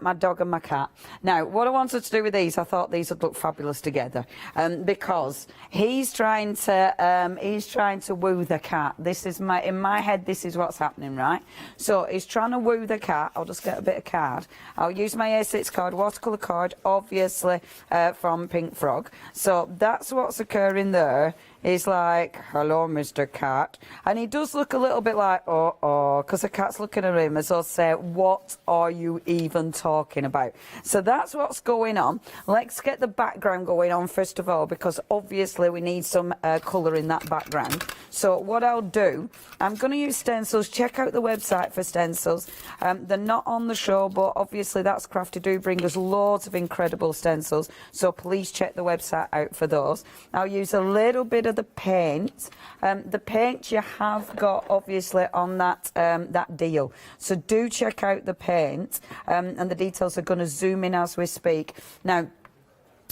my dog and my cat. Now, what I wanted to do with these, I thought these would look fabulous together, because he's trying to woo the cat. This is in my head, this is what's happening, right? So he's trying to woo the cat. I'll just get a bit of card. I'll use my A6 card, watercolour card, obviously from Pink Frog. So that's what's occurring there. He's like, hello, Mr. Cat. And he does look a little bit like, because the cat's looking at him as though say, what are you even talking about? So that's what's going on. Let's get the background going on first of all, because obviously we need some colour in that background. So what I'll do, I'm going to use stencils. Check out the website for stencils. They're not on the show, but obviously that's Kraft. They do bring us loads of incredible stencils. So please check the website out for those. I'll use a little bit of the paint. The paint you have got obviously on that that deal, so do check out the paint, and the details are going to zoom in as we speak. Now,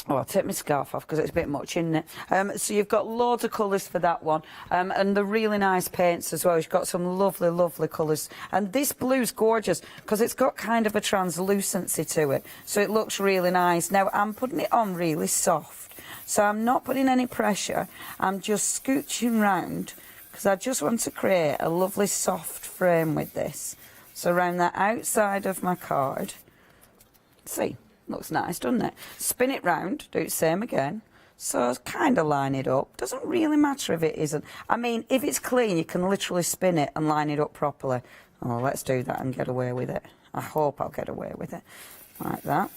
I'll take my scarf off because it's a bit much, isn't it? So you've got loads of colours for that one, and the really nice paints as well. You've got some lovely, lovely colours. And this blue's gorgeous because it's got kind of a translucency to it, so it looks really nice. Now, I'm putting it on really soft. So I'm not putting any pressure, I'm just scooching round because I just want to create a lovely soft frame with this. So around the outside of my card, see, looks nice, doesn't it? Spin it round, do the same again. So kind of line it up. Doesn't really matter if it isn't. I mean, if it's clean, you can literally spin it and line it up properly. Oh, let's do that and get away with it. I hope I'll get away with it. Like that.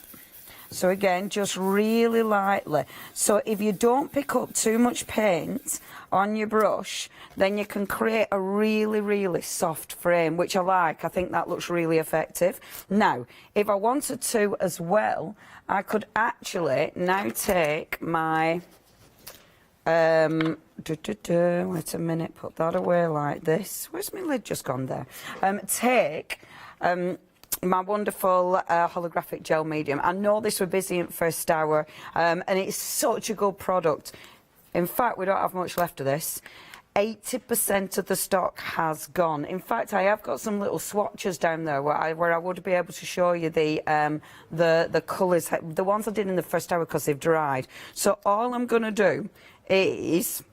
So again, just really lightly. So if you don't pick up too much paint on your brush, then you can create a really, really soft frame, which I like. I think that looks really effective. Now, if I wanted to as well, I could actually now take my... wait a minute, put that away like this. Where's my lid just gone there? Take... my wonderful holographic gel medium. I know this was busy in first hour, and it's such a good product. In fact, we don't have much left of this. 80% of the stock has gone. In fact, I have got some little swatches down there where I would be able to show you the colours, the ones I did in the first hour because they've dried. So all I'm going to do is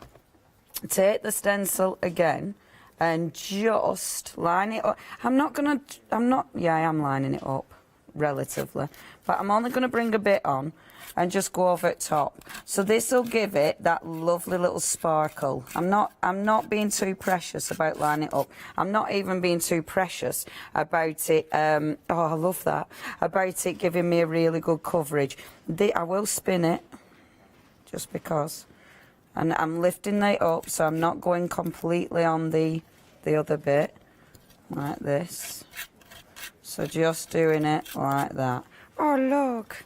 take the stencil again and just line it up. I am lining it up relatively, but I'm only going to bring a bit on and just go over it top. So this will give it that lovely little sparkle. I'm not being too precious about lining it up. I'm not even being too precious about it. Oh, I love that. About it giving me a really good coverage. I will spin it just because, and I'm lifting it up, so I'm not going completely on the other bit like this. So just doing it like that. Oh, look.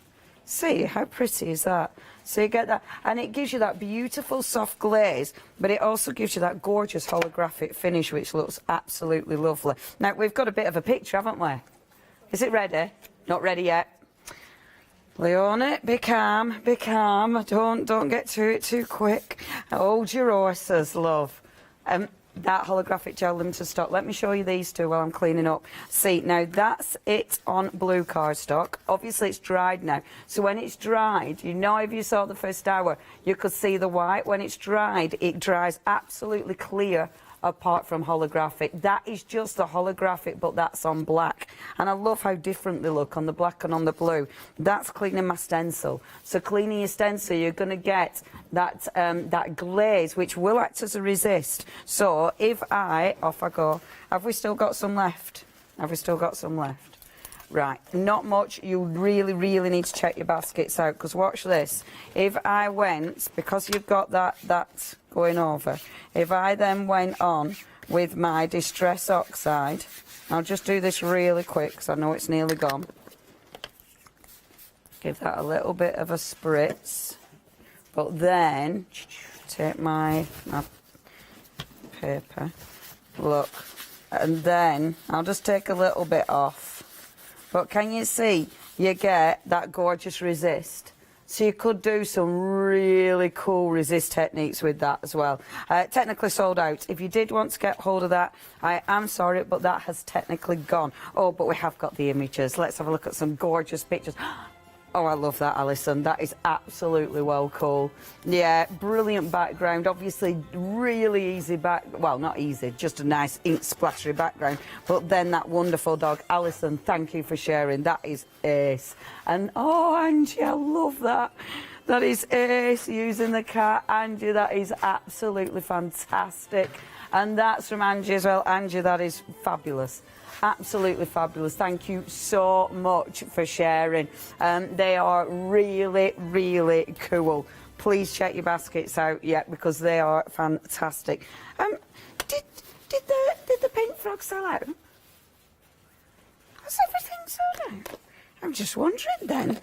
See, how pretty is that? So you get that, and it gives you that beautiful soft glaze, but it also gives you that gorgeous holographic finish, which looks absolutely lovely. Now, we've got a bit of a picture, haven't we? Is it ready? Not ready yet. Leone, be calm, be calm. Don't get to it too quick. Hold your horses, love. That holographic gel limited stock. Let me show you these two while I'm cleaning up. See, now that's it on blue cardstock. Obviously it's dried now. So when it's dried, you know, if you saw the first hour, you could see the white. When it's dried, it dries absolutely clear apart from holographic. That is just the holographic, but that's on black. And I love how different they look on the black and on the blue. That's cleaning my stencil. So cleaning your stencil, you're going to get that that glaze, which will act as a resist. So if off I go. Have we still got some left? Have we still got some left? Right, not much. You really, really need to check your baskets out, because watch this. If I went, because you've got that going over, if I then went on with my Distress Oxide, I'll just do this really quick because I know it's nearly gone. Give that a little bit of a spritz, but then take my paper, look, and then I'll just take a little bit off. But can you see, you get that gorgeous resist, So you could do some really cool resist techniques with that as well. Technically sold out. If you did want to get hold of that, I am sorry, but that has technically gone. Oh, but we have got the images. Let's have a look at some gorgeous pictures. Oh, I love that, Alison. That is absolutely well cool. Yeah, brilliant background. Obviously, really easy well, not easy, just a nice ink splattery background. But then that wonderful dog. Alison, thank you for sharing. That is ace. And, oh, Angie, I love that. That is ace, using the cat. Angie, that is absolutely fantastic. And that's from Angie as well. Angie, that is fabulous. Absolutely fabulous. Thank you so much for sharing. They are really, really cool. Please check your baskets out, because they are fantastic. Did the pink frog sell out? Has everything sold out? I'm just wondering then.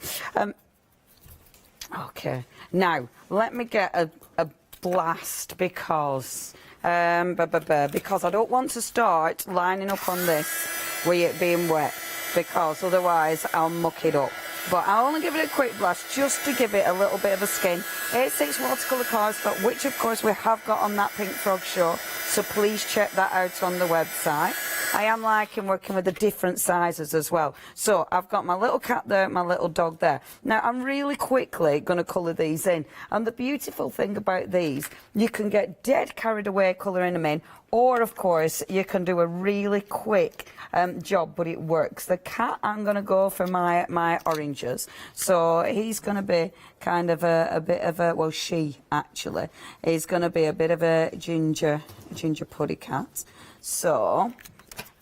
Okay, now let me get a blast because I don't want to start lining up on this with it being wet, because otherwise I'll muck it up. But I'll only give it a quick blast just to give it a little bit of a skin. 86 watercolour cardstock, which of course we have got on that Pink Frog show, so please check that out on the website. I am liking working with the different sizes as well. So I've got my little cat there, my little dog there. Now I'm really quickly going to colour these in. And the beautiful thing about these, you can get dead carried away colouring them in, or of course you can do a really quick job, but it works. The cat, I'm going to go for my oranges. So he's going to be kind of a bit of a, well, she actually is going to be a bit of a ginger puddy cat. So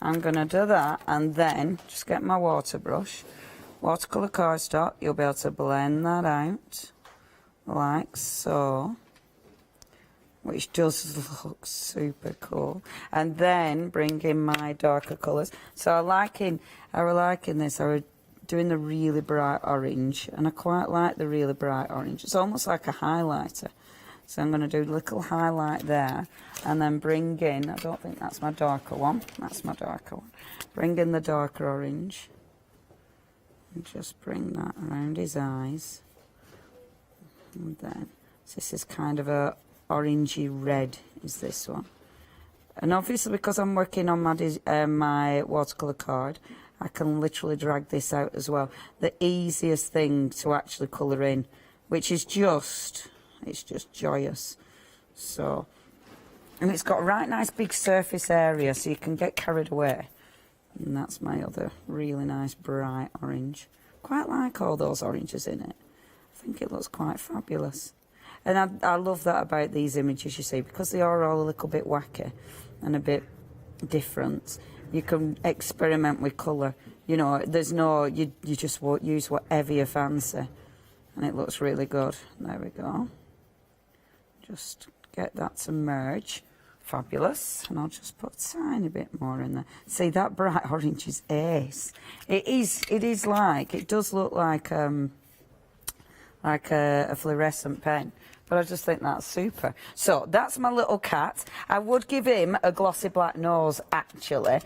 I'm going to do that, and then just get my water brush, watercolour cardstock. You'll be able to blend that out like so, which does look super cool. And then bring in my darker colours. So I were liking this. I were doing the really bright orange, and I quite like the really bright orange. It's almost like a highlighter. So I'm going to do a little highlight there, and then bring in, I don't think that's my darker one, that's my darker one. Bring in the darker orange, and just bring that around his eyes. And then, so this is kind of a orangey red, is this one. And obviously because I'm working on my watercolour card, I can literally drag this out as well. The easiest thing to actually colour in, which is just... it's just joyous. So, and it's got a right nice big surface area, so you can get carried away. And that's my other really nice bright orange. Quite like all those oranges in it. I think it looks quite fabulous. And I love that about these images, you see, because they are all a little bit wacky and a bit different. You can experiment with colour. You know, there's no, you just won't use whatever you fancy. And it looks really good. There we go. Just get that to merge. Fabulous. And I'll just put a tiny bit more in there. See, that bright orange is ace. It is like, it does look like a fluorescent pen. But I just think that's super. So that's my little cat. I would give him a glossy black nose, actually.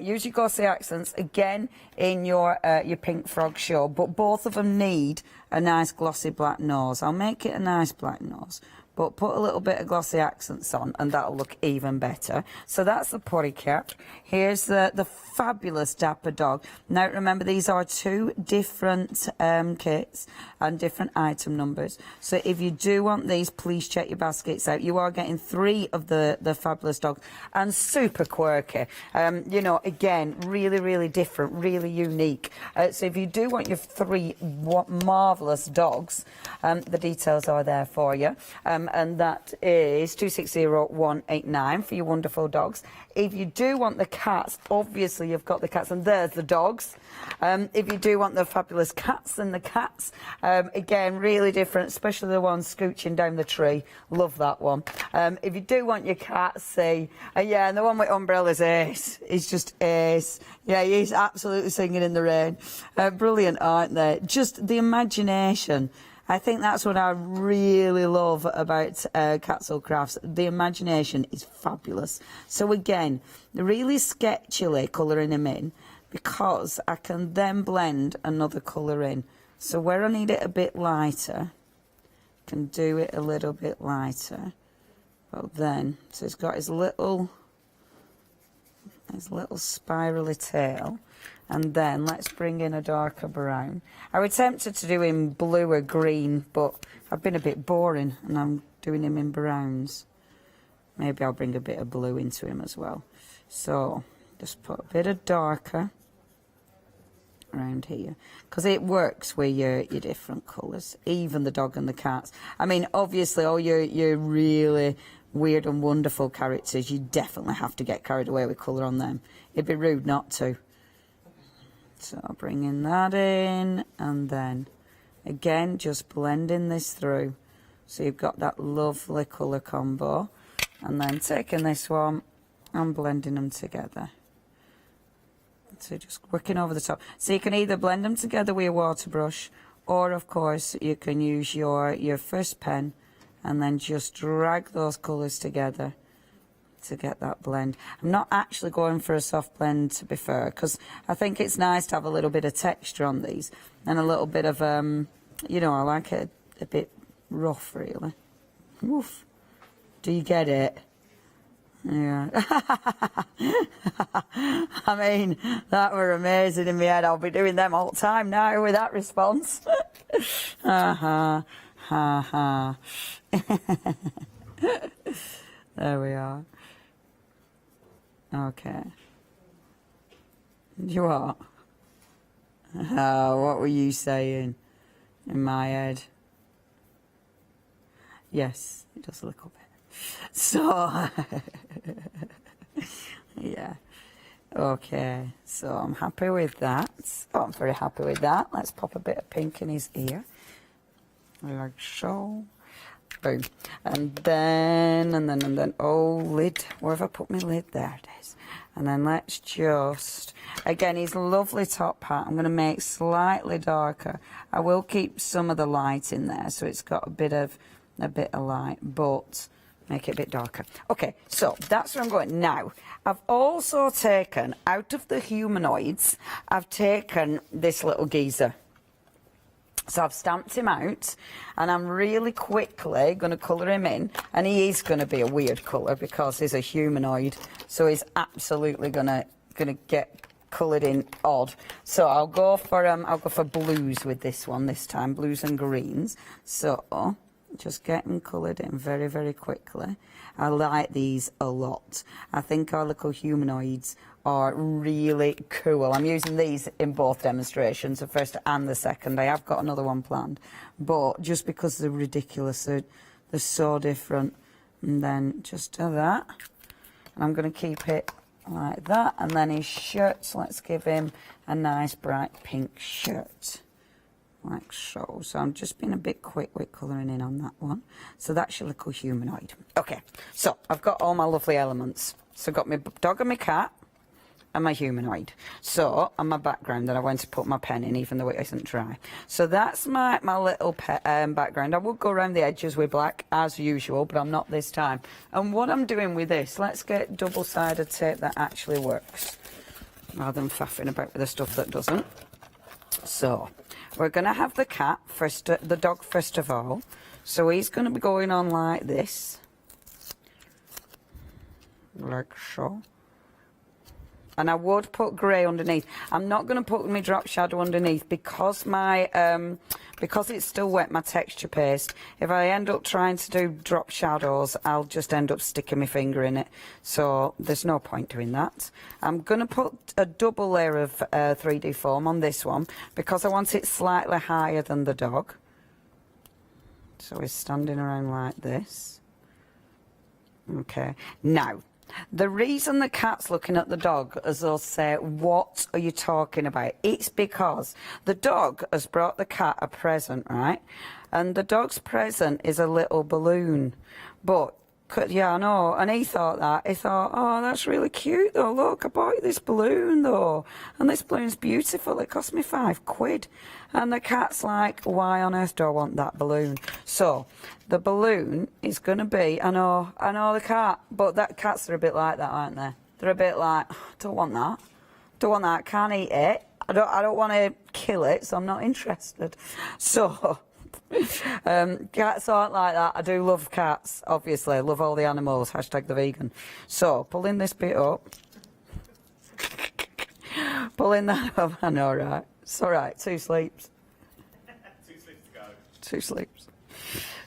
Use your glossy accents again in your Pink Frog show, but both of them need a nice glossy black nose. I'll make it a nice black nose, but put a little bit of glossy accents on, and that'll look even better. So that's the potty cat. Here's the fabulous Dapper Dog. Now remember, these are two different kits and different item numbers. So if you do want these, please check your baskets out. You are getting 3 of the fabulous dogs, and super quirky. You know, again, really, really different, really unique. So if you do want your 3 marvellous dogs, the details are there for you. And that is 260189 for your wonderful dogs. If you do want the cats, obviously you've got the cats, and there's the dogs. If you do want the fabulous cats, then the cats, again, really different, especially the one scooching down the tree. Love that one. If you do want your cats, see, yeah, and the one with umbrellas, ace. He's just ace. Yeah, he's absolutely singing in the rain. Brilliant, aren't they? Just the imagination. I think that's what I really love about Katzel Crafts. The imagination is fabulous. So again, really sketchily colouring him in, because I can then blend another colour in. So where I need it a bit lighter, I can do it a little bit lighter. But then, so he's got his little spirally tail. And then let's bring in a darker brown. I was tempted to do him blue or green, but I've been a bit boring and I'm doing him in browns. Maybe I'll bring a bit of blue into him as well. So just put a bit of darker around here, because it works with your different colours, even the dog and the cats. I mean, obviously all your really weird and wonderful characters, you definitely have to get carried away with colour on them. It'd be rude not to. So I'll bring in that in, and then again just blending this through so you've got that lovely colour combo, and then taking this one and blending them together. So just working over the top. So you can either blend them together with a water brush, or of course you can use your first pen and then just drag those colours together to get that blend. I'm not actually going for a soft blend, to be fair, because I think it's nice to have a little bit of texture on these and a little bit of, you know, I like it a bit rough, really. Oof. Do you get it? Yeah. I mean, that were amazing in my head. I'll be doing them all the time now with that response. Ha ha. There we are. Okay. You are? What were you saying in my head? Yes, it does a little bit. So, yeah. Okay, so I'm happy with that. Oh, I'm very happy with that. Let's pop a bit of pink in his ear. Like so. Boom. And then, oh, lid. Where have I put my lid? There it is. And then let's just, again, his lovely top hat, I'm going to make slightly darker. I will keep some of the light in there, so it's got a bit of light, but make it a bit darker. Okay, so that's where I'm going. Now, I've also taken, out of the humanoids, I've taken this little geezer. So I've stamped him out, and I'm really quickly going to colour him in, and he is going to be a weird colour because he's a humanoid, so he's absolutely going to get coloured in odd. So I'll go for blues with this one this time, blues and greens. So just get him coloured in very, very quickly. I like these a lot. I think our little humanoids are really cool. I'm using these in both demonstrations, the first and the second. I have got another one planned, but just because they're ridiculous, they're so different. And then just do that. And I'm going to keep it like that. And then his shirts, let's give him a nice bright pink shirt. Like so. So I'm just being a bit quick with colouring in on that one. So that's your little humanoid. Okay, so I've got all my lovely elements. So I've got my dog and my cat and my humanoid. So, and my background that I went to put my pen in, even though it isn't dry. So that's my little background. I will go around the edges with black as usual, but I'm not this time. And what I'm doing with this, let's get double-sided tape that actually works, rather than faffing about with the stuff that doesn't. So we're going to have the cat first, the dog first of all. So he's going to be going on like this, like so. And I would put grey underneath. I'm not going to put my drop shadow underneath because because it's still wet, my texture paste. If I end up trying to do drop shadows, I'll just end up sticking my finger in it. So there's no point doing that. I'm going to put a double layer of 3D foam on this one because I want it slightly higher than the dog. So he's standing around like this. Okay. Now, the reason the cat's looking at the dog as they'll say, what are you talking about? It's because the dog has brought the cat a present, right? And the dog's present is a little balloon. But, yeah, I know. And he thought that. He thought, oh, that's really cute, though. Look, I bought you this balloon, though. And this balloon's beautiful. It cost me £5. And the cat's like, why on earth do I want that balloon? So the balloon is going to be, I know the cat, but cats are a bit like that, aren't they? They're a bit like, don't want that. Don't want that. Can't eat it. I don't want to kill it, so I'm not interested. So, cats aren't like that. I do love cats, obviously. I love all the animals. Hashtag the vegan. So, pulling this bit up. Pulling that up. I know, right? It's all right. 2 sleeps. 2 sleeps to go. 2 sleeps.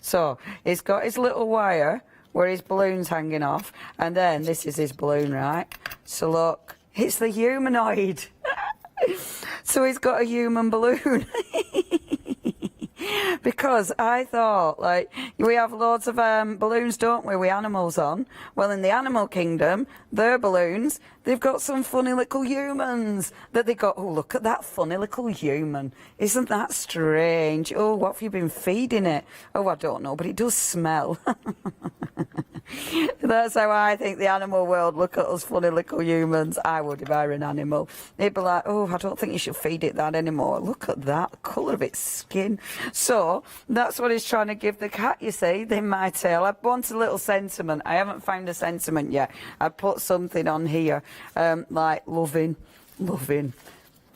So, he's got his little wire where his balloon's hanging off, and then this is his balloon, right? So look, it's the humanoid. So he's got a human balloon. Because I thought, like, we have loads of balloons, don't we, with animals on? Well, in the animal kingdom, their balloons, they've got some funny little humans that they go, oh, look at that funny little human. Isn't that strange? Oh, what have you been feeding it? Oh, I don't know, but it does smell. That's how I think the animal world look at us funny little humans. I would if I were an animal. They'd be like, oh, I don't think you should feed it that anymore. Look at that, the colour of its skin. So that's what he's trying to give the cat, you see, in my tail. I want a little sentiment. I haven't found a sentiment yet. I put something on here, like loving,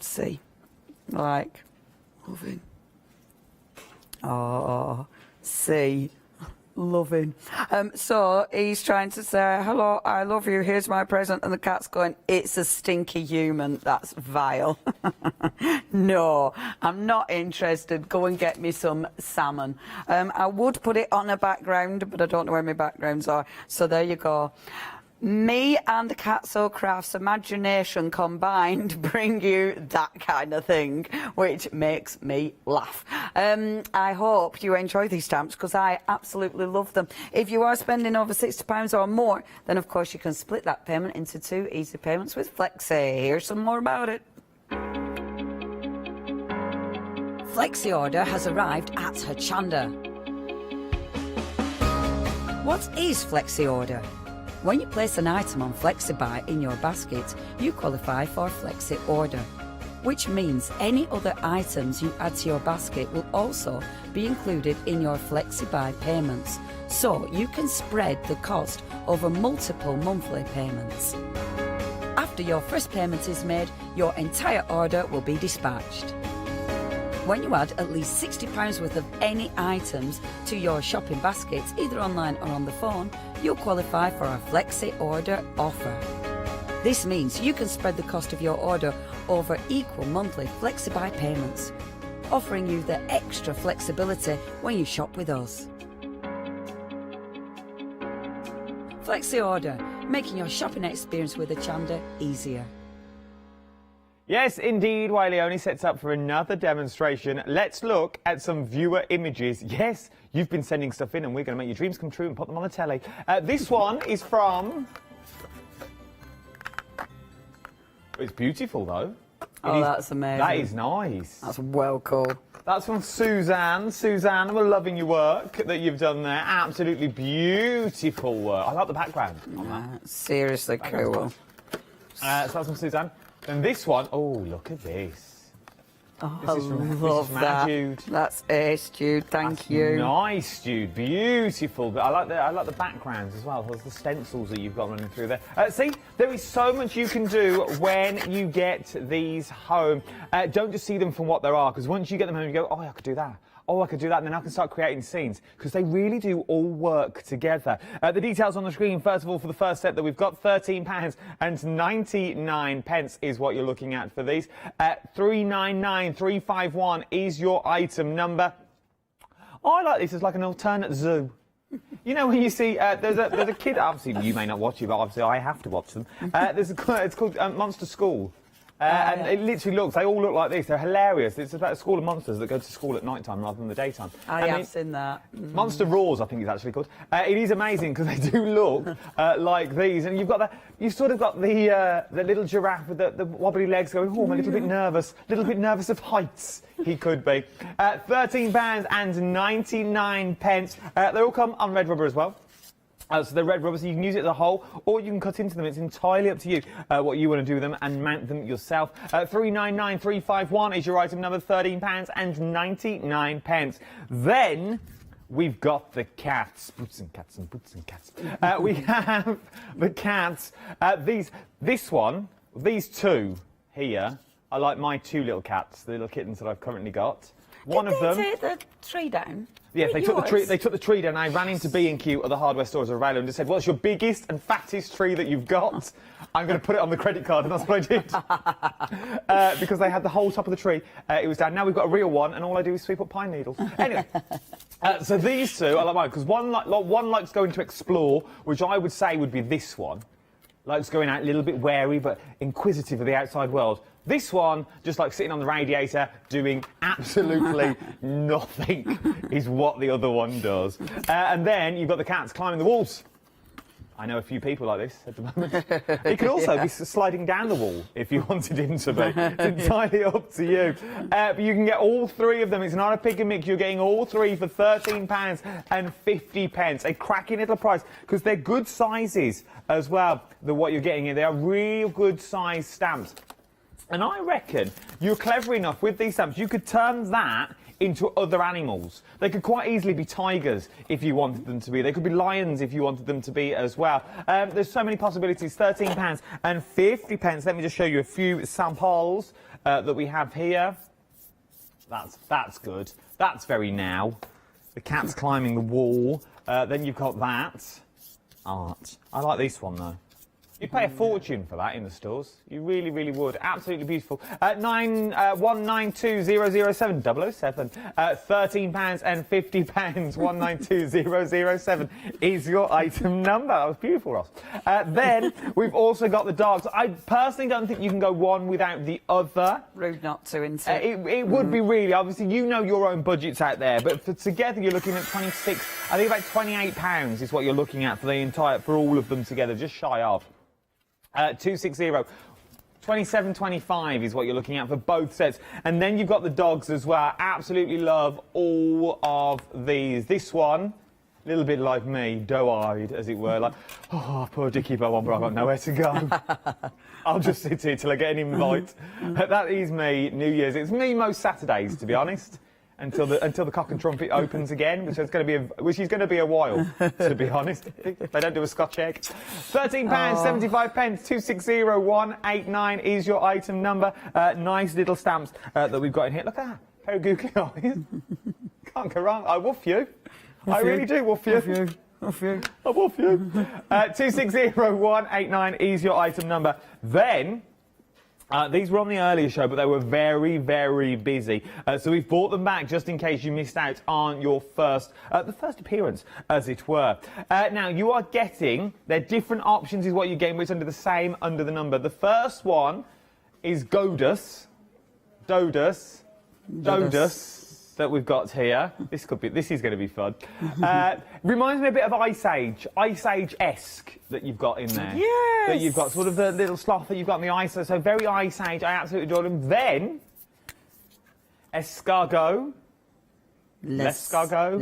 see, like loving. Oh, see. Loving. So he's trying to say, hello, I love you, here's my present, and the cat's going, it's a stinky human, that's vile. No, I'm not interested, go and get me some salmon. I would put it on a background, but I don't know where my backgrounds are, so there you go. Me and Katzel Kraft's imagination combined bring you that kind of thing, which makes me laugh. I hope you enjoy these stamps because I absolutely love them. If you are spending over £60 or more, then of course you can split that payment into 2 easy payments with Flexi. Here's some more about it. Flexi order has arrived at Hochanda. What is Flexi order? When you place an item on FlexiBuy in your basket, you qualify for Flexi order, which means any other items you add to your basket will also be included in your FlexiBuy payments, so you can spread the cost over multiple monthly payments. After your first payment is made, your entire order will be dispatched. When you add at least £60 worth of any items to your shopping basket, either online or on the phone, you'll qualify for our Flexi order offer. This means you can spread the cost of your order over equal monthly FlexiBuy payments, offering you the extra flexibility when you shop with us. Flexi order, making your shopping experience with Hochanda easier. Yes, indeed, while Leonie sets up for another demonstration, let's look at some viewer images. Yes, you've been sending stuff in and we're going to make your dreams come true and put them on the telly. This one is from... It's beautiful, though. That's amazing. That is nice. That's well cool. That's from Suzanne. Suzanne, we're loving your work that you've done there. Absolutely beautiful work. I like the background on that. Seriously cool. So that's from Suzanne. And this one, oh, look at this. Oh, this is from, love that. Jude. That's ace, Jude. Thank you. Nice, Jude. Beautiful. But I like the backgrounds as well. There's the stencils that you've got running through there. See, there is so much you can do when you get these home. Don't just see them for what they are, because once you get them home, you go, oh, I could do that. Oh, I could do that, and then I can start creating scenes, because they really do all work together. The details on the screen, first of all, for the first set that we've got, £13.99 is what you're looking at for these. 399351 is your item number. Oh, I like this as like an alternate zoo. You know, when you see, there's a kid, obviously you may not watch it, but obviously I have to watch them. It's called Monster School. And it literally looks, they all look like this. They're hilarious. It's about a school of monsters that go to school at night time rather than the daytime. I have seen that. Monster Roars, I think it's actually called. It is amazing because they do look like these. And you've sort of got the little giraffe with the wobbly legs going, oh, I'm a little bit nervous of heights. He could be. £13.99. They all come on red rubber as well. So they're red rubber, so you can use it as a whole, or you can cut into them. It's entirely up to you what you want to do with them and mount them yourself. 399351 is your item number, £13.99. Then we've got the cats. Boots and cats and boots and cats. We have the cats. These two here I like my 2 little cats, the little kittens that I've currently got. One of them. Did they take the tree down? Yes, they took the tree. Yours? They took the tree down. I ran into B&Q at the hardware stores of Rayland and just said, "What's your biggest and fattest tree that you've got? I'm going to put it on the credit card," and that's what I did. Because they had the whole top of the tree. It was down. Now we've got a real one, and all I do is sweep up pine needles. Anyway, so these 2, I like mine because one likes going to explore, which I would say would be this one. Likes going out a little bit wary but inquisitive of the outside world. This one, just like sitting on the radiator, doing absolutely nothing, is what the other one does. And then you've got the cats climbing the walls. I know a few people like this at the moment. He could also be sliding down the wall if you wanted him to be. It's entirely up to you. But you can get all 3 of them. It's not a pick and mix. You're getting all 3 for £13.50. A cracking little price because they're good sizes as well. What you're getting here, they are real good size stamps. And I reckon you're clever enough with these stamps, you could turn that into other animals. They could quite easily be tigers if you wanted them to be. They could be lions if you wanted them to be as well. There's so many possibilities. £13.50. Let me just show you a few samples that we have here. That's good. That's very now. The cat's climbing the wall. Then you've got that. Art. I like this one though. You'd pay a fortune for that in the stores. You really, really would. Absolutely beautiful. 192007 007. £13.50. 192007 is your item number. That was beautiful, Ross. Then we've also got the darks. I personally don't think you can go one without the other. Rude not to, isn't it? It would be really. Obviously, you know your own budgets out there, but for together you're looking at 26. I think about £28 is what you're looking at for all of them together, just shy of. 260. 27.25 is what you're looking at for both sets. And then you've got the dogs as well. Absolutely love all of these. This one, a little bit like me, doe-eyed, as it were. Like, oh, poor Dickie Bow, but I've got nowhere to go. I'll just sit here till I get an invite. That is me, New Year's. It's me most Saturdays, to be honest. Until the cock and trumpet opens again, which is going to be a while, to be honest. If they don't do a Scotch egg. £13.75. 260189 is your item number. Nice little stamps that we've got in here. Look at that, pair of googly eyes. Can't go wrong. I woof you. I really do woof you. Woof you. I woof you. 260189 is your item number. Then. These were on the earlier show, but they were very, very busy. So we've brought them back just in case you missed out on your the first appearance, as it were. Now, you are getting, they're different options is what you're getting, but it's under the number. The first one is Dodus, that we've got here. This is going to be fun. Reminds me a bit of Ice Age-esque that you've got in there. Yes. That you've got sort of the little sloth that you've got in the ice. So very Ice Age. I absolutely adore them. Then Escargot. L'escargot.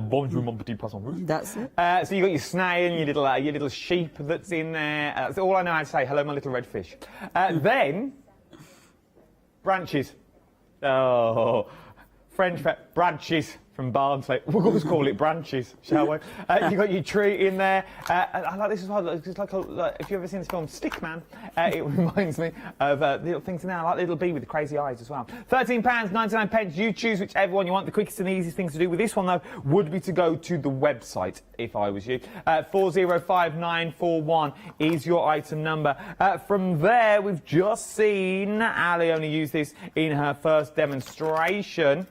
Bonjour, mon petit poisson rouge. That's it. So you've got your snail and your little sheep that's in there. That's all I know how to say. Hello, my little red fish. Then branches. Oh, French branches from Barnsley. We'll just call it branches, shall we? You've got your tree in there. I like this as well. It's like if you've ever seen this film, Stickman, it reminds me of little things in there. I like little bee with the crazy eyes as well. £13.99. You choose whichever one you want. The quickest and easiest thing to do with this one, though, would be to go to the website, if I was you. 405941 is your item number. From there, we've just seen Ali only use this in her first demonstration.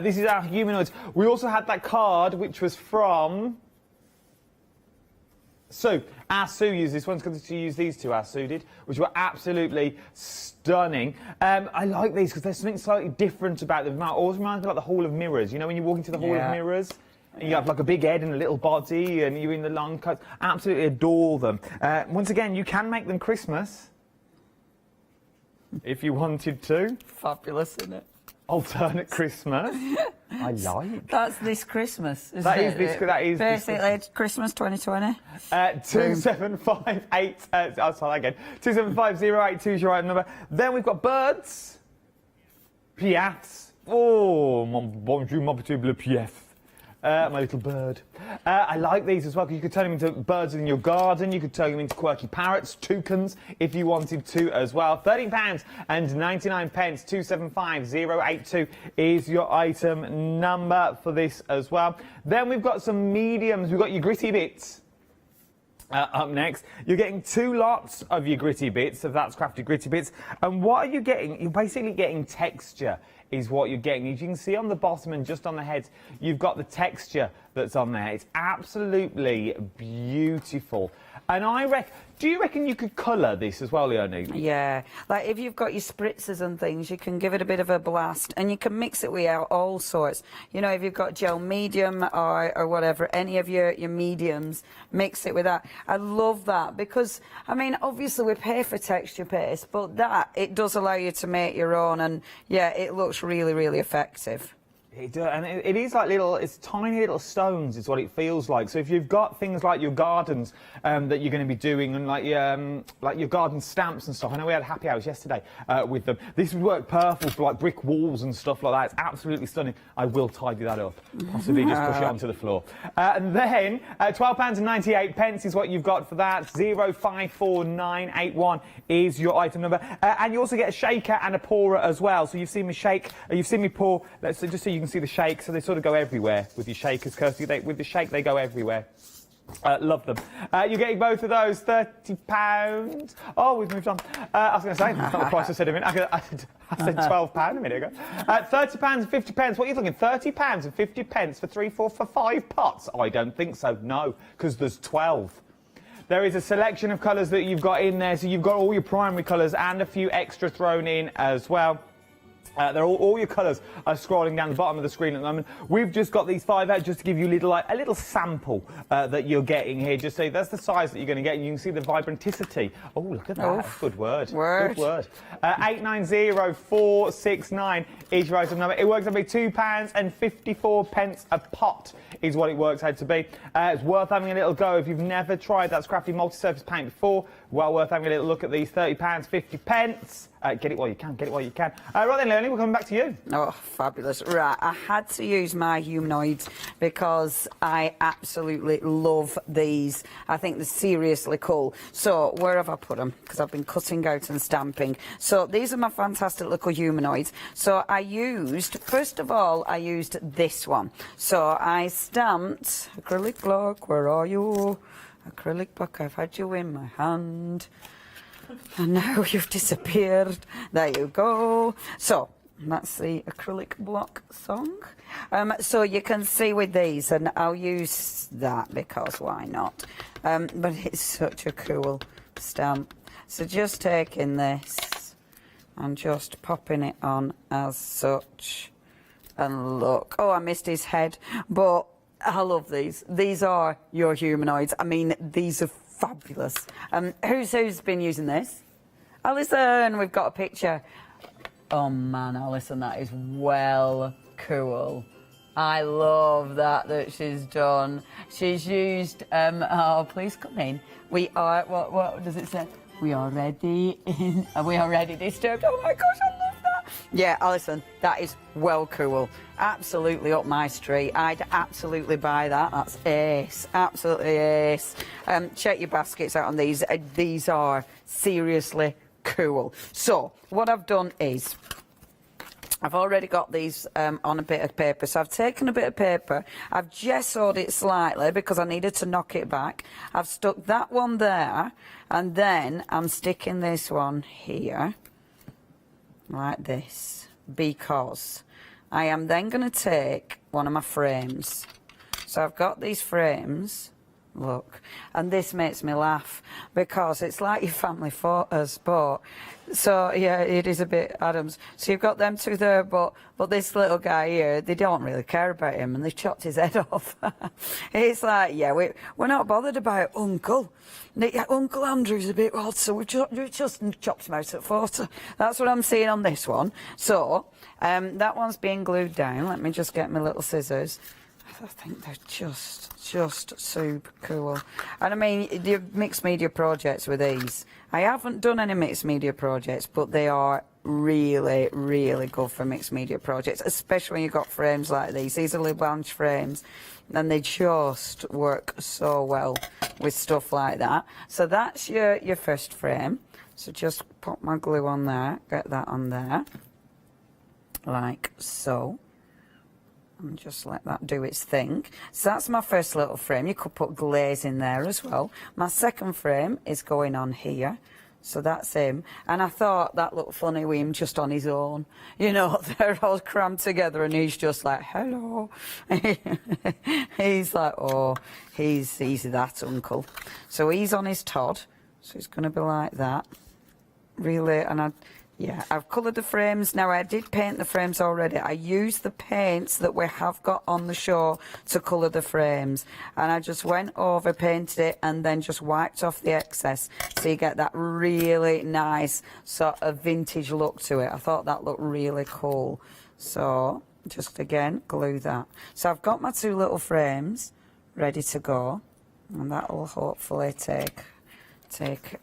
This is our humanoids. We also had that card, which was from Sue. Our Sue used this. One's going to use these two, our Sue did, which were absolutely stunning. I like these because there's something slightly different about them. It always reminds me of like the Hall of Mirrors. You know, when you walk into the Hall of Mirrors, and you have like a big head and a little body, and you're in the long coats. Absolutely adore them. Once again, you can make them Christmas if you wanted to. Fabulous, isn't it? Alternate Christmas. I like. That's this Christmas, isn't That it? That is basically this Christmas 2020. 2758. I'll start again. 275082 is your item number. Then we've got birds. Piafs. Oh, bonjour, mon petit bleu piaf. My little bird. I like these as well because you could turn them into birds in your garden. You could turn them into quirky parrots, toucans, if you wanted to as well. £13.99. 275082 is your item number for this as well. Then we've got some mediums. We've got your gritty bits. Up next, you're getting 2 lots of your gritty bits, of That's Crafted gritty bits. And what are you getting? You're basically getting texture is what you're getting. As you can see on the bottom and just on the head, you've got the texture that's on there. It's absolutely beautiful. And do you reckon you could colour this as well, Leonie? Yeah, like if you've got your spritzers and things, you can give it a bit of a blast and you can mix it with all sorts. You know, if you've got gel medium or whatever, any of your mediums, mix it with that. I love that because, I mean, obviously we pay for texture paste, but it does allow you to make your own, and yeah, it looks really, really effective. It does, and it is like it's tiny little stones is what it feels like. So if you've got things like your gardens that you're going to be doing, and like your garden stamps and stuff. I know we had happy hours yesterday with them. This would work perfect for like brick walls and stuff like that. It's absolutely stunning. I will tidy that up. Possibly just push it onto the floor. And then £12.98 is what you've got for that. 054981 is your item number. And you also get a shaker and a pourer as well. So you've seen me shake, you've seen me pour. Let's just so you can see the shake, so they sort of go everywhere with your shakers, Kirsty. With the shake, they go everywhere. Love them. You're getting both of those, £30. Oh, we've moved on. I was going to say, that's not the price I said a minute. I said £12 a minute ago. £30.50. What are you thinking? £30.50 for 3, 4, for 5 pots? I don't think so, no, because there's 12. There is a selection of colours that you've got in there, so you've got all your primary colours and a few extra thrown in as well. They're all your colours are scrolling down the bottom of the screen at the moment. We've just got these 5 out just to give you a little sample that you're getting here. Just so that's the size that you're going to get. And you can see the vibranticity. Oh, look at that. Oof. Good word. Good word. 890469 is your item number. It works out to be £2.54 a pot is what it works out to be. It's worth having a little go if you've never tried That's Crafty multi-surface paint before. Well worth having a little look at these £30.50. Get it while you can, get it while you can. Right then, Leonie, we're coming back to you. Oh, fabulous. Right, I had to use my humanoids because I absolutely love these. I think they're seriously cool. So, where have I put them? Because I've been cutting out and stamping. So, these are my fantastic little humanoids. So, first of all, I used this one. So, I stamped acrylic block, where are you? Acrylic block, I've had you in my hand. And now you've disappeared. There you go. So, that's the acrylic block song. So you can see with these, and I'll use that because why not? But it's such a cool stamp. So just taking this and just popping it on as such. And look, oh, I missed his head, but I love these. These are your humanoids. I mean, these are fabulous. Who's been using this? Alison, we've got a picture. Oh man, Alison, that is well cool. I love that she's done. She's used, oh, please come in. We are, what does it say? We are ready disturbed. Oh my gosh, I love that. Yeah, Alison, that is well cool. Absolutely up my street. I'd absolutely buy that. That's ace. Absolutely ace. Check your baskets out on these. These are seriously cool. So, what I've done is, I've already got these on a bit of paper. So I've taken a bit of paper, I've gessoed it slightly because I needed to knock it back. I've stuck that one there, and then I'm sticking this one here, like this, because I am then going to take one of my frames. So I've got these frames, look, and this makes me laugh because it's like your family photos, but so yeah, it is a bit Adams. So you've got them two there, but this little guy here, they don't really care about him, and they've chopped his head off. It's like, yeah, we're not bothered about Uncle. Uncle Andrew's a bit odd, so we just chopped him out at photo. That's what I'm seeing on this one. So that one's being glued down. Let me just get my little scissors. I think they're just super cool. And I mean, the mixed media projects with these, I haven't done any mixed media projects, but they are really, really good for mixed media projects, especially when you've got frames like these. These are Le Blanche frames, and they just work so well with stuff like that. So that's your first frame. So just pop my glue on there, get that on there, like so. And just let that do its thing. So that's my first little frame. You could put glaze in there as well. My second frame is going on here. So that's him. And I thought that looked funny with him just on his own. You know, they're all crammed together and he's just like, hello. He's like, oh, he's that uncle. So he's on his Todd. So he's going to be like that. Really, and I've coloured the frames. Now, I did paint the frames already. I used the paints that we have got on the show to colour the frames. And I just went over, painted it, and then just wiped off the excess. So you get that really nice sort of vintage look to it. I thought that looked really cool. So, just again, glue that. So I've got my two little frames ready to go. And that will hopefully take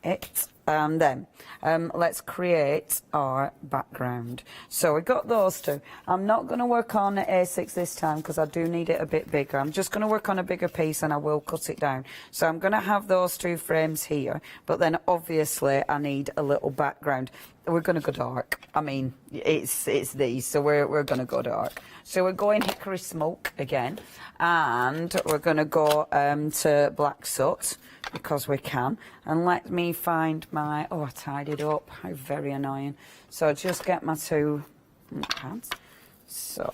it. And then let's create our background. So we've got those two. I'm not going to work on A6 this time because I do need it a bit bigger. I'm just going to work on a bigger piece and I will cut it down. So I'm going to have those two frames here, but then obviously I need a little background. We're going to go dark. I mean, it's these, so we're going to go dark. So we're going Hickory Smoke again, and we're going to go to Black Soot, because we can. And let me find my, oh, I tied it up, how very annoying. So just get my two pads. So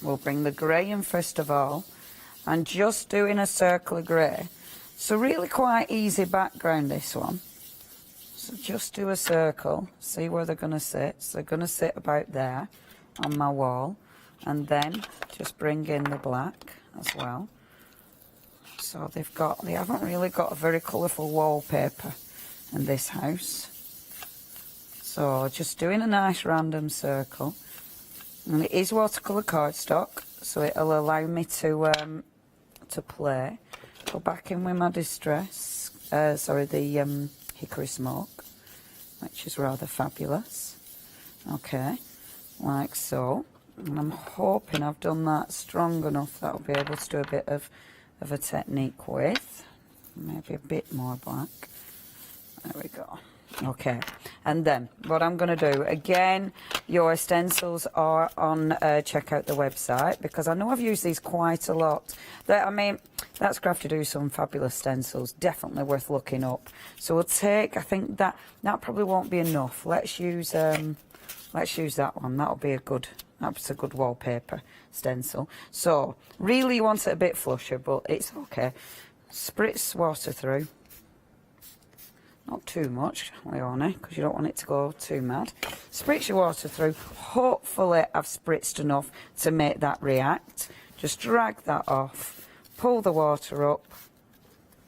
we'll bring the grey in first of all, and just doing a circle of grey. So really quite easy background, this one. So just do a circle, see where they're going to sit. So they're going to sit about there on my wall, and then just bring in the black as well. So they haven't really got a very colourful wallpaper in this house. So just doing a nice random circle. And it is watercolour cardstock, so it'll allow me to play. Go back in with my Distress, the Hickory Smoke, which is rather fabulous. Okay, like so. And I'm hoping I've done that strong enough that I'll be able to do a bit of a technique with. Maybe a bit more black. There we go. Okay, and then what I'm going to do, again, your stencils are on, check out the website, because I know I've used these quite a lot. I mean, that's Kraft to do some fabulous stencils, definitely worth looking up. So we'll take, I think that probably won't be enough. Let's use that one. That'll be that's a good wallpaper stencil. So really you want it a bit flusher, but it's okay. Spritz water through. Not too much, Leonie, because you don't want it to go too mad. Spritz your water through. Hopefully I've spritzed enough to make that react. Just drag that off, pull the water up,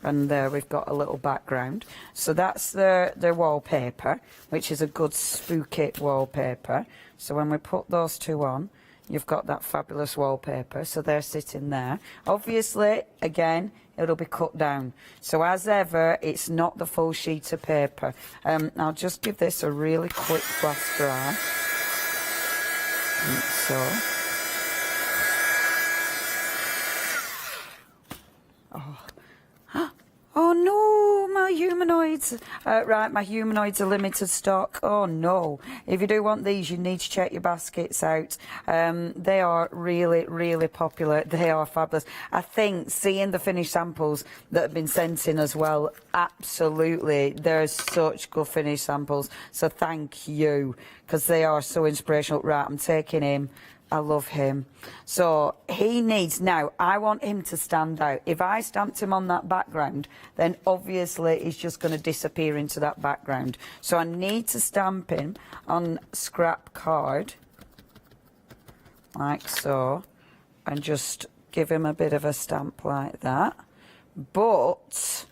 and there we've got a little background. So that's the wallpaper, which is a good spooky wallpaper. So when we put those two on, you've got that fabulous wallpaper. So they're sitting there. Obviously, again, it'll be cut down. So as ever, it's not the full sheet of paper. I'll just give this a really quick blast dry. Like so. Oh no, my humanoids. Right, my humanoids are limited stock. Oh no. If you do want these, you need to check your baskets out. They are really, really popular. They are fabulous. I think seeing the finished samples that have been sent in as well, absolutely. They're such good finished samples. So thank you, because they are so inspirational. Right, I'm taking him. I love him. So he needs, now I want him to stand out. If I stamped him on that background, then obviously he's just going to disappear into that background. So I need to stamp him on scrap card, like so, and just give him a bit of a stamp like that. But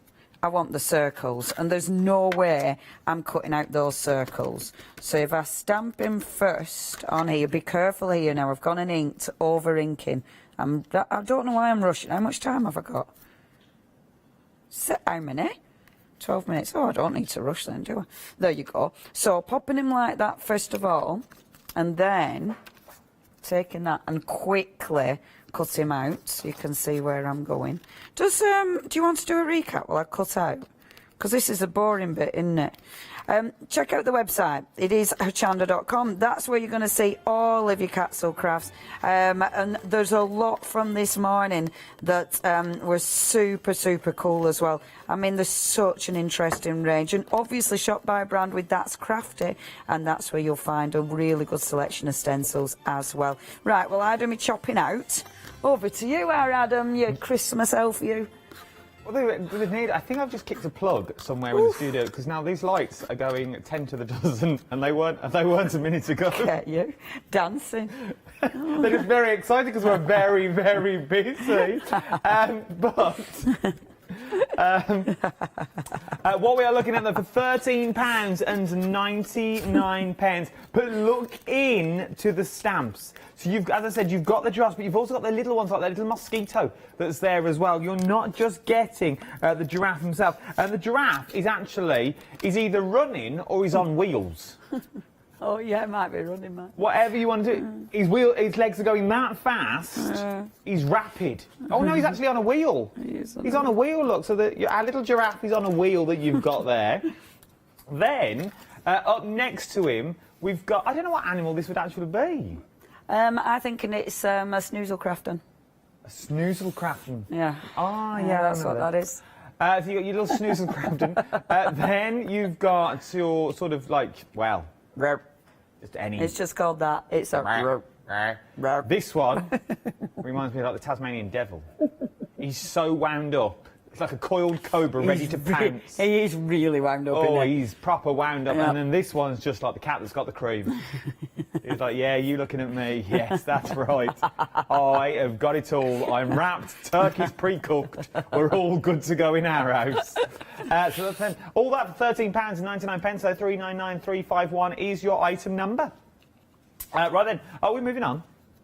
I want the circles, and there's no way I'm cutting out those circles. So if I stamp him first on here, be careful here now, I've gone and inked, over inking. I don't know why I'm rushing. How much time have I got? How many? 12 minutes. Oh, I don't need to rush then, do I? There you go. So popping him like that first of all, and then taking that and quickly cut him out so you can see where I'm going. Do you want to do a recap while I cut out? Because this is a boring bit, isn't it? Check out the website. It is hochanda.com. That's where you're going to see all of your Katzel crafts. And there's a lot from this morning that was super, super cool as well. I mean, there's such an interesting range. And obviously shop by brand with That's Crafty. And that's where you'll find a really good selection of stencils as well. Right, well, I do me chopping out. Over to you, Adam, you Christmas elf, you. Well, I think I've just kicked a plug somewhere in the studio because now these lights are going 10 to the dozen, and they weren't a minute ago. Get you dancing. They're just very excited because we're very, very busy. What we are looking at for £13.99. But look into the stamps. So as I said, you've got the giraffes, but you've also got the little ones like that little mosquito that's there as well. You're not just getting the giraffe himself. And the giraffe is either running or he's on wheels. Oh yeah, it might be running, mate. Whatever you want to do. His legs are going that fast. He's rapid. Oh no, he's actually on a wheel. He's on a wheel, look. So our little giraffe is on a wheel that you've got there. Then, up next to him, we've got, I don't know what animal this would actually be. I think it's a snoozlecrafton. A snoozlecrafton? Yeah. Oh, yeah, that's what that is. So you've got your little snoozlecrafton. Then you've got your sort of like, well, just any. It's just called that. It's a This one reminds me of like the Tasmanian devil. He's so wound up. It's like a coiled cobra ready to pounce. He is really wound up. Oh, isn't he? he's proper wound up. Yep. And then this one's just like the cat that's got the cream. He's like, yeah, you looking at me? Yes, that's right. I have got it all. I'm wrapped. Turkey's pre-cooked. We're all good to go in our house. So that's then. All that for £13.99. So 399351 is your item number. Right then. Are we moving on?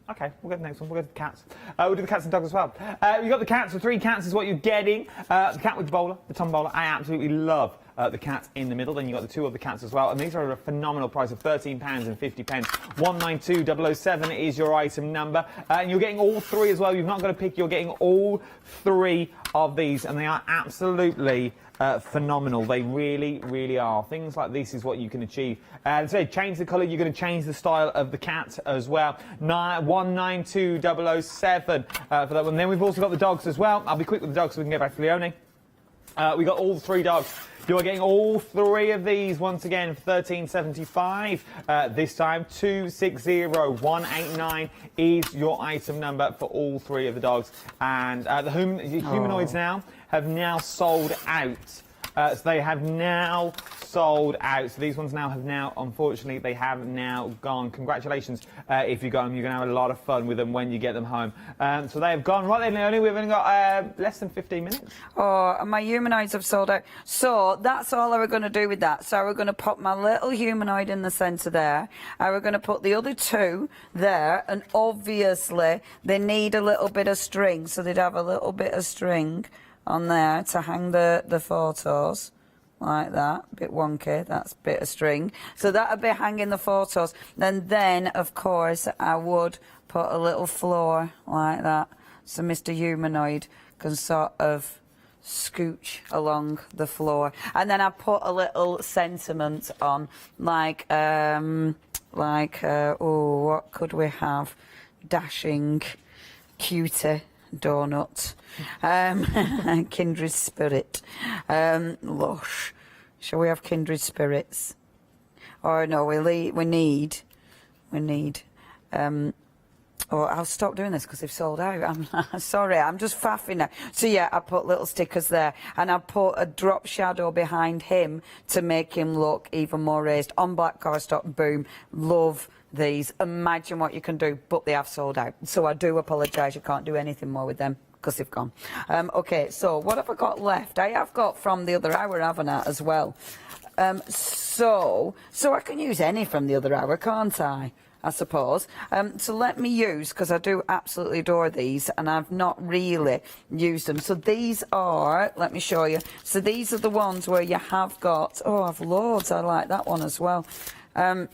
Okay, we'll get the next one. We'll go to the cats. We'll do the cats and dogs as well. You've got the cats, so 3 cats is what you're getting. The cat with the bowler, the tom bowler. I absolutely love the cat in the middle. Then you've got the 2 other cats as well. And these are a phenomenal price of £13.50. 192007 is your item number. And you're getting all 3 as well. You've not got to pick. You're getting all 3 of these. And they are absolutely phenomenal. They really, really are. Things like this is what you can achieve. And so change the colour, you're going to change the style of the cat as well. 192007 for that one. Then we've also got the dogs as well. I'll be quick with the dogs so we can get back to Leonie. We got all 3 dogs. You are getting all 3 of these once again for £13.75. This time 260189 is your item number for all 3 of the dogs. And the humanoids have now sold out. So they have now sold out. So these ones unfortunately, they have now gone. Congratulations if you got them. You're going to have a lot of fun with them when you get them home. So they have gone. Right then, Leonie, we've only got less than 15 minutes. Oh, and my humanoids have sold out. So that's all I was going to do with that. So we're going to put my little humanoid in the centre there. And we're going to put the other 2 there. And obviously, they need a little bit of string. So they'd have a little bit of string on there to hang the photos like that. A bit wonky, that's a bit of string. So that'll be hanging the photos. And then, of course, I would put a little floor like that so Mr. Humanoid can sort of scooch along the floor. And then I put a little sentiment on, like oh, what could we have? Dashing, cutie, donut, kindred spirit, lush. Shall we have kindred spirits? Or no, we need. Oh, I'll stop doing this because they've sold out. I'm sorry, I'm just faffing now. So yeah, I put little stickers there, and I put a drop shadow behind him to make him look even more raised. On black cardstock, boom, love these. Imagine what you can do, but they have sold out. So I do apologise, you can't do anything more with them because they've gone. Okay, so what have I got left? I have got from the other hour, haven't I, as well? So I can use any from the other hour, can't I suppose. So let me use, because I do absolutely adore these, and I've not really used them. So these are, let me show you. So these are the ones where you have got, oh, I've loads. I like that one as well. Or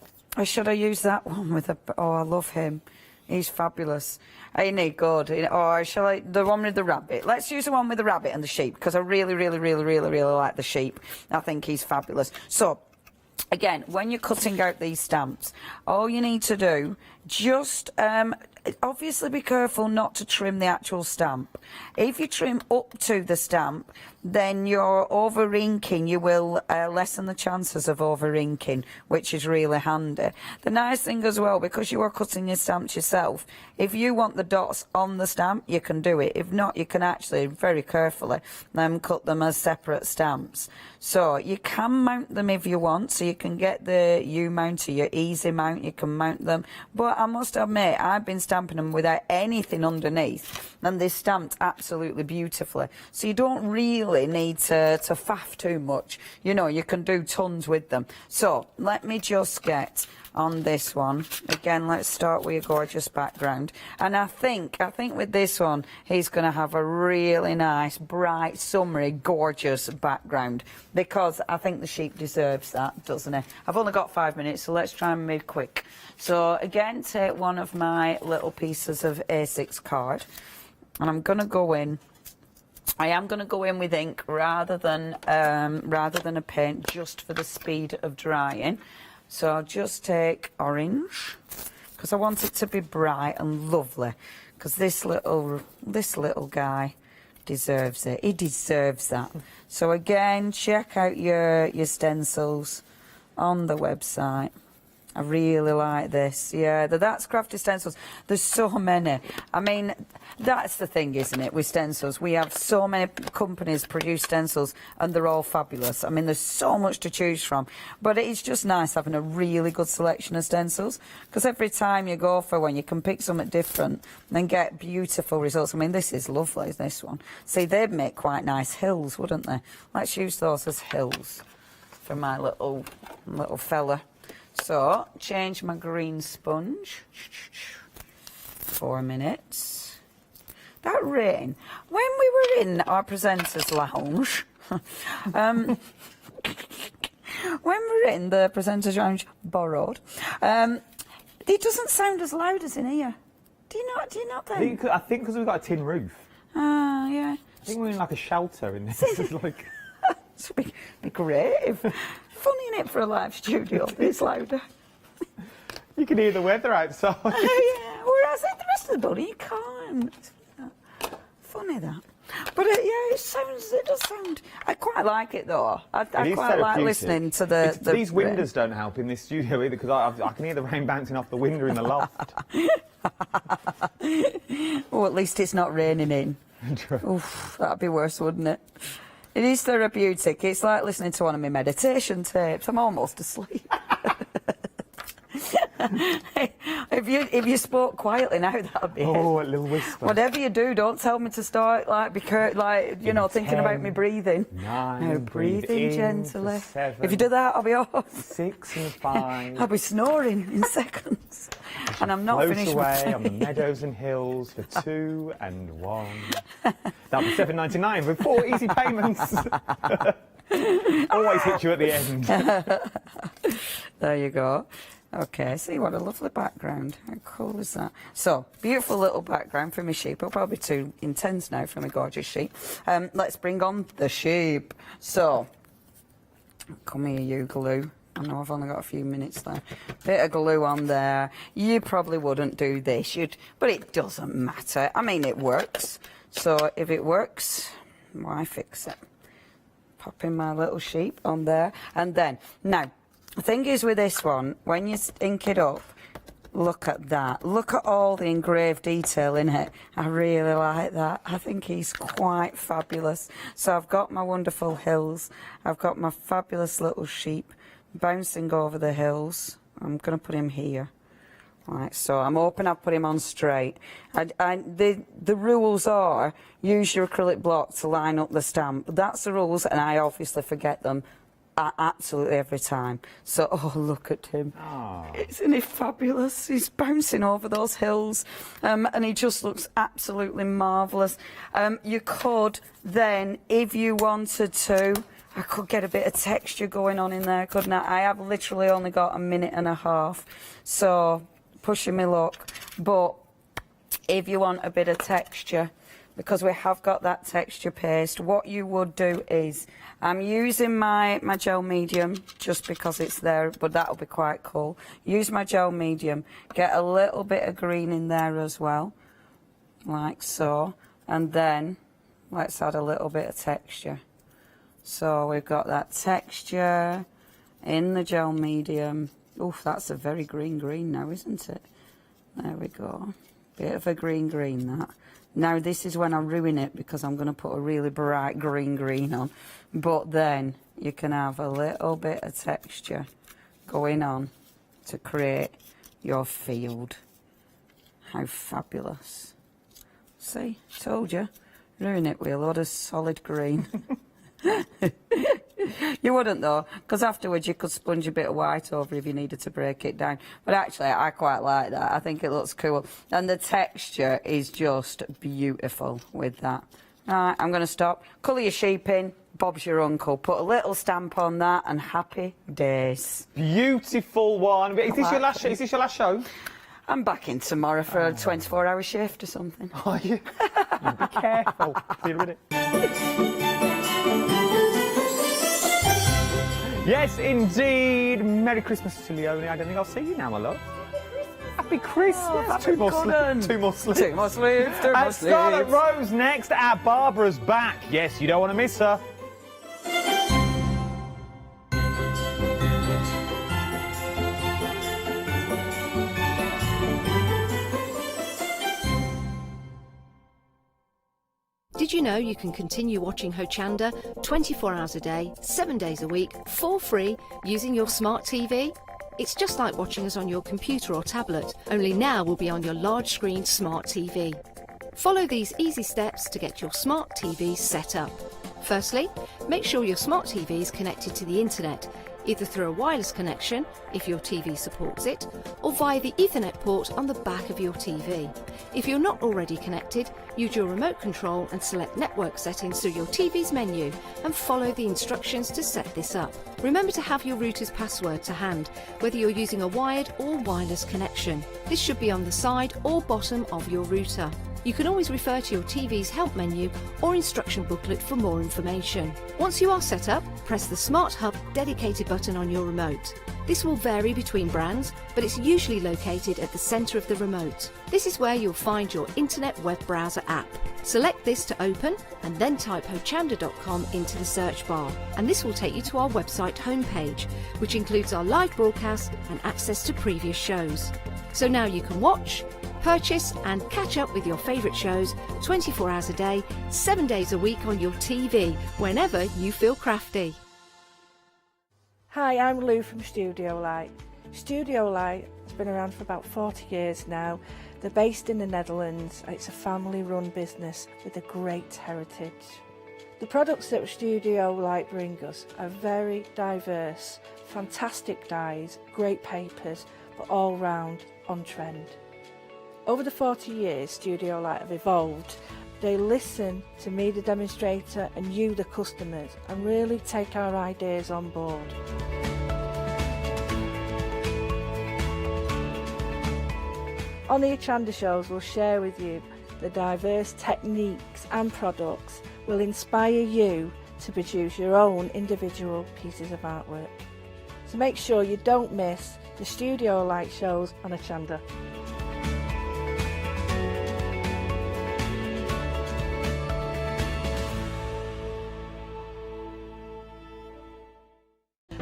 should I use that one with a, oh, I love him. He's fabulous. Ain't he good? Or shall I, the one with the rabbit? Let's use the one with the rabbit and the sheep, because I really like the sheep. I think he's fabulous. So, again, when you're cutting out these stamps, all you need to do, just obviously be careful not to trim the actual stamp. If you trim up to the stamp, then you're over inking. You will lessen the chances of over inking, which is really handy. The nice thing as well, because you are cutting your stamps yourself, if you want the dots on the stamp, you can do it. If not, you can actually very carefully cut them as separate stamps. So you can mount them if you want, so you can get the U-mount or your easy mount, you can mount them. But I must admit, I've been stamping them without anything underneath, and they're stamped absolutely beautifully. So you don't really need to faff too much. You know, you can do tons with them. So let me just get on this one again. Let's start with a gorgeous background, and I think with this one he's going to have a really nice, bright, summery, gorgeous background, because I think the sheep deserves that, doesn't it? I've only got 5 minutes, so let's try and move quick. So again, take one of my little pieces of A6 card, and I'm going to go in. I am going to go in with ink rather than a paint, just for the speed of drying. So I'll just take orange, because I want it to be bright and lovely, because this little guy deserves it. He deserves that. So again, check out your stencils on the website. I really like this. Yeah, that's Kraft stencils. There's so many. I mean, that's the thing, isn't it, with stencils? We have so many companies produce stencils, and they're all fabulous. I mean, there's so much to choose from. But it's just nice having a really good selection of stencils, because every time you go for one, you can pick something different and get beautiful results. I mean, this is lovely, this one. See, they'd make quite nice hills, wouldn't they? Let's use those as hills for my little fella. So, change my green sponge. 4 minutes. That rain. When we were in our presenters lounge, when we were in the presenters lounge, borrowed, it doesn't sound as loud as in here. Do you not think? I think because we've got a tin roof. Ah, yeah. I think we're in like a shelter in this. It's like... This would be great. Funny, innit, for a live studio? It's louder. You can hear the weather outside. Yeah, whereas the rest of the body you can't. Funny that. But yeah, it does sound. I quite like it though. I quite like listening to the these windows don't help in this studio either, because I can hear the rain bouncing off the window in the loft. Oh, at least it's not raining in. Oof, that'd be worse, wouldn't it? It is therapeutic. It's like listening to one of my meditation tapes. I'm almost asleep. If you spoke quietly now, that'd be a little whisper. Whatever you do, don't tell me to start thinking about me breathing. 9, no, breathing gently. 7, if you do that, I'll be off. 6 and 5. I'll be snoring in seconds, and I'm not finished. Away on the meadows and hills for 2 and 1. That'll be $7.99 with 4 easy payments. Always hit you at the end. There you go. Okay, see what a lovely background. How cool is that? So, beautiful little background for my sheep. It'll probably be too intense now for my gorgeous sheep. Let's bring on the sheep. So, come here, you glue. I know I've only got a few minutes left. Bit of glue on there. You probably wouldn't do this, but it doesn't matter. I mean, it works. So, if it works, why fix it? Pop in my little sheep on there. And then, now, the thing is with this one, when you ink it up, look at that. Look at all the engraved detail in it. I really like that. I think he's quite fabulous. So I've got my wonderful hills. I've got my fabulous little sheep bouncing over the hills. I'm going to put him here. Right, so I'm hoping I've put him on straight. The rules are, use your acrylic block to line up the stamp. That's the rules, and I obviously forget them absolutely every time. So, oh, look at him. Oh. Isn't he fabulous? He's bouncing over those hills, and he just looks absolutely marvellous. You could then, if you wanted to, I could get a bit of texture going on in there, couldn't I? I have literally only got a minute and a half, so pushing me luck. But if you want a bit of texture, because we have got that texture paste, what you would do is, I'm using my gel medium just because it's there, but that'll be quite cool. Use my gel medium, get a little bit of green in there as well, like so, and then let's add a little bit of texture. So we've got that texture in the gel medium. Oof, that's a very green now, isn't it? There we go. Bit of a green that. Now this is when I ruin it because I'm going to put a really bright green on. But then you can have a little bit of texture going on to create your field. How fabulous. See, told you. Ruin it with a lot of solid green. You wouldn't though, because afterwards you could sponge a bit of white over if you needed to break it down. But actually I quite like that. I think it looks cool. And the texture is just beautiful with that. Alright, I'm going to stop. Colour your sheep in. Bob's your uncle. Put a little stamp on that and happy days. Beautiful one. Is this your last show? I'm back in tomorrow for a 24-hour shift or something. Are you? Be careful. See you in a minute. Yes, indeed. Merry Christmas to Leonie. I don't think I'll see you now, my love. Happy Christmas. Oh, Two more sleeps. Two more sleeps. Scarlett Rose next. Our Barbara's back. Yes, you don't want to miss her. Did you know you can continue watching Hochanda 24 hours a day, 7 days a week, for free, using your smart TV? It's just like watching us on your computer or tablet, only now we'll be on your large screen smart TV. Follow these easy steps to get your smart TV set up. Firstly, make sure your smart TV is connected to the internet, either through a wireless connection, if your TV supports it, or via the Ethernet port on the back of your TV. If you're not already connected, use your remote control and select network settings through your TV's menu and follow the instructions to set this up. Remember to have your router's password to hand, whether you're using a wired or wireless connection. This should be on the side or bottom of your router. You can always refer to your TV's help menu or instruction booklet for more information. Once you are set up, press the Smart Hub dedicated button on your remote. This will vary between brands, but it's usually located at the centre of the remote. This is where you'll find your internet web browser app. Select this to open and then type hochanda.com into the search bar, and this will take you to our website homepage, which includes our live broadcast and access to previous shows. So now you can watch, purchase and catch up with your favourite shows 24 hours a day, 7 days a week on your TV, whenever you feel crafty. Hi, I'm Lou from Studio Light. Studio Light has been around for about 40 years now. They're based in the Netherlands. It's a family-run business with a great heritage. The products that Studio Light bring us are very diverse, fantastic dyes, great papers, but all round on trend. Over the 40 years Studio Light have evolved. They listen to me, the demonstrator, and you, the customers, and really take our ideas on board. On the Hochanda shows, we'll share with you the diverse techniques and products will inspire you to produce your own individual pieces of artwork. So make sure you don't miss the Studio Light shows on Hochanda.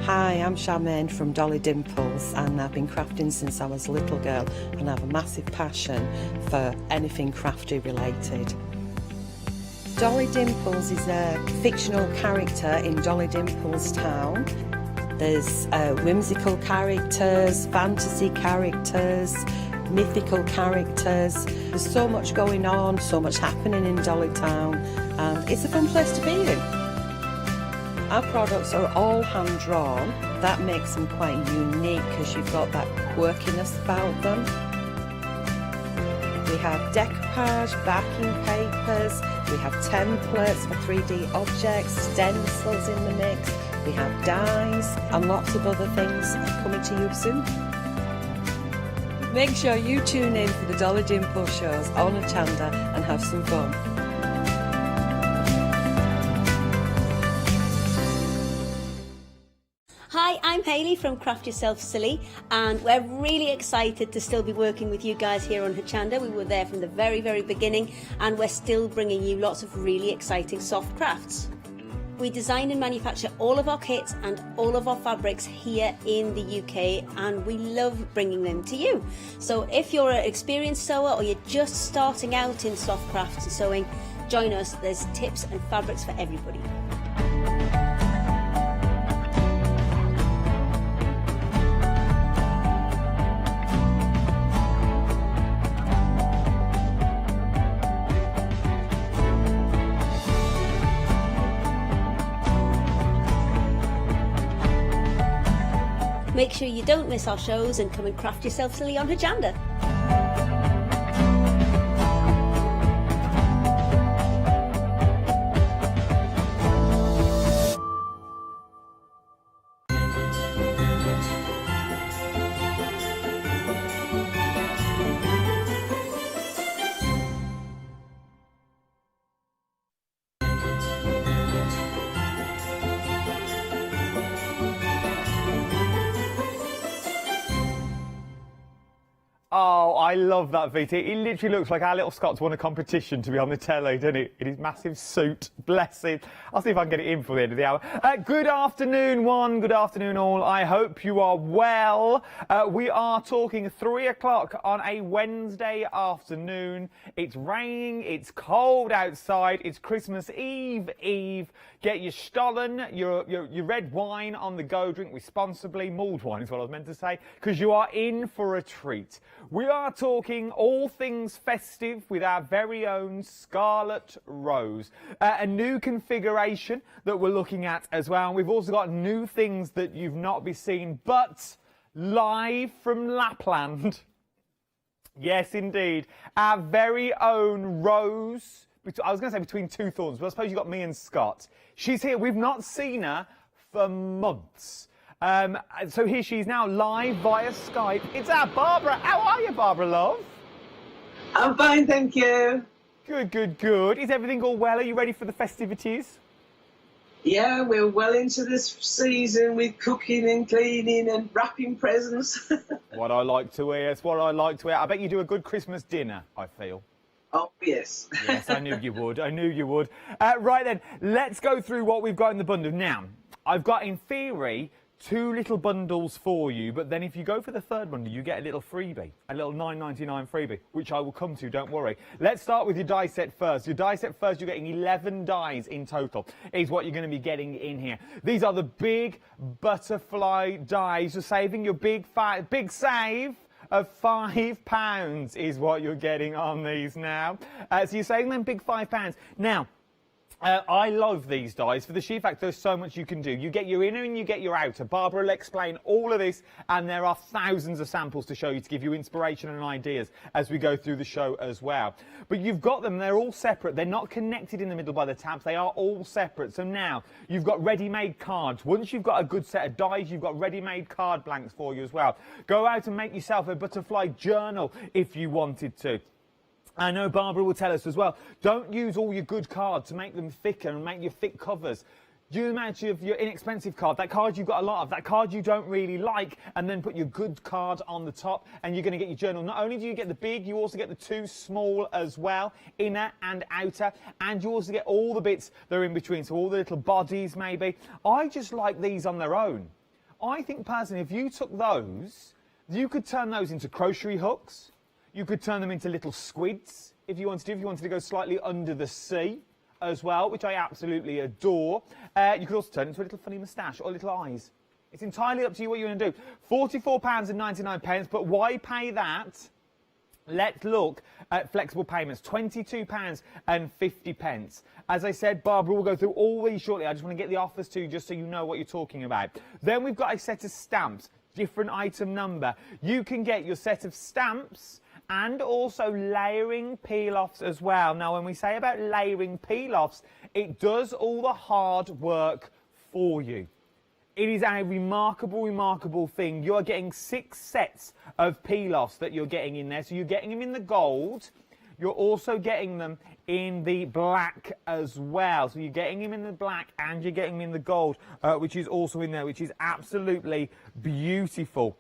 Hi, I'm Charmaine from Dolly Dimples, and I've been crafting since I was a little girl, and I have a massive passion for anything crafty related. Dolly Dimples is a fictional character in Dolly Dimples Town. There's whimsical characters, fantasy characters, mythical characters. There's so much going on, so much happening in Dolly Town, and it's a fun place to be in. Our products are all hand drawn. That makes them quite unique because you've got that quirkiness about them. We have decoupage, backing papers, we have templates for 3D objects, stencils in the mix, we have dies and lots of other things coming to you soon. Make sure you tune in for the Dolly Dimple shows on Hochanda and have some fun. Hi, I'm Hayley from Craft Yourself Silly, and we're really excited to still be working with you guys here on Hochanda. We were there from the very, very beginning, and we're still bringing you lots of really exciting soft crafts. We design and manufacture all of our kits and all of our fabrics here in the UK, and we love bringing them to you. So if you're an experienced sewer or you're just starting out in soft crafts and sewing, join us. There's tips and fabrics for everybody. Make sure you don't miss our shows and come and craft yourself silly on Hochanda. Oh, I love that, VT. It literally looks like our little Scott's won a competition to be on the telly, doesn't it? In his massive suit. Bless him. I'll see if I can get it in for the end of the hour. Good afternoon, one. Good afternoon, all. I hope you are well. We are talking 3 o'clock on a Wednesday afternoon. It's raining. It's cold outside. It's Christmas Eve. Get your Stollen, your red wine on the go. Drink responsibly. Mulled wine is what I was meant to say, because you are in for a treat. We are talking all things festive with our very own Scarlett Rose. A new configuration that we're looking at as well. And we've also got new things that you've not been seen, but live from Lapland. Yes, indeed. Our very own Rose. I was going to say between two thorns, but I suppose you've got me and Scott. She's here. We've not seen her for months. So here she is now live via Skype. It's our Barbara. How are you, Barbara, love? I'm fine, thank you. Good. Is everything all well? Are you ready for the festivities? Yeah, we're well into this season with cooking and cleaning and wrapping presents. What I like to hear. It's what I like to hear. I bet you do a good Christmas dinner, I feel. Oh, yes. Yes, I knew you would. Right then, let's go through what we've got in the bundle. Now, I've got, in theory, 2 little bundles for you, but then if you go for the third bundle, you get a little freebie, a little $9.99 freebie, which I will come to, don't worry. Let's start with your die set first. Your die set first, you're getting 11 dies in total, is what you're going to be getting in here. These are the big butterfly dies. You're saving your big save of £5 is what you're getting on these now. So you're saving them big £5. Now, I love these dies for the sheer fact there's so much you can do. You get your inner and you get your outer. Barbara will explain all of this, and there are thousands of samples to show you to give you inspiration and ideas as we go through the show as well. But you've got them, they're all separate. They're not connected in the middle by the tabs. They are all separate. So now you've got ready-made cards. Once you've got a good set of dies, you've got ready-made card blanks for you as well. Go out and make yourself a butterfly journal if you wanted to. I know Barbara will tell us as well, don't use all your good cards to make them thicker and make your thick covers. Do you imagine your inexpensive card, that card you've got a lot of, that card you don't really like, and then put your good card on the top, and you're going to get your journal. Not only do you get the big, you also get the 2 small as well, inner and outer, and you also get all the bits that are in between, so all the little bodies maybe. I just like these on their own. I think personally, if you took those, you could turn those into crochet hooks. You could turn them into little squids if you wanted to. If you wanted to go slightly under the sea as well, which I absolutely adore. You could also turn it into a little funny moustache or little eyes. It's entirely up to you what you want to do. £44.99, but why pay that Let's look at flexible payments, £22.50. As I said, Barbara will go through all these shortly. I just want to get the offers to you just so you know what you're talking about. Then we've got a set of stamps, different item number. You can get your set of stamps and also layering peel-offs as well. Now, when we say about layering peel-offs, it does all the hard work for you. It is a remarkable, remarkable thing. You're getting 6 sets of peel-offs that you're getting in there. So you're getting them in the gold. You're also getting them in the black as well. So you're getting them in the black and you're getting them in the gold, which is also in there, which is absolutely beautiful.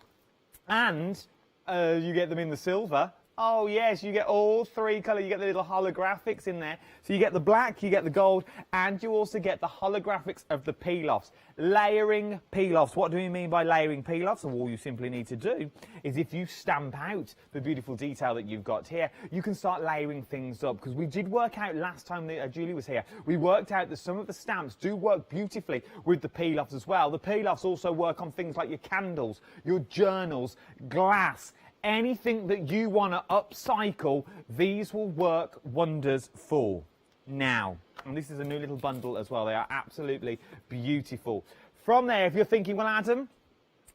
And you get them in the silver. Oh yes, you get all 3 colours. You get the little holographics in there. So you get the black, you get the gold, and you also get the holographics of the peel-offs. Layering peel-offs. What do we mean by layering peel-offs? Well, all you simply need to do is if you stamp out the beautiful detail that you've got here, you can start layering things up. Because we did work out last time that Julie was here, we worked out that some of the stamps do work beautifully with the peel-offs as well. The peel-offs also work on things like your candles, your journals, glass, anything that you want to upcycle, these will work wonders for. Now, and this is a new little bundle as well. They are absolutely beautiful. From there, if you're thinking, well, Adam,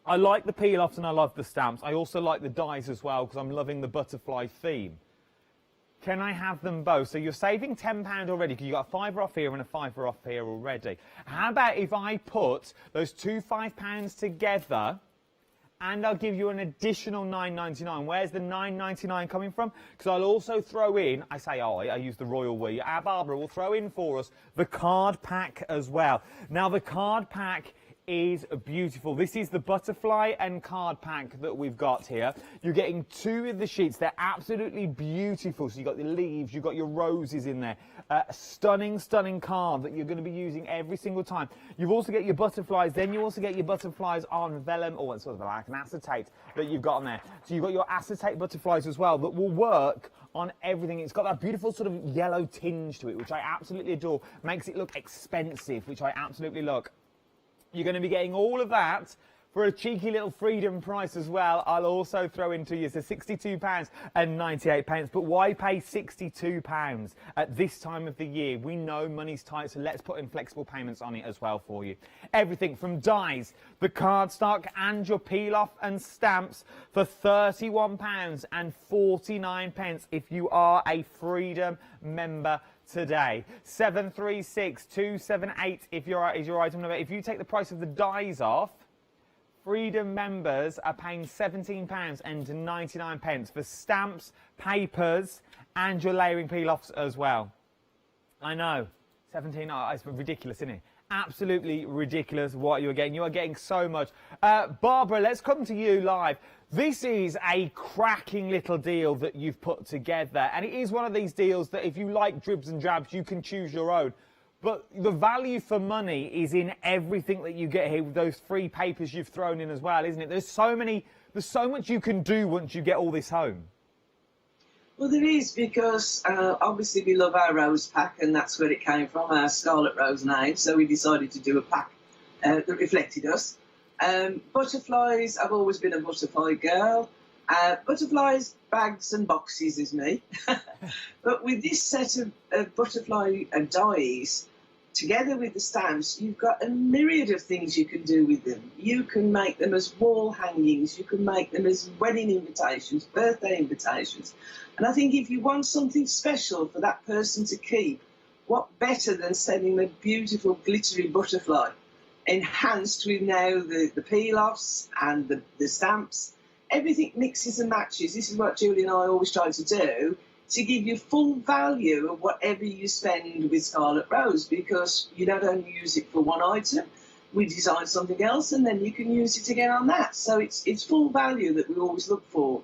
I like the peel-offs and I love the stamps. I also like the dies as well because I'm loving the butterfly theme. Can I have them both? So you're saving £10 already because you've got a £5 off here and a £5 off here already. How about if I put those two £5 together and I'll give you an additional £9.99. Where's the £9.99 coming from? Because I'll also throw in, I use the royal we, our Barbara will throw in for us the card pack as well. Now the card pack is beautiful. This is the butterfly and card pack that we've got here. You're getting 2 of the sheets. They're absolutely beautiful. So you've got the leaves, you've got your roses in there. Stunning, stunning card that you're going to be using every single time. You've also got your butterflies. Then you also get your butterflies on vellum, or it's sort of like an acetate that you've got on there. So you've got your acetate butterflies as well that will work on everything. It's got that beautiful sort of yellow tinge to it, which I absolutely adore. Makes it look expensive, which I absolutely look. You're going to be getting all of that for a cheeky little freedom price as well. I'll also throw into you, so £62.98. But why pay £62 at this time of the year? We know money's tight, so let's put in flexible payments on it as well for you. Everything from dies, the cardstock and your peel-off and stamps for £31.49 if you are a Freedom member today. 736278 is your item number. If you take the price of the dies off, Freedom members are paying £17.99 for stamps, papers, and your layering peel-offs as well. I know, 17. It's ridiculous, isn't it? Absolutely ridiculous what you're getting. You are getting so much. Barbara, let's come to you live. This is a cracking little deal that you've put together, and it is one of these deals that if you like dribs and drabs, you can choose your own. But the value for money is in everything that you get here with those free papers you've thrown in as well, isn't it? There's so much you can do once you get all this home. Well, there is, because obviously we love our rose pack, and that's where it came from, our Scarlett rose name. So we decided to do a pack that reflected us. Butterflies, I've always been a butterfly girl. Butterflies, bags and boxes is me. But with this set of butterfly dies, together with the stamps, you've got a myriad of things you can do with them. You can make them as wall hangings, you can make them as wedding invitations, birthday invitations. And I think if you want something special for that person to keep, what better than sending them a beautiful glittery butterfly, enhanced with now the peel-offs and the stamps. Everything mixes and matches. This is what Julie and I always try to do, to give you full value of whatever you spend with Scarlett Rose, because you don't only use it for one item, we design something else and then you can use it again on that. So it's full value that we always look for.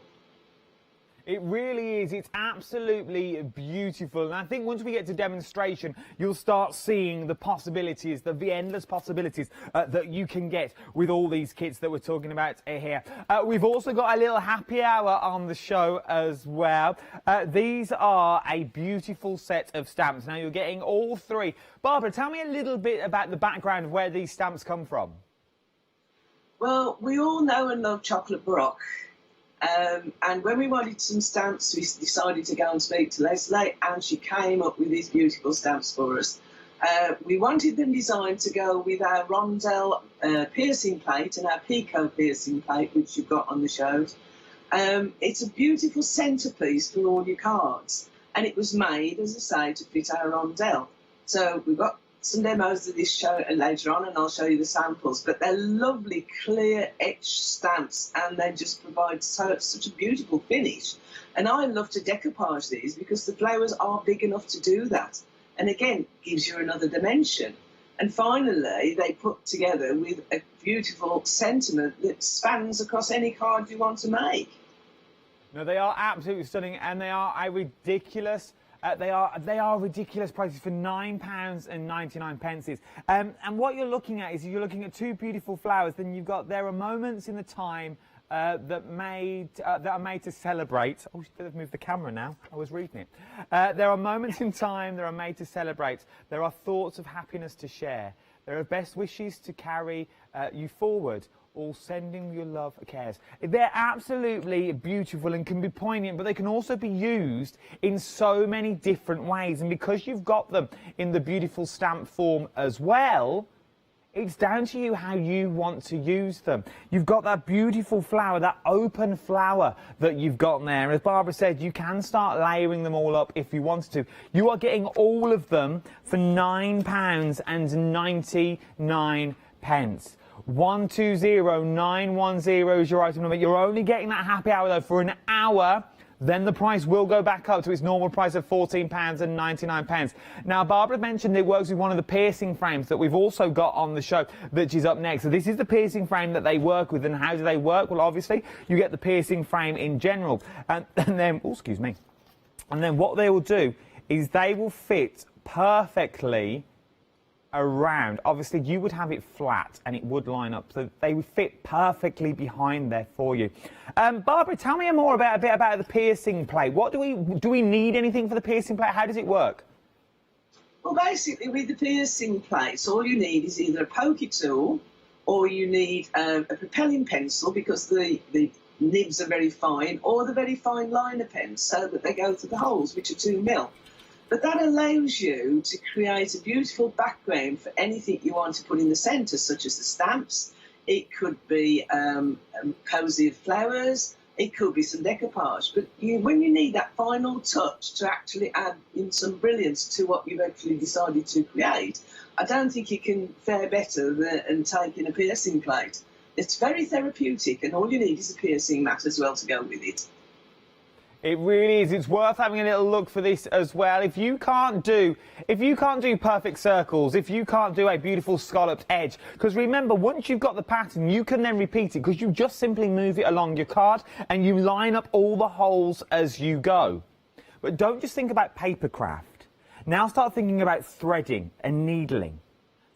It really is. It's absolutely beautiful. And I think once we get to demonstration, you'll start seeing the possibilities, the endless possibilities that you can get with all these kits that we're talking about here. We've also got a little happy hour on the show as well. These are a beautiful set of stamps. Now, you're getting all 3. Barbara, tell me a little bit about the background of where these stamps come from. Well, we all know and love chocolate Baroque. And when we wanted some stamps, we decided to go and speak to Leslie, and she came up with these beautiful stamps for us. We wanted them designed to go with our rondelle piercing plate and our picot piercing plate, which you've got on the shows. It's a beautiful centrepiece for all your cards, and it was made, as I say, to fit our rondelle. So we've got some demos of this show later on, and I'll show you the samples. But they're lovely, clear etched stamps, and they just provide such a beautiful finish. And I love to decoupage these because the flowers are big enough to do that. And again, gives you another dimension. And finally, they put together with a beautiful sentiment that spans across any card you want to make. No, they are absolutely stunning, and they are a ridiculous. They are ridiculous prices for £9.99. And what you're looking at is you're looking at two beautiful flowers. Then you've got there are moments in the time that are made to celebrate. Oh, they've moved the camera now. I was reading it. There are moments in time that are made to celebrate. There are thoughts of happiness to share. There are best wishes to carry you forward. All sending your love cares. They're absolutely beautiful and can be poignant, but they can also be used in so many different ways. And because you've got them in the beautiful stamp form as well, it's down to you how you want to use them. You've got that beautiful flower, that open flower that you've got there. As Barbara said, you can start layering them all up if you wanted to. You are getting all of them for £9.99. 120910 is your item number. You're only getting that happy hour though for an hour. Then the price will go back up to its normal price of £14.99. Now, Barbara mentioned it works with one of the piercing frames that we've also got on the show, that is up next. So this is the piercing frame that they work with. And how do they work? Well, obviously, you get the piercing frame in general. And then, oh, excuse me. And then what they will do is they will fit perfectly around. Obviously, you would have it flat and it would line up, so they would fit perfectly behind there for you. Barbara, tell me more a bit about the piercing plate. What do we need anything for the piercing plate? How does it work? Well, basically, with the piercing plates, all you need is either a pokey tool or you need a propelling pencil, because the nibs are very fine, or the very fine liner pens so that they go through the holes, which are 2mm. But that allows you to create a beautiful background for anything you want to put in the centre, such as the stamps. It could be posy of flowers. It could be some decoupage. But when you need that final touch to actually add in some brilliance to what you've actually decided to create, I don't think you can fare better than taking a piercing plate. It's very therapeutic, and all you need is a piercing mat as well to go with it. It really is. It's worth having a little look for this as well. If you can't do perfect circles, if you can't do a beautiful scalloped edge, because remember, once you've got the pattern, you can then repeat it, because you just simply move it along your card and you line up all the holes as you go. But don't just think about papercraft. Now start thinking about threading and needling.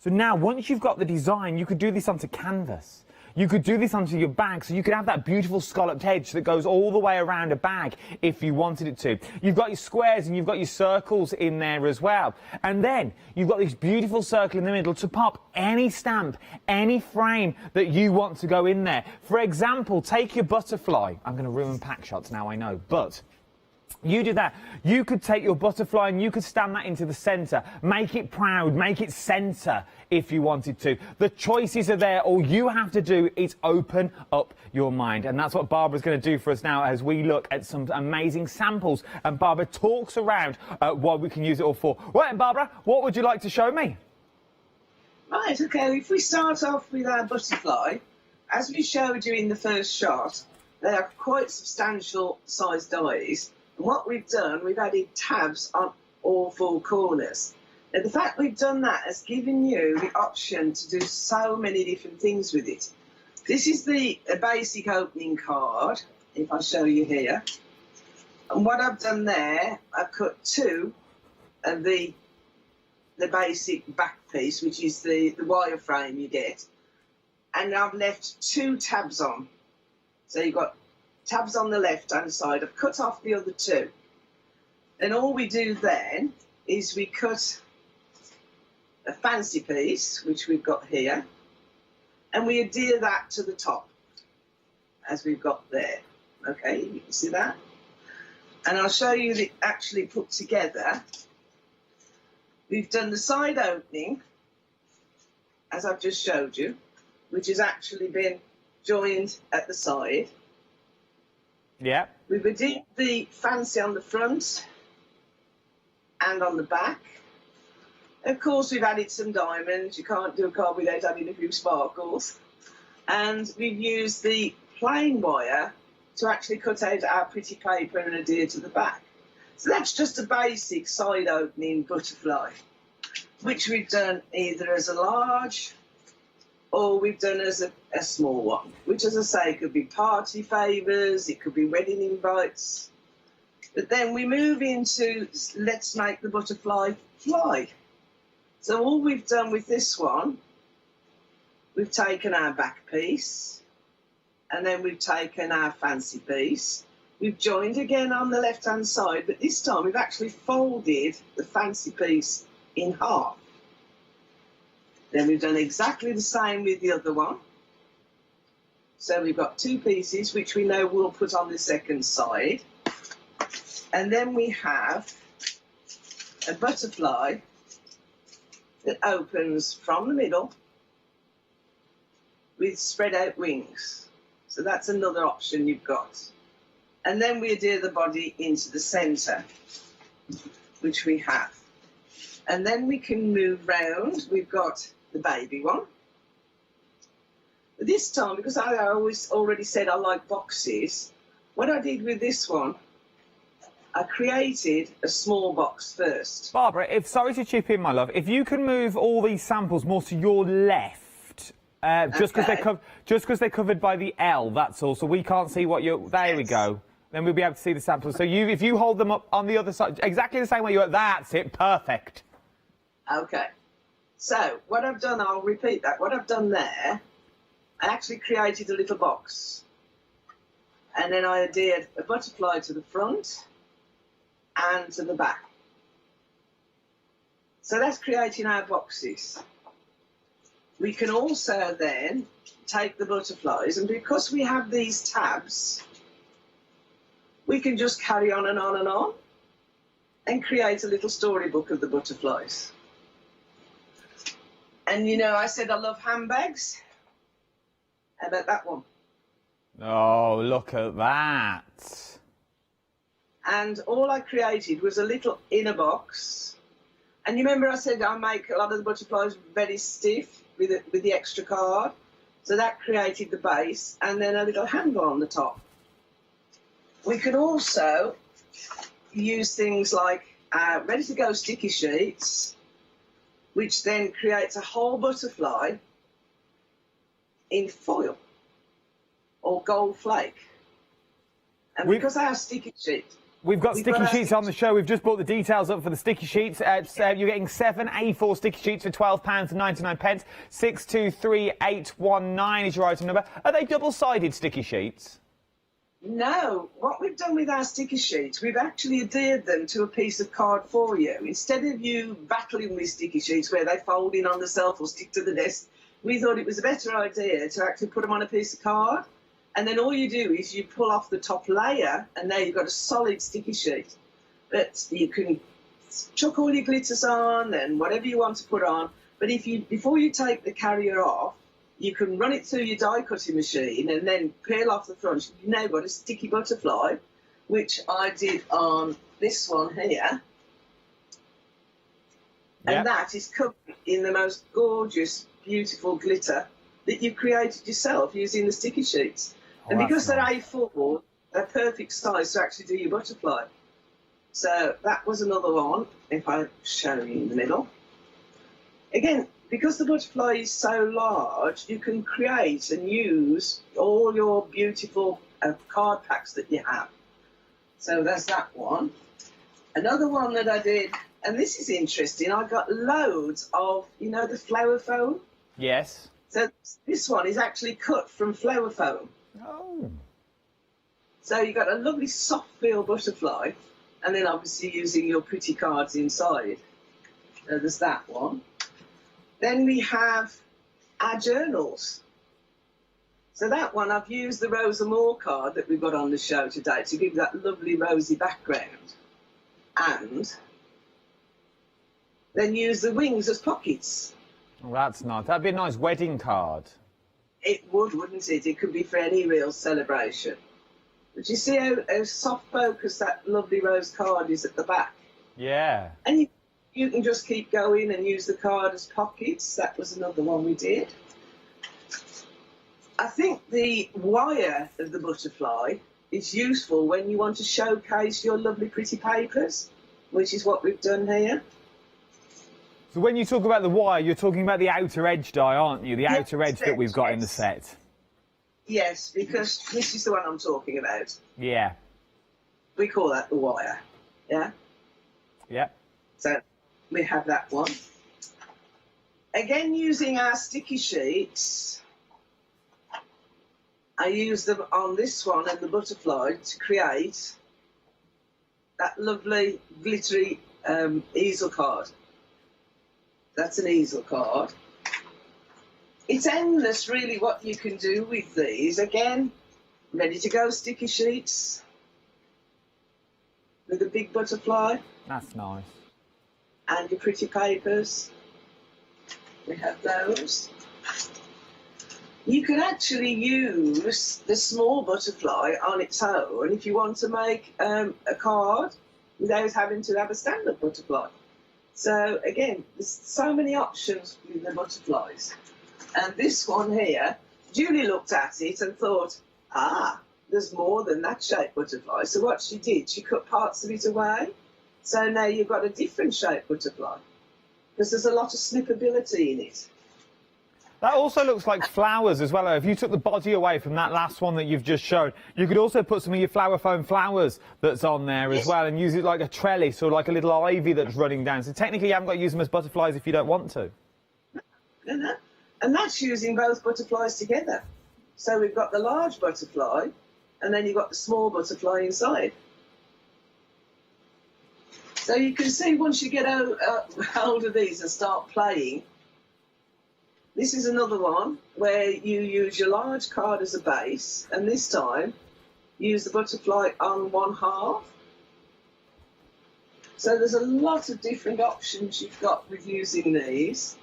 So now, once you've got the design, you could do this onto canvas. You could do this onto your bag, so you could have that beautiful scalloped edge that goes all the way around a bag if you wanted it to. You've got your squares and you've got your circles in there as well. And then you've got this beautiful circle in the middle to pop any stamp, any frame that you want to go in there. For example, take your butterfly. I'm going to ruin pack shots now, I know, but you do that. You could take your butterfly and you could stand that into the centre. Make it proud, make it centre if you wanted to. The choices are there. All you have to do is open up your mind. And that's what Barbara's going to do for us now as we look at some amazing samples. And Barbara talks around what we can use it all for. Right, Barbara, what would you like to show me? Right, OK, if we start off with our butterfly, as we showed you in the first shot, they are quite substantial sized dies. And what we've done, we've added tabs on all four corners. Now, the fact we've done that has given you the option to do so many different things with it. This is the basic opening card, if I show you here. And what I've done there, I've cut two of the basic back piece, which is the wire frame you get. And I've left two tabs on. So you've got tabs on the left-hand side. I've cut off the other two. And all we do then is we cut a fancy piece, which we've got here, and we adhere that to the top, as we've got there. Okay, you can see that. And I'll show you the actually put together. We've done the side opening, as I've just showed you, which has actually been joined at the side. Yeah. We've added the fancy on the front and on the back. Of course, we've added some diamonds. You can't do a card without adding a few sparkles. And we've used the plain wire to actually cut out our pretty paper and adhere to the back. So that's just a basic side opening butterfly, which we've done either as a large or we've done as a small one, which, as I say, could be party favours, it could be wedding invites. But then we move into let's make the butterfly fly. So all we've done with this one, we've taken our back piece and then we've taken our fancy piece. We've joined again on the left-hand side, but this time we've actually folded the fancy piece in half. Then we've done exactly the same with the other one. So we've got two pieces, which we know we'll put on the second side. And then we have a butterfly that opens from the middle with spread out wings. So that's another option you've got. And then we adhere the body into the centre, which we have. And then we can move round. We've got the baby one. But this time, because I always already said I like boxes, what I did with this one, I created a small box first. Barbara, sorry to chip in, my love. If you can move all these samples more to your left, just because they're covered by the L, that's all. So we can't see what you're. There Yes. we go. Then we'll be able to see the samples. So if you hold them up on the other side, exactly the same way you are. That's it. Perfect. Okay. So what I've done, I'll repeat that. What I've done there, I actually created a little box, and then I adhered a butterfly to the front and to the back. So that's creating our boxes. We can also then take the butterflies, and because we have these tabs, we can just carry on and on and on and create a little storybook of the butterflies. And you know, I said I love handbags. How about that one? Oh, look at that. And all I created was a little inner box. And you remember I said I make a lot of the butterflies very stiff with the extra card. So that created the base and then a little handle on the top. We could also use things like ready-to-go sticky sheets, which then creates a whole butterfly in foil or gold flake. And because our sticky sheet... We've got sticky sheets on the show. We've just brought the details up for the sticky sheets. You're getting 7 A4 sticky sheets for £12.99. 623819 is your item number. Are they double-sided sticky sheets? No, what we've done with our sticky sheets, we've actually adhered them to a piece of card for you. Instead of you battling with sticky sheets where they fold in on the shelf or stick to the desk, we thought it was a better idea to actually put them on a piece of card. And then all you do is you pull off the top layer and now you've got a solid sticky sheet. But you can chuck all your glitters on and whatever you want to put on. But before you take the carrier off, you can run it through your die cutting machine and then peel off the front. You've now got a sticky butterfly, which I did on this one here. Yep. And that is covered in the most gorgeous, beautiful glitter that you've created yourself using the sticky sheets. And because they're A4, they're perfect size to actually do your butterfly. So that was another one, if I show you in the middle. Again, because the butterfly is so large, you can create and use all your beautiful card packs that you have. So there's that one. Another one that I did, and this is interesting, I got loads of, you know, the flower foam? Yes. So this one is actually cut from flower foam. Oh. So you've got a lovely soft feel butterfly, and then obviously using your pretty cards inside. So there's that one. Then we have our journals. So that one, I've used the Rosa Moore card that we've got on the show today to give that lovely rosy background. And then use the wings as pockets. Oh, that's nice. That'd be a nice wedding card. It would, wouldn't it? It could be for any real celebration. But you see how soft focus that lovely rose card is at the back? Yeah. And you can just keep going and use the card as pockets. That was another one we did. I think the wire of the butterfly is useful when you want to showcase your lovely pretty papers, which is what we've done here. So when you talk about the wire, you're talking about the outer edge die, aren't you? The Yes, outer edge that we've got in the set. Yes, because this is the one I'm talking about. Yeah. We call that the wire, yeah? Yeah. So we have that one. Again, using our sticky sheets, I use them on this one and the butterfly to create that lovely glittery easel card. That's an easel card. It's endless, really, what you can do with these. Again, ready to go sticky sheets with a big butterfly. That's nice. And your pretty papers. We have those. You can actually use the small butterfly on its own if you want to make a card without having to have a stand-up butterfly. So again, there's so many options with the butterflies. And this one here, Julie looked at it and thought, there's more than that shaped butterfly. So what she did, she cut parts of it away. So now you've got a different shaped butterfly because there's a lot of snippability in it. That also looks like flowers as well. If you took the body away from that last one that you've just shown, you could also put some of your flower foam flowers that's on there as well and use it like a trellis or like a little ivy that's running down. So technically you haven't got to use them as butterflies if you don't want to. No. And that's using both butterflies together. So we've got the large butterfly and then you've got the small butterfly inside. So you can see once you get hold of these and start playing, this is another one where you use your large card as a base, and this time use the butterfly on one half. So there's a lot of different options you've got with using these.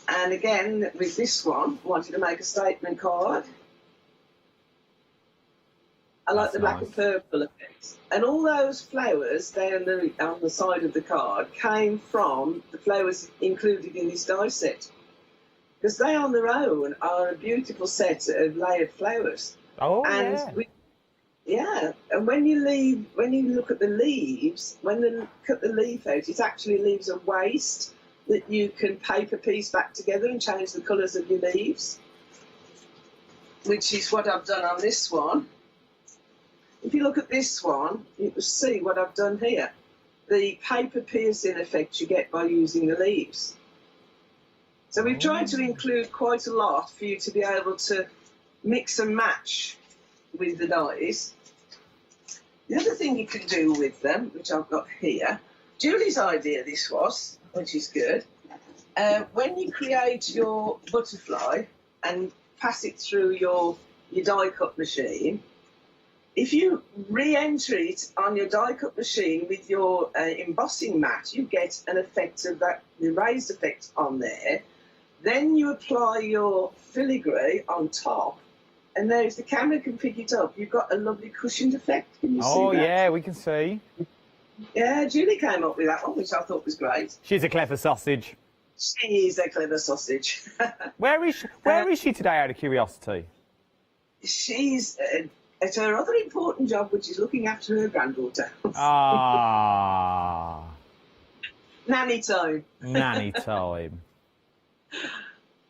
And again, with this one, I wanted to make a statement card. I like the black and purple effect. And all those flowers down on the side of the card came from the flowers included in this die set. Because they on their own are a beautiful set of layered flowers. Oh, and and when you look at the leaves, when they cut the leaf out, it actually leaves a waste that you can paper piece back together and change the colours of your leaves, which is what I've done on this one. If you look at this one, you will see what I've done here. The paper piercing effect you get by using the leaves. So we've tried to include quite a lot for you to be able to mix and match with the dies. The other thing you can do with them, which I've got here, Julie's idea this was, which is good, when you create your butterfly and pass it through your die cut machine, if you re-enter it on your die cut machine with your embossing mat, you get an effect of that, the raised effect on there. Then you apply your filigree on top, and now if the camera can pick it up, you've got a lovely cushioned effect. Can you see that? Oh, yeah, we can see. Yeah, Julie came up with that one, which I thought was great. She's a clever sausage. She is a clever sausage. Where is she today, out of curiosity? She's at her other important job, which is looking after her granddaughter. Ah. Nanny time. Nanny time.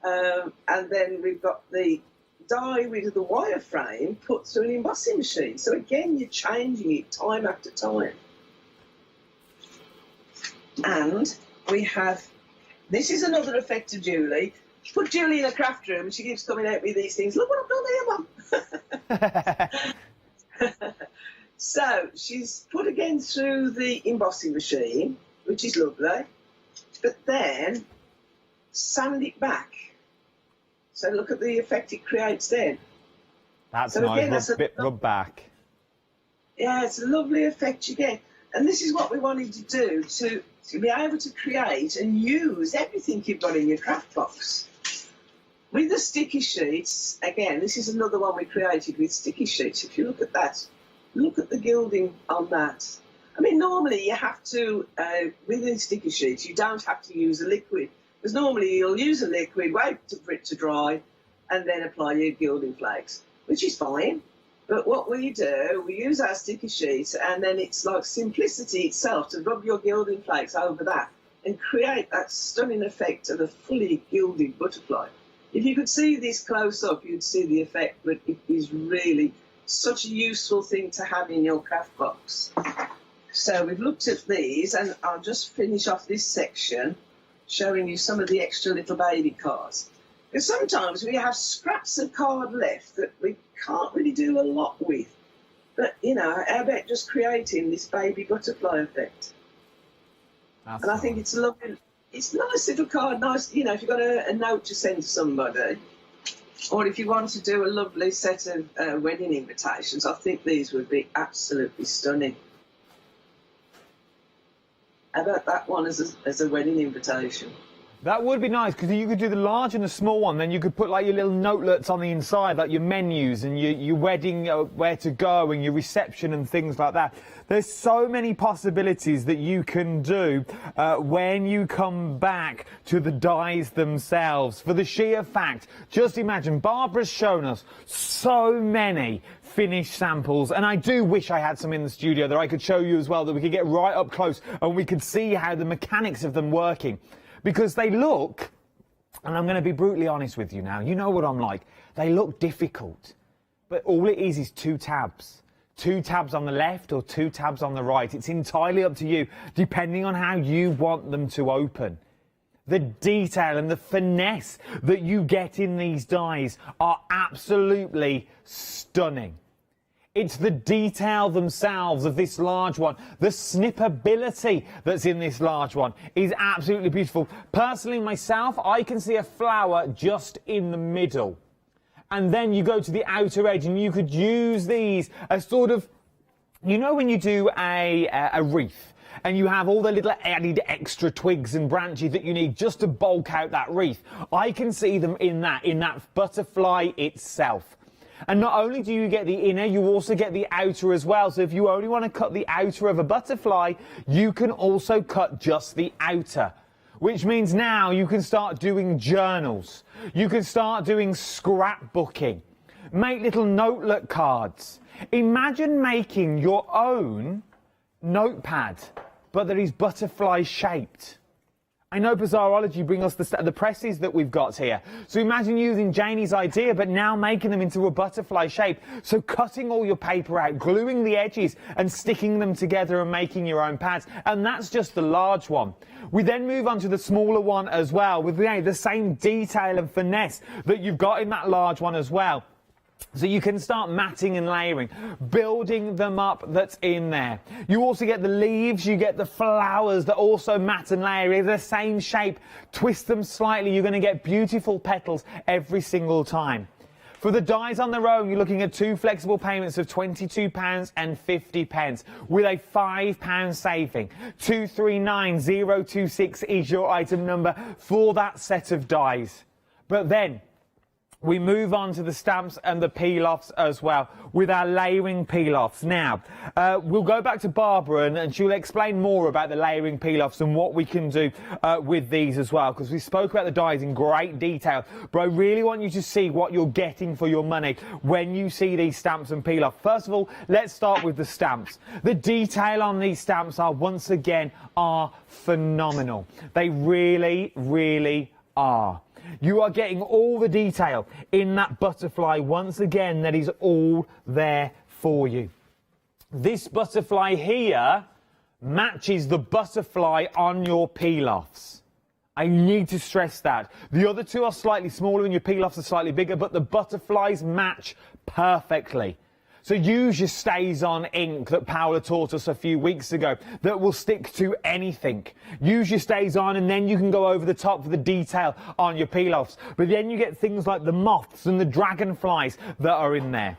And then we've got the die with the wireframe put through an embossing machine. So again, you're changing it time after time. And we have, this is another effect of Julie. Put Julie in a craft room and she keeps coming out with these things. Look what I've done here, Mum. So she's put again through the embossing machine, which is lovely, but then sand it back So look at the effect it creates then. That's So nice. again, that's a- Bit rub back. Yeah, it's a lovely effect you get. And this is what we wanted to do, to be able to create and use everything you've got in your craft box. With the sticky sheets, again, this is another one we created with sticky sheets. If you look at that, look at the gilding on that. I mean, normally you have to, with the sticky sheets, you don't have to use a liquid. Because normally you'll use a liquid, wait for it to dry, and then apply your gilding flakes, which is fine. But what we do, we use our sticky sheets, and then it's like simplicity itself to rub your gilding flakes over that and create that stunning effect of a fully gilded butterfly. If you could see this close up, you'd see the effect, but it is really such a useful thing to have in your craft box. So we've looked at these, and I'll just finish off this section showing you some of the extra little baby cards. Because sometimes we have scraps of card left that we can't really do a lot with. But, you know, how about just creating this baby butterfly effect? That's And I think it's a lovely, it's a nice little card, nice, you know, if you've got a note to send to somebody, or if you want to do a lovely set of wedding invitations, I think these would be absolutely stunning. How about that one as a wedding invitation? That would be nice, because you could do the large and the small one, then you could put like your little notelets on the inside, like your menus and your wedding, where to go, and your reception and things like that. There's so many possibilities that you can do when you come back to the dies themselves. For the sheer fact, just imagine, Barbara's shown us so many finished samples, and I do wish I had some in the studio that I could show you as well, that we could get right up close and we could see how the mechanics of them working. Because they look, and I'm going to be brutally honest with you now, you know what I'm like, they look difficult. But all it is 2 tabs. 2 tabs on the left or 2 tabs on the right. It's entirely up to you, depending on how you want them to open. The detail and the finesse that you get in these dies are absolutely stunning. It's the detail themselves of this large one. The snippability that's in this large one is absolutely beautiful. Personally, myself, I can see a flower just in the middle. And then you go to the outer edge, and you could use these as sort of, you know, when you do a wreath, and you have all the little added extra twigs and branches that you need just to bulk out that wreath. I can see them in that butterfly itself. And not only do you get the inner, you also get the outer as well. So if you only want to cut the outer of a butterfly, you can also cut just the outer. Which means now you can start doing journals. You can start doing scrapbooking. Make little notelet cards. Imagine making your own notepad, but that is butterfly shaped. I know Bizarrology bring us the presses that we've got here. So imagine using Janie's idea, but now making them into a butterfly shape. So cutting all your paper out, gluing the edges and sticking them together and making your own pads. And that's just the large one. We then move on to the smaller one as well, with the same detail and finesse that you've got in that large one as well. So you can start matting and layering, building them up that's in there. You also get the leaves, you get the flowers that also mat and layer. They're the same shape. Twist them slightly, you're going to get beautiful petals every single time. For the dies on their own, you're looking at 2 flexible payments of £22 and 50 pence with a £5 saving. 239026 is your item number for that set of dies. But then we move on to the stamps and the peel-offs as well, with our layering peel-offs. Now, we'll go back to Barbara and she'll explain more about the layering peel-offs and what we can do with these as well, because we spoke about the dies in great detail, but I really want you to see what you're getting for your money when you see these stamps and peel-offs. First of all, let's start with the stamps. The detail on these stamps once again phenomenal. They really, really are. You are getting all the detail in that butterfly once again that is all there for you. This butterfly here matches the butterfly on your peel-offs. I need to stress that. The other two are slightly smaller and your peel-offs are slightly bigger, but the butterflies match perfectly. So use your stays on ink that Paola taught us a few weeks ago that will stick to anything. Use your stays on and then you can go over the top for the detail on your peel-offs. But then you get things like the moths and the dragonflies that are in there.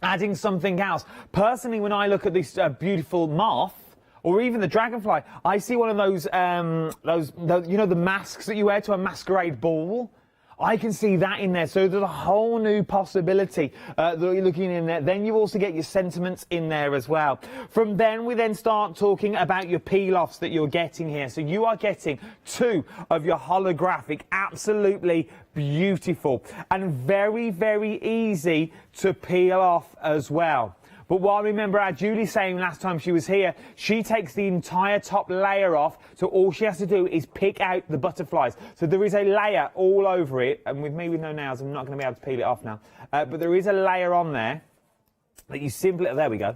Adding something else. Personally, when I look at this beautiful moth, or even the dragonfly, I see one of those, you know, the masks that you wear to a masquerade ball. I can see that in there. So there's a whole new possibility that you're looking in there. Then you also get your sentiments in there as well. From then, we then start talking about your peel-offs that you're getting here. So you are getting 2 of your holographic, absolutely beautiful and very, very easy to peel off as well. But what I remember our Julie saying last time she was here, she takes the entire top layer off, so all she has to do is pick out the butterflies. So there is a layer all over it, and with me with no nails, I'm not going to be able to peel it off now. But there is a layer on there that you simply, there we go,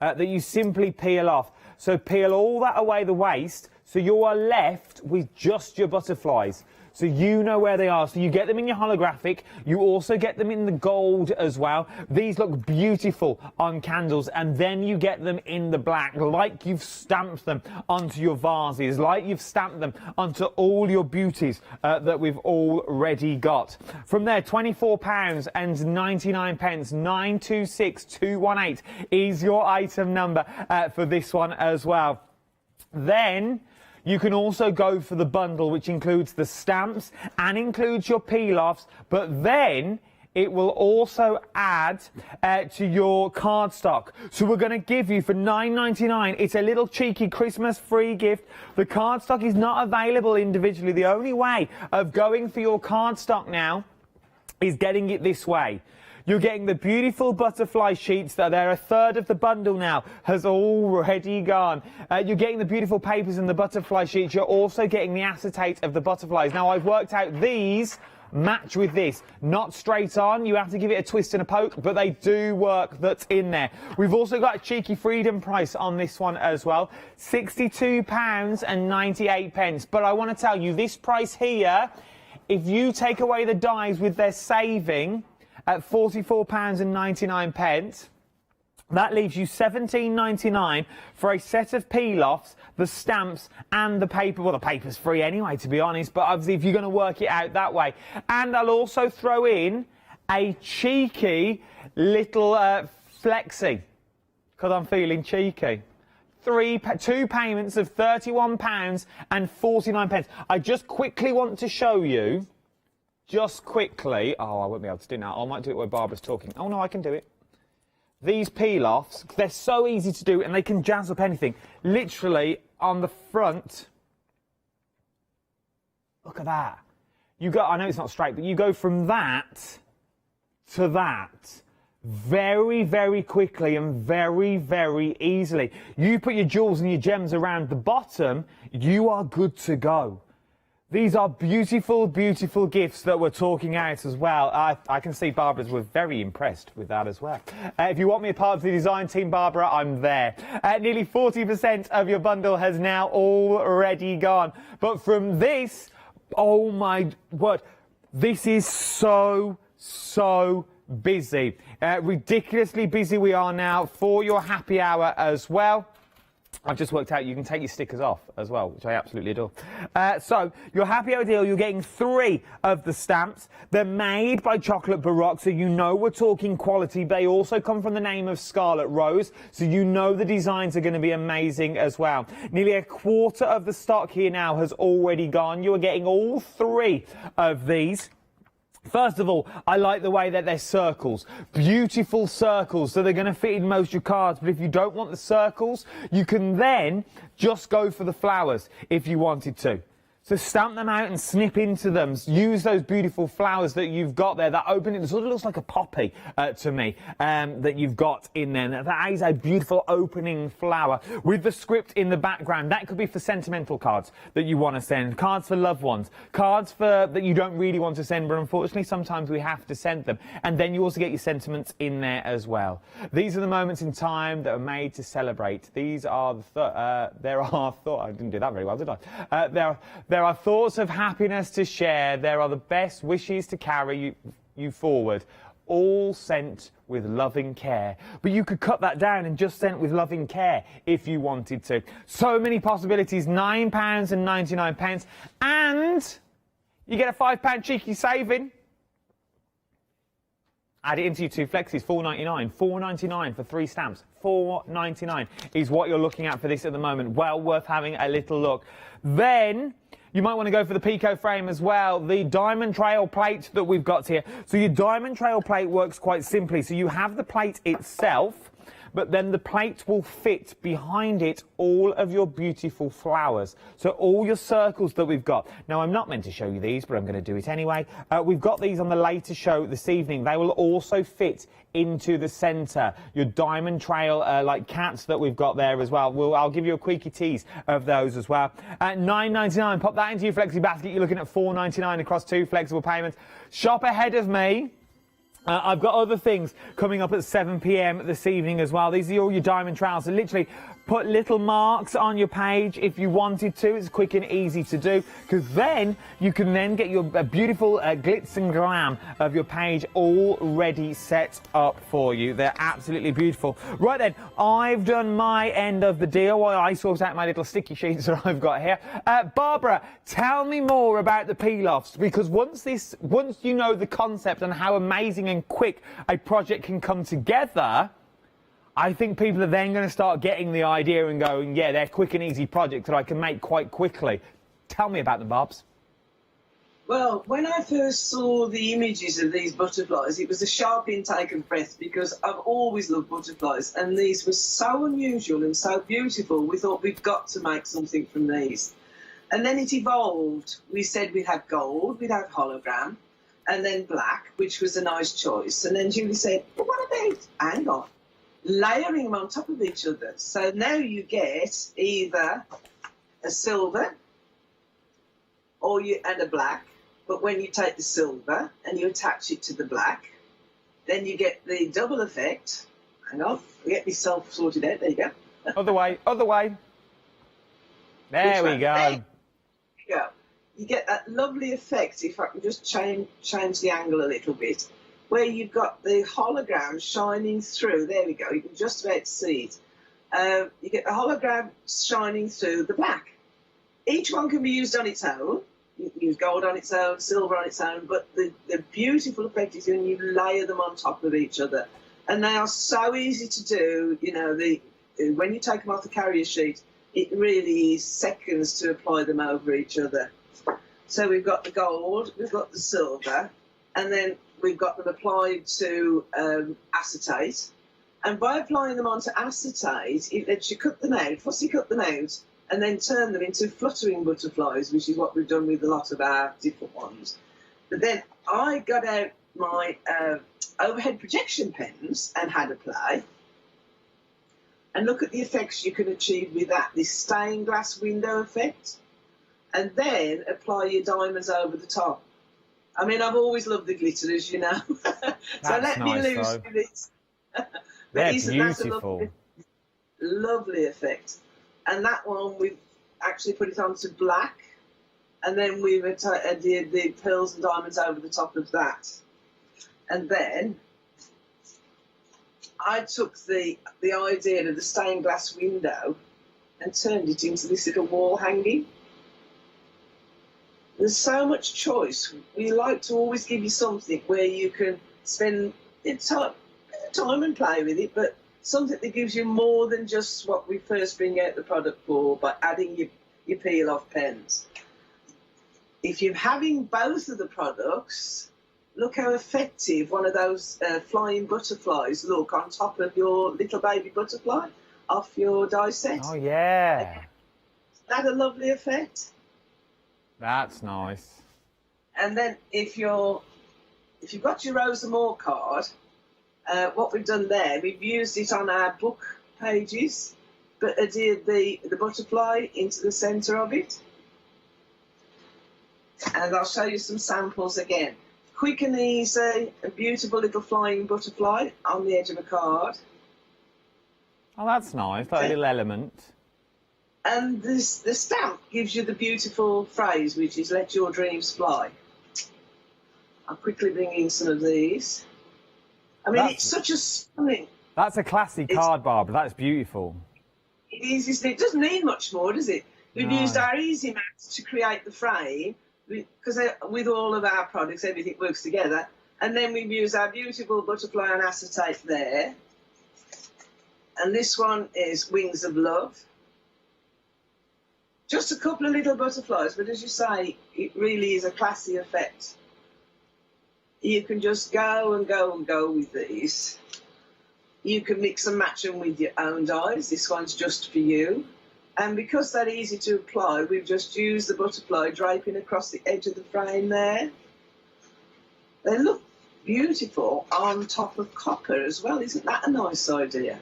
that you simply peel off. So peel all that away the waste, so you are left with just your butterflies. So you know where they are. So you get them in your holographic. You also get them in the gold as well. These look beautiful on candles. And then you get them in the black, like you've stamped them onto your vases, like you've stamped them onto all your beauties that we've already got. From there, £24.99, 926218 is your item number for this one as well. Then you can also go for the bundle, which includes the stamps and includes your peel-offs, but then it will also add to your cardstock. So we're going to give you for £9.99. It's a little cheeky Christmas free gift. The cardstock is not available individually. The only way of going for your cardstock now is getting it this way. You're getting the beautiful butterfly sheets that are there. A third of the bundle now has already gone. You're getting the beautiful papers and the butterfly sheets. You're also getting the acetate of the butterflies. Now, I've worked out these match with this. Not straight on. You have to give it a twist and a poke, but they do work. That's in there. We've also got a cheeky freedom price on this one as well. £62.98. But I want to tell you, this price here, if you take away the dies with their saving at £44.99, that leaves you £17.99 for a set of peel-offs, the stamps and the paper. Well, the paper's free anyway, to be honest, but obviously if you're going to work it out that way. And I'll also throw in a cheeky little flexi, because I'm feeling cheeky. Two payments of £31.49. I just quickly want to show you, just quickly, oh, I won't be able to do it now. I might do it while Barbara's talking. Oh, no, I can do it. These peel-offs, they're so easy to do and they can jazz up anything. Literally, on the front, look at that. You go, I know it's not straight, but you go from that to that very, very quickly and very, very easily. You put your jewels and your gems around the bottom, you are good to go. These are beautiful, beautiful gifts that we're talking out as well. I can see Barbara's were very impressed with that as well. If you want me a part of the design team, Barbara, I'm there. Nearly 40% of your bundle has now already gone. But from this, oh my word, this is so busy. Ridiculously busy we are now for your happy hour as well. I've just worked out you can take your stickers off as well, which I absolutely adore. So, your happy hour deal, you're getting 3 of the stamps. They're made by Chocolate Baroque, so you know we're talking quality. They also come from the name of Scarlett Rose, so you know the designs are going to be amazing as well. Nearly a quarter of the stock here now has already gone. You are getting all 3 of these. First of all, I like the way that they're circles. Beautiful circles, so they're going to fit in most of your cards. But if you don't want the circles, you can then just go for the flowers if you wanted to. So stamp them out and snip into them. Use those beautiful flowers that you've got there. That opening, it sort of looks like a poppy to me, that you've got in there. That is a beautiful opening flower with the script in the background. That could be for sentimental cards that you want to send, cards for loved ones, cards for that you don't really want to send, but unfortunately sometimes we have to send them. And then you also get your sentiments in there as well. These are the moments in time that are made to celebrate. These are the there are thoughts. I didn't do that very well, did I? There are thoughts of happiness to share. There are the best wishes to carry you forward. all sent with loving care. But you could cut that down and just send with loving care if you wanted to. So many possibilities, £9.99, and you get a £5 cheeky saving. Add it into your 2 flexes, £4.99. £4.99 for 3 stamps. £4.99 is what you're looking at for this at the moment. Well worth having a little look. Then you might want to go for the Pico frame as well. The diamond trail plate that we've got here. So your diamond trail plate works quite simply. So you have the plate itself, but then the plate will fit behind it all of your beautiful flowers. So all your circles that we've got. Now, I'm not meant to show you these, but I'm going to do it anyway. We've got these on the later show this evening. They will also fit into the centre. Your diamond trail, like cats that we've got there as well. I'll give you a quickie tease of those as well. At £9.99, pop that into your flexi basket. You're looking at £4.99 across 2 flexible payments. Shop ahead of me. I've got other things coming up at 7 p.m. this evening as well. These are all your diamond trails. So literally put little marks on your page if you wanted to. It's quick and easy to do, because then you can then get your beautiful glitz and glam of your page already set up for you. They're absolutely beautiful. Right then, I've done my end of the deal while I sort out my little sticky sheets that I've got here. Barbara, tell me more about the peel-offs, because once you know the concept and how amazing and quick a project can come together, I think people are then going to start getting the idea and going, yeah, they're quick and easy projects that I can make quite quickly. Tell me about them, Barbs. Well, when I first saw the images of these butterflies, it was a sharp intake of breath, because I've always loved butterflies, and these were so unusual and so beautiful. We thought we've got to make something from these. And then it evolved. We said we'd have gold, we'd have hologram, and then black, which was a nice choice. And then Julie said, well, what about, hang on, layering them on top of each other? So now you get either a silver and a black, but when you take the silver and you attach it to the black, then you get the double effect. Hang on, I'll get myself sorted out. There you go. Other way, other way. There we go. There you go. You get that lovely effect, if I can just change the angle a little bit, where you've got the hologram shining through. There we go. You can just about see it. You get the hologram shining through the black. Each one can be used on its own. You can use gold on its own, silver on its own, but the beautiful effect is when you layer them on top of each other. And they are so easy to do. You know, when you take them off the carrier sheet, it really is seconds to apply them over each other. So we've got the gold, we've got the silver, and then we've got them applied to acetate. And by applying them onto acetate, it lets you cut them out, fussy cut them out, and then turn them into fluttering butterflies, which is what we've done with a lot of our different ones. But then I got out my overhead projection pens and had a play. And look at the effects you can achieve with that, this stained glass window effect. And then apply your diamonds over the top. I mean, I've always loved the glitter, as you know. So let me loose with it. They're beautiful. Lovely effect. And that one, we've actually put it onto black, and then we've did the pearls and diamonds over the top of that. And then I took the idea of the stained glass window and turned it into this little wall hanging. There's so much choice. We like to always give you something where you can spend time and play with it, but something that gives you more than just what we first bring out the product for by adding your peel-off pens. If you're having both of the products, look how effective one of those flying butterflies look on top of your little baby butterfly off your die set. Oh, yeah. Is that a lovely effect? That's nice. And then if you've got your Rosa Moore card, what we've done there, we've used it on our book pages, but adhered the butterfly into the centre of it. And I'll show you some samples again. Quick and easy, a beautiful little flying butterfly on the edge of a card. Oh, that's nice, that little element. And the stamp gives you the beautiful phrase, which is "Let your dreams fly." I'll quickly bring in some of these. I mean, it's such a stunning. That's a classy card, Barbara. That's beautiful. It is, isn't it? It doesn't need much more, does it? We've used our easy mats to create the frame, because with all of our products, everything works together. And then we've used our beautiful butterfly on acetate there. And this one is Wings of Love. Just a couple of little butterflies, but as you say, it really is a classy effect. You can just go and go and go with these. You can mix and match them with your own dies. This one's just for you. And because they're easy to apply, we've just used the butterfly draping across the edge of the frame there. They look beautiful on top of copper as well. Isn't that a nice idea?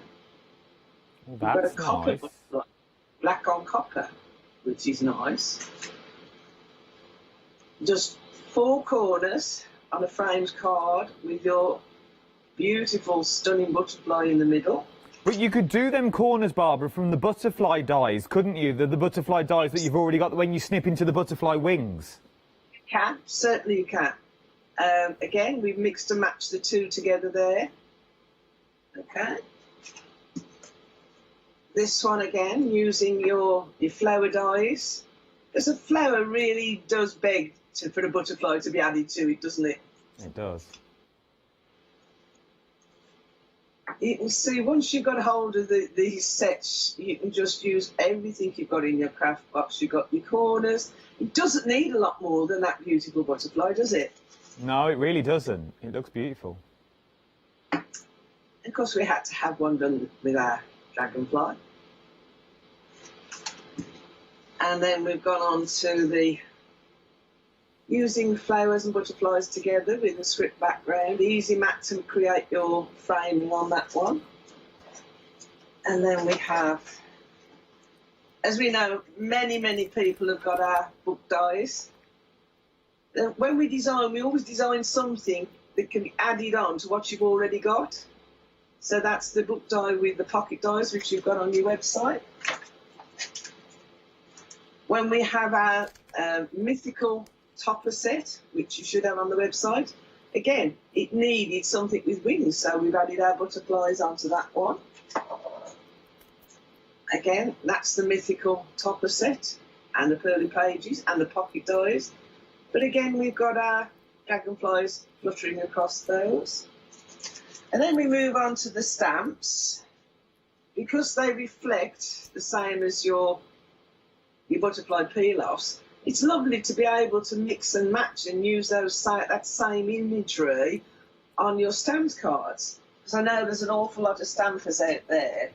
Well, that's You've got a copper nice. butterfly, black on copper, which is nice. Just 4 corners on a framed card with your beautiful, stunning butterfly in the middle. But you could do them corners, Barbara, from the butterfly dies, couldn't you? The butterfly dies that you've already got when you snip into the butterfly wings. You can, certainly you can. Again, we've mixed and matched the two together there. Okay. This one again, using your flower dies. Because a flower really does beg for a butterfly to be added to it, doesn't it? It does. You can see once you've got hold of these sets, you can just use everything you've got in your craft box. You've got your corners. It doesn't need a lot more than that beautiful butterfly, does it? No, it really doesn't. It looks beautiful. Of course, we had to have one done with our dragonfly. And then we've gone on to the using flowers and butterflies together with a script background. Easy mat to create your framing on that one. And then we have, as we know, many people have got our book dies. When we design, we always design something that can be added on to what you've already got. So that's the book die with the pocket dies, which you've got on your website. When we have our mythical topper set, which you should have on the website, again, it needed something with wings, so we've added our butterflies onto that one. Again, that's the mythical topper set, and the pearly pages, and the pocket dies. But again, we've got our dragonflies fluttering across those. And then we move on to the stamps. Because they reflect the same as your butterfly peel-offs, it's lovely to be able to mix and match and use that same imagery on your stamped cards. Because I know there's an awful lot of stampers out there.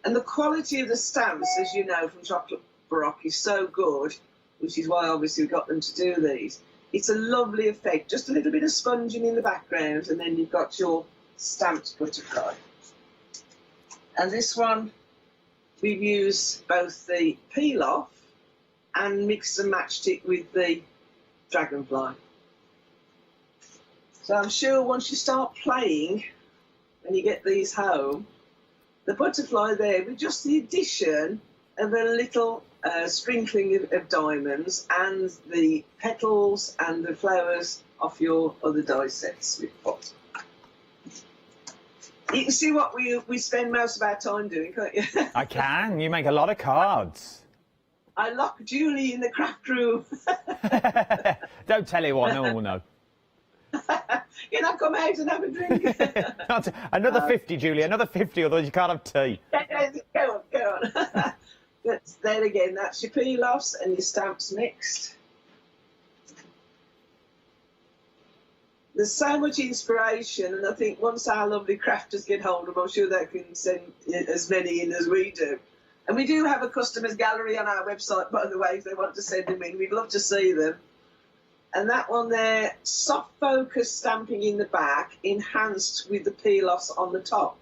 And the quality of the stamps, as you know, from Chocolate Baroque is so good, which is why obviously we got them to do these. It's a lovely effect, just a little bit of sponging in the background, and then you've got your stamped butterfly. And this one, we've used both the peel-off and mixed and matched it with the dragonfly. So I'm sure once you start playing, when you get these home, the butterfly there, with just the addition of a little sprinkling of diamonds and the petals and the flowers off your other die sets we've put. You can see what we spend most of our time doing, can't you? I can. You make a lot of cards. I lock Julie in the craft room. Don't tell anyone. No one will know. You know, come out and have a drink. Another 50, Julie. Another 50, otherwise you can't have tea. Go on. Then again, that's your peel-offs and your stamps mixed. There's so much inspiration, and I think once our lovely crafters get hold of them, I'm sure they can send as many in as we do. And we do have a customers gallery on our website, by the way, if they want to send them in. We'd love to see them. And that one there, soft focus stamping in the back, enhanced with the peel-offs on the top.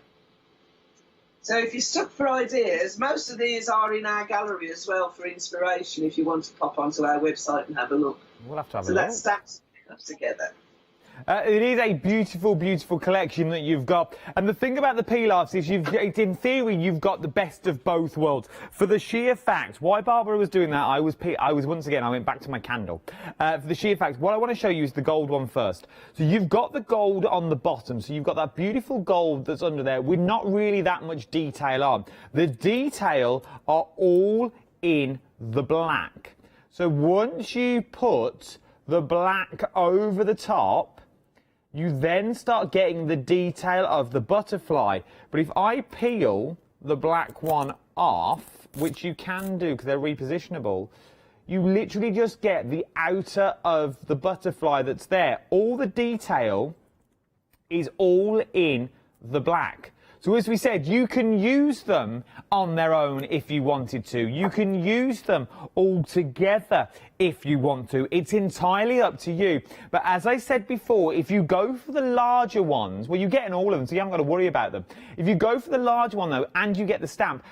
So if you're stuck for ideas, most of these are in our gallery as well for inspiration, if you want to pop onto our website and have a look. We'll have to have a so look. that stamps together. It is a beautiful, beautiful collection that you've got. And the thing about the peel-offs is in theory, you've got the best of both worlds. For the sheer fact, why Barbara was doing that, I was once again, I went back to my candle. For the sheer fact, what I want to show you is the gold one first. So you've got the gold on the bottom. So you've got that beautiful gold that's under there with not really that much detail on. The detail are all in the black. So once you put the black over the top, you then start getting the detail of the butterfly. But if I peel the black one off, which you can do because they're repositionable, you literally just get the outer of the butterfly that's there. All the detail is all in the black. So as we said, you can use them on their own if you wanted to. You can use them all together if you want to. It's entirely up to you. But as I said before, if you go for the larger ones, well, you're getting all of them, so you haven't got to worry about them. If you go for the large one, though, and you get the stamp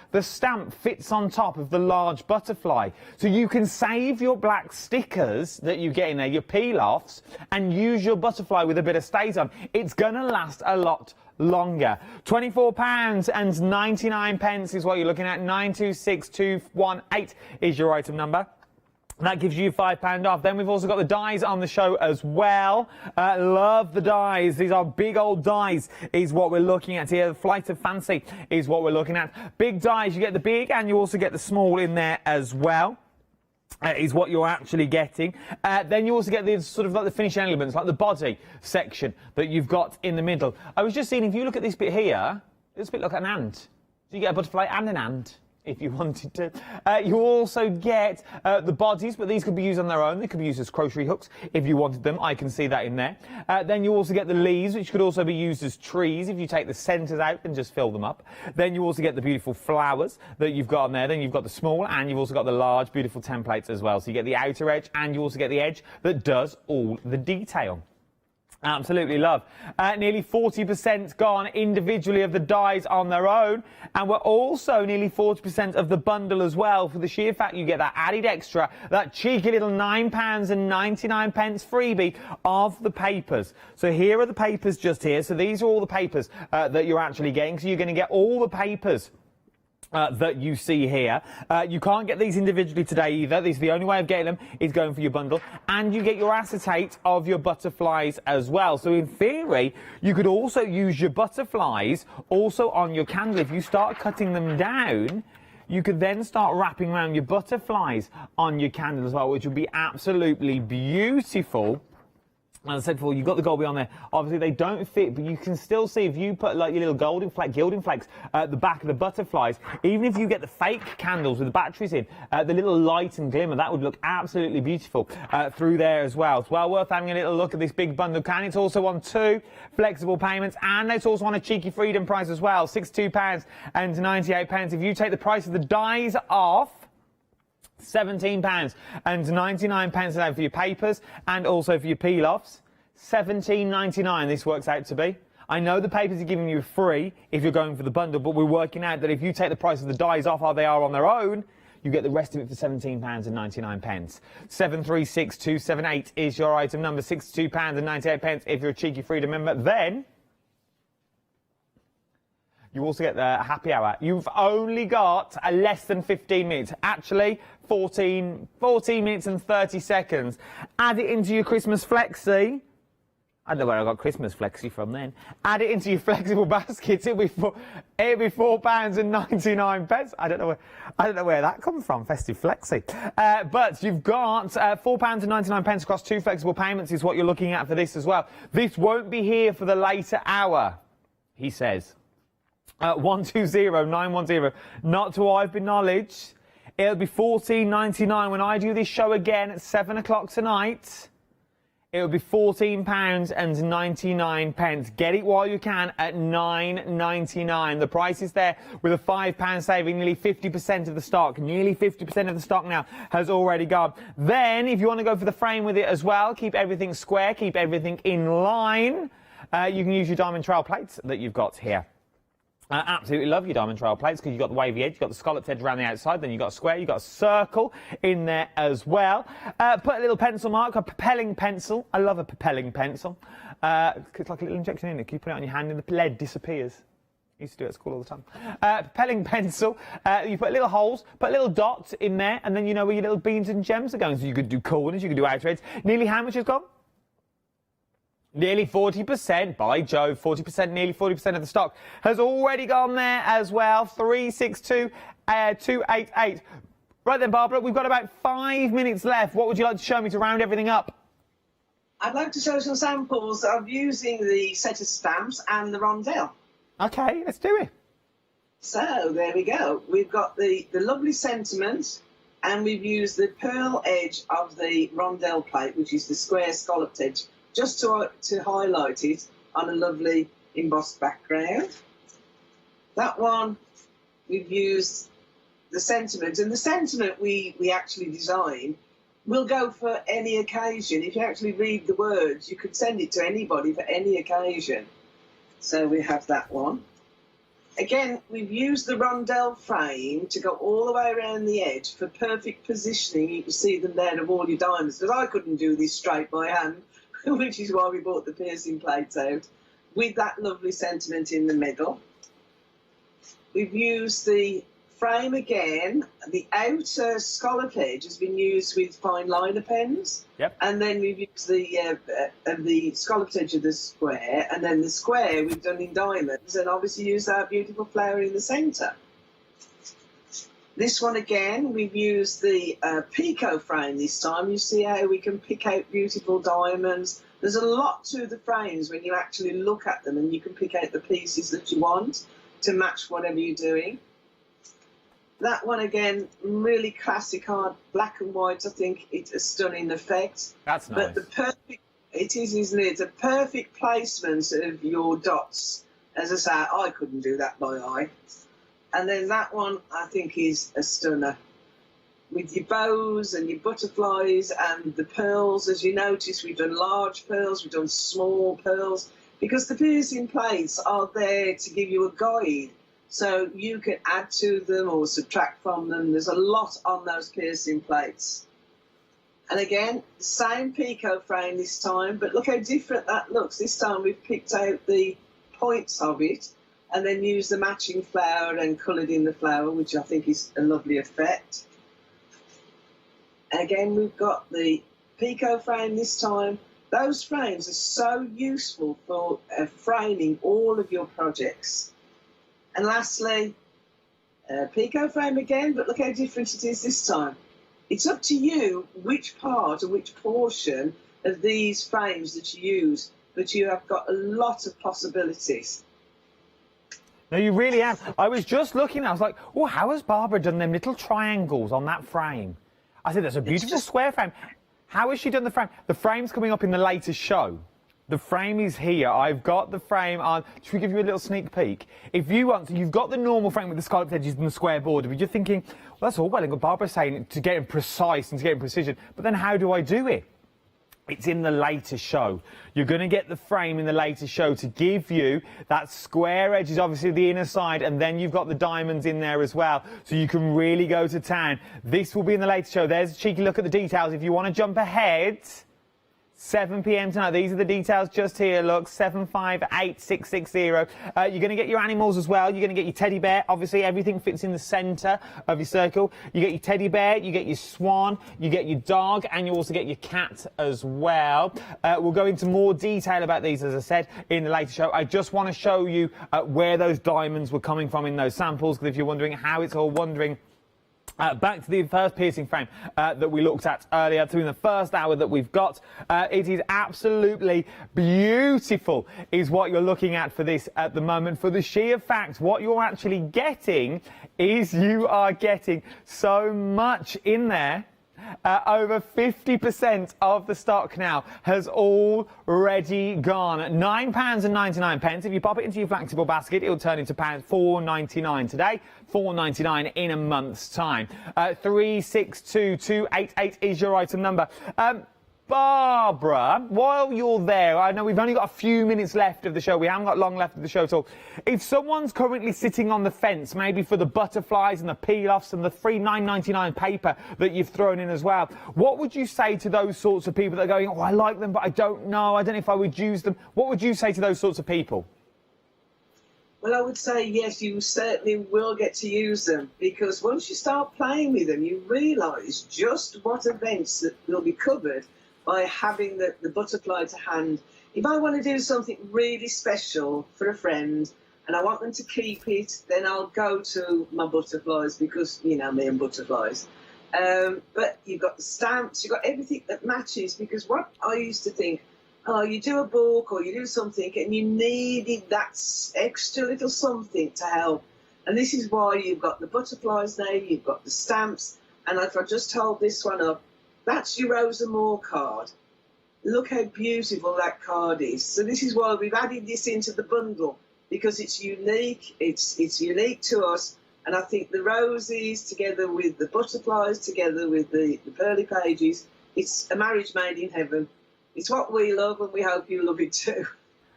fits on top of the large butterfly. So you can save your black stickers that you get in there, your peel-offs, and use your butterfly with a bit of stays on. It's going to last a lot longer. £24.99 is what you're looking at. 926218 is your item number. That gives you £5 off. Then we've also got the dies on the show as well. Love the dies. These are big old dies is what we're looking at here. The Flight of Fancy is what we're looking at. Big dies, you get the big and you also get the small in there as well. Is what you're actually getting. Then you also get the sort of like the finishing elements, like the body section that you've got in the middle. I was just seeing, if you look at this bit here, it's a bit like an ant. So you get a butterfly and an ant, if you wanted to. You also get the bodies, but these could be used on their own. They could be used as crochet hooks if you wanted them. I can see that in there. Then you also get the leaves, which could also be used as trees if you take the centres out and just fill them up. Then you also get the beautiful flowers that you've got on there. Then you've got the small and you've also got the large, beautiful templates as well. So you get the outer edge and you also get the edge that does all the detail. Absolutely love. Nearly 40% gone individually of the dies on their own, and we're also nearly 40% of the bundle as well, for the sheer fact you get that added extra, that cheeky little £9.99 freebie of the papers. So here are the papers just here. So these are all the papers that you're actually getting. So you're going to get all the papers that you see here. You can't get these individually today either. This is the only way of getting them, is going for your bundle. And you get your acetate of your butterflies as well. So in theory, you could also use your butterflies also on your candle. If you start cutting them down, you could then start wrapping around your butterflies on your candle as well, which would be absolutely beautiful. As I said before, you've got the gold on there. Obviously, they don't fit, but you can still see if you put like your little gilding flakes at the back of the butterflies, even if you get the fake candles with the batteries in, the little light and glimmer, that would look absolutely beautiful through there as well. It's well worth having a little look at this big bundle can. It's also on 2 flexible payments, and it's also on a cheeky freedom price as well, £62.98. If you take the price of the dies off, £17.99 a day for your papers and also for your peel-offs. £17.99 this works out to be. I know the papers are giving you free if you're going for the bundle, but we're working out that if you take the price of the dies off how they are on their own, you get the rest of it for £17.99. 736278 is your item number, £62.98 if you're a cheeky freedom member. Then you also get the happy hour. You've only got less than 15 minutes. Actually, 14 minutes and 30 seconds. Add it into your Christmas flexi. I don't know where I got Christmas flexi from then. Add it into your flexible baskets. It'll be £4.99. I don't know where that comes from. Festive flexi. But you've got £4.99 across 2 flexible payments is what you're looking at for this as well. This won't be here for the later hour, he says. 120910. Not to I've been knowledge. It'll be £14.99 when I do this show again at 7 o'clock tonight. It'll be £14.99. Get it while you can at $9.99. The price is there with a £5 saving. Nearly 50% of the stock. Nearly 50% of the stock now has already gone. Then, if you want to go for the frame with it as well, keep everything square, keep everything in line. You can use your diamond trail plates that you've got here. Absolutely love your diamond trail plates because you've got the wavy edge, you've got the scalloped edge around the outside, then you've got a square, you've got a circle in there as well. Put a little pencil mark, a propelling pencil. I love a propelling pencil. It's like a little injection in it. You put it on your hand and the lead disappears. Used to do it at school all the time. Propelling pencil. You put little holes, put little dots in there, and then you know where your little beans and gems are going. So you could do corners, you could do outer edges. Nearly how much has gone? Nearly 40%. By Jove, 40%, nearly 40% of the stock has already gone there as well. 362,288. Right then, Barbara, we've got about 5 minutes left. What would you like to show me to round everything up? I'd like to show some samples of using the set of stamps and the rondelle. Okay, let's do it. So there we go. We've got the lovely sentiment, and we've used the pearl edge of the rondelle plate, which is the square scalloped edge, just to highlight it on a lovely embossed background. That one, we've used the sentiment, and the sentiment we actually designed will go for any occasion. If you actually read the words, you could send it to anybody for any occasion. So we have that one. Again, we've used the rondelle frame to go all the way around the edge for perfect positioning. You can see them there of all your diamonds, because I couldn't do this straight by hand, which is why we brought the piercing plates out, with that lovely sentiment in the middle. We've used the frame again. The outer scallop edge has been used with fine liner pens. Yep. And then we've used the scalloped edge of the square, and then the square we've done in diamonds, and obviously used our beautiful flower in the centre. This one again, we've used the picot frame this time. You see how we can pick out beautiful diamonds. There's a lot to the frames when you actually look at them, and you can pick out the pieces that you want to match whatever you're doing. That one again, really classic hard black and white. I think it's a stunning effect. That's nice. But it is, isn't it? It's a perfect placement of your dots. As I say, I couldn't do that by eye. And then that one, I think, is a stunner. With your bows and your butterflies and the pearls, as you notice, we've done large pearls, we've done small pearls, because the piercing plates are there to give you a guide. So you can add to them or subtract from them. There's a lot on those piercing plates. And again, same picot frame this time, but look how different that looks. This time we've picked out the points of it and then used the matching flower and coloured in the flower, which I think is a lovely effect. And again, we've got the picot frame this time. Those frames are so useful for framing all of your projects. And lastly, picot frame again, but look how different it is this time. It's up to you which part or which portion of these frames that you use, but you have got a lot of possibilities. No, you really have. I was just looking, I was like, oh, how has Barbara done them little triangles on that frame? I said, that's a beautiful square frame. How has she done the frame? The frame's coming up in the latest show. The frame is here. I've got the frame on. Should we give you a little sneak peek? If you want to, you've got the normal frame with the scalloped edges and the square border, but you're thinking, well, that's all well and good. Barbara's saying to get it precise and to get it precision, but then how do I do it? It's in the latest show. You're going to get the frame in the latest show to give you that square edge is obviously the inner side, and then you've got the diamonds in there as well, so you can really go to town. This will be in the latest show. There's a cheeky look at the details. If you want to jump ahead, 7 p.m. tonight. These are the details just here. Look, 758660. You're going to get your animals as well. You're going to get your teddy bear. Obviously, everything fits in the centre of your circle. You get your teddy bear, you get your swan, you get your dog, and you also get your cat as well. We'll go into more detail about these, as I said, in the later show. I just want to show you where those diamonds were coming from in those samples, because if you're wondering how it's all wandering, back to the first piercing frame that we looked at earlier, through the first hour that we've got. It is absolutely beautiful, is what you're looking at for this at the moment. For the sheer fact, what you're actually getting is you are getting so much in there. Over 50% of the stock now has already gone. £9.99. If you pop it into your flexible basket, it'll turn into £4.99 today, £4.99 in a month's time. 362288 is your item number. Barbara, while you're there, I know we've only got a few minutes left of the show. We haven't got long left of the show at all. If someone's currently sitting on the fence, maybe for the butterflies and the peel-offs and the free $9.99 paper that you've thrown in as well, what would you say to those sorts of people that are going, oh, I like them, but I don't know if I would use them? What would you say to those sorts of people? Well, I would say yes, you certainly will get to use them, because once you start playing with them, you realise just what events that will be covered by having the butterfly to hand. If I want to do something really special for a friend and I want them to keep it, then I'll go to my butterflies, because, you know, me and butterflies. But you've got the stamps, you've got everything that matches, because what I used to think, oh, you do a book or you do something and you needed that extra little something to help. And this is why you've got the butterflies there, you've got the stamps, and if I just hold this one up, that's your Rosa Moore card. Look how beautiful that card is. So this is why we've added this into the bundle, because it's unique, it's unique to us. And I think the roses together with the butterflies, together with the pearly pages, it's a marriage made in heaven. It's what we love, and we hope you love it too.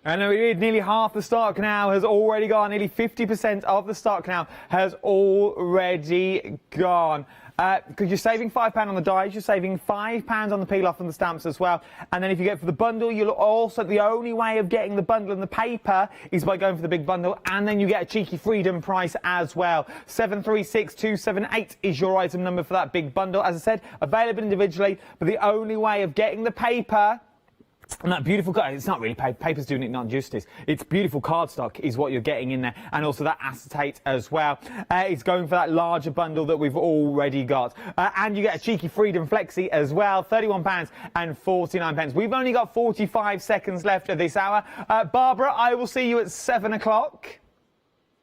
I know nearly half the start canal has already gone. Nearly 50% of the start canal has already gone. Because you're saving £5 on the dies, you're saving £5 on the peel-off and the stamps as well. And then if you get for the bundle, you'll also, the only way of getting the bundle and the paper is by going for the big bundle, and then you get a cheeky freedom price as well. 736278 is your item number for that big bundle. As I said, available individually, but the only way of getting the paper and that beautiful card, it's not really paper, paper's doing it not justice. It's beautiful cardstock is what you're getting in there, and also that acetate as well. It's going for that larger bundle that we've already got. And you get a cheeky Freedom Flexi as well, £31 and 49 pence. We've only got 45 seconds left of this hour. Barbara, I will see you at 7 o'clock.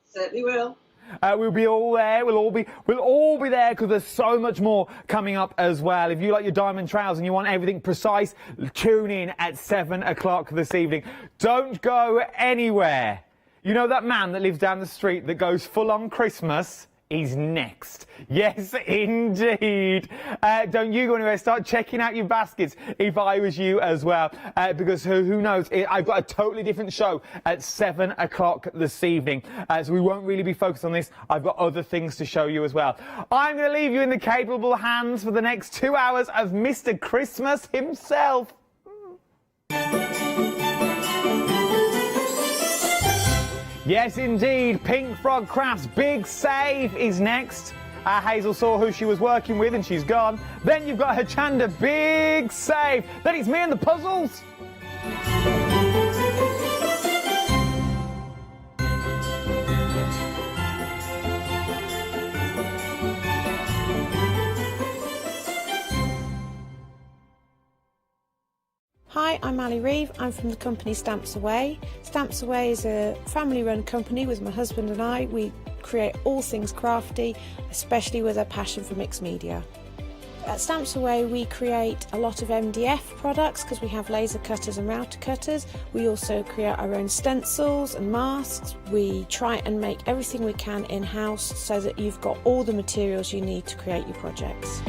Certainly will. We'll be all there. We'll all be there, because there's so much more coming up as well. If you like your diamond trails and you want everything precise, tune in at 7 o'clock this evening. Don't go anywhere. You know that man that lives down the street that goes full on Christmas? He's next. Yes, indeed. Don't you go anywhere. Start checking out your baskets if I was you as well. Because who knows? I've got a totally different show at 7 o'clock this evening. So we won't really be focused on this. I've got other things to show you as well. I'm going to leave you in the capable hands for the next 2 hours of Mr. Christmas himself. Yes, indeed. Pink Frog Craft's Big Save is next. Hazel saw who she was working with and she's gone. Then you've got Hochanda Big Save. Then it's me and the puzzles. Hi, I'm Ali Reeve. I'm from the company Stamps Away. Stamps Away is a family-run company with my husband and I. We create all things crafty, especially with a passion for mixed media. At Stamps Away, we create a lot of MDF products because we have laser cutters and router cutters. We also create our own stencils and masks. We try and make everything we can in-house so that you've got all the materials you need to create your projects.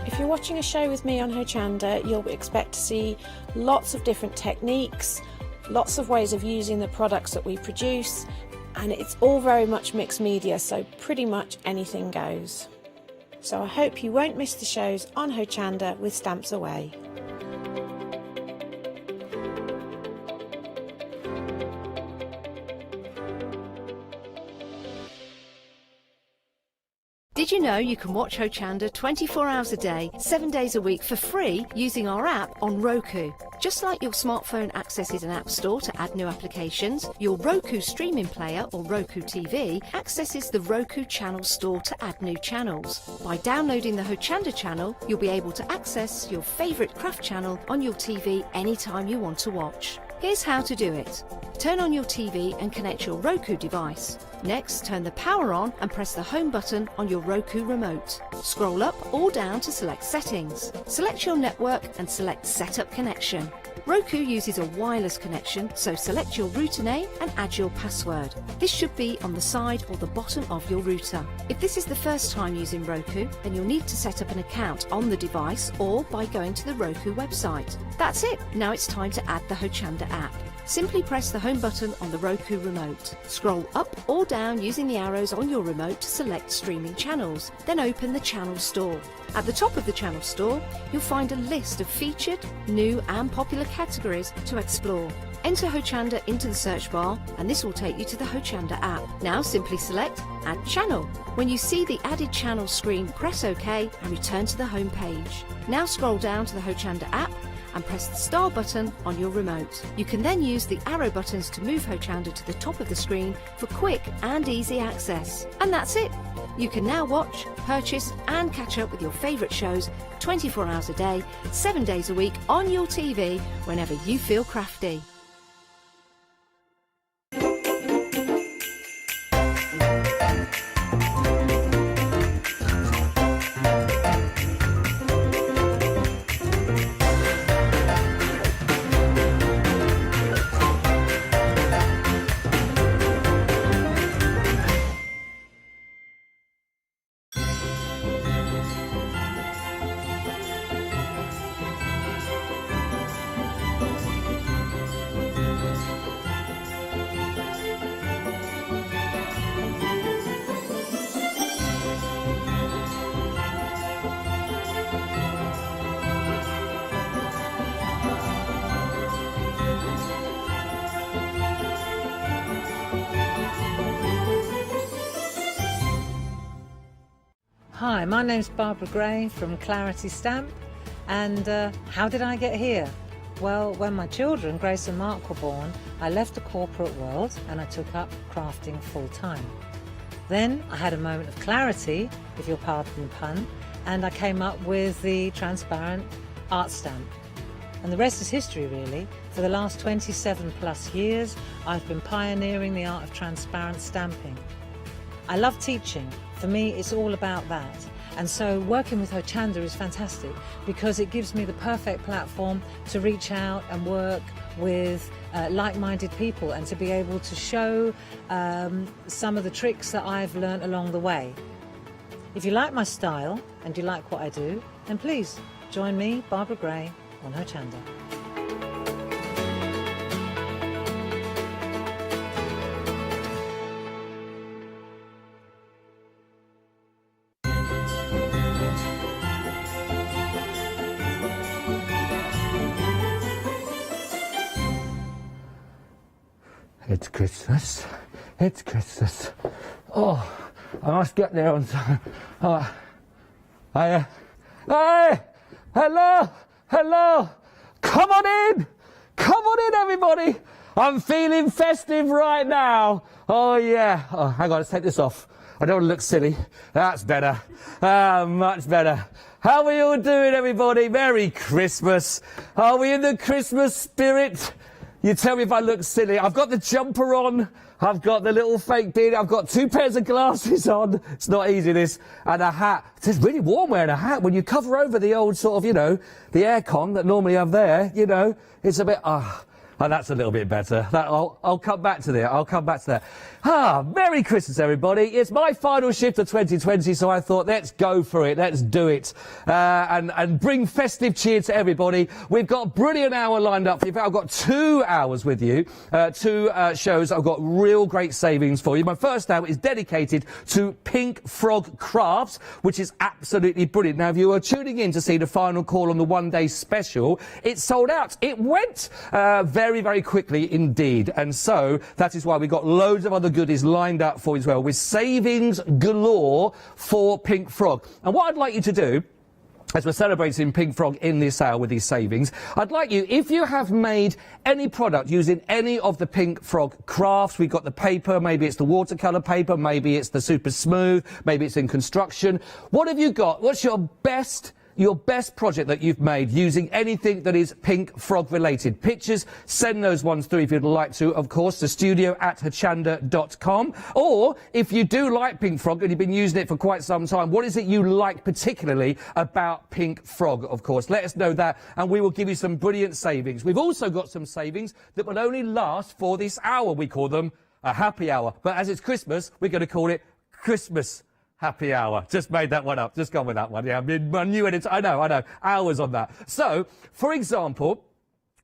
If you're watching a show with me on Hochanda, you'll expect to see lots of different techniques, lots of ways of using the products that we produce, and it's all very much mixed media, so pretty much anything goes. So I hope you won't miss the shows on Hochanda with Stamps Away. Did you know you can watch Hochanda 24 hours a day, 7 days a week for free using our app on Roku? Just like your smartphone accesses an app store to add new applications, your Roku streaming player or Roku TV accesses the Roku channel store to add new channels. By downloading the Hochanda channel, you'll be able to access your favourite craft channel on your TV anytime you want to watch. Here's how to do it. Turn on your TV and connect your Roku device. Next, turn the power on and press the home button on your Roku remote. Scroll up or down to select settings. Select your network and select setup connection. Roku uses a wireless connection, so select your router name and add your password. This should be on the side or the bottom of your router. If this is the first time using Roku, then you'll need to set up an account on the device or by going to the Roku website. That's it. Now it's time to add the Hochanda app. Simply press the home button on the Roku remote. Scroll up or down using the arrows on your remote to select streaming channels. Then open the channel store. At the top of the channel store, you'll find a list of featured, new and popular categories to explore. Enter Hochanda into the search bar and this will take you to the Hochanda app. Now simply select Add Channel. When you see the added channel screen, press OK and return to the home page. Now scroll down to the Hochanda app and press the star button on your remote. You can then use the arrow buttons to move Hochanda to the top of the screen for quick and easy access. And that's it. You can now watch, purchase and catch up with your favourite shows 24 hours a day, 7 days a week on your TV whenever you feel crafty. Hi, my name's Barbara Gray from Clarity Stamp, and how did I get here? Well, when my children, Grace and Mark, were born, I left the corporate world and I took up crafting full time. Then I had a moment of clarity, if you'll pardon the pun, and I came up with the transparent art stamp. And the rest is history, really. For the last 27 plus years, I've been pioneering the art of transparent stamping. I love teaching. For me, it's all about that. And so working with Hochanda is fantastic because it gives me the perfect platform to reach out and work with like-minded people and to be able to show some of the tricks that I've learnt along the way. If you like my style and you like what I do, then please join me, Barbara Gray, on Hochanda. It's Christmas. It's Christmas. Oh, I must get there on time. Oh, hey, hello, hello. Come on in. Come on in, everybody. I'm feeling festive right now. Oh, yeah. Oh, hang on, let's take this off. I don't want to look silly. That's better. Much better. How are you all doing, everybody? Merry Christmas. Are we in the Christmas spirit? You tell me if I look silly. I've got the jumper on. I've got the little fake beard. I've got 2 pairs of glasses on. It's not easy, this. And a hat. It's really warm wearing a hat. When you cover over the old sort of, you know, the aircon that normally have there, you know, it's a bit, and that's a little bit better. I'll come back to that. I'll come back to that. Merry Christmas, everybody. It's my final shift of 2020, so I thought, let's go for it. Let's do it. And bring festive cheer to everybody. We've got a brilliant hour lined up for you. In fact, I've got 2 hours with you. 2 shows. I've got real great savings for you. My first hour is dedicated to Pink Frog Crafts, which is absolutely brilliant. Now, if you are tuning in to see the final call on the one-day special, it's sold out. It went very, very quickly indeed. And so that is why we've got loads of other goodies lined up for you as well, with savings galore for Pink Frog. And what I'd like you to do, as we're celebrating Pink Frog in this hour with these savings, I'd like you, if you have made any product using any of the Pink Frog crafts, we've got the paper, maybe it's the watercolour paper, maybe it's the super smooth, maybe it's in construction. What have you got? What's your best your best project that you've made using anything that is Pink Frog related. Pictures, send those ones through if you'd like to, of course, to studio@hochanda.com. Or if you do like Pink Frog and you've been using it for quite some time, what is it you like particularly about Pink Frog, of course? Let us know that and we will give you some brilliant savings. We've also got some savings that will only last for this hour. We call them a happy hour. But as it's Christmas, we're going to call it Christmas Happy Hour. Just made that one up. Just gone with that one. Yeah, my new editor. I know. Hours on that. So, for example,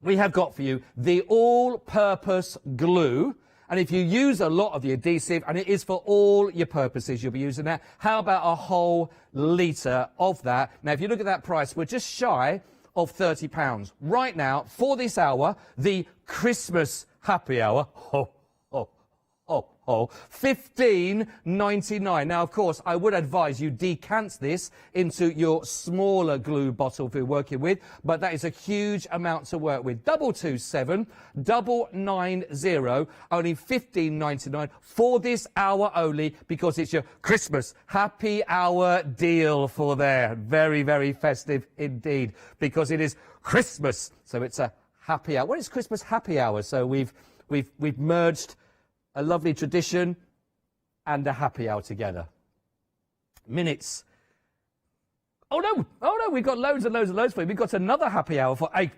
we have got for you the all-purpose glue. And if you use a lot of the adhesive, and it is for all your purposes, you'll be using that. How about a whole litre of that? Now, if you look at that price, we're just shy of £30. Right now, for this hour, the Christmas Happy Hour. $15.99. Now, of course, I would advise you decant this into your smaller glue bottle if you're working with, but that is a huge amount to work with. 227 990, only $15.99 for this hour only, because it's your Christmas Happy Hour deal for there. Very, very festive indeed, because it is Christmas, so it's a happy hour. Well, it's Christmas Happy Hour, so we've merged a lovely tradition and a happy hour together. Minutes. Oh no, we've got loads and loads and loads for you. We've got another happy hour for eight.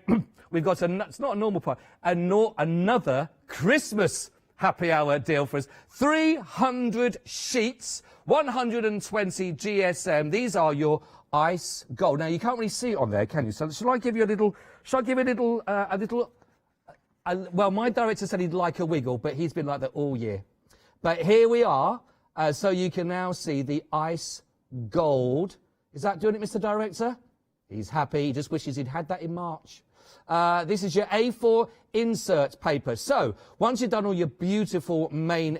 We've got it's not a normal part, another Christmas happy hour deal for us. 300 sheets, 120 GSM. These are your ice gold. Now you can't really see it on there, can you? So shall I give you a little, well, my director said he'd like a wiggle, but he's been like that all year. But here we are, so you can now see the ice gold. Is that doing it, Mr. Director? He's happy. He just wishes he'd had that in March. This is your A4 insert paper. So, once you've done all your beautiful main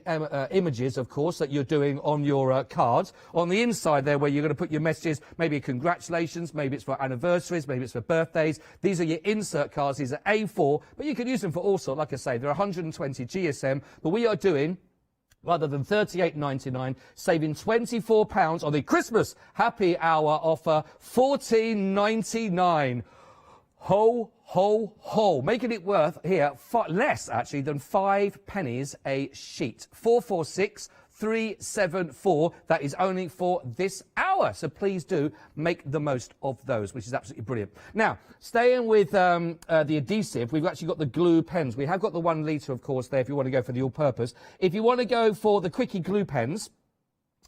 images, of course, that you're doing on your cards, on the inside there where you're going to put your messages, maybe congratulations, maybe it's for anniversaries, maybe it's for birthdays. These are your insert cards. These are A4, but you can use them for all sorts. Like I say, there are 120 GSM, but we are doing, rather than $38.99, saving £24 on the Christmas Happy Hour offer, $14.99. Ho, ho, ho. Making it worth here less, actually, than 5 pennies a sheet. 446-374. That is only for this hour. So please do make the most of those, which is absolutely brilliant. Now, staying with the adhesive, we've actually got the glue pens. We have got the 1 litre, of course, there if you want to go for the all-purpose. If you want to go for the quickie glue pens,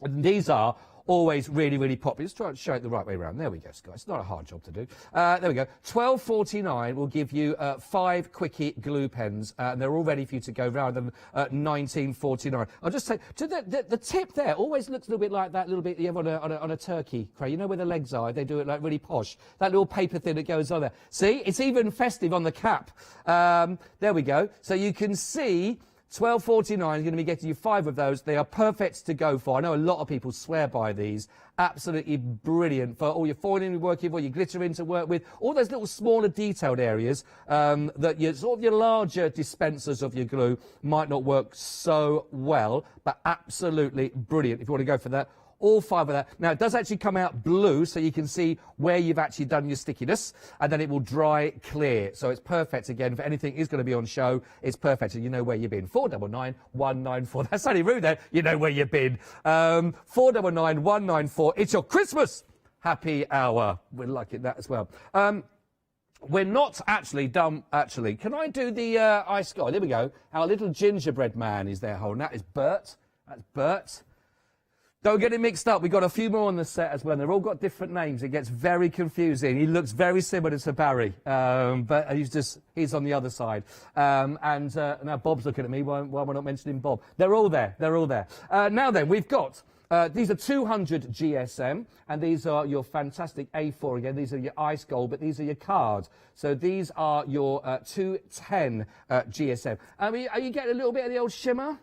and these are always really, really popular. Let's try and show it the right way around. There we go, guys. It's not a hard job to do. There we go. $12.49 will give you 5 quickie glue pens, and they're all ready for you to go rather than $19.49. I'll just say, the tip there always looks a little bit like that little bit you have on a turkey tray. You know where the legs are? They do it like really posh. That little paper thing that goes on there. See? It's even festive on the cap. There we go. So you can see $12.49 is going to be getting you 5 of those. They are perfect to go for. I know a lot of people swear by these. Absolutely brilliant for all your foiling you're working with, your glittering to work with, all those little smaller detailed areas that your larger dispensers of your glue might not work so well, but absolutely brilliant if you want to go for that. All 5 of that. Now, it does actually come out blue, so you can see where you've actually done your stickiness, and then it will dry clear. So it's perfect, again, if anything is going to be on show, it's perfect, and you know where you've been. 499-194. That's only rude there. You know where you've been. 499-194. It's your Christmas Happy Hour. We're liking that as well. We're not actually done, actually. Can I do the ice guy? There we go. Our little gingerbread man is there holding that. Is Bert. That's Bert. Don't get it mixed up. We've got a few more on the set as well. They've all got different names. It gets very confusing. He looks very similar to Barry, but he's on the other side. Now Bob's looking at me. Why am I not mentioning Bob? They're all there. They're all there. Now then, we've got, these are 200 GSM, and these are your fantastic A4 again. These are your ice gold, but these are your cards. So these are your 210 GSM. Are you getting a little bit of the old shimmer?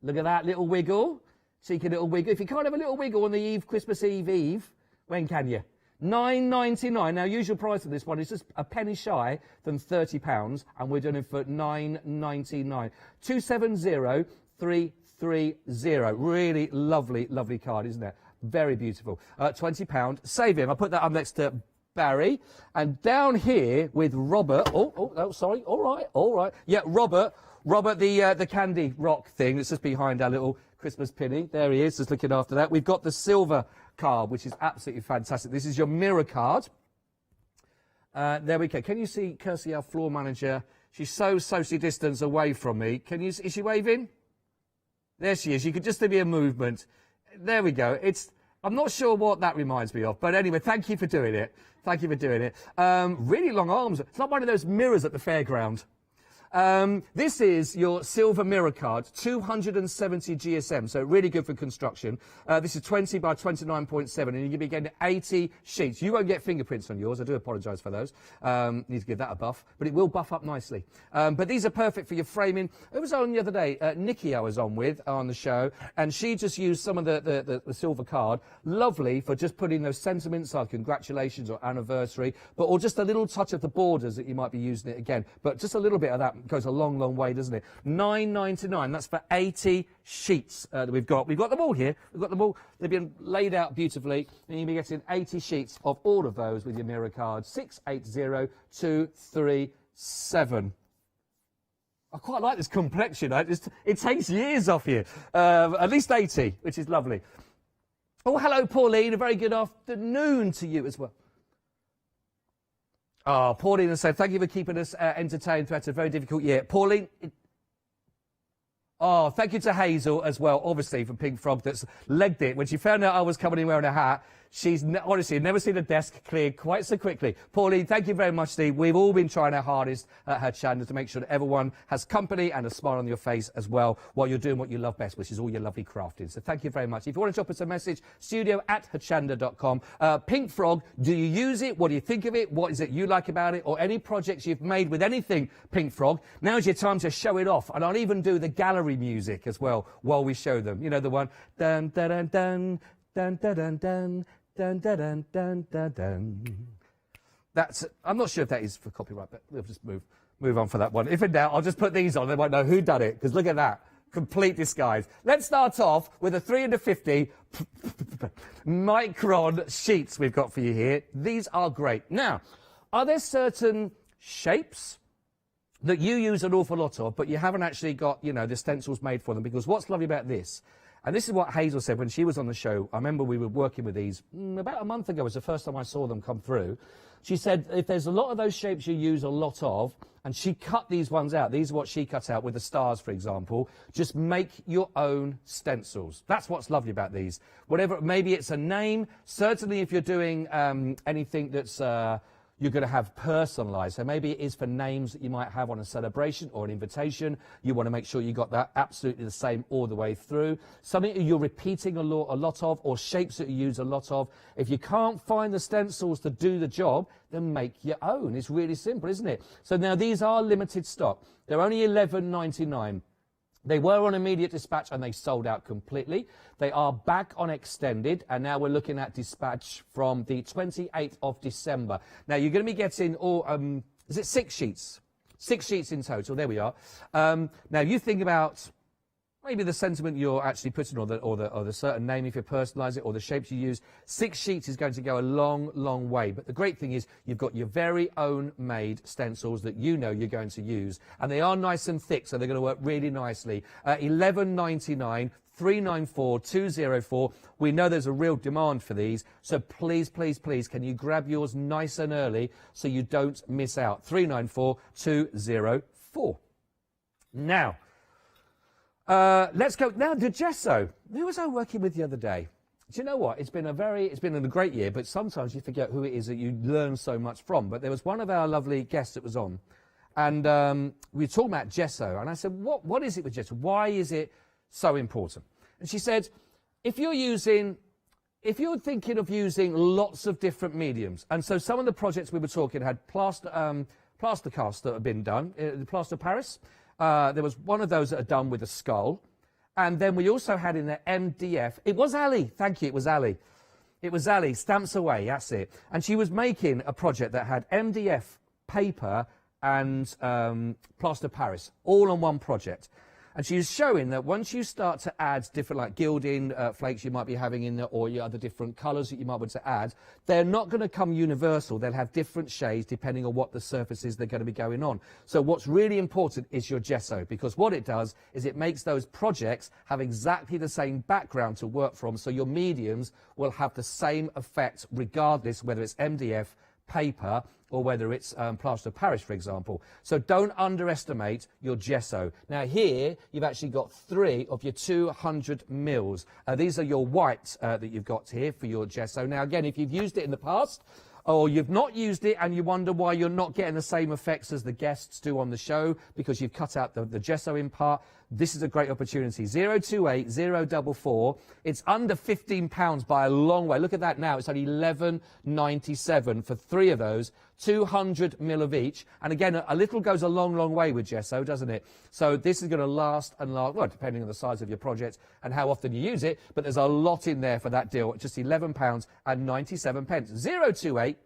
Look at that little wiggle. Cheeky little wiggle. If you can't have a little wiggle on the Christmas Eve, when can you? $9.99. Now, usual price of this one is just a penny shy than £30, and we're doing it for $9.99. 270-330. Really lovely, lovely card, isn't it? Very beautiful. £20 saving. I'll put that up next to Barry. And down here with Robert. Oh, sorry. All right. Yeah, Robert, the candy rock thing that's just behind our little Christmas pinny. There he is, just looking after that. We've got the silver card, which is absolutely fantastic. This is your mirror card. There we go. Can you see Kirsty, our floor manager? She's so socially distanced away from me. Is she waving? There she is. You could just do a movement. There we go. I'm not sure what that reminds me of, but anyway, thank you for doing it. Really long arms. It's not one of those mirrors at the fairground. This is your silver mirror card, 270 GSM, so really good for construction. This is 20 by 29.7, and you're going to be getting 80 sheets. You won't get fingerprints on yours. I do apologise for those. Need to give that a buff, but it will buff up nicely. But these are perfect for your framing. It was on the other day, Nikki I was on the show, and she just used some of the silver card. Lovely for just putting those sentiments like congratulations or anniversary, or just a little touch of the borders that you might be using it again. But just a little bit of that goes a long, long way, doesn't it? £9.99. That's for 80 sheets that we've got. We've got them all here. We've got them all. They've been laid out beautifully, and you'll be getting 80 sheets of all of those with your mirror card. 680237. I quite like this complexion. It takes years off you. At least 80, which is lovely. Oh, hello, Pauline. A very good afternoon to you as well. Oh, Pauline has said, thank you for keeping us entertained throughout a very difficult year. Pauline, thank you to Hazel as well, obviously, from Pink Frog, that's legged it. When she found out I was coming in wearing a hat, she's honestly never seen a desk cleared quite so quickly. Pauline, thank you very much, Steve. We've all been trying our hardest at Hochanda to make sure that everyone has company and a smile on your face as well while you're doing what you love best, which is all your lovely crafting. So thank you very much. If you want to drop us a message, studio@hochanda.com. Pink Frog, do you use it? What do you think of it? What is it you like about it? Or any projects you've made with anything Pink Frog? Now's your time to show it off. And I'll even do the gallery music as well while we show them. You know, the one, dun, dun, dun, dun, dun, dun, dun, dun. Dun, dun, dun, dun, dun, dun. I'm not sure if that is for copyright, but we'll just move on for that one. If in doubt, I'll just put these on. They won't know who done it, because look at that. Complete disguise. Let's start off with the 350 micron sheets we've got for you here. These are great. Now, are there certain shapes that you use an awful lot of, but you haven't actually got, the stencils made for them? Because what's lovely about this, and this is what Hazel said when she was on the show. I remember we were working with these about a month ago. It was the first time I saw them come through. She said if there's a lot of those shapes you use a lot of, and she cut these ones out. These are what she cut out with the stars, for example. Just make your own stencils. That's what's lovely about these. Whatever, maybe it's a name. Certainly if you're doing anything that's you're going to have personalised. So maybe it is for names that you might have on a celebration or an invitation. You want to make sure you got that absolutely the same all the way through. Something that you're repeating a lot of, or shapes that you use a lot of. If you can't find the stencils to do the job, then make your own. It's really simple, isn't it? So now these are limited stock. They're only $11.99. They were on immediate dispatch and they sold out completely. They are back on extended, and now we're looking at dispatch from the 28th of December. Now you're going to be getting all, is it 6 sheets? 6 sheets in total. There we are. Now you think about maybe the sentiment you're actually putting, or the certain name if you personalise it, or the shapes you use. 6 sheets is going to go a long, long way. But the great thing is you've got your very own made stencils that you know you're going to use, and they are nice and thick, so they're going to work really nicely. $11.99. 394-204. We know there's a real demand for these, so please, please, please, can you grab yours nice and early so you don't miss out? 394-204. Now, let's go now to gesso. Who was I working with the other day? Do you know what? It's been a great year, but sometimes you forget who it is that you learn so much from. But there was one of our lovely guests that was on, and we were talking about gesso, and I said, what is it with gesso? Why is it so important? And she said, if you're thinking of using lots of different mediums, and so some of the projects we were talking had plaster casts that have been done, the plaster of Paris. There was one of those that are done with a skull. And then we also had in the MDF. It was Ali. Thank you. It was Ali. It was Ali. Stamps Away. That's it. And she was making a project that had MDF paper and plaster of Paris all on one project. And she was showing that once you start to add different, like gilding flakes you might be having in there, or your other different colours that you might want to add, they're not going to come universal. They'll have different shades depending on what the surfaces they're going to be going on. So what's really important is your gesso, because what it does is it makes those projects have exactly the same background to work from, so your mediums will have the same effect regardless whether it's MDF, paper, or whether it's plaster of Paris, for example. So don't underestimate your gesso. Now here, you've actually got 3 of your 200 mils. These are your white that you've got here for your gesso. Now again, if you've used it in the past, or you've not used it and you wonder why you're not getting the same effects as the guests do on the show because you've cut out the gesso in part, this is a great opportunity. 028 044. It's under £15 by a long way. Look at that now. It's only £11.97 for 3 of those, 200 mil of each. And again, a little goes a long, long way with gesso, doesn't it? So this is going to last and last, well, depending on the size of your project and how often you use it. But there's a lot in there for that deal. Just £11.97. 028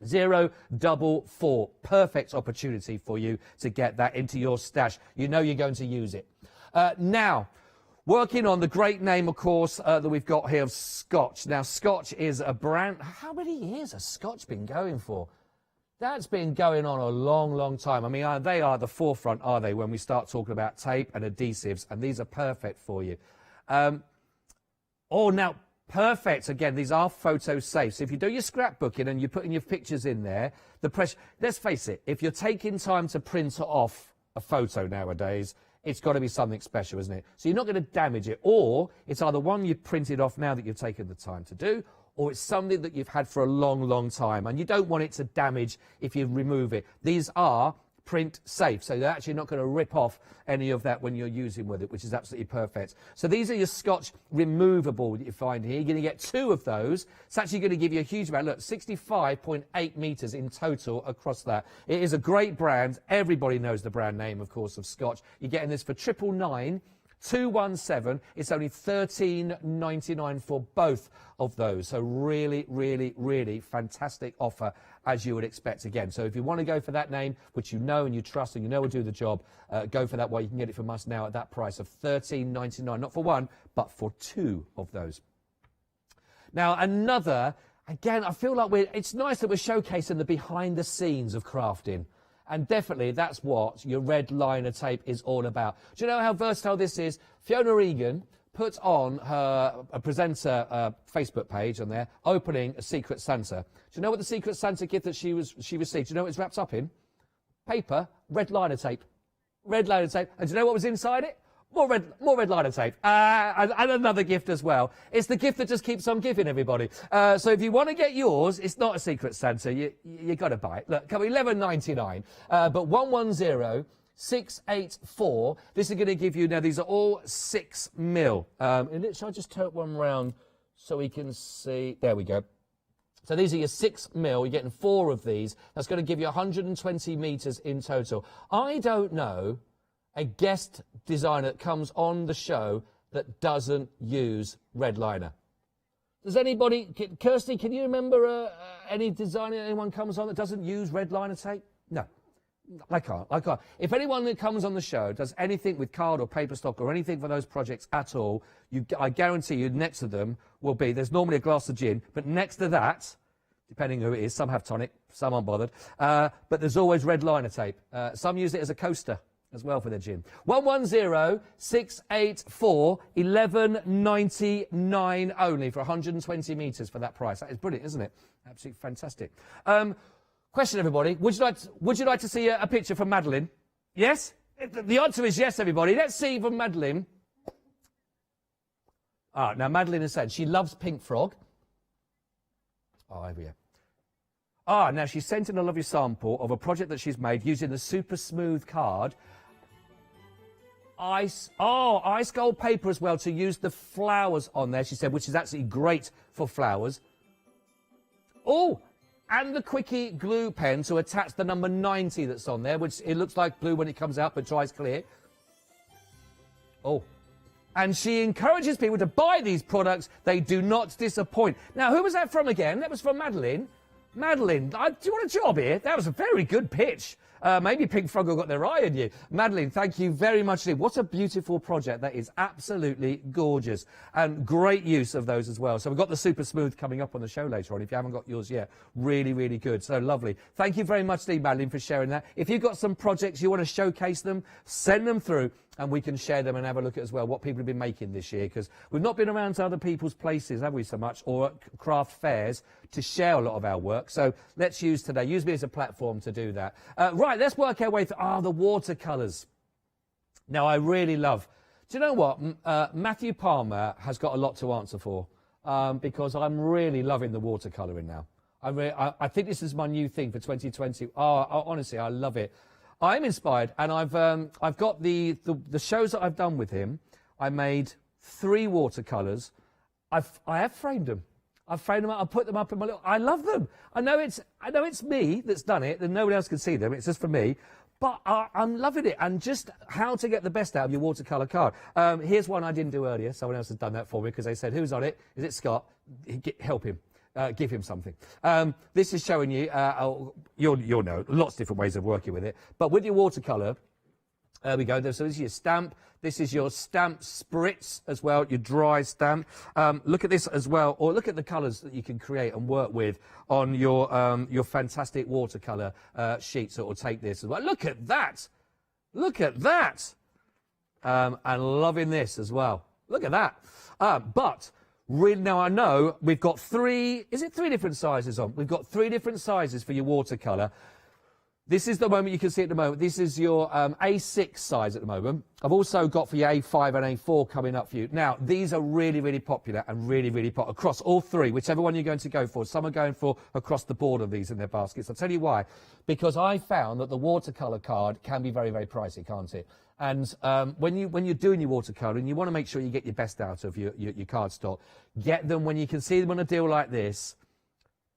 044. Perfect opportunity for you to get that into your stash. You know you're going to use it. Now, working on the great name, of course, that we've got here of Scotch. Now, Scotch is a brand. How many years has Scotch been going for? That's been going on a long, long time. I mean, they are the forefront, are they, when we start talking about tape and adhesives, and these are perfect for you. Now, perfect. Again, these are photo safe. So if you do your scrapbooking and you're putting your pictures in there, the pressure, let's face it, if you're taking time to print off a photo nowadays, it's got to be something special, isn't it? So you're not going to damage it, or it's either one you've printed off now that you've taken the time to do, or it's something that you've had for a long, long time, and you don't want it to damage if you remove it. These are print safe, so they're actually not going to rip off any of that when you're using with it, which is absolutely perfect. So these are your Scotch removable that you find here. You're going to get 2 of those. It's actually going to give you a huge amount. Look, 65.8 metres in total across that. It is a great brand. Everybody knows the brand name, of course, of Scotch. You're getting this for 999. 217. It's only £13.99 for both of those. So really, really, really fantastic offer, as you would expect again. So if you want to go for that name, which you know and you trust and you know will do the job, go for that way. You can get it from us now at that price of £13.99, not for 1, but for 2 of those. Now, another, again, I feel like it's nice that we're showcasing the behind the scenes of crafting. And definitely that's what your red liner tape is all about. Do you know how versatile this is? Fiona Regan put on her presenter Facebook page on there, opening a Secret Santa. Do you know what the Secret Santa gift that she received? Do you know what it's wrapped up in? Paper, red liner tape. Red liner tape. And do you know what was inside it? More red liner tape. And another gift as well. It's the gift that just keeps on giving, everybody. So if you want to get yours, it's not a Secret Santa. You got to buy it. Look, come on, £11.99. But 110684. This is going to give you, now these are all 6 mil. Shall I just turn one round so we can see? There we go. So these are your 6 mil. You're getting 4 of these. That's going to give you 120 metres in total. I don't know a guest designer that comes on the show that doesn't use red liner. Does anybody, Kirsty, can you remember any designer, anyone comes on that doesn't use red liner tape? No, I can't. If anyone that comes on the show does anything with card or paper stock or anything for those projects at all, I guarantee you next to them will be, there's normally a glass of gin, but next to that, depending who it is, some have tonic, some aren't bothered, but there's always red liner tape. Some use it as a coaster as well for their gin. 110684, £11.99 only for 120 metres for that price. That is brilliant, isn't it? Absolutely fantastic. Question, everybody. Would you like to see a picture from Madeline? Yes? The answer is yes, everybody. Let's see from Madeline. Now Madeline has said she loves Pink Frog. Here we go. Now she sent in a lovely sample of a project that she's made using the super smooth card. Ice gold paper as well to use the flowers on there, she said, which is actually great for flowers. And the quickie glue pen to attach the number 90 that's on there, which it looks like blue when it comes out, but dries clear. And she encourages people to buy these products. They do not disappoint. Now, who was that from again? That was from Madeline. Madeline, do you want a job here? That was a very good pitch. Maybe Pink Frog have got their eye on you. Madeline, thank you very much. What a beautiful project. That is absolutely gorgeous. And great use of those as well. So we've got the Super Smooth coming up on the show later on. If you haven't got yours yet, really, really good. So lovely. Thank you very much, Madeline, for sharing that. If you've got some projects you want to showcase them, send them through and we can share them and have a look at as well what people have been making this year, because we've not been around to other people's places, have we, so much, or at craft fairs to share a lot of our work. So let's use me as a platform to do that. Right, let's work our way through the watercolours. Now, I really love, do you know what? Matthew Palmer has got a lot to answer for, because I'm really loving the watercolouring now. I think this is my new thing for 2020. Honestly, I love it. I'm inspired, and I've got the shows that I've done with him. I made 3 watercolours. I have framed them. I've framed them up. I put them up in my little. I love them. I know it's me that's done it. That nobody else can see them. It's just for me. But I'm loving it, and just how to get the best out of your watercolour card. Here's one I didn't do earlier. Someone else has done that for me because they said, "Who's on it? Is it Scott? Help him." Give him something. This is showing you, you'll know, lots of different ways of working with it. But with your watercolour, there we go. So this is your stamp. This is your stamp spritz as well, your dry stamp. Look at this as well, or look at the colours that you can create and work with on your fantastic watercolour sheets that will take this as well. Look at that. Look at that. And loving this as well. Look at that. But really, now I know we've got 3 different sizes on? We've got 3 different sizes for your watercolour. This is the moment you can see at the moment. This is your A6 size at the moment. I've also got for your A5 and A4 coming up for you. Now, these are really, really popular and really, really popular across all 3, whichever one you're going to go for. Some are going for across the board of these in their baskets. I'll tell you why. Because I found that the watercolour card can be very, very pricey, can't it? And when you're doing your watercolouring, you want to make sure you get your best out of your card stock. Get them when you can see them on a deal like this.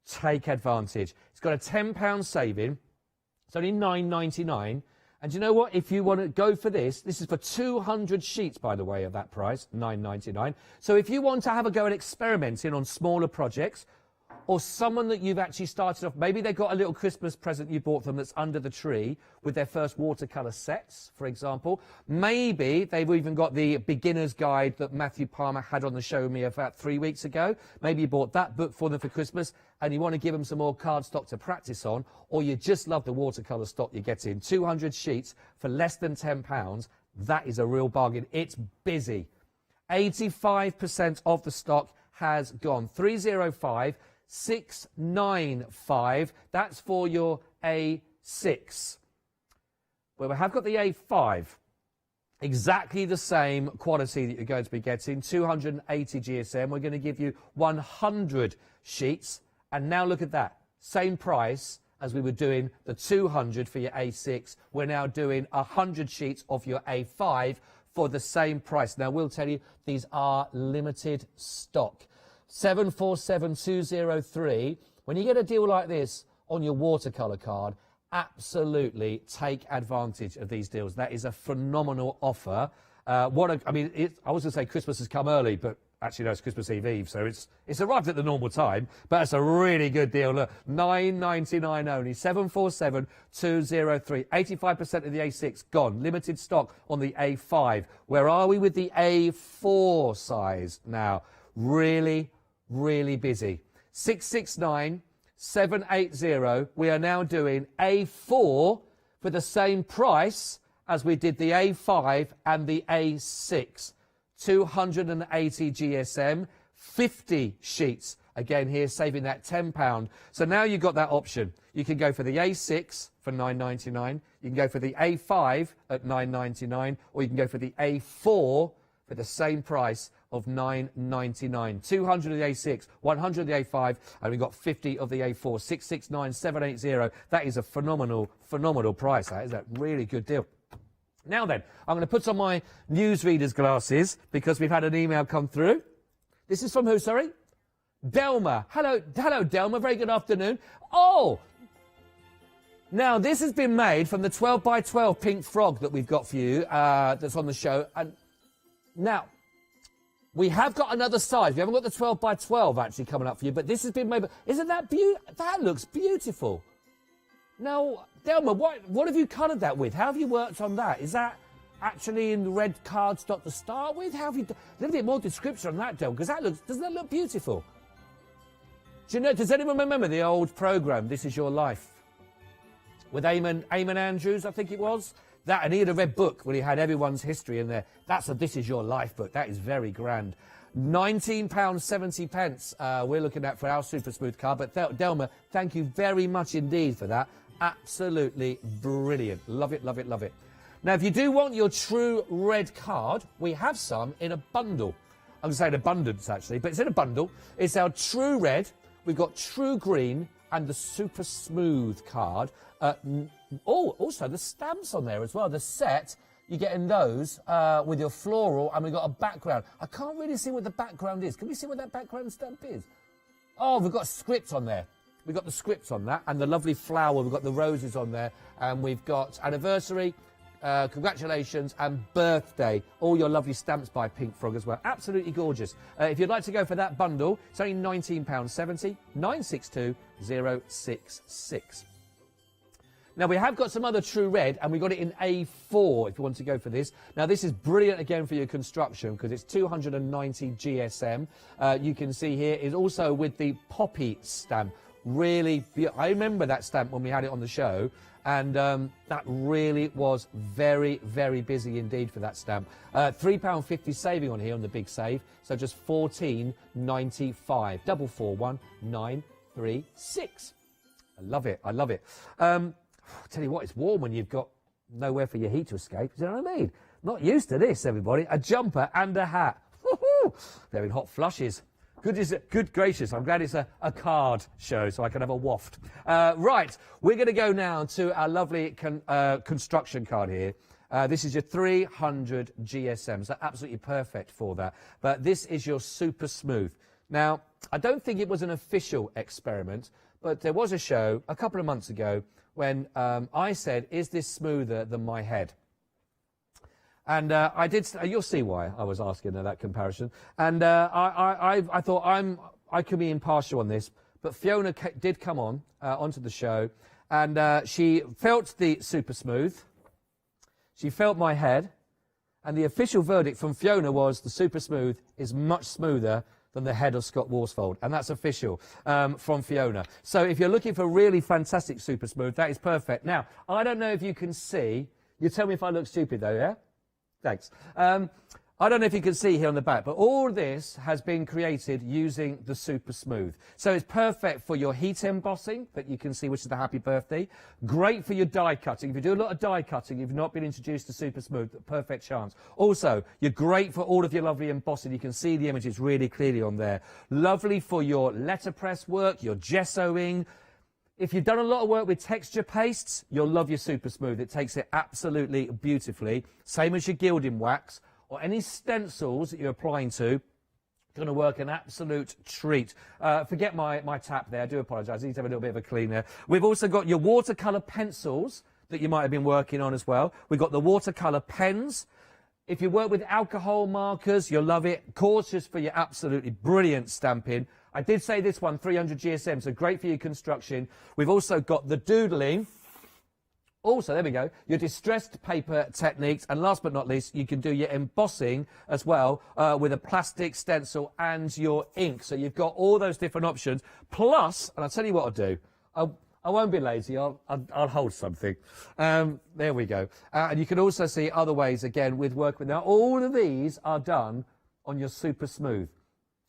Take advantage. It's got a £10 saving. It's only £9.99. And you know what? If you want to go for this is for 200 sheets, by the way, of that price, £9.99. So if you want to have a go at experimenting on smaller projects, or someone that you've actually started off, maybe they've got a little Christmas present you bought them that's under the tree with their first watercolour sets, for example. Maybe they've even got the beginner's guide that Matthew Palmer had on the show with me about 3 weeks ago. Maybe you bought that book for them for Christmas and you want to give them some more card stock to practice on, or you just love the watercolour stock you're getting. 200 sheets for less than £10. That is a real bargain. It's busy. 85% of the stock has gone. 305 695, that's for your A6. Well, we have got the A5, exactly the same quality that you're going to be getting, 280 GSM. We're going to give you 100 sheets, and now look at that, same price as we were doing the 200 for your A6. We're now doing 100 sheets of your A5 for the same price. Now, we'll tell you, these are limited stock. 747203. When you get a deal like this on your watercolour card, absolutely take advantage of these deals. That is a phenomenal offer. I was going to say Christmas has come early, but actually no, it's Christmas Eve, so it's arrived at the normal time. But it's a really good deal. Look, £9.99 only. 747203. 85% of the A6 gone. Limited stock on the A5. Where are we with the A4 size now? Really busy. 669 780. We are now doing A4 for the same price as we did the A5 and the A6. 280 GSM, 50 sheets. Again here, saving that £10. So now you've got that option. You can go for the A6 for £9.99. You can go for the A5 at £9.99, or you can go for the A4 for the same price of £9.99. 200 of the A6, 100 of the A5, and we've got 50 of the A4. 669 780. That is a phenomenal price. That is a really good deal. Now then, I'm going to put on my newsreader's glasses because we've had an email come through. This is from who, sorry? Delma. Hello, Delma. Very good afternoon. Oh! Now, this has been made from the 12 by 12 pink frog that we've got for you that's on the show. And now, we have got another size. We haven't got the 12 by 12 actually coming up for you, but this has been made. Isn't that beautiful? That looks beautiful. Now, Delma, what have you coloured that with? How have you worked on that? Is that actually in the red cardstock to start with? How have you... A little bit more description on that, Delma, because doesn't that look beautiful? Do you know, does anyone remember the old programme, This Is Your Life? With Eamon Andrews, I think it was. That, and he had a red book where he had everyone's history in there. That's a This Is Your Life book. That is very grand. £19.70 we're looking at for our Super Smooth card. But Delma, thank you very much indeed for that. Absolutely brilliant. Love it, love it, love it. Now, if you do want your true red card, we have some in a bundle. I'm going to say in abundance, actually, but it's in a bundle. It's our true red. We've got true green and the Super Smooth card. Also the stamps on there as well. The set, you're getting those with your floral, and we've got a background. I can't really see what the background is. Can we see what that background stamp is? Oh, we've got a script on there. We've got the script on that, and the lovely flower. We've got the roses on there, and we've got anniversary, congratulations, and birthday. All your lovely stamps by Pink Frog as well. Absolutely gorgeous. If you'd like to go for that bundle, it's only £19.70, 962066. Now, we have got some other true red, and we got it in A4 if you want to go for this. Now, this is brilliant again for your construction because it's 290 GSM. You can see here is also with the poppy stamp. Really, I remember that stamp when we had it on the show, and that really was very, very busy indeed for that stamp. £3.50 saving on here on the big save, so just £14.95. 441936. I love it. I love it. I'll tell you what, it's warm when you've got nowhere for your heat to escape. Do you know what I mean? Not used to this, everybody. A jumper and a hat. Woo-hoo! They're in hot flushes. Good gracious, I'm glad it's a card show so I can have a waft. Right, we're going to go now to our lovely construction card here. This is your 300 GSM, so absolutely perfect for that. But this is your Super Smooth. Now, I don't think it was an official experiment, but there was a show a couple of months ago when I said, is this smoother than my head? And I did. You'll see why I was asking that comparison. And I thought I could be impartial on this, but Fiona did come onto the show, and she felt the Super Smooth. She felt my head, and the official verdict from Fiona was the Super Smooth is much smoother than the head of Scott Worsfold, and that's official from Fiona. So if you're looking for really fantastic Super Smooth, that is perfect. Now, I don't know if you can see. You tell me if I look stupid though, yeah? Thanks. I don't know if you can see here on the back, but all this has been created using the Super Smooth. So it's perfect for your heat embossing that you can see, which is the happy birthday. Great for your die cutting. If you do a lot of die cutting, you've not been introduced to Super Smooth, perfect chance. Also, you're great for all of your lovely embossing. You can see the images really clearly on there. Lovely for your letterpress work, your gessoing. If you've done a lot of work with texture pastes, you'll love your Super Smooth. It takes it absolutely beautifully. Same as your gilding wax or any stencils that you're applying to. Going to work an absolute treat. Forget my tap there. I do apologise. I need to have a little bit of a clean there. We've also got your watercolour pencils that you might have been working on as well. We've got the watercolour pens. If you work with alcohol markers, you'll love it. Cautious for your absolutely brilliant stamping. I did say this one, 300 GSM, so great for your construction. We've also got the doodling. Also, there we go, your distressed paper techniques. And last but not least, you can do your embossing as well with a plastic stencil and your ink. So you've got all those different options. Plus, and I'll tell you what I'll do. I won't be lazy. I'll hold something. There we go. And you can also see other ways, again, with work with... Now, all of these are done on your Super Smooth,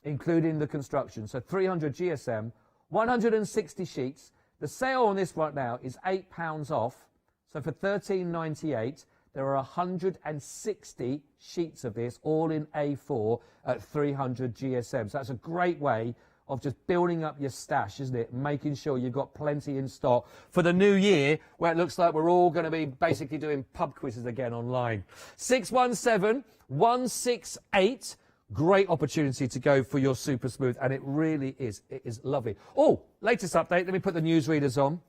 including the construction. So 300 GSM, 160 sheets. The sale on this right now is £8 off. So for £13.98, there are 160 sheets of this, all in A4 at 300 GSM. So that's a great way of just building up your stash, isn't it? Making sure you've got plenty in stock for the new year, where it looks like we're all going to be basically doing pub quizzes again online. 617168. Great opportunity to go for your Super Smooth, and it really is. It is lovely. Oh, latest update. Let me put the newsreaders on.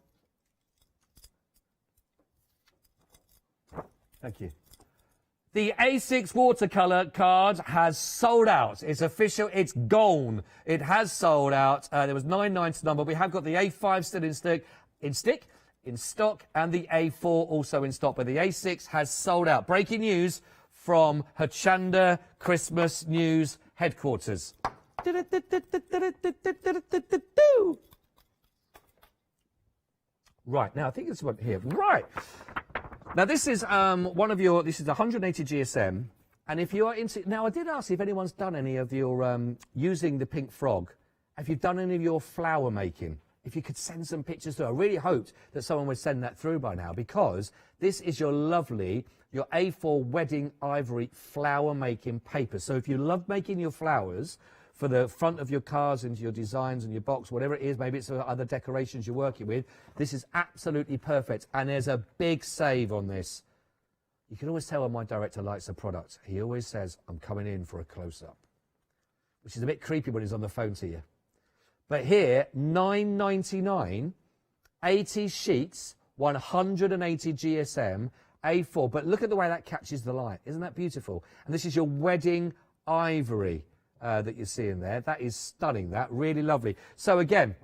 Thank you. The A6 watercolour card has sold out. It's official. It's gone. It has sold out. There was 9.90 number. We have got the A5 still in stick. in stock, and the A4 also in stock, but the A6 has sold out. Breaking news from Hochanda Christmas News headquarters. Right, now I think it's one here. Right. Now this is this is 180 GSM, and if you are into, now I did ask if anyone's done any of your, using the pink frog, if you've done any of your flower making. If you could send some pictures through. I really hoped that someone would send that through by now, because this is your lovely, your A4 wedding ivory flower making paper. So if you love making your flowers for the front of your cards, into your designs and your box, whatever it is, maybe it's other decorations you're working with, this is absolutely perfect. And there's a big save on this. You can always tell when my director likes a product. He always says, I'm coming in for a close-up, which is a bit creepy when he's on the phone to you. But here, $9.99, 80 sheets, 180 GSM, A4. But look at the way that catches the light. Isn't that beautiful? And this is your wedding ivory that you're seeing there. That is stunning, that. Really lovely. So again,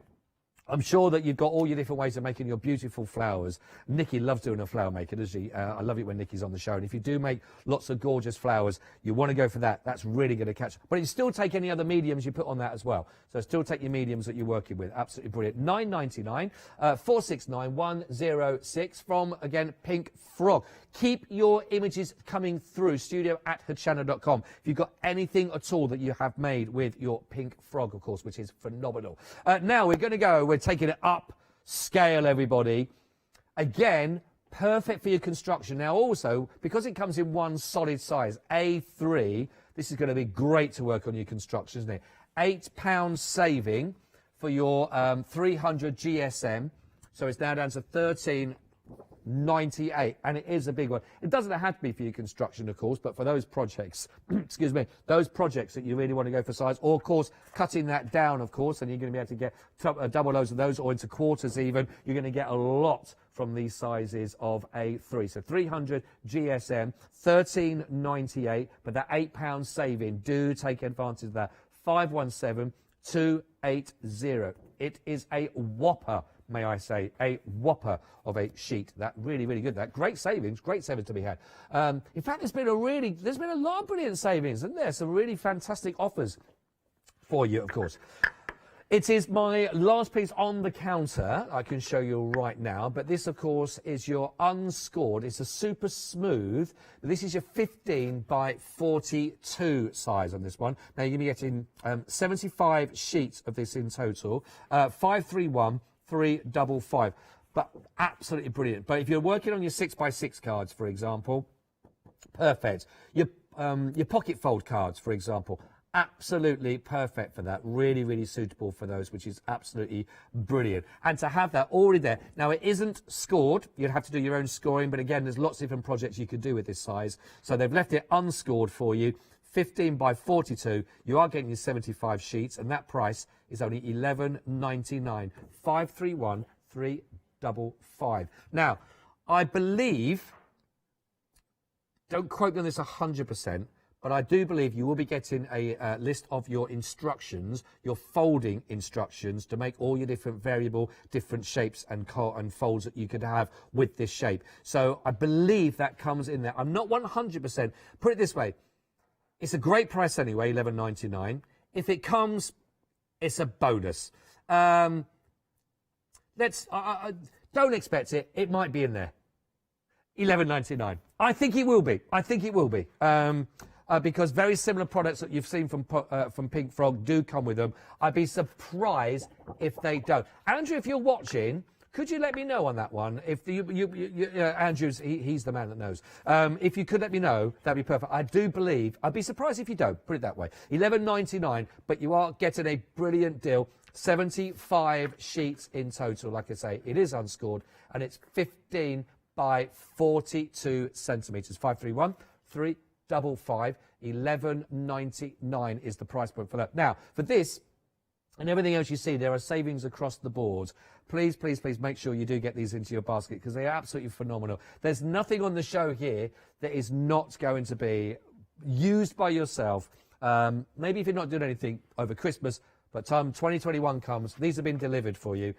I'm sure that you've got all your different ways of making your beautiful flowers. Nikki loves doing a flower maker, doesn't she? I love it when Nikki's on the show. And if you do make lots of gorgeous flowers, you want to go for that. That's really going to catch. But you still take any other mediums you put on that as well. So still take your mediums that you're working with. Absolutely brilliant. $9.99, 469106 from, again, Pink Frog. Keep your images coming through, studio@hochanda.com. If you've got anything at all that you have made with your Pink Frog, of course, which is phenomenal. Now we're going to go, we're taking it up scale, everybody. Again, perfect for your construction. Now also, because it comes in one solid size, A3, this is going to be great to work on your construction, isn't it? £8 saving for your 300 GSM. So it's now down to $13.98, and it is a big one. It doesn't have to be for your construction, of course, but for those projects, excuse me, those projects that you really want to go for size, or of course cutting that down, of course, and you're going to be able to get double loads of those, or into quarters even. You're going to get a lot from these sizes of A3. So 300 GSM, $13.98, but that £8 saving, do take advantage of that. 517280. It is a whopper, may I say, a whopper of a sheet. That really, really good. That great savings to be had. In fact, there's been a lot of brilliant savings, isn't there? Some really fantastic offers for you, of course. It is my last piece on the counter. I can show you right now, but this, of course, is your unscored. It's a super smooth. This is your 15 by 42 size on this one. Now, you're going to be getting 75 sheets of this in total. 531355. But absolutely brilliant. But if you're working on your 6x6 cards, for example, perfect. Your pocket fold cards, for example, absolutely perfect for that. Really, really suitable for those, which is absolutely brilliant. And to have that already there. Now, it isn't scored. You'd have to do your own scoring. But again, there's lots of different projects you could do with this size. So they've left it unscored for you. 15 by 42. You are getting your 75 sheets. And that price is only $11.99. 531355. Now, I believe, don't quote me on this 100%, but I do believe you will be getting a list of your instructions, your folding instructions, to make all your different variable, different shapes and folds that you could have with this shape. So I believe that comes in there. I'm not 100%. Put it this way. It's a great price anyway, $11.99. If it comes, it's a bonus. Don't expect it. It might be in there. $11.99. I think it will be. Because very similar products that you've seen from Pink Frog do come with them. I'd be surprised if they don't. Andrew, if you're watching, could you let me know on that one? If Andrew's, he's the man that knows. If you could let me know, that'd be perfect. I do believe, I'd be surprised if you don't, put it that way. $11.99, but you are getting a brilliant deal. 75 sheets in total, like I say. It is unscored, and it's 15 by 42 centimetres. 531355. $11.99 is the price point for that. Now, for this and everything else you see, there are savings across the board. Please, please, please make sure you do get these into your basket, because they are absolutely phenomenal. There's nothing on the show here that is not going to be used by yourself. Maybe if you're not doing anything over Christmas, but time 2021 comes, these have been delivered for you.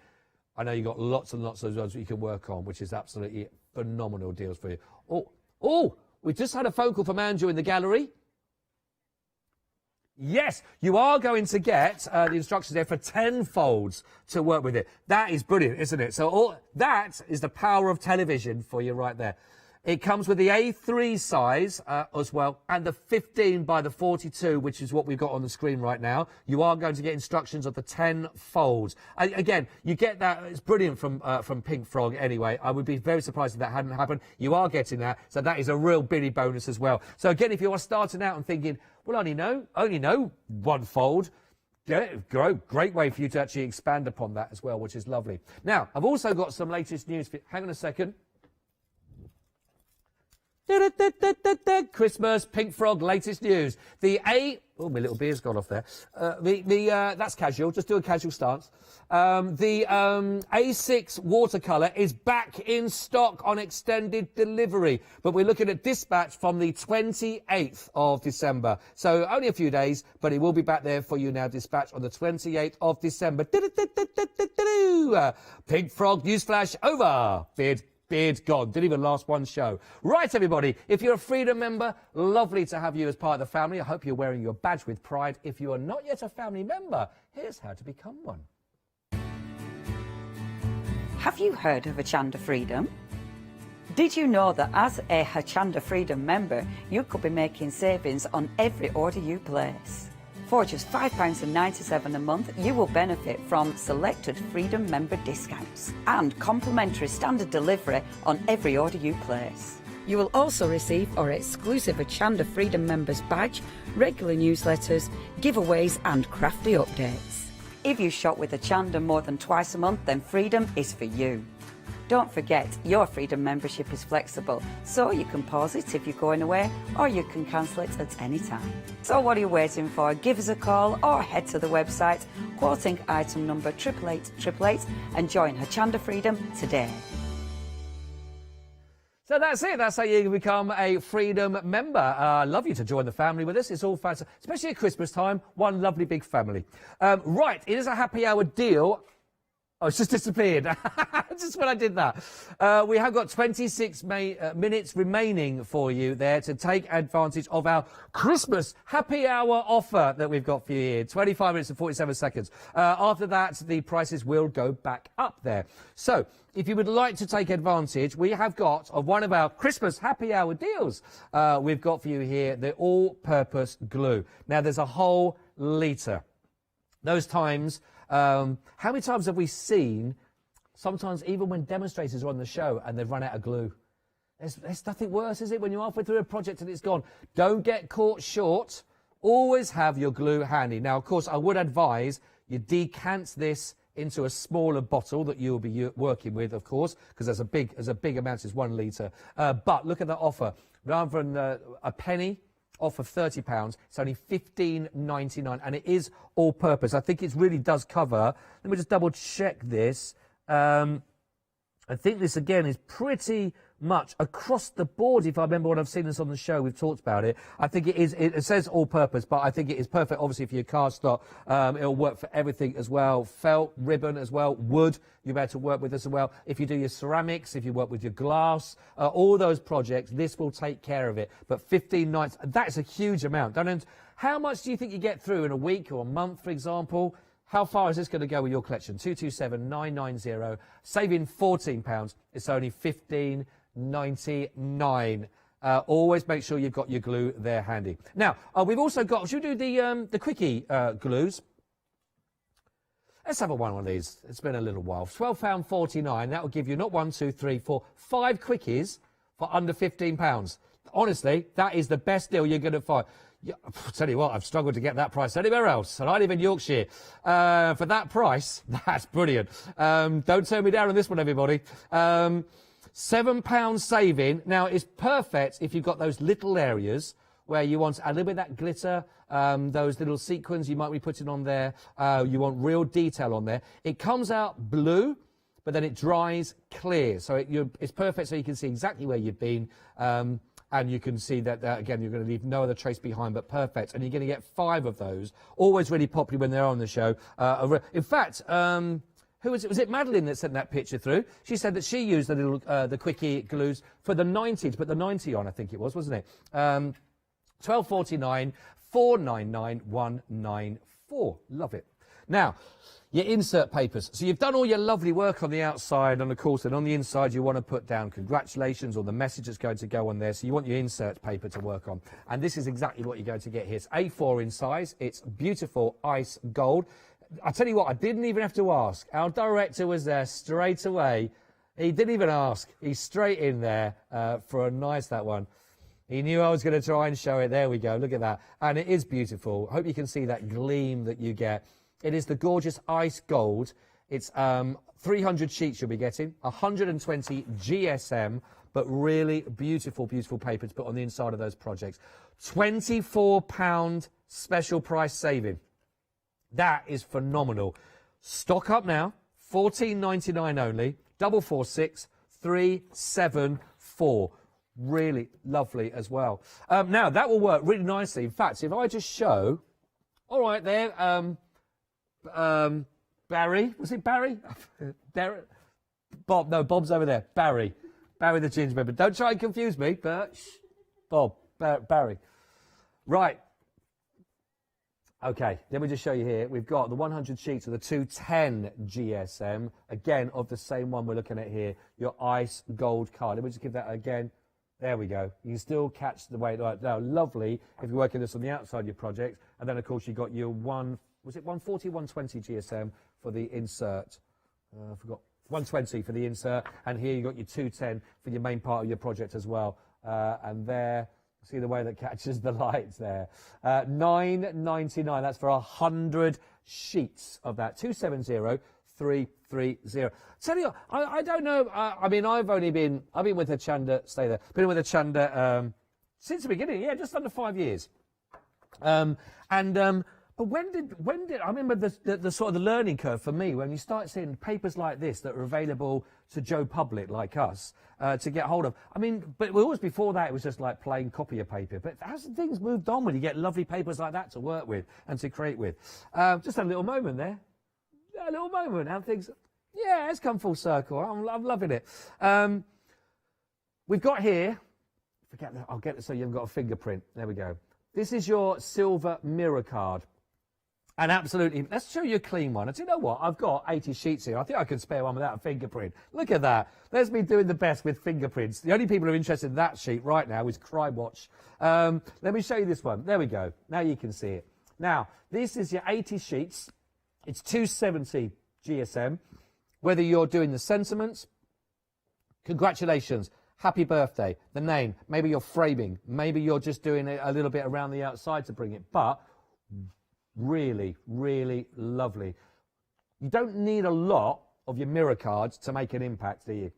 I know you've got lots and lots of ones that you can work on, which is absolutely phenomenal deals for you. Oh, we just had a phone call from Andrew in the gallery. Yes, you are going to get the instructions there for 10 folds to work with it. That is brilliant, isn't it? So that is the power of television for you right there. It comes with the A3 size as well, and the 15 by the 42, which is what we've got on the screen right now. You are going to get instructions of the 10 folds. Again, you get that. It's brilliant from Pink Frog anyway. I would be very surprised if that hadn't happened. You are getting that, so that is a real bitty bonus as well. So again, if you are starting out and thinking, well, I only know one fold, great way for you to actually expand upon that as well, which is lovely. Now, I've also got some latest news. Hang on a second. Christmas, Pink Frog, latest news. My little beer's gone off there. That's casual. Just do a casual stance. The A6 watercolour is back in stock on extended delivery, but we're looking at dispatch from the 28th of December. So only a few days, but it will be back there for you now. Dispatch on the 28th of December. Pink Frog newsflash over. Beard gone. Didn't even last one show. Right, everybody. If you're a Freedom member, lovely to have you as part of the family. I hope you're wearing your badge with pride. If you are not yet a family member, here's how to become one. Have you heard of Hochanda Freedom? Did you know that as a Hochanda Freedom member, you could be making savings on every order you place? For just £5.97 a month, you will benefit from selected Freedom member discounts and complimentary standard delivery on every order you place. You will also receive our exclusive Hochanda Freedom members badge, regular newsletters, giveaways and crafty updates. If you shop with Hochanda more than twice a month, then Freedom is for you. Don't forget, your Freedom membership is flexible, so you can pause it if you're going away, or you can cancel it at any time. So what are you waiting for? Give us a call or head to the website, quoting item number 88888, and join Hochanda Freedom today. So that's it. That's how you become a Freedom member. I'd love you to join the family with us. It's all fancy, especially at Christmas time. One lovely big family. Right, it is a happy hour deal. Oh, it's just disappeared. Just when I did that. We have got 26 minutes remaining for you there to take advantage of our Christmas happy hour offer that we've got for you here. 25 minutes and 47 seconds. After that, the prices will go back up there. So, if you would like to take advantage, we have got of one of our Christmas happy hour deals. We've got for you here the all-purpose glue. Now, there's a whole litre. Those times... how many times have we seen, sometimes even when demonstrators are on the show and they've run out of glue? There's nothing worse, is it, when you're halfway through a project and it's gone? Don't get caught short. Always have your glue handy. Now, of course, I would advise you decant this into a smaller bottle that you'll be working with, of course, because there's a big amount, it's 1 litre. But look at that offer. Rather than a penny, off of £30, it's only $15.99, and it is all purpose. I think it really does cover. Let me just double check this. I think this again is pretty much across the board. If I remember when I've seen this on the show, we've talked about it. I think it is. It says all purpose, but I think it is perfect. Obviously, for your card stock, it'll work for everything as well. Felt, ribbon as well, wood. You'll be able to work with as well. If you do your ceramics, if you work with your glass, all those projects, this will take care of it. But 15 nights, that's a huge amount. How much do you think you get through in a week or a month, for example? How far is this going to go with your collection? 227990, saving £14. It's only $15.99. Always make sure you've got your glue there handy. Now, we've also got, should we do the quickie glues? Let's have one of these. It's been a little while. £12.49. That will give you not 1, 2, 3, 4, 5 quickies for under £15. Honestly, that is the best deal you're going to find. Yeah, I'll tell you what, I've struggled to get that price anywhere else, and I live in Yorkshire. For that price, that's brilliant. Don't turn me down on this one, everybody. £7 saving. Now, it's perfect if you've got those little areas where you want a little bit of that glitter, those little sequins you might be putting on there. You want real detail on there. It comes out blue, but then it dries clear. So it's perfect so you can see exactly where you've been. And you can see that, again, you're going to leave no other trace behind, but perfect. And you're going to get 5 of those. Always really popular when they're on the show. In fact, Who was it? Was it Madeline that sent that picture through? She said that she used the little the quickie glues for the 90 to put the 90 on. I think it was, wasn't it? 12.49, 499 194. Love it. Now, your insert papers. So you've done all your lovely work on the outside, and of course, then on the inside, you want to put down congratulations or the message that's going to go on there. So you want your insert paper to work on. And this is exactly what you're going to get here. It's A4 in size. It's beautiful ice gold. I tell you what, I didn't even have to ask. Our director was there straight away. He didn't even ask. He's straight in there for a nice, that one. He knew I was going to try and show it. There we go. Look at that. And it is beautiful. I hope you can see that gleam that you get. It is the gorgeous ice gold. It's 300 sheets you'll be getting, 120 GSM, but really beautiful, beautiful paper to put on the inside of those projects. £24 special price saving. That is phenomenal. Stock up now, $14.99 only, 446 374. Really lovely as well. Now, that will work really nicely. In fact, if I just show, all right there, Barry, was it Barry? Bob, no, Bob's over there. Barry the gingerbread. But don't try and confuse me, but Bob, Barry. Right. Okay, let me just show you here. We've got the 100 sheets of the 210 GSM, again, of the same one we're looking at here, your ice gold card. Let me just give that again. There we go. You can still catch the way. Now, lovely if you're working this on the outside of your project. And then, of course, you got your 140, 120 GSM for the insert. I forgot. 120 for the insert. And here you got your 210 for your main part of your project as well. And there, see the way that catches the lights there. $9.99. That's for 100 sheets of that. 270 330. Tell you, I don't know. I mean, I've been with Hochanda. Stay there. Been with Hochanda since the beginning. Yeah, just under 5 years. But when did I remember the sort of the learning curve for me when you start seeing papers like this that are available to Joe Public like us to get hold of. I mean, but always before that it was just like plain copier paper. But as things moved on, when you get lovely papers like that to work with and to create with, just a little moment there, a little moment. How things, yeah, it's come full circle. I'm loving it. We've got here. Forget that. I'll get it so you haven't got a fingerprint. There we go. This is your silver mirror card. And absolutely, let's show you a clean one. And do you know what? I've got 80 sheets here. I think I can spare one without a fingerprint. Look at that. There's me doing the best with fingerprints. The only people who are interested in that sheet right now is Crime Watch. Let me show you this one. There we go. Now you can see it. Now, this is your 80 sheets. It's 270 GSM. Whether you're doing the sentiments, congratulations, happy birthday, the name, maybe you're framing, maybe you're just doing it a little bit around the outside to bring it, but really, really lovely. You don't need a lot of your mirror cards to make an impact, do you?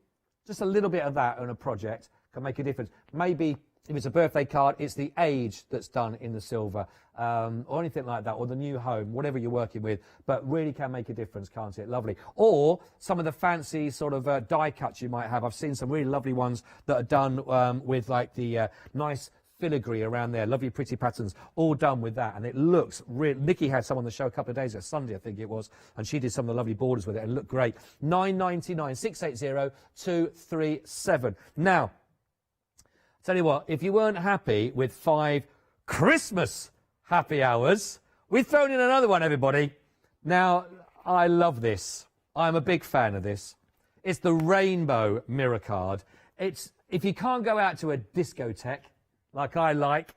Just a little bit of that on a project can make a difference. Maybe if it's a birthday card, it's the age that's done in the silver, or anything like that, or the new home, whatever you're working with, but really can make a difference, can't it? Lovely. Or some of the fancy sort of die cuts you might have. I've seen some really lovely ones that are done with like the nice filigree around there, lovely pretty patterns, all done with that, and it looks real. Nikki had some on the show a couple of days ago, Sunday I think it was, and she did some of the lovely borders with it and it looked great. $9.99, 680 237. Now, tell you what, if you weren't happy with 5 Christmas happy hours, we've thrown in another one, everybody. Now, I love this. I'm a big fan of this. It's the rainbow mirror card. It's, if you can't go out to a discotheque, like I like,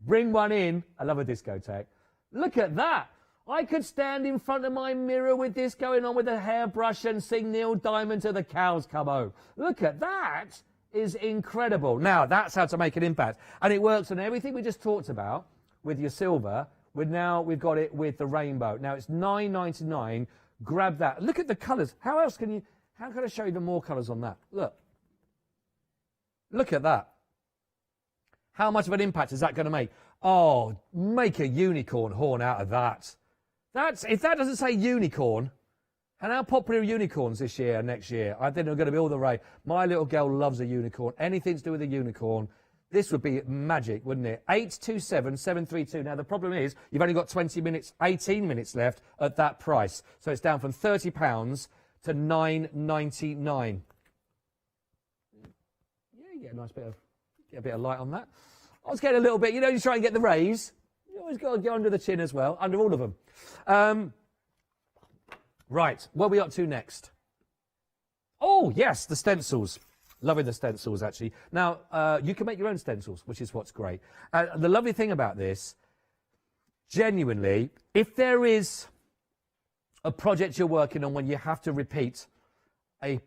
bring one in. I love a discotheque. Look at that. I could stand in front of my mirror with this going on with a hairbrush and sing Neil Diamond to the cows come home. Look at that. Is incredible. Now, that's how to make an impact. And it works on everything we just talked about with your silver. We've got it with the rainbow. Now, it's $9.99. Grab that. Look at the colours. How can I show you the more colours on that? Look. Look at that. How much of an impact is that going to make? Oh, make a unicorn horn out of that. If that doesn't say unicorn, and how popular are unicorns this year and next year? I think they're going to be all the rage. My little girl loves a unicorn. Anything to do with a unicorn. This would be magic, wouldn't it? 827 732. Now, the problem is you've only got 18 minutes left at that price. So it's down from £30 to $9.99. Yeah, you get a nice bit of light on that. I was getting a little bit, you try and get the rays. You always got to get under the chin as well, under all of them. Right, what are we up to next? Oh, yes, the stencils. Loving the stencils, actually. Now, you can make your own stencils, which is what's great. The lovely thing about this, genuinely, if there is a project you're working on when you have to repeat a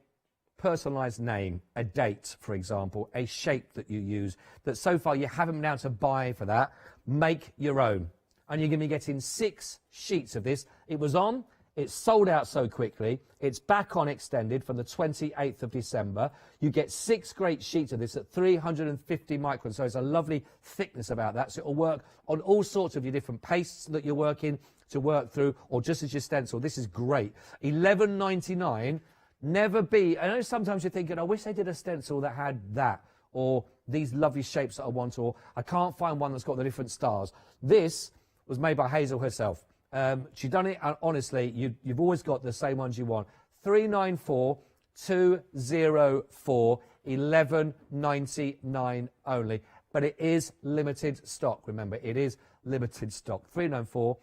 personalised name, a date, for example, a shape that you use, that so far you haven't been able to buy for that, make your own. And you're going to be getting 6 sheets of this. It was on. It's sold out so quickly. It's back on extended from the 28th of December. You get 6 great sheets of this at 350 microns. So it's a lovely thickness about that. So it'll work on all sorts of your different pastes that you're working to work through, or just as your stencil. This is great. $11.99. Never be. I know sometimes you're thinking, I wish they did a stencil that had that, or these lovely shapes that I want, or I can't find one that's got the different stars. This was made by Hazel herself. She's done it, and honestly, you've always got the same ones you want. 394 204 11.99 only, but it is limited stock. Remember, it is limited stock. 394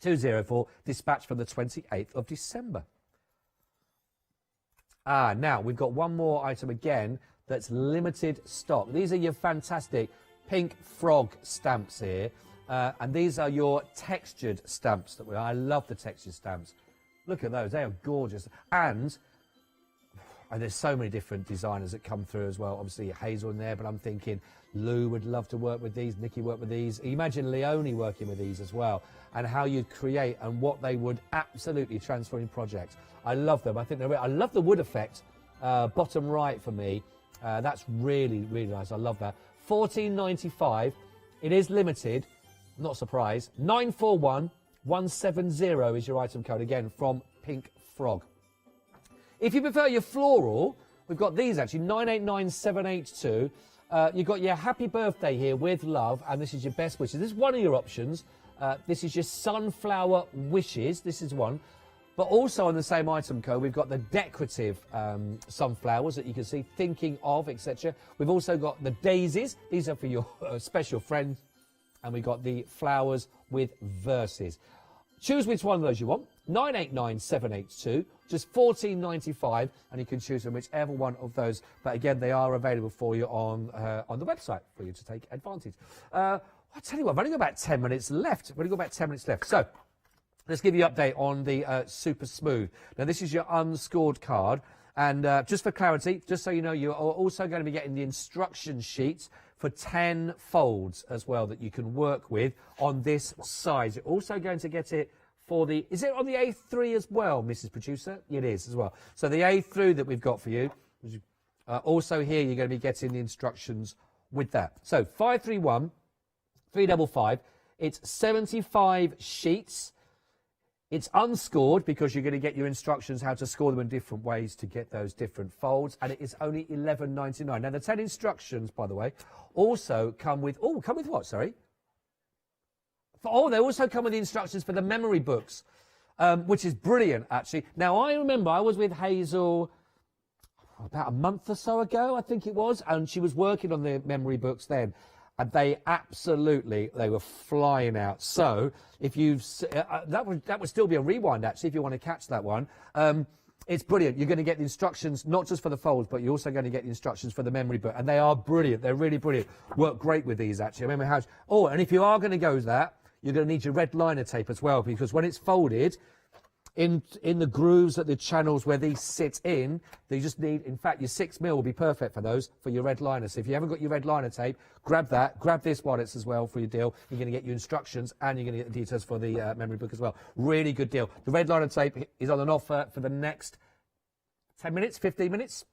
204, dispatched from the 28th of December. Now we've got one more item again that's limited stock. These are your fantastic pink frog stamps here. And these are your textured stamps. I love the textured stamps. Look at those. They are gorgeous. And there's so many different designers that come through as well. Obviously, Hazel in there, but I'm thinking Lou would love to work with these. Nikki worked with these. Imagine Leonie working with these as well, and how you'd create and what they would absolutely transfer in projects. I love them. I love the wood effect, bottom right for me. That's really, really nice. I love that. $14.95. It is limited. Not surprised. 941170 is your item code, again, from Pink Frog. If you prefer your floral, we've got these actually, 989782. You've got your happy birthday here with love, and this is your best wishes. This is one of your options. This is your sunflower wishes. This is one. But also on the same item code, we've got the decorative sunflowers that you can see, thinking of, etc. We've also got the daisies. These are for your special friends. And we've got the flowers with verses. Choose which one of those you want. 989782, just $14.95, and you can choose from whichever one of those. But again, they are available for you on the website for you to take advantage. I tell you what, I've only got about 10 minutes left. So let's give you an update on the Super Smooth. Now, this is your unscored card. And just for clarity, just so you know, you're also going to be getting the instruction sheets for 10 folds as well that you can work with on this size. You're also going to get it for the... Is it on the A3 as well, Mrs. Producer? It is as well. So the A3 that we've got for you, also here you're going to be getting the instructions with that. So 531 355. It's 75 sheets. It's unscored because you're going to get your instructions how to score them in different ways to get those different folds, and it is only $11.99. Now, the 10 instructions, by the way, also come with... Oh, come with what, sorry? They also come with the instructions for the memory books, which is brilliant, actually. Now, I remember I was with Hazel about a month or so ago, I think it was, and she was working on the memory books then. And they were flying out. So if that would still be a rewind, actually, if you want to catch that one. It's brilliant. You're going to get the instructions, not just for the folds, but you're also going to get the instructions for the memory book. And they are brilliant. They're really brilliant. Work great with these, actually. I remember how... Oh, and if you are going to go with that, you're going to need your red liner tape as well, because when it's folded... In the grooves at the channels where these sit in, they just need, in fact, your 6mm will be perfect for those, for your red liner. So if you haven't got your red liner tape, grab that, grab this one as well for your deal. You're going to get your instructions and you're going to get the details for the memory book as well. Really good deal. The red liner tape is on an offer for the next 10 minutes, 15 minutes.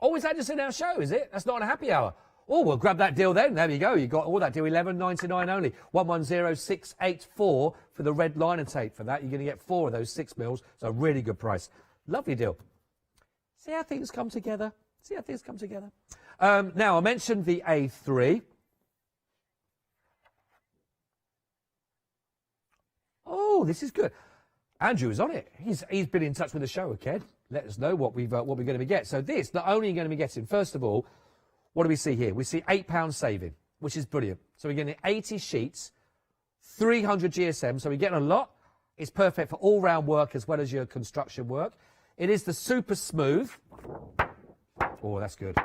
Oh, is that just in our show, is it? That's not a happy hour. Oh, well, grab that deal then. There you go. You got all that deal. $11.99 only. 110684 for the red liner tape. For that, you're going to get 4 of those 6mm. So a really good price. Lovely deal. See how things come together. See how things come together. Now, I mentioned the A3. Oh, this is good. Andrew is on it. He's been in touch with the show, okay? Let us know what we're going to be getting. So this, not only are you going to be getting, first of all, what do we see here? We see £8 saving, which is brilliant. So we're getting 80 sheets, 300 GSM. So we're getting a lot. It's perfect for all-round work as well as your construction work. It is the super smooth. Oh, that's good.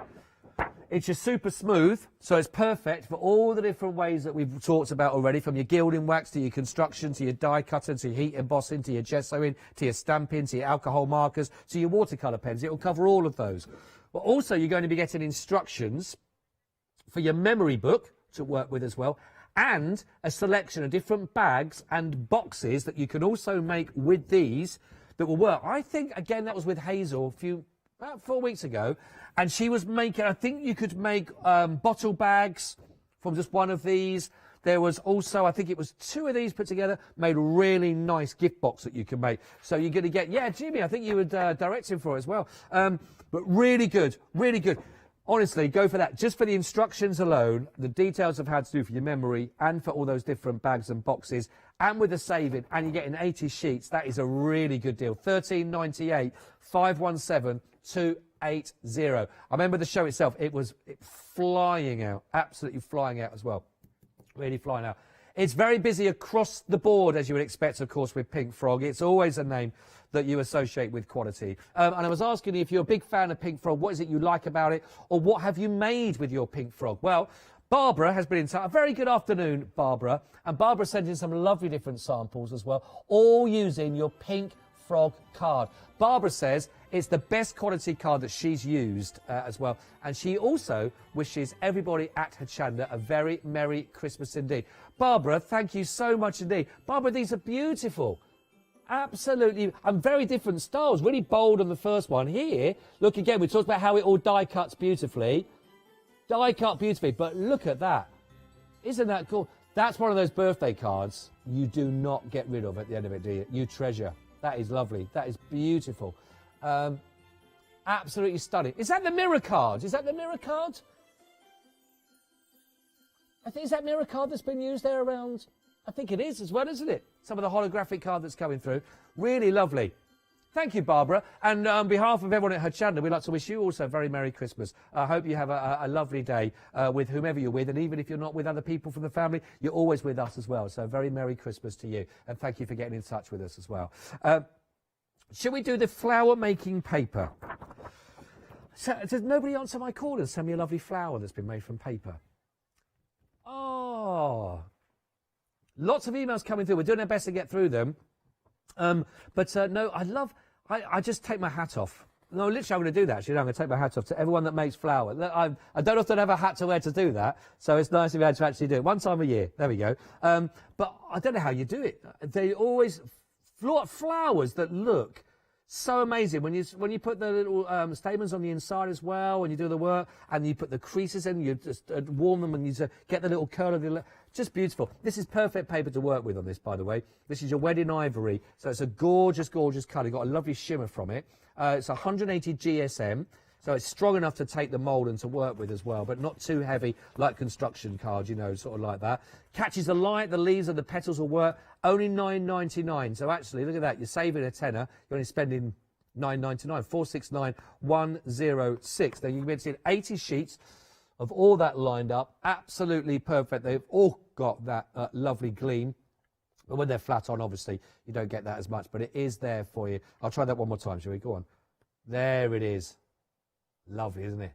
It's your super smooth, so it's perfect for all the different ways that we've talked about already, from your gilding wax to your construction, to your die cutting, to your heat embossing, to your gessoing, to your stamping, to your alcohol markers, to your watercolour pens. It will cover all of those. But also, you're going to be getting instructions for your memory book to work with as well, and a selection of different bags and boxes that you can also make with these that will work. I think, again, that was with Hazel about 4 weeks ago, and she was making, I think you could make bottle bags from just one of these. There was also, I think it was 2 of these put together, made a really nice gift box that you can make. So you're going to get, yeah, Jimmy, I think you were directing for it as well. But really good, really good. Honestly, go for that. Just for the instructions alone, the details of how to do for your memory and for all those different bags and boxes, and with the saving, and you're getting 80 sheets, that is a really good deal. $13.98, 517 280. I remember the show itself, it was flying out, absolutely flying out as well. Really flying out. It's very busy across the board, as you would expect, of course, with Pink Frog. It's always a name that you associate with quality. And I was asking you, if you're a big fan of Pink Frog, what is it you like about it, or what have you made with your Pink Frog? Well, Barbara has been in touch. A very good afternoon, Barbara. And Barbara sent in some lovely different samples as well, all using your Pink Frog card. Barbara says it's the best quality card that she's used as well. And she also wishes everybody at Hochanda a very Merry Christmas indeed. Barbara, thank you so much indeed. Barbara, these are beautiful. Absolutely. And very different styles. Really bold on the first one. Here, look again, we talked about how it all die cuts beautifully. Die cut beautifully. But look at that. Isn't that cool? That's one of those birthday cards you do not get rid of at the end of it, do you? You treasure. That is lovely. That is beautiful. Absolutely stunning. Is that the mirror card? Is that the mirror card? I think, is that mirror card that's been used there around? I think it is as well, isn't it? Some of the holographic card that's coming through. Really lovely. Thank you, Barbara. And on behalf of everyone at Hochanda, we'd like to wish you also a very Merry Christmas. I hope you have a lovely day with whomever you're with. And even if you're not with other people from the family, you're always with us as well. So very Merry Christmas to you. And thank you for getting in touch with us as well. Should we do the flower making paper? So, does nobody answer my call and send me a lovely flower that's been made from paper? Oh, lots of emails coming through. We're doing our best to get through them. No, I just take my hat off. No, literally, I'm going to do that. Actually, I'm going to take my hat off to everyone that makes flour. I don't often have a hat to wear to do that, so it's nice of you to actually do it. One time a year. There we go. But I don't know how you do it. They always flowers that look so amazing when you put the little stamens on the inside as well, when you do the work, and you put the creases in, you just warm them, and you just get the little curl of the. Just beautiful. This is perfect paper to work with on this, by the way. This is your wedding ivory, so it's a gorgeous, gorgeous colour. You've got a lovely shimmer from it. It's 180 GSM, so it's strong enough to take the mould and to work with as well, but not too heavy like construction cards, you know, sort of like that. Catches the light, the leaves and the petals will work. Only $9.99. So actually, look at that. You're saving a tenner. You're only spending $9.99. 469-106. Then you can see 80 sheets of all that lined up. Absolutely perfect. They've all got that lovely gleam. But when they're flat on, obviously, you don't get that as much. But it is there for you. I'll try that one more time, shall we? Go on. There it is. Lovely, isn't it?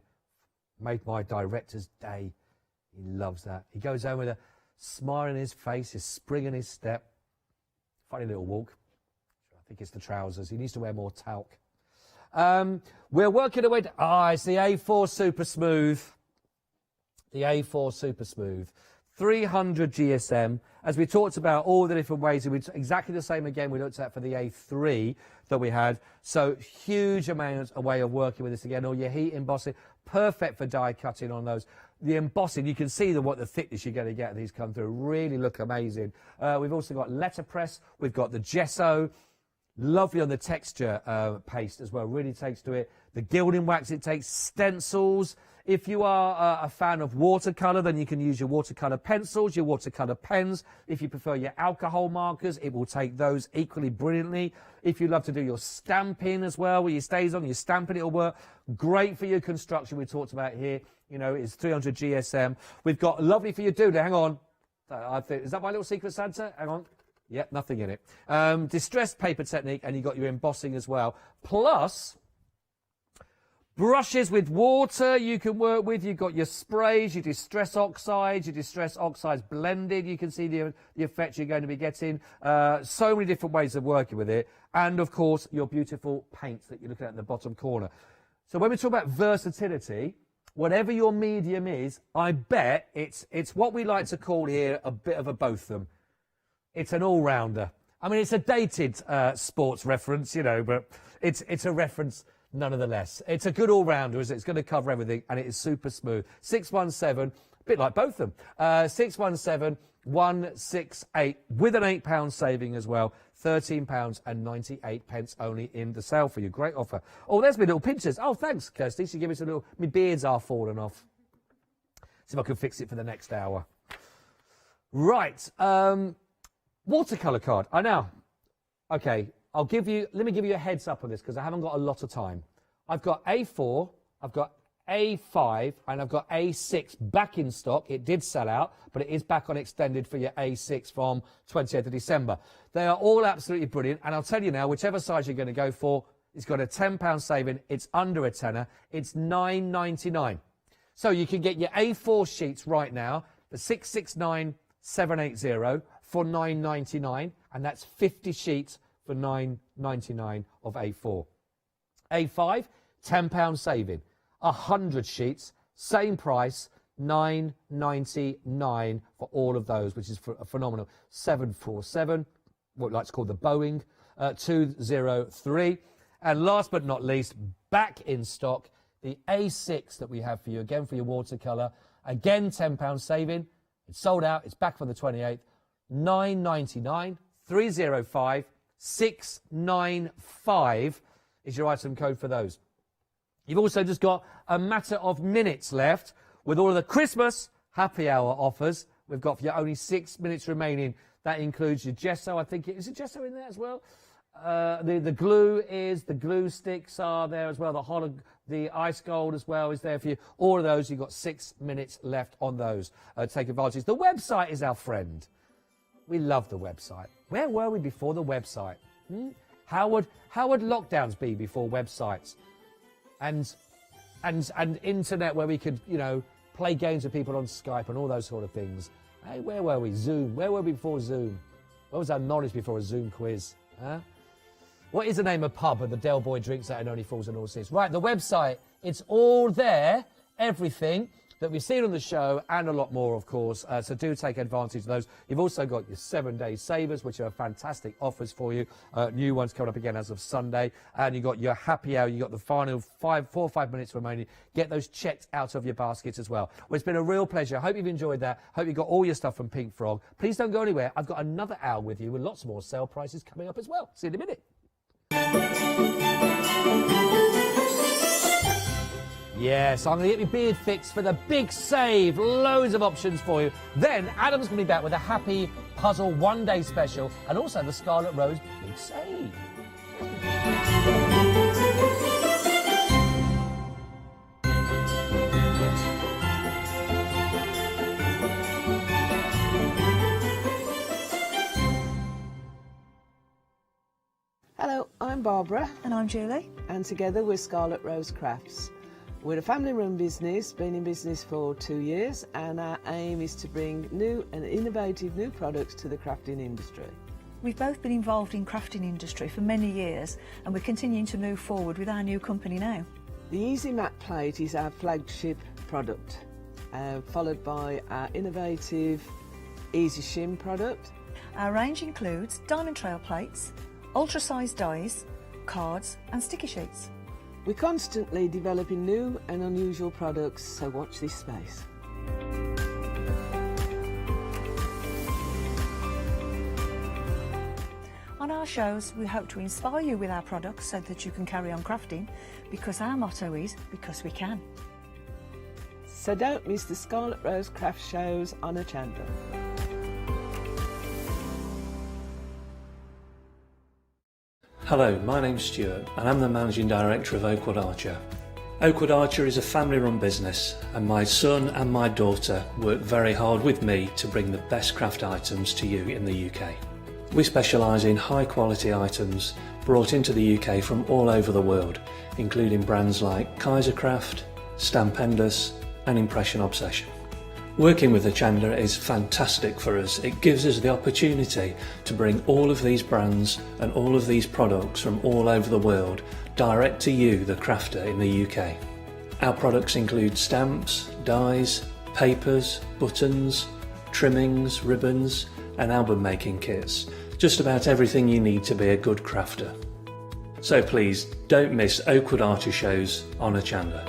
Made my director's day. He loves that. He goes home with a smile on his face, his spring in his step. Funny little walk. I think it's the trousers. He needs to wear more talc. We're working away. It's the A4 Super Smooth. The A4 Super Smooth. 300 GSM. As we talked about all the different ways, exactly the same again we looked at for the A3 that we had. So huge amounts a way of working with this again. All your heat embossing, perfect for die cutting on those. The embossing, you can see what the thickness you're going to get. These come through, really look amazing. We've also got letterpress. We've got the gesso. Lovely on the texture paste as well, really takes to it. The gilding wax it takes, stencils. If you are a fan of watercolour, then you can use your watercolour pencils, your watercolour pens. If you prefer your alcohol markers, it will take those equally brilliantly. If you love to do your stamping as well, where your stays on, your stamping, it'll work. Great for your construction, we talked about here. You know, it's 300 GSM. We've got lovely for your doodle. Hang on. I think, is that my little secret Santa? Hang on. Yep, nothing in it. Distressed paper technique, and you've got your embossing as well. Plus, brushes with water you can work with. You've got your sprays, your distress oxides blended. You can see the effect you're going to be getting. So many different ways of working with it. And, of course, your beautiful paints that you're looking at in the bottom corner. So when we talk about versatility, whatever your medium is, I bet it's what we like to call here a bit of a botham. It's an all-rounder. I mean, it's a dated sports reference, you know, but it's a reference nonetheless. It's a good all-rounder, is it? It's going to cover everything, and it is super smooth. 617, a bit like both of them. 617 168 with an £8 saving as well. £13.98 only in the sale for you. Great offer. Oh, there's my little pinchers. Oh, thanks, Kirsty. She gave me some little... My beards are falling off. See if I can fix it for the next hour. Right. Watercolour card. I know. Okay. Let me give you a heads up on this because I haven't got a lot of time. I've got A4, I've got A5, and I've got A6 back in stock. It did sell out, but it is back on extended for your A6 from 28th of December. They are all absolutely brilliant, and I'll tell you now, whichever size you're going to go for, it's got a £10 saving. It's under a tenner. It's £9.99. So you can get your A4 sheets right now for £669,780 for £9.99, and that's 50 sheets for £9.99 of A4. A5, £10 saving. 100 sheets, same price, £9.99 for all of those, which is phenomenal. 747, what we like to call the Boeing 203. And last but not least, back in stock, the A6 that we have for you, again for your watercolour. Again, £10 saving. It's sold out. It's back for the 28th. £9.99, 305 695 is your item code for those. You've also just got a matter of minutes left with all of the Christmas happy hour offers. We've got for you only 6 minutes remaining. That includes your gesso. I think is it gesso in there as well? The glue sticks are there as well. The ice gold as well is there for you. All of those, you've got 6 minutes left on those. Take advantage. The website is our friend. We love the website. Where were we before the website? How would lockdowns be before websites? And internet where we could, you know, play games with people on Skype and all those sort of things. Hey, where were we? Zoom. Where were we before Zoom? What was our knowledge before a Zoom quiz? Huh? What is the name of pub and the Del Boy drinks that and only fools and all seas? Right, the website. It's all there. Everything that we've seen on the show and a lot more, of course. So do take advantage of those. You've also got your 7-day savers, which are fantastic offers for you. New ones coming up again as of Sunday. And you've got your happy hour. You've got the final 4 or 5 minutes remaining. Get those checked out of your baskets as well. Well, it's been a real pleasure. Hope you've enjoyed that. Hope you got all your stuff from Pink Frog. Please don't go anywhere. I've got another hour with you with lots more sale prices coming up as well. See you in a minute. Yes, I'm going to get my beard fixed for the big save. Loads of options for you. Then Adam's going to be back with a happy puzzle one-day special and also the Scarlett Rose big save. Hello, I'm Barbara. And I'm Julie. And together we're Scarlett Rose Crafts. We're a family-run business, been in business for 2 years, and our aim is to bring new and innovative new products to the crafting industry. We've both been involved in crafting industry for many years, and we're continuing to move forward with our new company now. The Easy Mat Plate is our flagship product, followed by our innovative Easy Shim product. Our range includes diamond trail plates, ultra-sized dies, cards and sticky sheets. We're constantly developing new and unusual products, so watch this space. On our shows, we hope to inspire you with our products so that you can carry on crafting, because our motto is, because we can. So don't miss the Scarlett Rose craft shows on Hochanda. Hello, my name's Stuart and I'm the Managing Director of Oakwood Archer. Oakwood Archer is a family-run business and my son and my daughter work very hard with me to bring the best craft items to you in the UK. We specialise in high-quality items brought into the UK from all over the world, including brands like Kaisercraft, Stampendous and Impression Obsession. Working with Hochanda is fantastic for us. It gives us the opportunity to bring all of these brands and all of these products from all over the world direct to you, the crafter in the UK. Our products include stamps, dies, papers, buttons, trimmings, ribbons and album making kits. Just about everything you need to be a good crafter. So please don't miss Oakwood Archer shows on Hochanda.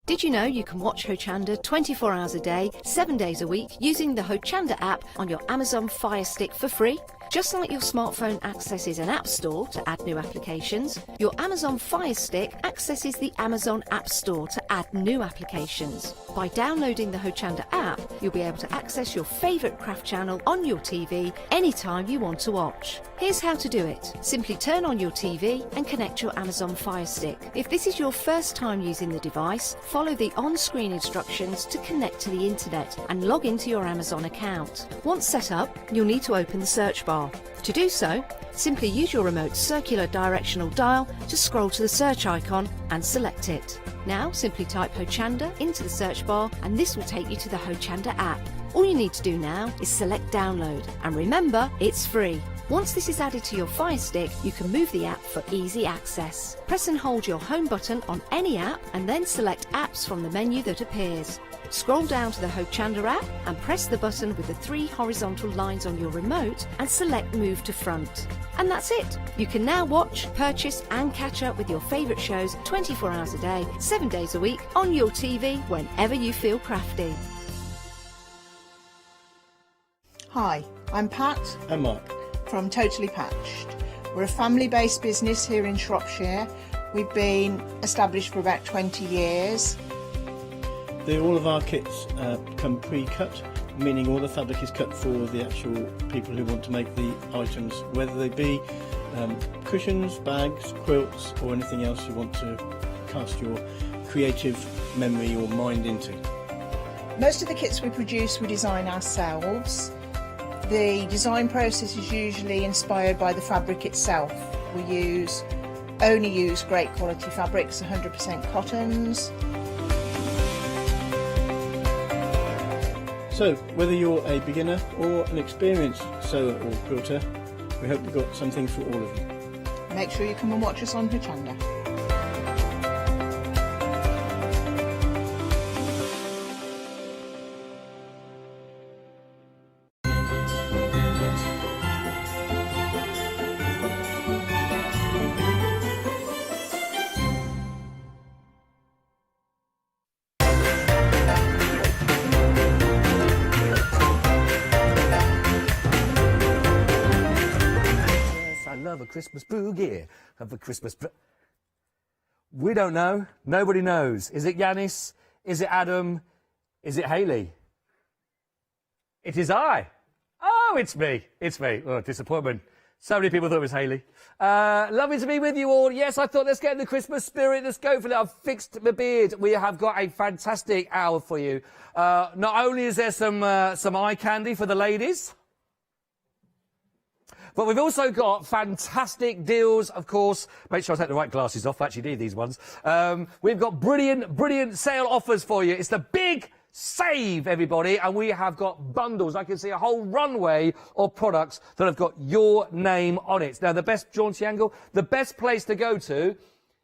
Did you know you can watch Hochanda 24 hours a day, 7 days a week using the Hochanda app on your Amazon Fire Stick for free? Just like your smartphone accesses an app store to add new applications, your Amazon Fire Stick accesses the Amazon App Store to add new applications. By downloading the Hochanda app, you'll be able to access your favourite craft channel on your TV anytime you want to watch. Here's how to do it. Simply turn on your TV and connect your Amazon Fire Stick. If this is your first time using the device, follow the on-screen instructions to connect to the internet and log into your Amazon account. Once set up, you'll need to open the search bar. To do so, simply use your remote circular directional dial to scroll to the search icon and select it. Now simply type Hochanda into the search bar and this will take you to the Hochanda app. All you need to do now is select download and remember, it's free. Once this is added to your Fire Stick, you can move the app for easy access. Press and hold your home button on any app and then select apps from the menu that appears. Scroll down to the Hochanda app and press the button with the 3 horizontal lines on your remote and select Move to Front. And that's it! You can now watch, purchase and catch up with your favourite shows 24 hours a day, 7 days a week on your TV whenever you feel crafty. Hi, I'm Pat. And Mark. From Totally Patched. We're a family-based business here in Shropshire. We've been established for about 20 years. All of our kits come pre-cut, meaning all the fabric is cut for the actual people who want to make the items, whether they be cushions, bags, quilts or anything else you want to cast your creative memory or mind into. Most of the kits we produce we design ourselves. The design process is usually inspired by the fabric itself. We only use great quality fabrics, 100% cottons. So, whether you're a beginner or an experienced sewer or quilter, we hope we've got something for all of you. Make sure you come and watch us on Hochanda. Love a Christmas boogie. Have a Christmas. We don't know. Nobody knows. Is it Yanis? Is it Adam? Is it Hayley? It is I. Oh, it's me. It's me. Oh, disappointment. So many people thought it was Hayley. Lovely to be with you all. Yes, I thought let's get in the Christmas spirit. Let's go for it. I've fixed my beard. We have got a fantastic hour for you. Not only is there some eye candy for the ladies, but we've also got fantastic deals, of course. Make sure I take the right glasses off. I actually need these ones. We've got brilliant sale offers for you. It's the big save, everybody. And we have got bundles. I can see a whole runway of products that have got your name on it. Now, the best jaunty angle, the best place to go to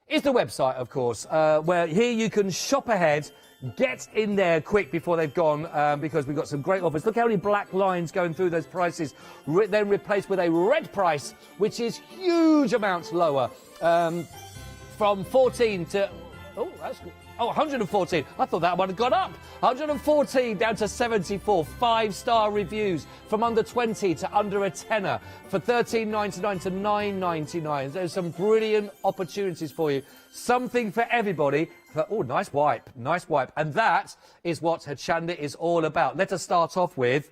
is the website, of course, where here you can shop ahead. Get in there quick before they've gone, because we've got some great offers. Look how many black lines going through those prices, then replaced with a red price, which is huge amounts lower, from 14 to Oh, that's good. Oh, 114. I thought that one had gone up. 114 down to 74. 5-star reviews from under 20 to under a tenner for $13.99 to $9.99. There's some brilliant opportunities for you. Something for everybody. Oh, nice wipe. Nice wipe. And that is what Hochanda is all about. Let us start off with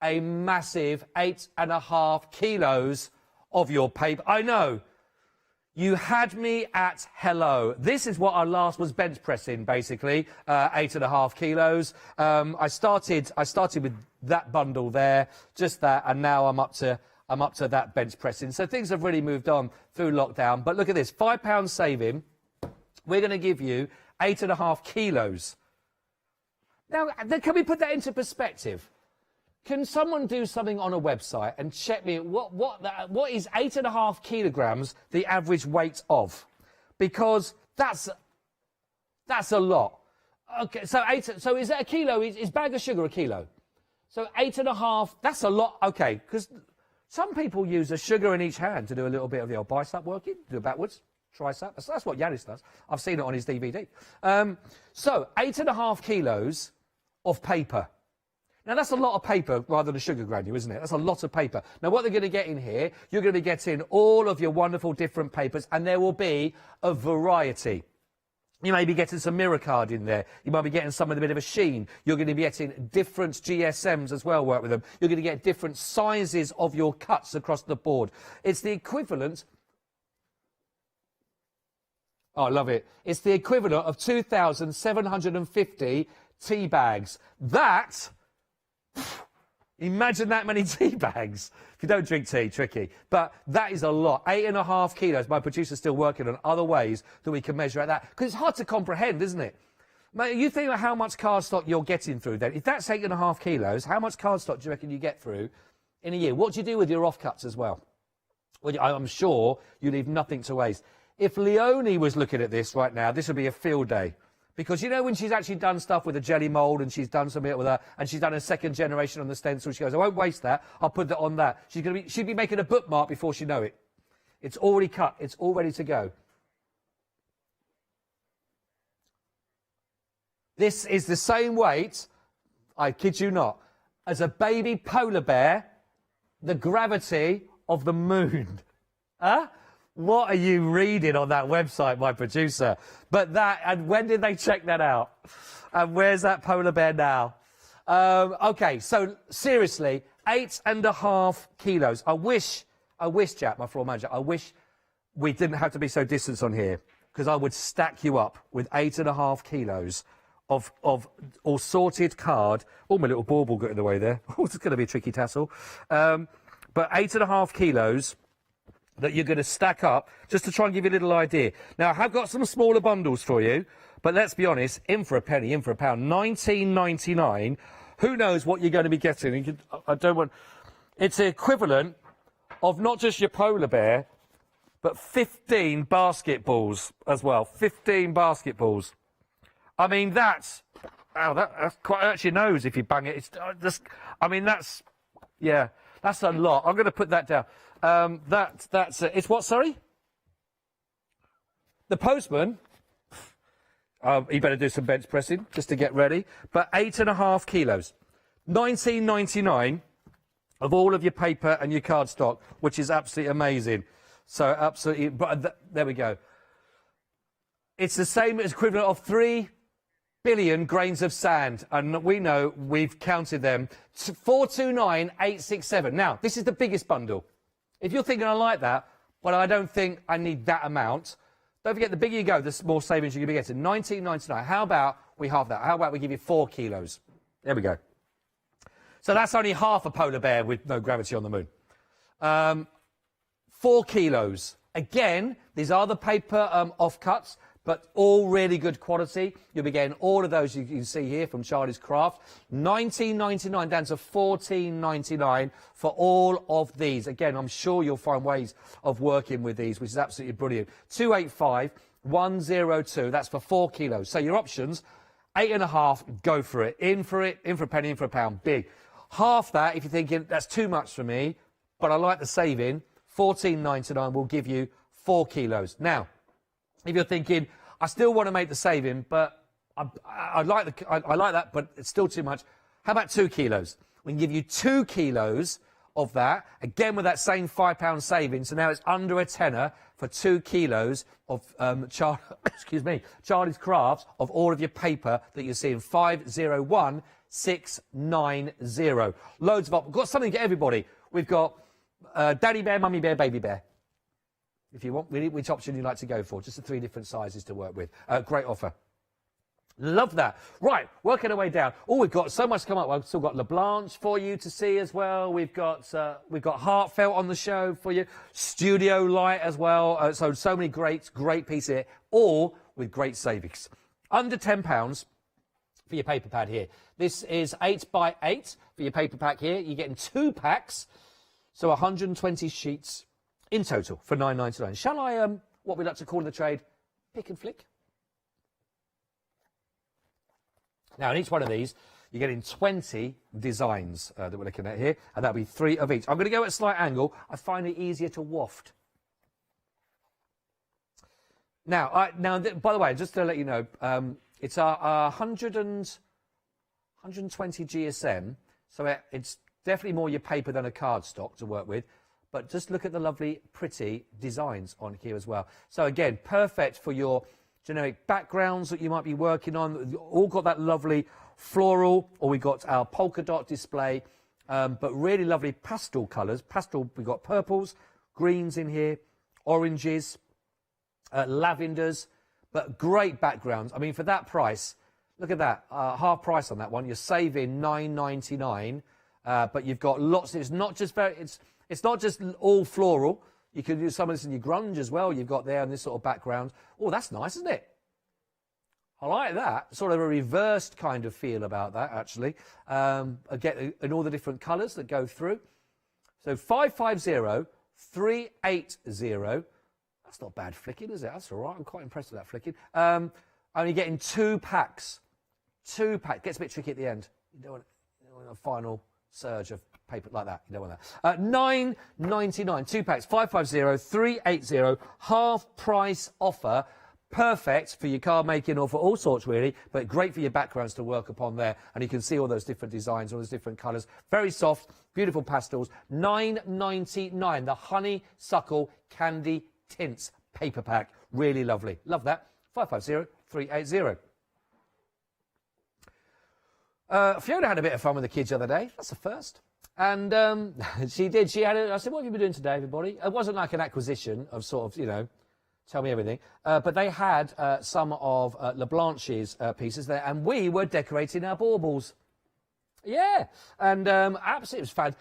a massive 8.5 kilos of your paper. I know. You had me at hello. This is what our last was bench pressing, basically, 8.5 kilos. I started with that bundle there, just that, and now I'm up to that bench pressing. So things have really moved on through lockdown. But look at this, £5 saving. We're going to give you 8.5 kilos. Now, can we put that into perspective? Can someone do something on a website and check me what is 8.5 kilograms the average weight of? Because that's a lot. Okay, so is that a kilo? Is bag of sugar a kilo? So 8.5. That's a lot. Okay, because some people use a sugar in each hand to do a little bit of the old bicep working, do it backwards, tricep. That's what Yanis does. I've seen it on his DVD. So 8.5 kilos of paper. Now, that's a lot of paper rather than a sugar granule, isn't it? That's a lot of paper. Now, what they're going to get in here, you're going to be getting all of your wonderful different papers, and there will be a variety. You may be getting some mirror card in there. You might be getting some with a bit of a sheen. You're going to be getting different GSMs as well, work with them. You're going to get different sizes of your cuts across the board. It's the equivalent... Oh, I love it. It's the equivalent of 2,750 tea bags. That... Imagine that many tea bags. If you don't drink tea, tricky. But that is a lot. 8.5 kilos. My producer's still working on other ways that we can measure at that. Because it's hard to comprehend, isn't it? Mate, you think about how much cardstock you're getting through then. If that's 8.5 kilos, how much cardstock do you reckon you get through in a year? What do you do with your offcuts as well? Well, I'm sure you leave nothing to waste. If Leonie was looking at this right now, this would be a field day. Because, you know, when she's actually done stuff with a jelly mould and she's done something with her, and she's done a second generation on the stencil, she goes, I won't waste that, I'll put that on that. She'd be making a bookmark before she know it. It's already cut, it's all ready to go. This is the same weight, I kid you not, as a baby polar bear, the gravity of the moon. Huh? What are you reading on that website, my producer? But that, and when did they check that out? And where's that polar bear now? Okay, so seriously, 8.5 kilos. I wish, Jack, my floor manager, I wish we didn't have to be so distant on here, because I would stack you up with 8.5 kilos of all sorted card. Oh, my little bauble got in the way there. Oh, it's going to be a tricky tassel. But 8.5 kilos... that you're going to stack up, just to try and give you a little idea. Now, I have got some smaller bundles for you, but let's be honest, in for a penny, in for a pound, $19.99. Who knows what you're going to be getting? I don't want... It's the equivalent of not just your polar bear, but 15 basketballs as well. 15 basketballs. I mean, that's... Oh, that's quite hurts your nose if you bang it. It's just... I mean, that's... Yeah, that's a lot. I'm going to put that down. It's what, sorry? The postman. He better do some bench pressing just to get ready. But 8.5 kilos. $19.99 of all of your paper and your cardstock, which is absolutely amazing. So absolutely, but there we go. It's the same as equivalent of 3 billion grains of sand, and we know we've counted them. 429,867. Now, this is the biggest bundle. If you're thinking I like that, but I don't think I need that amount, don't forget, the bigger you go, the more savings you're going to be getting. $19.99. How about we halve that? How about we give you 4 kilos? There we go. So that's only half a polar bear with no gravity on the moon. 4 kilos. Again, these are the paper offcuts, but all really good quality. You'll be getting all of those you can see here from Charlie's Craft. $19.99 down to $14.99 for all of these. Again, I'm sure you'll find ways of working with these, which is absolutely brilliant. 285-102, that's for 4 kilos. So your options, 8.5, go for it. In for a penny, in for a pound. Big. Half that, if you're thinking, that's too much for me, but I like the saving, $14.99 will give you 4 kilos. Now, if you're thinking, I still want to make the saving, but I like that, but it's still too much. How about 2 kilos? We can give you 2 kilos of that, again with that same £5 saving, so now it's under a tenner for 2 kilos of Charlie's Crafts of all of your paper that you're seeing. 501690. Loads of we've got something to everybody. We've got Daddy Bear, Mummy Bear, Baby Bear. If you want, really, which option you like to go for? Just the 3 different sizes to work with. Great offer. Love that. Right, working our way down. Oh, we've got so much to come up. We've still got LeBlanche for you to see as well. We've got Heartfelt on the show for you. Studio Light as well. So many great pieces here, all with great savings. Under £10 for your paper pad here. This is 8x8 for your paper pack here. You're getting 2 packs, so 120 sheets in total for £9.99. Shall I, what we like to call in the trade, pick and flick? Now, in each one of these, you're getting 20 designs that we're looking at here, and that'll be 3 of each. I'm going to go at a slight angle. I find it easier to waft. Now, by the way, just to let you know, it's our 120 GSM, so it's definitely more your paper than a cardstock to work with. But just look at the lovely, pretty designs on here as well. So again, perfect for your generic backgrounds that you might be working on. All got that lovely floral, or we got our polka dot display, but really lovely pastel colours. Pastel, we've got purples, greens in here, oranges, lavenders, but great backgrounds. I mean, for that price, look at that, half price on that one. You're saving £9.99, but you've got lots. It's not just it's not just all floral. You can do some of this in your grunge as well. You've got there in this sort of background. Oh, that's nice, isn't it? I like that. Sort of a reversed kind of feel about that, actually. Again, in all the different colours that go through. So 550380. That's not bad flicking, is it? That's all right. I'm quite impressed with that flicking. Only getting 2 packs. 2 packs. Gets a bit tricky at the end. You don't want a final surge of paper like that. You don't want that. £9.99, 2 packs, 550380, half price offer. Perfect for your card making or for all sorts really, but great for your backgrounds to work upon there. And you can see all those different designs, all those different colours. Very soft, beautiful pastels. £9.99, the honeysuckle candy tints paper pack. Really lovely. Love that. 550380. Fiona had a bit of fun with the kids the other day. That's the first. And she did. I said, what have you been doing today, everybody? It wasn't like an acquisition of sort of, tell me everything. But they had some of LeBlanche's pieces there, and we were decorating our baubles. Yeah. And absolutely, it was fun.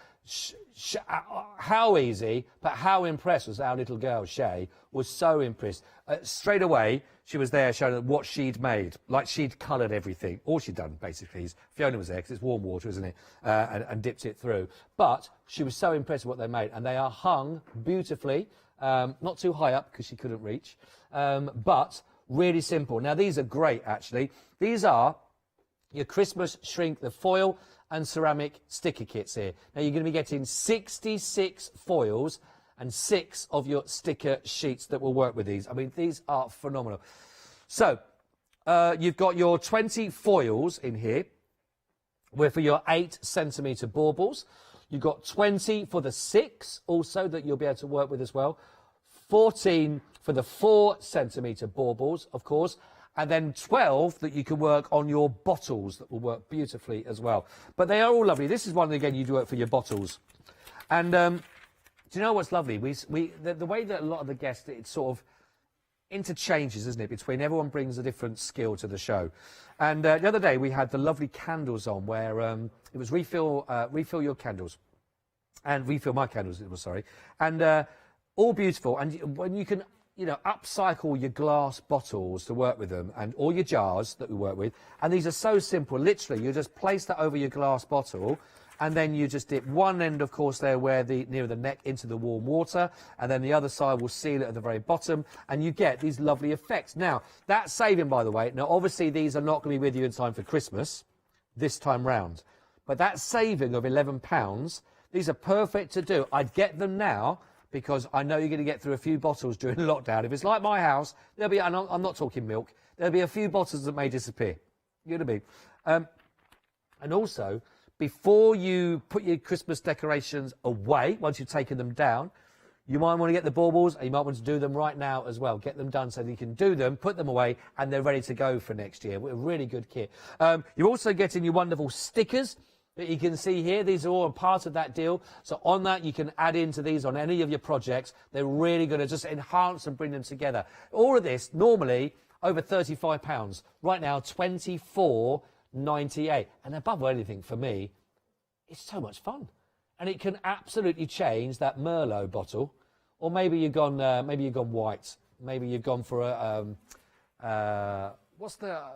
How easy, but how impressed was our little girl, Shay, was so impressed. Straight away, she was there showing what she'd made, like she'd coloured everything. All she'd done, basically, is Fiona was there, because it's warm water, isn't it, and dipped it through. But she was so impressed with what they made, and they are hung beautifully, not too high up, because she couldn't reach, but really simple. Now, these are great, actually. These are your Christmas shrink, the foil and ceramic sticker kits here. Now, you're going to be getting 66 foils and 6 of your sticker sheets that will work with these. I mean, these are phenomenal. So, you've got your 20 foils in here, where for your 8cm baubles. You've got 20 for the 6 also that you'll be able to work with as well. 14 for the 4cm baubles, of course. And then 12 that you can work on your bottles that will work beautifully as well. But they are all lovely. This is one, again, you do work for your bottles. And do you know what's lovely? The way that a lot of the guests, it sort of interchanges, isn't it, between everyone brings a different skill to the show. And the other day we had the lovely candles on where it was refill your candles. And refill my candles, it was, sorry. And all beautiful. And when you can, upcycle your glass bottles to work with them, and all your jars that we work with. And these are so simple. Literally, you just place that over your glass bottle, and then you just dip one end, of course, there where near the neck into the warm water, and then the other side will seal it at the very bottom, and you get these lovely effects. Now, that saving, by the way, now obviously these are not going to be with you in time for Christmas this time round, but that saving of £11, these are perfect to do. I'd get them now, because I know you're going to get through a few bottles during lockdown. If it's like my house, there'll be, and I'm not talking milk, there'll be a few bottles that may disappear. You know what I mean? And also, before you put your Christmas decorations away, once you've taken them down, you might want to get the baubles, and you might want to do them right now as well. Get them done so that you can do them, put them away, and they're ready to go for next year. A really good kit. You're also getting your wonderful stickers that you can see here. These are all a part of that deal. So on that, you can add into these on any of your projects. They're really going to just enhance and bring them together. All of this, normally, over £35. Right now, £24.98. And above anything, for me, it's so much fun. And it can absolutely change that Merlot bottle. Or maybe you've gone white. Maybe you've gone for a, what's the, a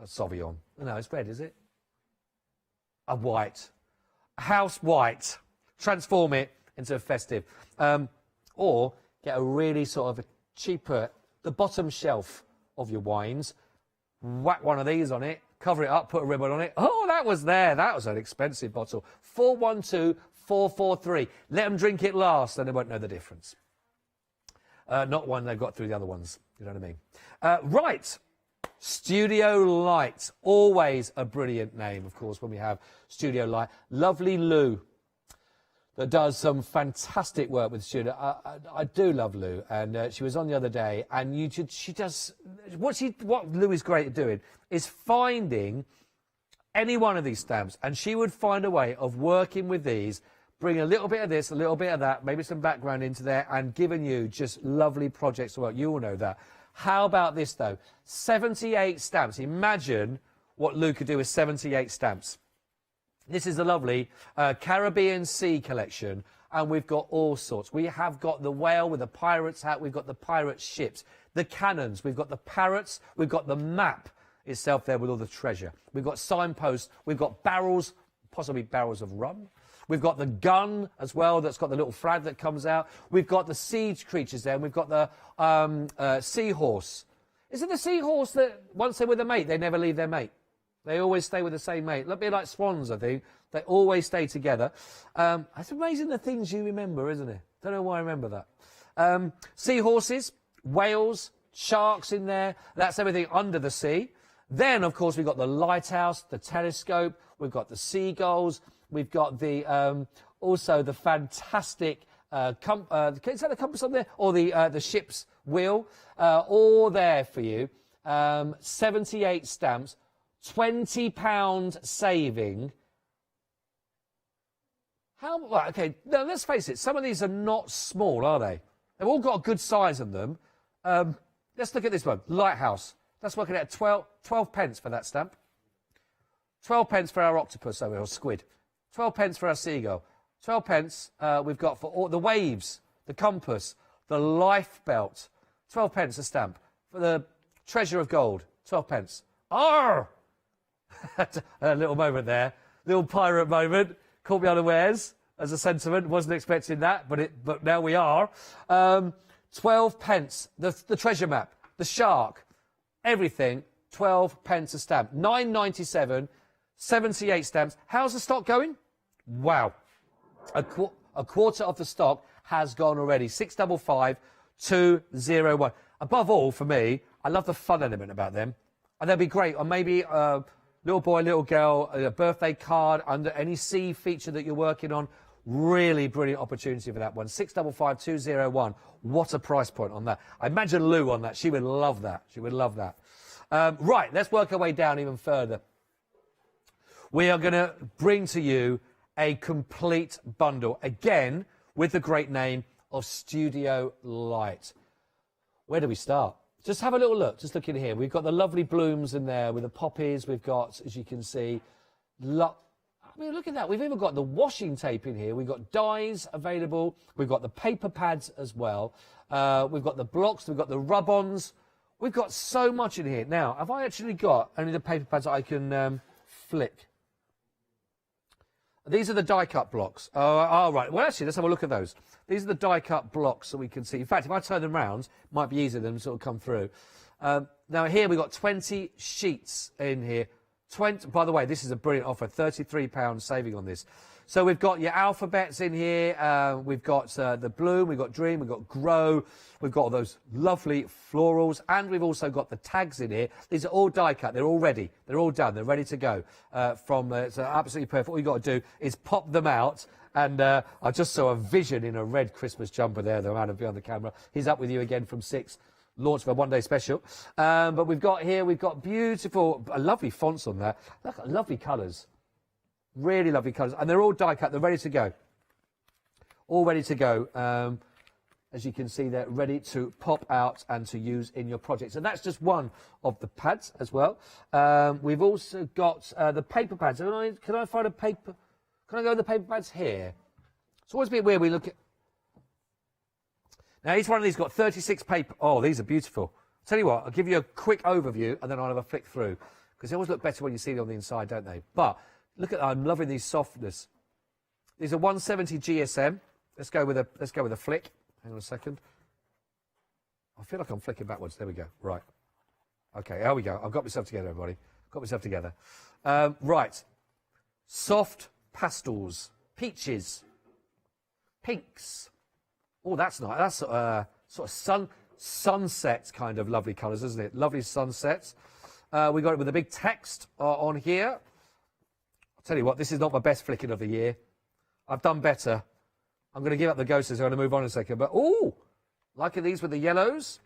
Sauvignon. No, it's red, is it? A white. A house white. Transform it into a festive. Or get a really sort of a cheaper, the bottom shelf of your wines. Whack one of these on it. Cover it up, put a ribbon on it. Oh, that was there. That was an expensive bottle. 412443. Let them drink it last, and they won't know the difference. Not one they've got through the other ones. You know what I mean? Right. Studio Light. Always a brilliant name, of course, when we have Studio Light. Lovely Lou that does some fantastic work with Studio. I do love Lou, and she was on the other day, and she does what Lou is great at doing is finding any one of these stamps, and she would find a way of working with these, bring a little bit of this, a little bit of that, maybe some background into there, and giving you just lovely projects to work. You all know that. How about this, though? 78 stamps. Imagine what Lou could do with 78 stamps. This is a lovely Caribbean Sea collection, and we've got all sorts. We have got the whale with the pirate's hat. We've got the pirate ships, the cannons. We've got the parrots. We've got the map itself there with all the treasure. We've got signposts. We've got barrels, possibly barrels of rum. We've got the gun as well that's got the little flag that comes out. We've got the siege creatures there, and we've got the seahorse. Is it the seahorse that once they're with a mate, they never leave their mate? They always stay with the same mate. A bit like swans, I think. They always stay together. It's amazing the things you remember, isn't it? Don't know why I remember that. Seahorses, whales, sharks in there. That's everything under the sea. Then, of course, we've got the lighthouse, the telescope. We've got the seagulls. We've got the also the fantastic is that the compass on there, or the ship's wheel? All there for you. 78 stamps, £20 saving. Well, okay, now let's face it. Some of these are not small, are they? They've all got a good size in them. Let's look at this one, lighthouse. That's working at 12 pence for that stamp. 12 pence for our octopus over, or squid. 12 pence for our seagull. 12 pence we've got for all the waves, the compass, the life belt. 12 pence a stamp. For the treasure of gold, 12 pence. Arr! A little moment there. Little pirate moment. Caught me unawares as a sentiment. Wasn't expecting that, but now we are. 12 pence. The treasure map, the shark, everything. 12 pence a stamp. 9.97. 78 stamps. How's the stock going? Wow. A quarter of the stock has gone already. 655 201. Above all, for me, I love the fun element about them. And they'll be great. Or maybe little boy, little girl, a birthday card under any C feature that you're working on. Really brilliant opportunity for that one. 655 201. What a price point on that. I imagine Lou on that. She would love that. She would love that. Right, let's work our way down even further. We are going to bring to you a complete bundle, again, with the great name of Studio Light. Where do we start? Just have a little look. Just look in here. We've got the lovely blooms in there with the poppies. We've got, as you can see, I mean, look at that. We've even got the washing tape in here. We've got dyes available. We've got the paper pads as well. We've got the blocks. We've got the rub-ons. We've got so much in here. Now, have I actually got only the paper pads I can flick? These are the die-cut blocks. Oh, right. Well, actually, let's have a look at those. These are the die-cut blocks that we can see. In fact, if I turn them round, it might be easier than sort of come through. Now, here we've got 20 sheets in here. By the way, this is a brilliant offer. £33 saving on this. So we've got your alphabets in here. We've got the bloom, we've got dream, we've got grow. We've got all those lovely florals, and we've also got the tags in here. These are all die cut. They're all ready. They're all done. They're ready to go. It's absolutely perfect. All you've got to do is pop them out. And I just saw a vision in a red Christmas jumper there, the man behind the camera. He's up with you again from 6. Launch for a one-day special. But we've got beautiful, lovely fonts on there. Look at lovely colours. Really lovely colours. And they're all die cut. They're ready to go. All ready to go. As you can see, they're ready to pop out and to use in your project. So that's just one of the pads as well. We've also got the paper pads. Can I find a paper? Can I go with the paper pads here? It's always a bit weird. We look at. Now, each one of these got 36 paper. Oh, these are beautiful. I'll tell you what, I'll give you a quick overview and then I'll have a flick through. Because they always look better when you see them on the inside, don't they? But look at, I'm loving these softness. These are 170 GSM. Let's go with a flick. Hang on a second. I feel like I'm flicking backwards. There we go. Right. Okay, there we go. I've got myself together, everybody. Got myself together. Right. Soft pastels. Peaches. Pinks. Oh, that's nice. That's sort of sunset kind of lovely colours, isn't it? Lovely sunsets. We got it with a big text on here. I'll tell you what, this is not my best flicking of the year. I've done better. I'm going to give up the ghosts, so I'm going to move on in a second. But, oh, liking these with the yellows.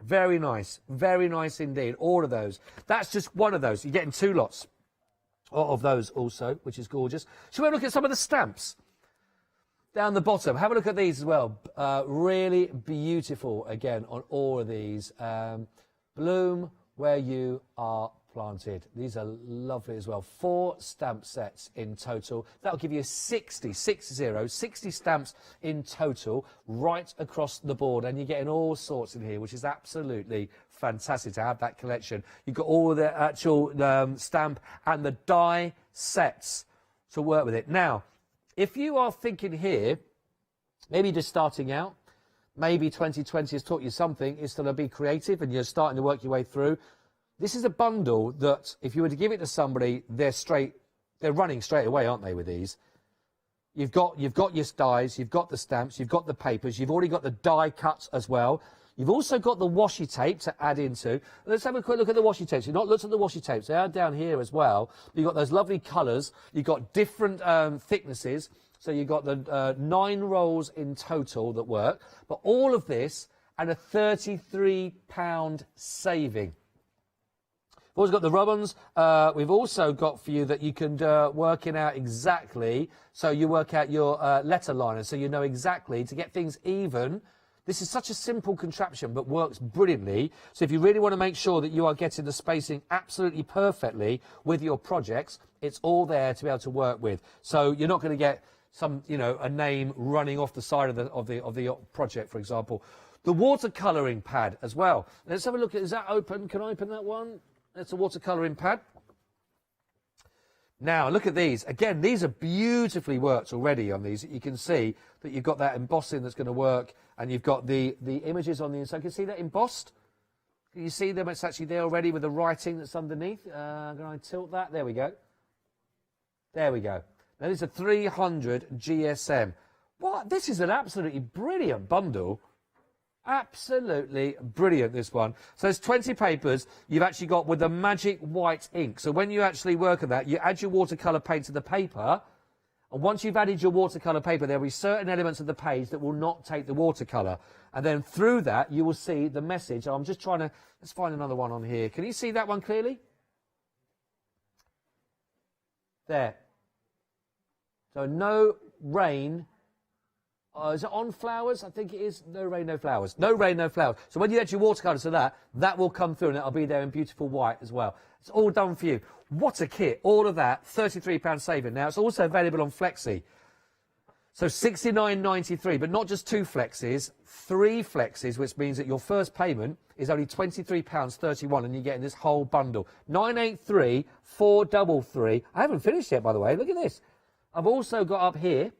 Very nice indeed. All of those. That's just one of those. You're getting 2 lots of those also, which is gorgeous. Shall we have a look at some of the stamps? Down the bottom, have a look at these as well. Really beautiful, again, on all of these. Bloom where you are planted. These are lovely as well. 4 stamp sets in total. That'll give you 60 stamps in total right across the board. And you're getting all sorts in here, which is absolutely fantastic to have that collection. You've got all the actual stamp and the die sets to work with it. Now, if you are thinking here, maybe just starting out, maybe 2020 has taught you something, is to be creative and you're starting to work your way through. This is a bundle that if you were to give it to somebody, they're running straight away, aren't they, with these? You've got your dies, you've got the stamps, you've got the papers, you've already got the die cuts as well. You've also got the washi tape to add into. Let's have a quick look at the washi tapes. You've not looked at the washi tapes. They are down here as well. You've got those lovely colours. You've got different thicknesses. So you've got the 9 rolls in total that work. But all of this and a £33 saving. We've also got the rub-ons. We've also got for you that you can work it out exactly. So you work out your letter liner. So you know exactly to get things even. This is such a simple contraption, but works brilliantly. So if you really want to make sure that you are getting the spacing absolutely perfectly with your projects, it's all there to be able to work with. So you're not going to get some, a name running off the side of the project, for example. The watercolouring pad as well. Let's have a look. Is that open? Can I open that one? That's a watercolouring pad. Now, look at these. Again, these are beautifully worked already on these. You can see that you've got that embossing that's going to work, and you've got the images on the inside. Can you see that embossed? Can you see them? It's actually there already with the writing that's underneath. Can I tilt that? There we go. There we go. Now, this is a 300 GSM. What? This is an absolutely brilliant bundle. Absolutely brilliant, this one. So there's 20 papers you've actually got with the magic white ink. So when you actually work on that, you add your watercolour paint to the paper. And once you've added your watercolour paper, there will be certain elements of the page that will not take the watercolour. And then through that, you will see the message. I'm just trying to... Let's find another one on here. Can you see that one clearly? There. So no rain... is it on flowers? I think it is. No rain, no flowers. No rain, no flowers. So when you add your watercolours to that will come through and it'll be there in beautiful white as well. It's all done for you. What a kit. All of that, £33 saving. Now, it's also available on Flexi. So £69.93, but not just 2 flexes, 3 flexes, which means that your first payment is only £23.31 and you're getting this whole bundle. 983 433. I haven't finished yet, by the way. Look at this. I've also got up here...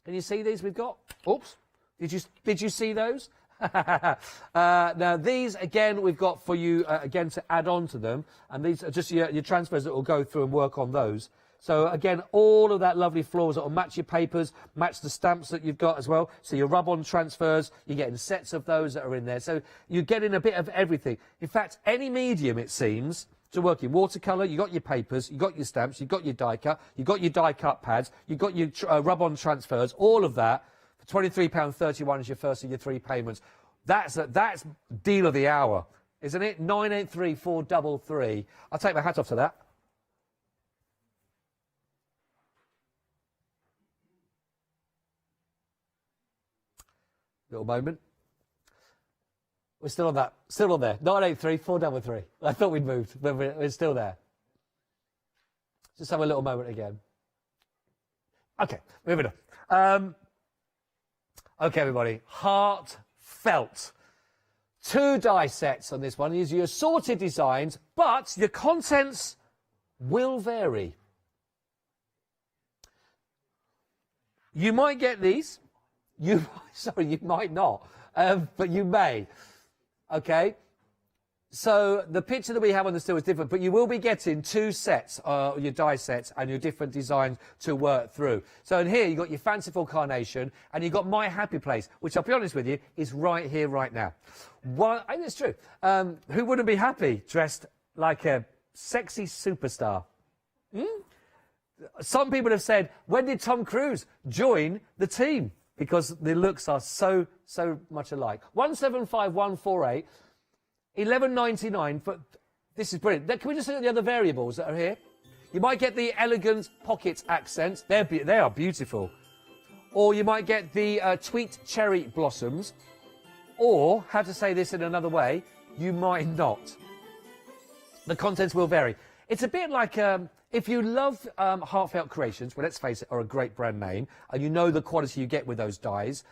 Can you see these we've got? Oops. Did you see those? Now, these, again, we've got for you, again, to add on to them. And these are just your transfers that will go through and work on those. So again, all of that lovely floors that will match your papers, match the stamps that you've got as well. So your rub-on transfers, you're getting sets of those that are in there. So you're getting a bit of everything. In fact, any medium, it seems, to work in watercolour, you got your papers, you got your stamps, you got your die cut, you got your die cut pads, you got your rub-on transfers, all of that for £23.31 is your first of your 3 payments. That's deal of the hour, isn't it? 983433. I'll take my hat off to that. Little moment. We're still on that. Still on there. 983433. I thought we'd moved, but we're still there. Just have a little moment again. Okay, moving on. Okay, everybody. Heartfelt. 2 die sets on this one. These are your assorted designs, but your contents will vary. You might get these. You might not, but you may. Okay, so the picture that we have on the still is different, but you will be getting 2 sets, your die sets, and your different designs to work through. So in here, you've got your fanciful carnation, and you've got my happy place, which I'll be honest with you, is right here, right now. I think it's true. Who wouldn't be happy dressed like a sexy superstar? Some people have said, when did Tom Cruise join the team? Because the looks are so much alike. 175148, 11.99. But this is brilliant. Can we just look at the other variables that are here? You might get the elegant pocket accents. They are beautiful. Or you might get the tweet cherry blossoms. Or, how to say this in another way, you might not. The contents will vary. It's a bit like... if you love Heartfelt Creations, well, let's face it, are a great brand name, and you know the quality you get with those dies,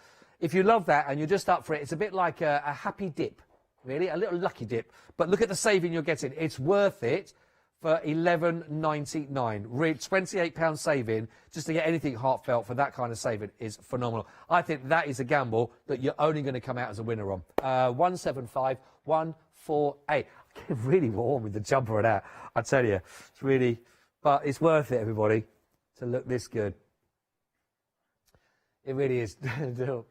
if you love that and you're just up for it, it's a bit like a happy dip, really, a little lucky dip. But look at the saving you're getting. It's worth it for £11.99. £28 saving just to get anything heartfelt for that kind of saving is phenomenal. I think that is a gamble that you're only going to come out as a winner on. 175148. I get really warm with the jumper and that. I tell you, it's really... But it's worth it, everybody, to look this good. It really is. little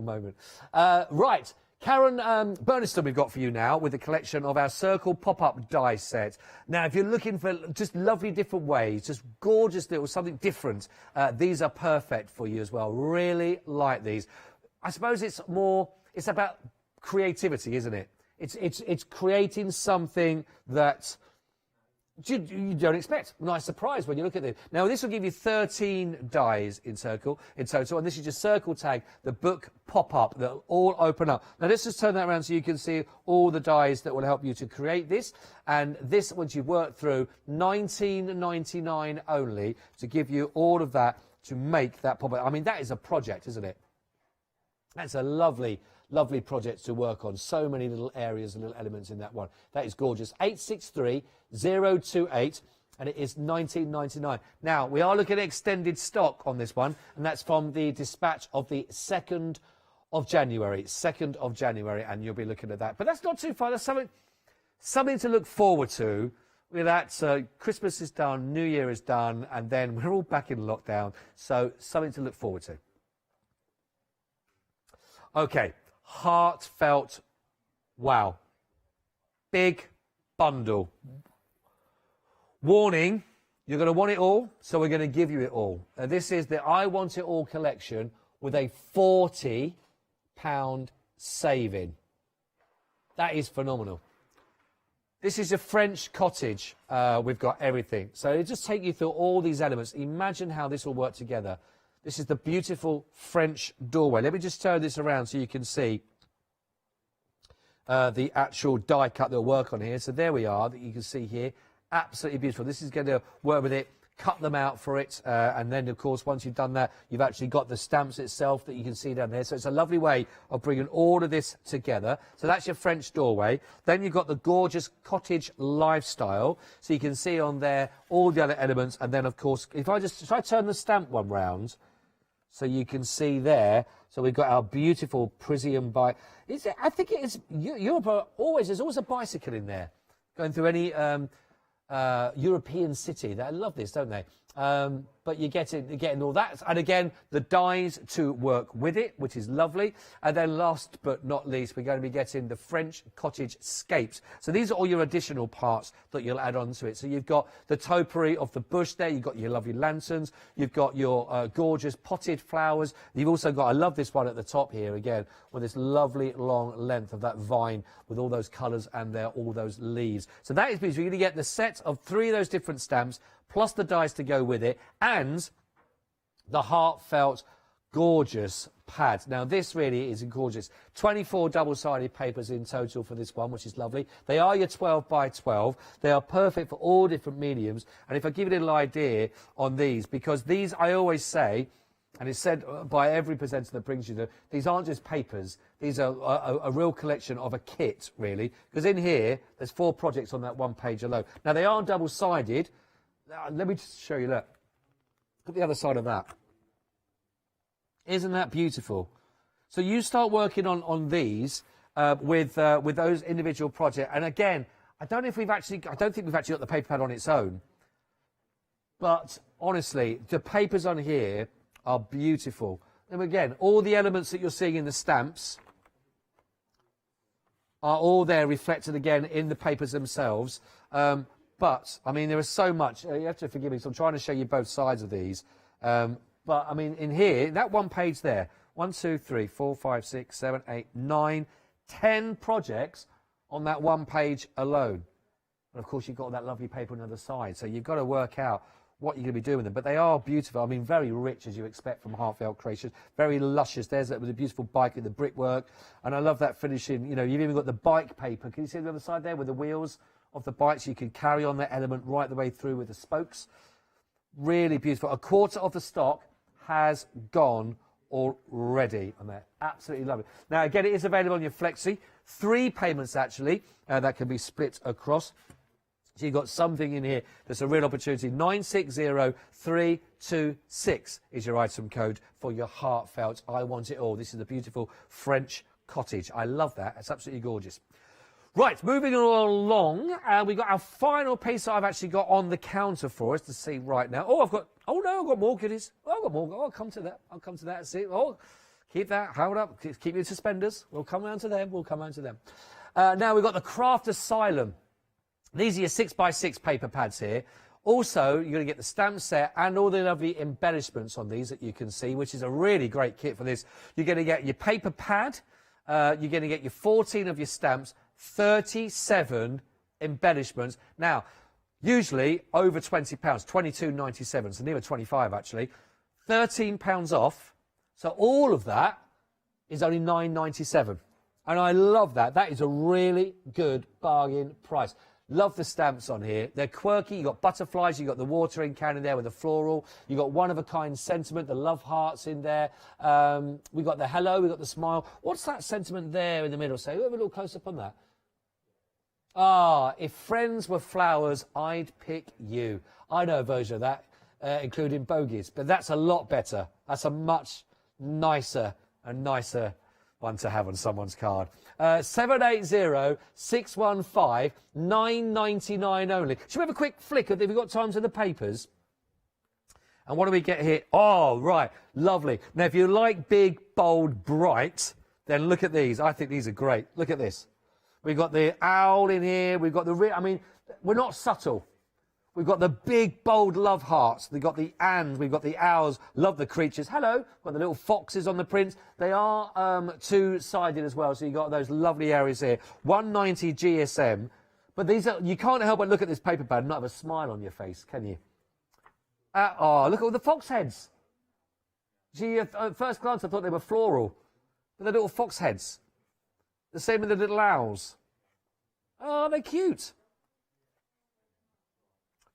moment. Right. Karen Burniston we've got for you now with a collection of our Circle pop-up die set. Now, if you're looking for just lovely different ways, just gorgeous little something different, these are perfect for you as well. Really like these. I suppose it's about creativity, isn't it? It's creating something that... you don't expect. Nice surprise when you look at this. Now, this will give you 13 dies in total, and this is your Circle tag, the book pop-up that will all open up. Now, let's just turn that around so you can see all the dies that will help you to create this. And this, once you've worked through, £19.99 only to give you all of that to make that pop-up. I mean, that is a project, isn't it? That's a lovely project to work on. So many little areas and little elements in that one. That is gorgeous. 863028, and it is £19.99. Now, we are looking at extended stock on this one, and that's from the dispatch of the 2nd of January. 2nd of January, and you'll be looking at that. But that's not too far. That's something to look forward to. With that, Christmas is done, New Year is done, and then we're all back in lockdown. So something to look forward to. Okay. Heartfelt, wow, big bundle. Warning, you're going to want it all, so we're going to give you it all. This is the I Want It All collection with a £40 saving. That is phenomenal. This is a French cottage. We've got everything. So it'll just take you through all these elements. Imagine how this will work together. This is the beautiful French doorway. Let me just turn this around so you can see the actual die cut that will work on here. So there we are, that you can see here. Absolutely beautiful. This is going to work with it, cut them out for it, and then, of course, once you've done that, you've actually got the stamps itself that you can see down there. So it's a lovely way of bringing all of this together. So that's your French doorway. Then you've got the gorgeous cottage lifestyle. So you can see on there all the other elements. And then, of course, if I turn the stamp one round, so you can see there. So we've got our beautiful Parisian bike. I think it is Europe. There's always a bicycle in there, going through any European city. They love this, don't they? But you're getting all that. And again, the dies to work with it, which is lovely. And then last but not least, we're going to be getting the French cottage scapes. So these are all your additional parts that you'll add on to it. So you've got the topiary of the bush there. You've got your lovely lanterns. You've got your gorgeous potted flowers. You've also got, I love this one at the top here again, with this lovely long length of that vine with all those colours and all those leaves. So that is beautiful. You're going to get the set of 3 of those different stamps, plus the dies to go with it, and the heartfelt, gorgeous pad. Now, this really is gorgeous. 24 double-sided papers in total for this one, which is lovely. They are your 12 by 12. They are perfect for all different mediums. And if I give you a little idea on these, because these, I always say, and it's said by every presenter that brings you these aren't just papers. These are a real collection of a kit, really. Because in here, there's 4 projects on that one page alone. Now, they are double-sided. Let me just show you, look. Look at the other side of that. Isn't that beautiful? So you start working on these with those individual projects. And again, I don't think we've actually got the paper pad on its own. But honestly, the papers on here are beautiful. And again, all the elements that you're seeing in the stamps are all there reflected again in the papers themselves. But, I mean, there is so much. You have to forgive me, so I'm trying to show you both sides of these. But, I mean, in here, that one page there, 1, 2, 3, 4, 5, 6, 7, 8, 9, 10 projects on that one page alone. And, of course, you've got that lovely paper on the other side. So you've got to work out what you're going to be doing with them. But they are beautiful. I mean, very rich, as you expect from Heartfelt Creations. Very luscious. There's with a beautiful bike with the brickwork. And I love that finishing. You know, you've even got the bike paper. Can you see the other side there with the wheels of the bikes? You can carry on that element right the way through with the spokes. Really beautiful. A quarter of the stock has gone already on there. Absolutely lovely. Now, again, it is available on your Flexi. 3 payments, actually, that can be split across. So you've got something in here that's a real opportunity. 960326 is your item code for your heartfelt I Want It All. This is the beautiful French cottage. I love that. It's absolutely gorgeous. Right, moving along, we've got our final piece that I've actually got on the counter for us to see right now. Oh, I've got more goodies. Oh, I've got more. Oh, I'll come to that. I'll come to that and see. Oh, keep that. Hold up. Keep your suspenders. We'll come round to them. Now, we've got the Kraft Asylum. These are your 6x6 paper pads here. Also, you're going to get the stamp set and all the lovely embellishments on these that you can see, which is a really great kit for this. You're going to get your paper pad. You're going to get your 14 of your stamps, 37 embellishments. Now, usually over £20, £22.97, so near 25 actually. £13 off. So all of that is only £9.97. And I love that. That is a really good bargain price. Love the stamps on here. They're quirky. You've got butterflies. You've got the watering can in there with the floral. You've got one-of-a-kind sentiment, the love hearts in there. We've got the hello. We've got the smile. What's that sentiment there in the middle? Say, have a little close-up on that. Ah, if friends were flowers, I'd pick you. I know a version of that, including bogies, but that's a lot better. That's a much nicer one to have on someone's card. 780-615-999 only. Should we have a quick flick? Have we got time to the papers? And what do we get here? Oh, right. Lovely. Now, if you like big, bold, bright, then look at these. I think these are great. Look at this. We've got the owl in here. We've got the... I mean, we're not subtle. We've got the big, bold love hearts. We've got the and. We've got the owls. Love the creatures. Hello. We've got the little foxes on the prints. They are two-sided as well, so you've got those lovely areas here. 190 GSM. But these are... You can't help but look at this paper pad and not have a smile on your face, can you? Oh, look at all the fox heads. Gee, at first glance, I thought they were floral. But they're little fox heads. The same with the little owls. Oh, they're cute.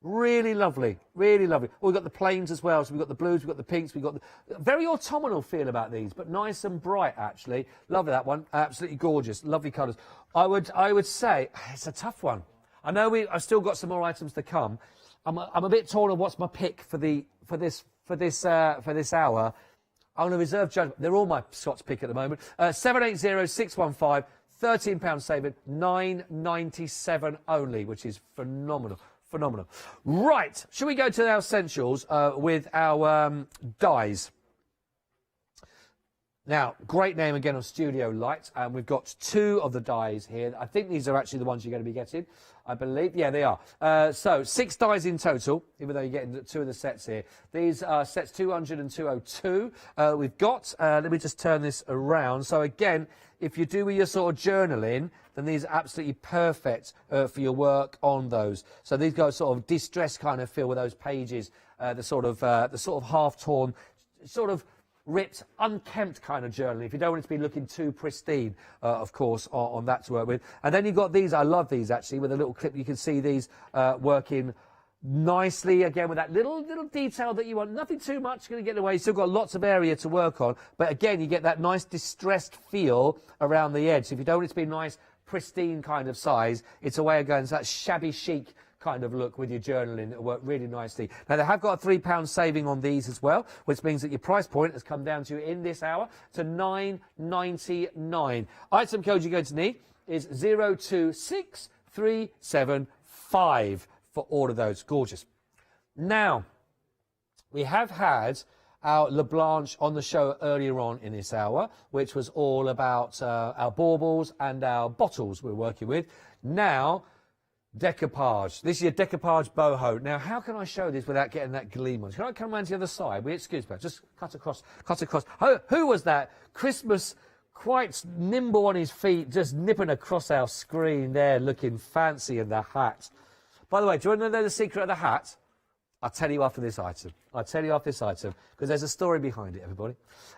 Really lovely, really lovely. Oh, we've got the plains as well. So we've got the blues, we've got the pinks, we've got the very autumnal feel about these, but nice and bright actually. Love that one. Absolutely gorgeous, lovely colours. I would say it's a tough one. I know I've still got some more items to come. I'm a bit torn on what's my pick for this hour. I'm going to reserve judgment. They're all my Scott's pick at the moment. 780-615, £13 saving, £9.97 only, which is phenomenal. Phenomenal. Right, shall we go to our essentials with our dies? Now, great name again on Studio Light, and we've got 2 of the dies here. I think these are actually the ones you're going to be getting, I believe. Yeah, they are. So 6 dies in total, even though you're getting 2 of the sets here. These are sets 200 and 202. We've got, let me just turn this around. So again, if you do with your sort of journaling, then these are absolutely perfect for your work on those. So these go sort of distressed kind of feel with those pages, the sort of half-torn, sort of ripped, unkempt kind of journaling, if you don't want it to be looking too pristine, of course, on that to work with. And then you've got these, I love these actually, with a little clip, you can see these working nicely, again, with that little detail that you want. Nothing too much going to get away. You've still got lots of area to work on. But again, you get that nice distressed feel around the edge. So if you don't want it to be nice, pristine kind of size, it's a way of going to that shabby chic kind of look with your journaling. It'll work really nicely. Now, they have got a £3 saving on these as well, which means that your price point has come down to, in this hour, to $9.99. Item code you're going to need is 026375 for all of those. Gorgeous. Now, we have had our LeBlanche on the show earlier on in this hour, which was all about our baubles and our bottles we're working with. Now, decoupage. This is your decoupage boho. Now, how can I show this without getting that gleam on? Can I come around to the other side? Excuse me, just cut across. Who was that? Christmas, quite nimble on his feet, just nipping across our screen there, looking fancy in the hat. By the way, do you want to know the secret of the hat? I'll tell you after this item. Because there's a story behind it, everybody.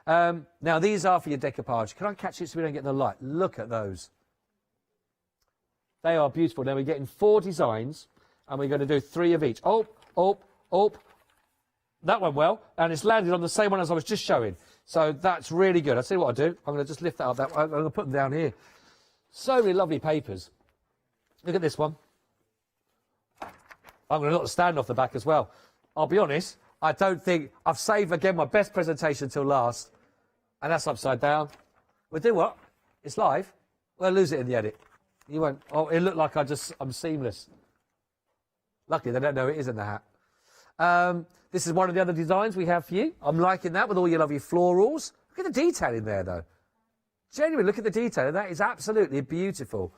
Now, these are for your decoupage. Can I catch it so we don't get the light? Look at those. They are beautiful. Now, we're getting 4 designs, and we're going to do 3 of each. Oh. That went well, and it's landed on the same one as I was just showing. So that's really good. I'll tell you what I'll do. I'm going to just lift that up. I'm going to put them down here. So many lovely papers. Look at this one. I'm going to knock the stand off the back as well. I'll be honest, I don't think I've saved, again, my best presentation till last. And that's upside down. We'll do what? It's live. We'll lose it in the edit. You won't. Oh, it looked like I'm seamless. Luckily, they don't know it is in the hat. This is one of the other designs we have for you. I'm liking that with all your lovely florals. Look at the detail in there, though. Genuinely, look at the detail. That is absolutely beautiful.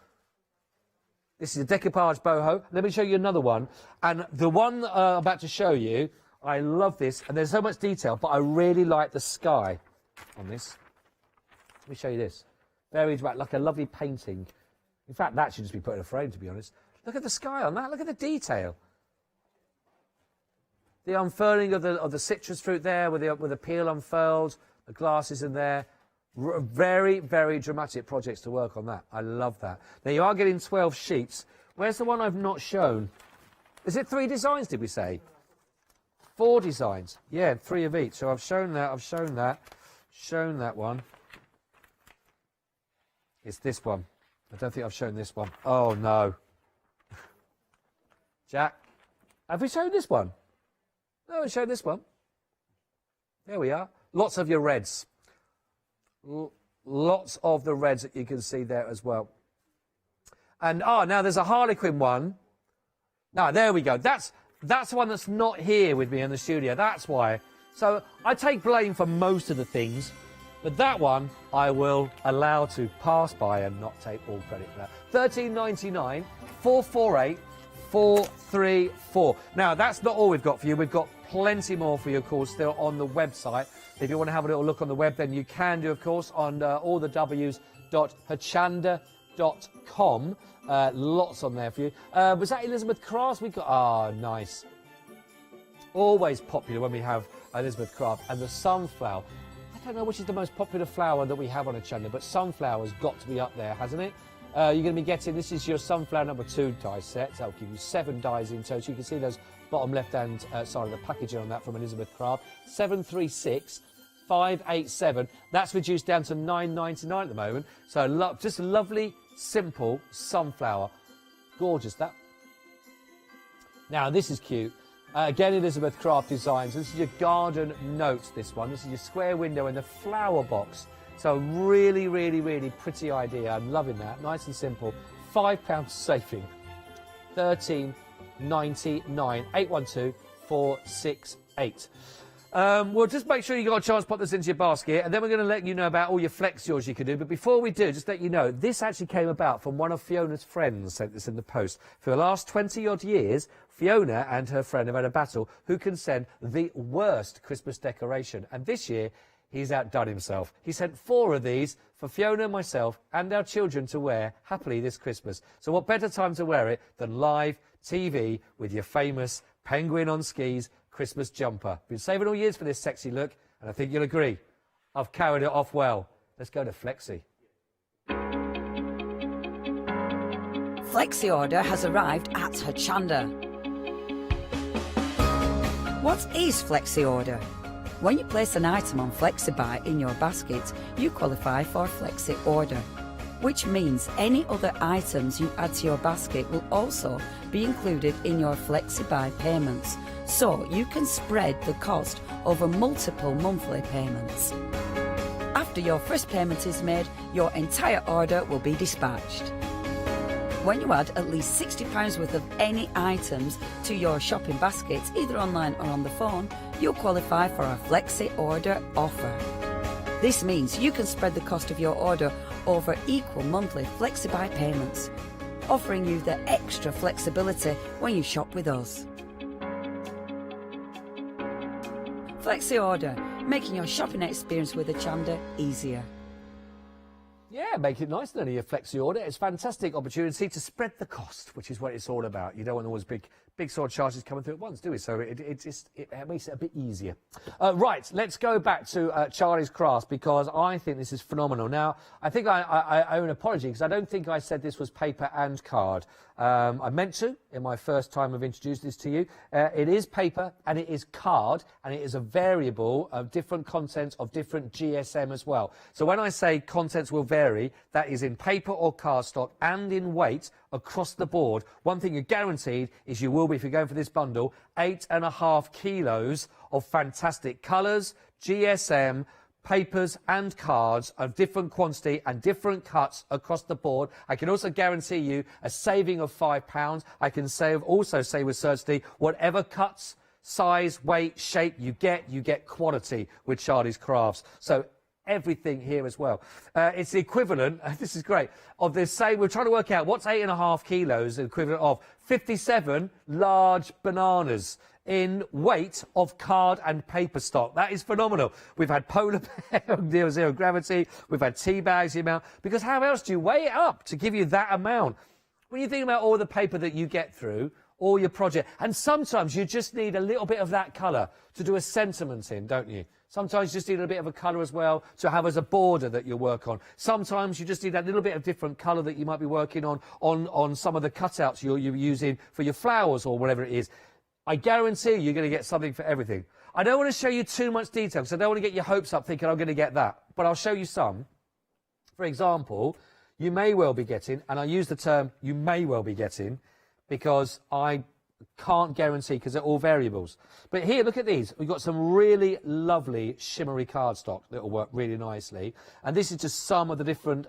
This is a decoupage boho. Let me show you another one. And the one I'm about to show you, I love this. And there's so much detail, but I really like the sky on this. Let me show you this. Very dramatic, like a lovely painting. In fact, that should just be put in a frame, to be honest. Look at the sky on that. Look at the detail. The unfurling of the citrus fruit there, with the peel unfurled, the glasses in there. Very, very dramatic projects to work on that. I love that. Now, you are getting 12 sheets. Where's the one I've not shown? Is it 3 designs, did we say? 4 designs. Yeah, 3 of each. So I've shown that, shown that one. It's this one. I don't think I've shown this one. Oh, no. Jack, have we shown this one? No, we've shown this one. There we are. Lots of your reds. Lots of the reds that you can see there as well. And, now there's a Harlequin one. Now, there we go. That's one that's not here with me in the studio. That's why. So I take blame for most of the things. But that one, I will allow to pass by and not take all credit for that. $13.99, 448 434. Now, that's not all we've got for you. We've got plenty more for you, of course, still on the website. If you want to have a little look on the web, then you can do, of course, on allthews.hochanda.com. Lots on there for you. Was that Elizabeth Kraft? We got, nice. Always popular when we have Elizabeth Kraft. And the sunflower. I don't know which is the most popular flower that we have on Hochanda, but sunflower's got to be up there, hasn't it? You're going to be getting, this is your sunflower number 2 die set. That'll give you 7 dies in total. You can see those bottom left-hand side of the packaging on that from Elizabeth Kraft. 736-587. That's reduced down to $9.99 at the moment. So just a lovely, simple sunflower. Gorgeous, that. Now, this is cute. Again, Elizabeth Kraft designs. This is your garden notes, this one. This is your square window in the flower box. So really, really, really pretty idea. I'm loving that. Nice and simple. £5 saving. 13 99 812 468. Well, just make sure you got a chance to pop this into your basket, and then we're going to let you know about all your flex yours you can do. But before we do, just let you know, this actually came about from one of Fiona's friends, sent this in the post. For the last 20-odd years, Fiona and her friend have had a battle who can send the worst Christmas decoration. And this year, he's outdone himself. He sent 4 of these for Fiona, myself, and our children to wear happily this Christmas. So what better time to wear it than live TV with your famous penguin on skis Christmas jumper. Been saving all years for this sexy look, and I think you'll agree. I've carried it off well. Let's go to Flexi. Flexi order has arrived at Hochanda. What is Flexi order? When you place an item on FlexiBuy in your basket, you qualify for Flexi order, which means any other items you add to your basket will also be included in your FlexiBuy payments, so you can spread the cost over multiple monthly payments. After your first payment is made, your entire order will be dispatched. When you add at least £60 worth of any items to your shopping basket, either online or on the phone, you'll qualify for a Flexi order offer. This means you can spread the cost of your order over equal monthly FlexiBuy payments, offering you the extra flexibility when you shop with us. Flexi order, making your shopping experience with Hochanda easier. Yeah, make it nice then, your Flexi order. It's a fantastic opportunity to spread the cost, which is what it's all about. You don't want all those big sort of charges coming through at once, do we? So it makes it a bit easier. Right, let's go back to Charlie's Crafts, because I think this is phenomenal. Now, I think I owe an apology, because I don't think I said this was paper and card. I meant to in my first time of introducing this to you. It is paper and it is card, and it is a variable of different contents of different GSM as well. So when I say contents will vary, that is in paper or card stock and in weight across the board. One thing you're guaranteed is you will be, if you're going for this bundle, 8.5 kilos of fantastic colours, GSM, papers and cards of different quantity and different cuts across the board. I can also guarantee you a saving of £5. I can also say with certainty, whatever cuts, size, weight, shape you get quality with Charlie's Crafts. So everything here as well. It's the equivalent, this is great, of this, say, we're trying to work out what's 8.5 kilos, the equivalent of 57 large bananas in weight of card and paper stock. That is phenomenal. We've had polar bear, zero gravity, we've had tea bags, the amount, because how else do you weigh it up to give you that amount? When you think about all the paper that you get through, all your project, and sometimes you just need a little bit of that colour to do a sentiment in, don't you? Sometimes you just need a bit of a colour as well to have as a border that you work on. Sometimes you just need that little bit of different colour that you might be working on some of the cutouts you're using for your flowers or whatever it is. I guarantee you're going to get something for everything. I don't want to show you too much detail because I don't want to get your hopes up thinking I'm going to get that. But I'll show you some. For example, you may well be getting, and I use the term you may well be getting because I can't guarantee because they're all variables. But here, look at these. We've got some really lovely shimmery cardstock that will work really nicely. And this is just some of the different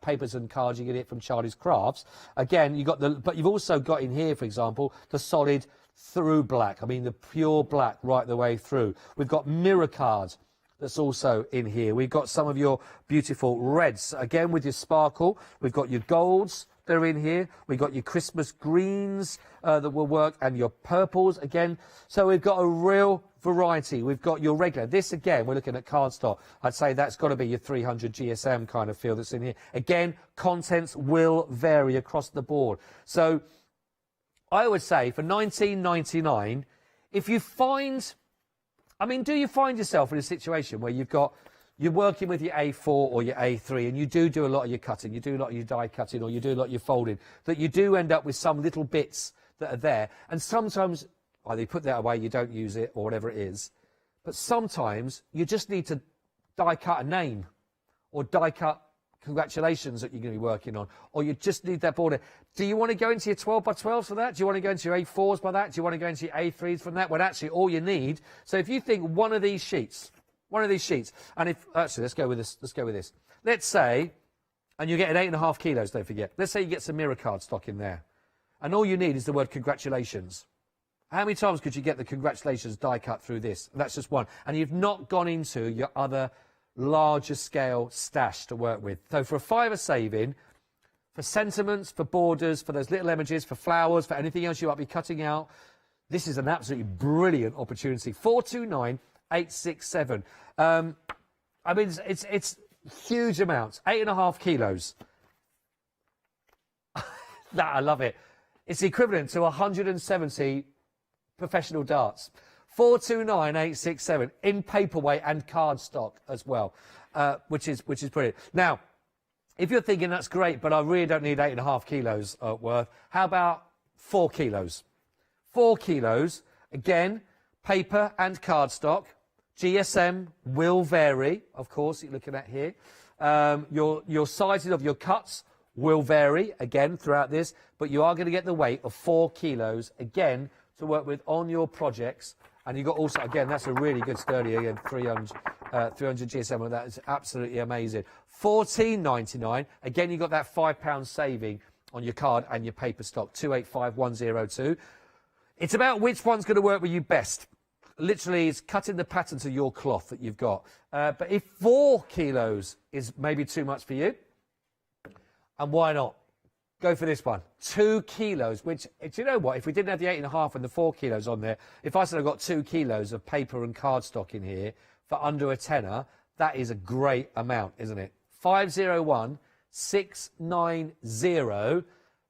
papers and cards you get from Charlie's Crafts. Again, but you've also got in here, for example, the solid through black. I mean, the pure black right the way through. We've got mirror cards that's also in here. We've got some of your beautiful reds, again with your sparkle. We've got your golds that are in here. We've got your Christmas greens that will work, and your purples again. So we've got a real variety. We've got your regular. This again, we're looking at cardstock. I'd say that's got to be your 300 GSM kind of feel that's in here. Again, contents will vary across the board. So I would say for £19.99, if you find, I mean, do you find yourself in a situation where you're working with your A4 or your A3 and you do a lot of your cutting, you do a lot of your die cutting or you do a lot of your folding, that you do end up with some little bits that are there. And sometimes either you put that away, you don't use it or whatever it is. But sometimes you just need to die cut a name or die cut congratulations that you're going to be working on, or you just need that border. Do you want to go into your 12x12s for that? Do you want to go into your A4s by that? Do you want to go into your A3s from that? Well, actually, all you need, so if you think one of these sheets, and if, actually, let's go with this. Let's say, and you're getting 8.5 kilos, don't forget. Let's say you get some mirror card stock in there. And all you need is the word congratulations. How many times could you get the congratulations die cut through this? That's just one. And you've not gone into your other larger scale stash to work with. So for a £5 saving, for sentiments, for borders, for those little images, for flowers, for anything else you might be cutting out, this is an absolutely brilliant opportunity. 429867. I mean, it's huge amounts. 8.5 kilos. I love it. It's equivalent to 170 professional darts. 429867 in paperweight and cardstock as well, which is brilliant. Now, if you're thinking that's great, but I really don't need 8.5 kilos worth, how about 4 kilos? 4 kilos, again, paper and cardstock. GSM will vary, of course, you're looking at here. Your sizes of your cuts will vary, again, throughout this, but you are going to get the weight of 4 kilos, again, to work with on your projects. And you've got also, again, that's a really good sturdy, again, 300 GSM, and that is absolutely amazing. $14.99, again, you've got that £5 saving on your card and your paper stock, 285102. It's about which one's going to work with you best. Literally, it's cutting the pattern to your cloth that you've got. But if 4 kilos is maybe too much for you, and why not? Go for this one. 2 kilos, which, do you know what? If we didn't have the 8.5 and the 4 kilos on there, if I said I've got 2 kilos of paper and cardstock in here for under a tenner, that is a great amount, isn't it? 501690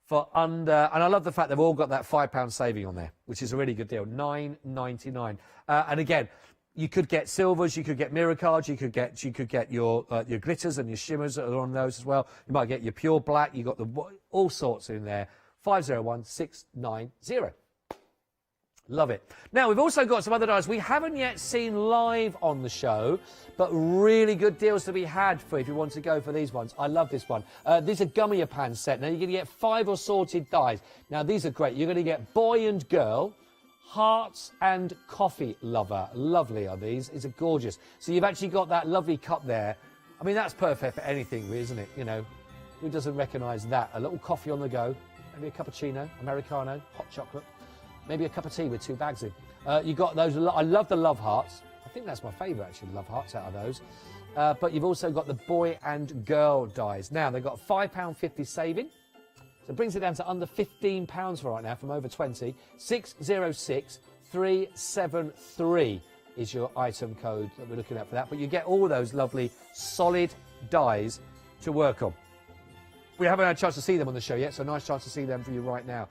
for under, and I love the fact they've all got that £5 saving on there, which is a really good deal. $9.99. And again, you could get silvers, you could get mirror cards, you could get your glitters and your shimmers that are on those as well. You might get your pure black. You got all sorts in there. 501690. Love it. Now, we've also got some other dies we haven't yet seen live on the show, but really good deals to be had for if you want to go for these ones. I love this one. These are gummy pan set. Now, you're going to get 5 assorted dies. Now, these are great. You're going to get boy and girl, hearts and coffee lover. Lovely are these. It's gorgeous. So you've actually got that lovely cup there. I mean, that's perfect for anything, isn't it? You know, who doesn't recognise that? A little coffee on the go, maybe a cappuccino, Americano, hot chocolate. Maybe a cup of tea with 2 bags in. You got those. I love the love hearts. I think that's my favourite, actually, love hearts out of those. But you've also got the boy and girl dies. Now, they've got £5.50 saving. So it brings it down to under £15 for right now, from over 20. 606373 is your item code that we're looking at for that. But you get all those lovely, solid dies to work on. We haven't had a chance to see them on the show yet, so nice chance to see them for you right now,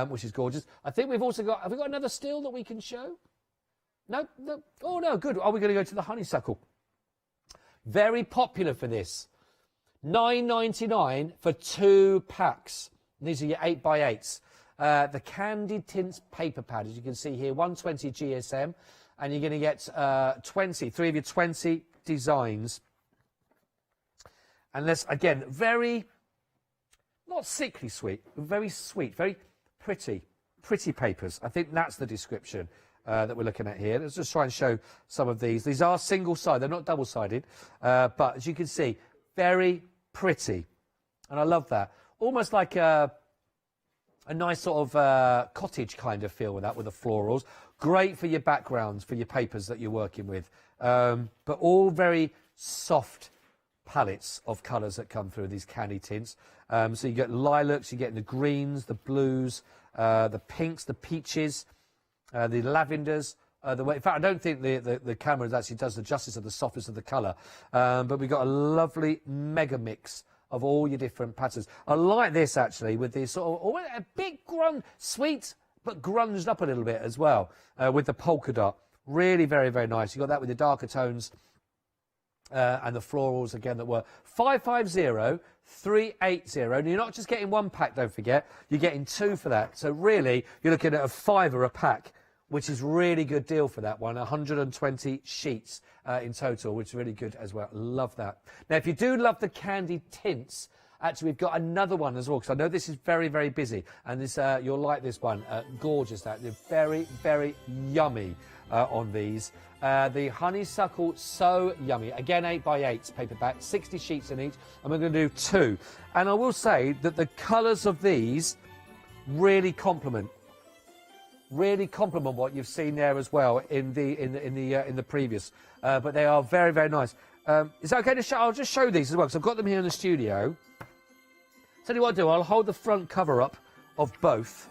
which is gorgeous. I think we've also got, have we got another still that we can show? No? Oh, no, good. Are we going to go to the honeysuckle? Very popular for this. $9.99 for 2 packs. These are your 8x8s. The Candied Tints paper pad, as you can see here, 120 GSM, and you're going to get 3 of your 20 designs. And this, again, very... not sickly sweet, very sweet, very pretty papers. I think that's the description that we're looking at here. Let's just try and show some of these. These are single-sided, they're not double-sided, but as you can see, very pretty. And I love that. Almost like a nice sort of cottage kind of feel with that, with the florals. Great for your backgrounds, for your papers that you're working with. But all very soft palettes of colours that come through these candy tints. So you get lilacs, you get the greens, the blues, the pinks, the peaches, the lavenders. In fact, I don't think the camera actually does the justice of the softness of the colour. But we've got a lovely mega mix of all your different patterns. I like this, actually, with this sort of a bit sweet, but grunged up a little bit as well, with the polka dot. Really very, very nice. You got that with the darker tones. And the florals again that were 550380. And you're not just getting 1 pack, don't forget, you're getting 2 for that. So really, you're looking at a £5 a pack, which is really good deal for that one. 120 sheets in total, which is really good as well. Love that. Now, if you do love the candied tints, actually, we've got another one as well, because I know this is very, very busy. And this you'll like this one. Gorgeous, that. They're very, very yummy on these. The honeysuckle so yummy. Again, 8x8 paperback, 60 sheets in each, and we're going to do 2. And I will say that the colours of these really complement what you've seen there as well in the previous. But they are very, very nice. Is that okay to show? I'll just show these as well because I've got them here in the studio. Tell you what I'll do. I'll hold the front cover up of both,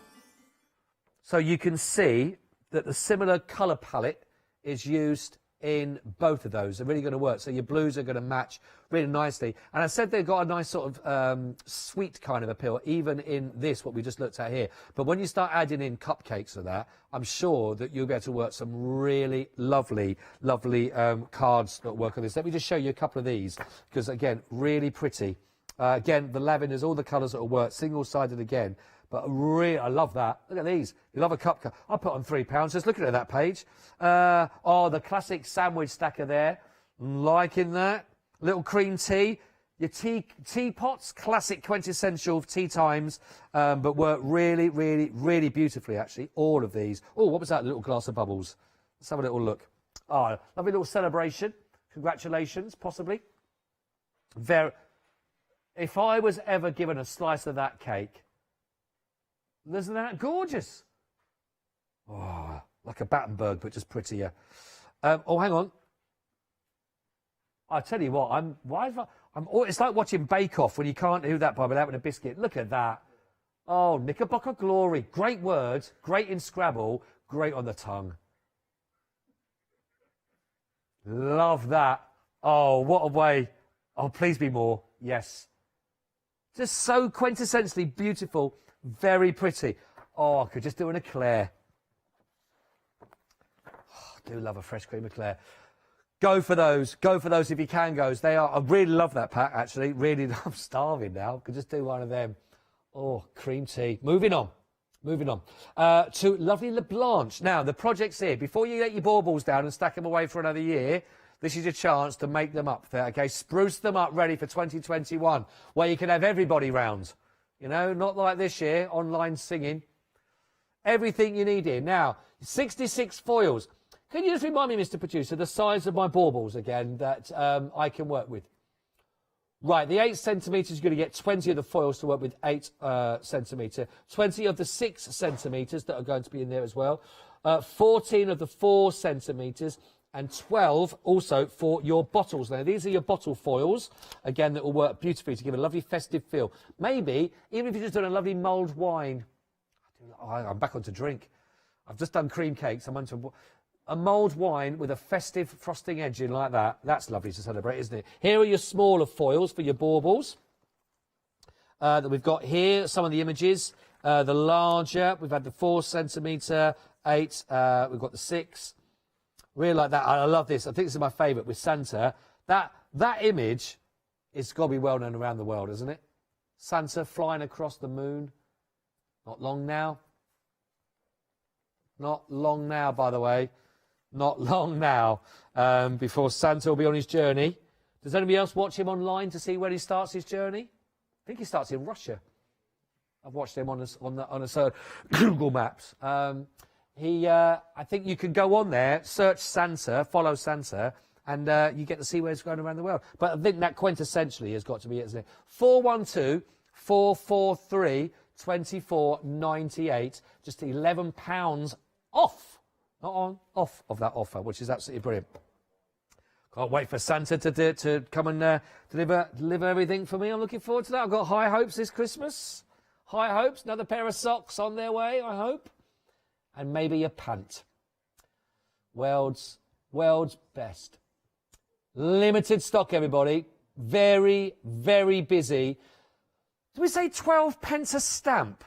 so you can see that the similar colour palette is used in both of those. They're really going to work. So your blues are going to match really nicely. And I said they've got a nice sort of sweet kind of appeal, even in this, what we just looked at here. But when you start adding in cupcakes of that, I'm sure that you'll be able to work some really lovely, lovely cards that work on this. Let me just show you a couple of these, because, again, really pretty. Again, the lavenders, all the colours that will work, single-sided again. But really, I love that. Look at these. You love a cupcake. I'll put on £3 just looking at that page. Oh, the classic sandwich stacker there. Liking that. Little cream tea. Your teapots, classic quintessential tea times, but work really, really, really beautifully, actually. All of these. Oh, what was that little glass of bubbles? Let's have a little look. Oh, lovely little celebration. Congratulations, possibly. If I was ever given a slice of that cake, isn't that gorgeous? Oh, like a Battenberg, but just prettier. Oh, hang on. I tell you what, it's like watching Bake Off when you can't do that by without having a biscuit. Look at that. Oh, Knickerbocker Glory. Great words, great in Scrabble, great on the tongue. Love that. Oh, what a way. Oh, please be more. Yes. Just so quintessentially beautiful. Very pretty. Oh, I could just do an eclair. Oh, I do love a fresh cream eclair. Go for those. Go for those if you can, goes. They are. I really love that pack, actually. Really, I'm starving now. Could just do one of them. Oh, cream tea. Moving on. To lovely La Blanche. Now, the project's here. Before you let your baubles down and stack them away for another year, this is your chance to make them up there, okay? Spruce them up ready for 2021, where you can have everybody round. You know, not like this year, online singing. Everything you need here. Now, 66 foils. Can you just remind me, Mr. Producer, the size of my baubles again that I can work with? Right, the 8 centimetres, you're going to get 20 of the foils to work with 8 centimetre. 20 of the 6 centimetres that are going to be in there as well. 14 of the 4 centimetres. And 12 also for your bottles. Now, these are your bottle foils, again, that will work beautifully to give a lovely festive feel. Maybe, even if you're just doing a lovely mulled wine. I'm back onto drink. I've just done cream cakes. I'm onto a mulled wine with a festive frosting edging like that. That's lovely to celebrate, isn't it? Here are your smaller foils for your baubles that we've got here. Some of the images. The larger, we've had the 4 centimetre, 8, we've got the 6. Really like that. I love this. I think this is my favourite with Santa. That image is got to be well known around the world, isn't it? Santa flying across the moon. Not long now. Not long now, by the way. Not long now before Santa will be on his journey. Does anybody else watch him online to see where he starts his journey? I think he starts in Russia. I've watched him on a Google Maps. I think you can go on there, search Santa, follow Santa, and you get to see where it's going around the world. But I think that quintessentially has got to be it, isn't it? 412-443-2498, just £11 off. Not on, off of that offer, which is absolutely brilliant. Can't wait for Santa to come and deliver everything for me. I'm looking forward to that. I've got high hopes this Christmas. High hopes, another pair of socks on their way, I hope. And maybe a pant. World's best. Limited stock, everybody. Very, very busy. Do we say 12 pence a stamp?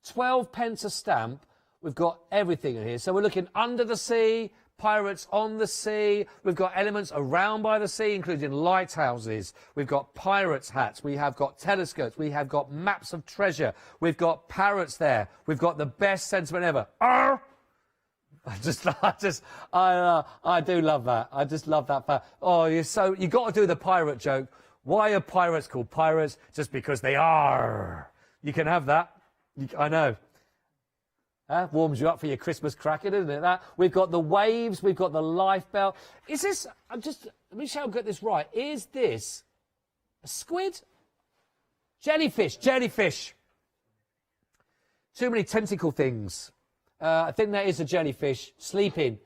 12 pence a stamp. We've got everything in here. So we're looking under the sea, pirates on the sea. We've got elements around by the sea, including lighthouses. We've got pirates' hats. We have got telescopes. We have got maps of treasure. We've got parrots there. We've got the best sentiment ever. Arr! I do love that. I just love that. Oh, you got to do the pirate joke. Why are pirates called pirates? Just because they are. You can have that. I know. Warms you up for your Christmas cracker, doesn't it? That we've got the waves, we've got the life belt. Is this? Let me see how I get this right. Is this a squid? Jellyfish. Too many tentacle things. I think that is a jellyfish sleeping.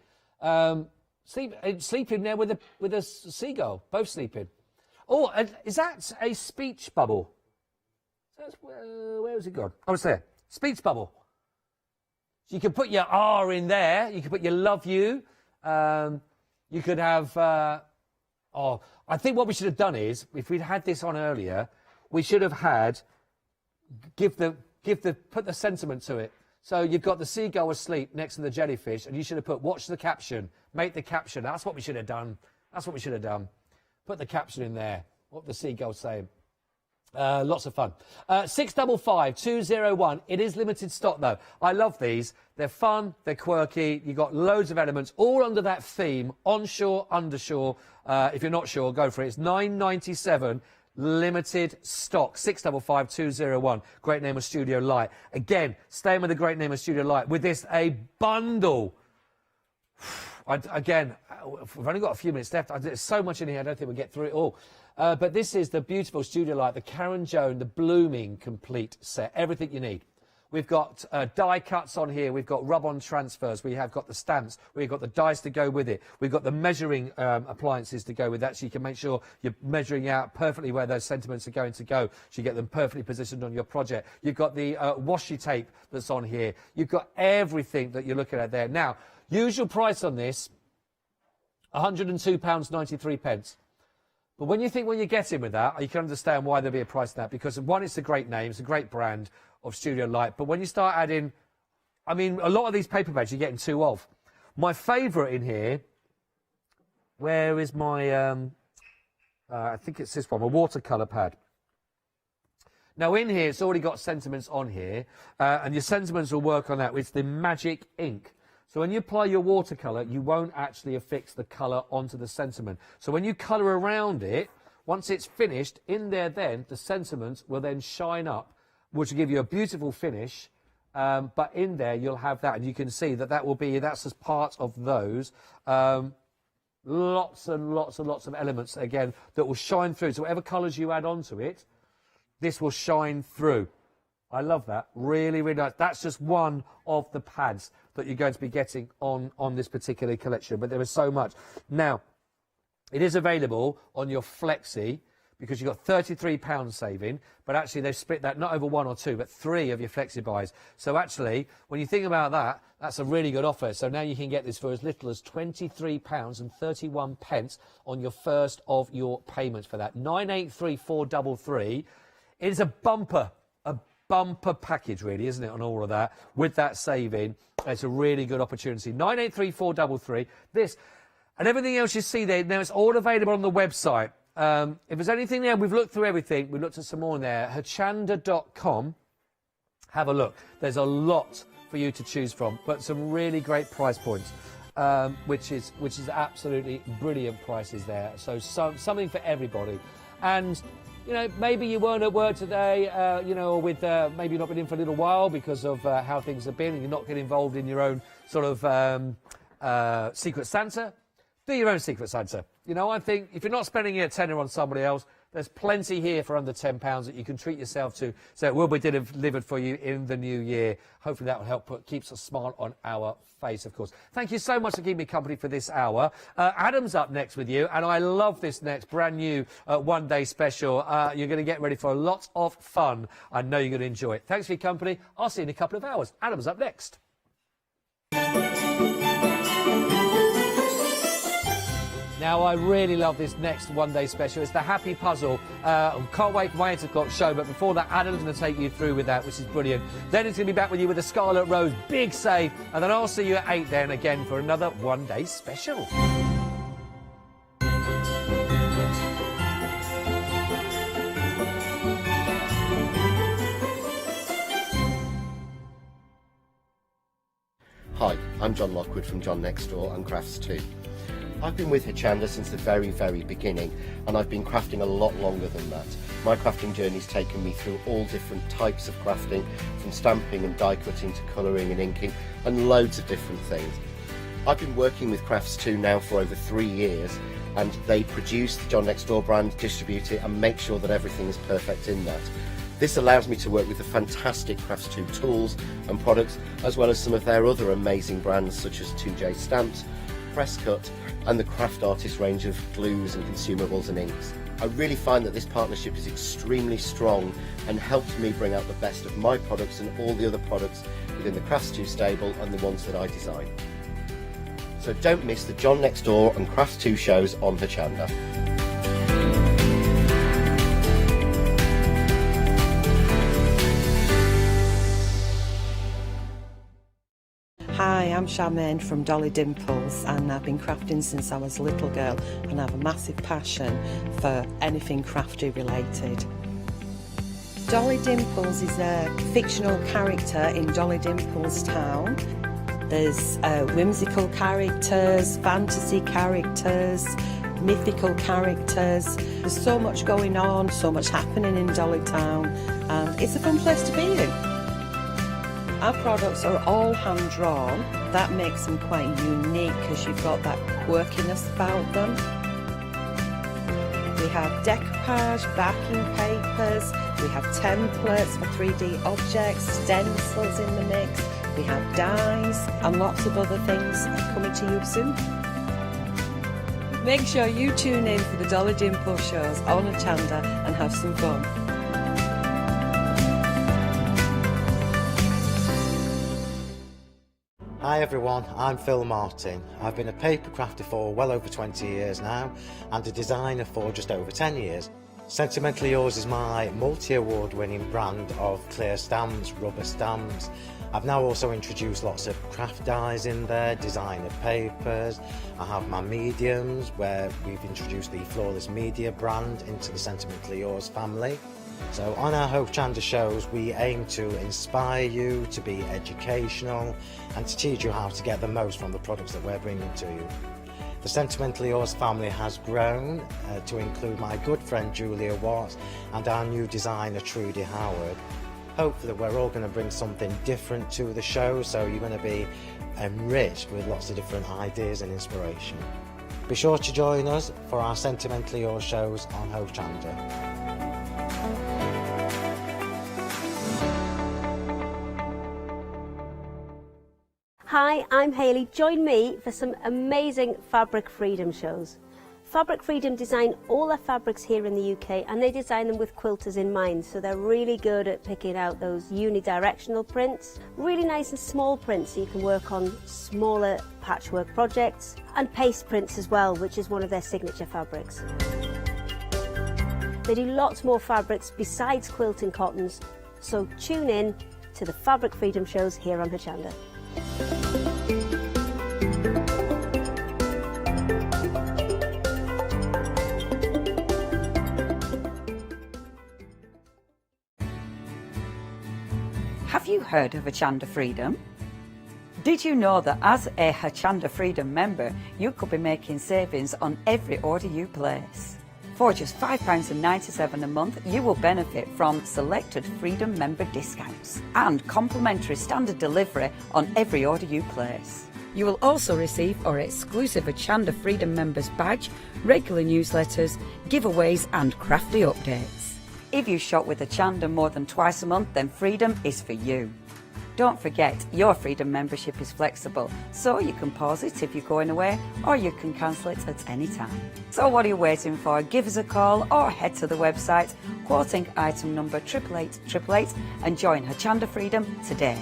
Sleeping there with a seagull, both sleeping. Oh, and is that a speech bubble? Where has it gone? Oh, it's there. Speech bubble. So you can put your R in there. You can put your love you. You could have. I think what we should have done is, if we'd had this on earlier, we should have had put the sentiment to it. So you've got the seagull asleep next to the jellyfish, and you should have put, watch the caption, make the caption. That's what we should have done. That's what we should have done. Put the caption in there, what the seagull's saying. Lots of fun. 655 201. It is limited stock, though. I love these. They're fun, they're quirky. You've got loads of elements, all under that theme, onshore, undershore. If you're not sure, go for it. It's $9.97. Limited stock. 655 201. Great name of Studio Light. Again, staying with the great name of Studio Light. With this, a bundle. Again, we've only got a few minutes left. There's so much in here, I don't think we'll get through it all. But this is the beautiful Studio Light, the Karen Joan, the blooming complete set. Everything you need. We've got die cuts on here. We've got rub-on transfers. We have got the stamps. We've got the dies to go with it. We've got the measuring appliances to go with that, so you can make sure you're measuring out perfectly where those sentiments are going to go, so you get them perfectly positioned on your project. You've got the washi tape that's on here. You've got everything that you're looking at there. Now, usual price on this, £102.93. But when you think when you get in with that, you can understand why there'll be a price on that, because one, it's a great name, it's a great brand of Studio Light. But when you start adding, I mean, a lot of these paper bags you're getting two of. My favourite in here, where is my, I think it's this one, a watercolour pad. Now in here, it's already got sentiments on here, and your sentiments will work on that. It's the magic ink. So when you apply your watercolour, you won't actually affix the colour onto the sentiment. So when you colour around it, once it's finished, in there then, the sentiments will then shine up, which will give you a beautiful finish. But in there, you'll have that, and you can see that that's as part of those. Lots and lots and lots of elements, again, that will shine through. So whatever colours you add onto it, this will shine through. I love that. Really, really nice. That's just one of the pads that you're going to be getting on this particular collection. But there is so much. Now, it is available on your Flexi, because you've got £33 saving. But actually, they've split that not over one or two, but three of your Flexi buys. So actually, when you think about that, that's a really good offer. So now you can get this for as little as £23.31 on your first of your payments for that. 983433. It is a bumper package, really, isn't it, on all of that, with that saving. It's a really good opportunity. 983433. This and everything else you see there, now it's all available on the website. If there's anything there, we've looked through everything. We've looked at some more in there. Hochanda.com. Have a look. There's a lot for you to choose from, but some really great price points, which is absolutely brilliant prices there. So something for everybody. And you know, maybe you weren't at work today, you know, or with maybe not been in for a little while because of how things have been, and you're not getting involved in your own sort of Secret Santa. Do your own Secret Santa. You know, I think if you're not spending your tenner on somebody else, there's plenty here for under £10 that you can treat yourself to. So it will be delivered for you in the new year. Hopefully that will help keeps a smile on our face, of course. Thank you so much for keeping me company for this hour. Adam's up next with you, and I love this next brand new one-day special. You're going to get ready for a lot of fun. I know you're going to enjoy it. Thanks for your company. I'll see you in a couple of hours. Adam's up next. Now, I really love this next one-day special. It's the Happy Puzzle. Can't wait for my 8 o'clock show, but before that, Adam's going to take you through with that, which is brilliant. Then it's going to be back with you with the Scarlett Rose big save, and then I'll see you at 8 then again for another one-day special. Hi, I'm John Lockwood from John Next Door and Crafts Too. I've been with Hochanda since the very, very beginning, and I've been crafting a lot longer than that. My crafting journey's taken me through all different types of crafting, from stamping and die cutting to colouring and inking, and loads of different things. I've been working with Crafts Too now for over 3 years, and they produce the John Next Door brand, distribute it, and make sure that everything is perfect in that. This allows me to work with the fantastic Crafts 2 tools and products, as well as some of their other amazing brands such as 2J Stamps, Press Cut, and the Craft Artist range of glues and consumables and inks. I really find that this partnership is extremely strong and helps me bring out the best of my products and all the other products within the Crafts 2 stable and the ones that I design. So don't miss the John Next Door and Crafts 2 shows on Hochanda. Hi, I'm Charmaine from Dolly Dimples, and I've been crafting since I was a little girl, and I have a massive passion for anything crafty related. Dolly Dimples is a fictional character in Dolly Dimples Town. There's whimsical characters, fantasy characters, mythical characters. There's so much going on, so much happening in Dolly Town, and it's a fun place to be in. Our products are all hand-drawn. That makes them quite unique because you've got that quirkiness about them. We have decoupage, backing papers, we have templates for 3D objects, stencils in the mix, we have dies, and lots of other things coming to you soon. Make sure you tune in for the Dolly Dimple shows on Hochanda and have some fun. Hi everyone, I'm Phil Martin. I've been a paper crafter for well over 20 years now and a designer for just over 10 years. Sentimentally Yours is my multi-award winning brand of clear stamps, rubber stamps. I've now also introduced lots of craft dies in there, designer papers. I have my mediums where we've introduced the Flawless Media brand into the Sentimentally Yours family. So on our Hochanda shows we aim to inspire you, to be educational and to teach you how to get the most from the products that we're bringing to you. The Sentimentally Yours family has grown to include my good friend Julia Watts and our new designer Trudy Howard. Hopefully we're all going to bring something different to the show, so you're going to be enriched with lots of different ideas and inspiration. Be sure to join us for our Sentimentally Yours shows on Hochanda. Hi, I'm Hayley. Join me for some amazing Fabric Freedom shows. Fabric Freedom design all their fabrics here in the UK, and they design them with quilters in mind, so they're really good at picking out those unidirectional prints, really nice and small prints so you can work on smaller patchwork projects, and paste prints as well, which is one of their signature fabrics. They do lots more fabrics besides quilting cottons, so tune in to the Fabric Freedom shows here on Hochanda. Have you heard of Hochanda Freedom? Did you know that as a Hochanda Freedom member, you could be making savings on every order you place? For just £5.97 a month, you will benefit from selected Freedom member discounts and complimentary standard delivery on every order you place. You will also receive our exclusive Hochanda Freedom members badge, regular newsletters, giveaways and crafty updates. If you shop with Hochanda more than twice a month, then Freedom is for you. Don't forget, your Freedom membership is flexible, so you can pause it if you're going away, or you can cancel it at any time. So what are you waiting for? Give us a call or head to the website, quoting item number 88888 and join Hochanda Freedom today.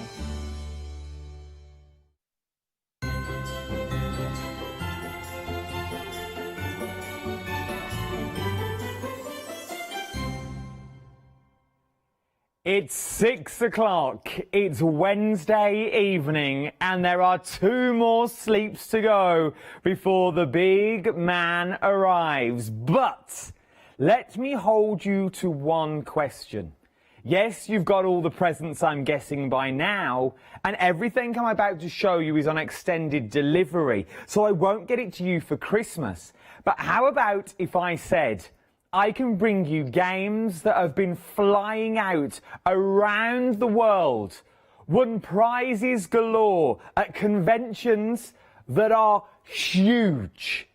It's 6 o'clock, it's Wednesday evening, and there are 2 more sleeps to go before the big man arrives. But let me hold you to one question. Yes, you've got all the presents I'm guessing by now, and everything I'm about to show you is on extended delivery, so I won't get it to you for Christmas. But how about if I said, I can bring you games that have been flying out around the world, won prizes galore at conventions that are huge,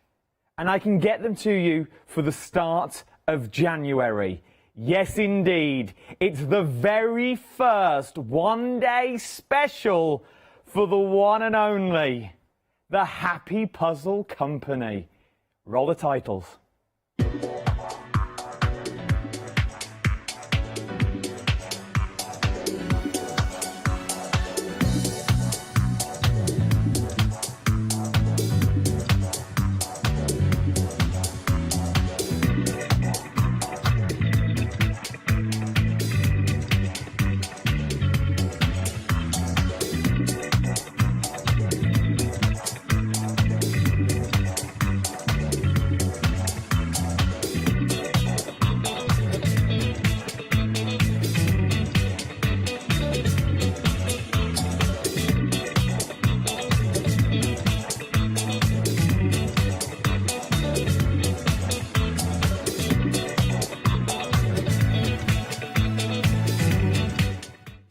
and I can get them to you for the start of January. Yes, indeed. It's the very first one-day special for the one and only, the Happy Puzzle Company. Roll the titles.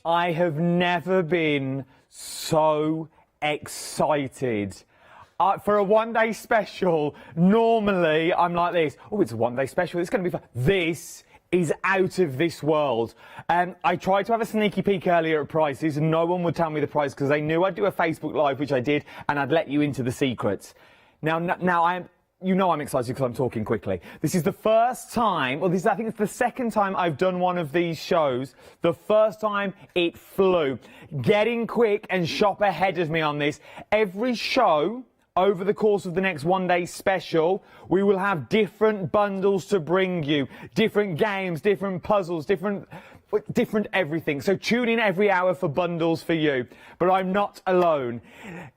I have never been so excited. For a one-day special, normally I'm like this. Oh, it's a one-day special. It's going to be fun. This is out of this world. I tried to have a sneaky peek earlier at prices, and no one would tell me the price because they knew I'd do a Facebook Live, which I did, and I'd let you into the secrets. Now you know I'm excited because I'm talking quickly. This is the first time, well, I think it's the second time I've done one of these shows. The first time it flew. Get in quick and shop ahead of me on this. Every show over the course of the next one-day special, we will have different bundles to bring you. Different games, different puzzles, different everything. So tune in every hour for bundles for you. But I'm not alone.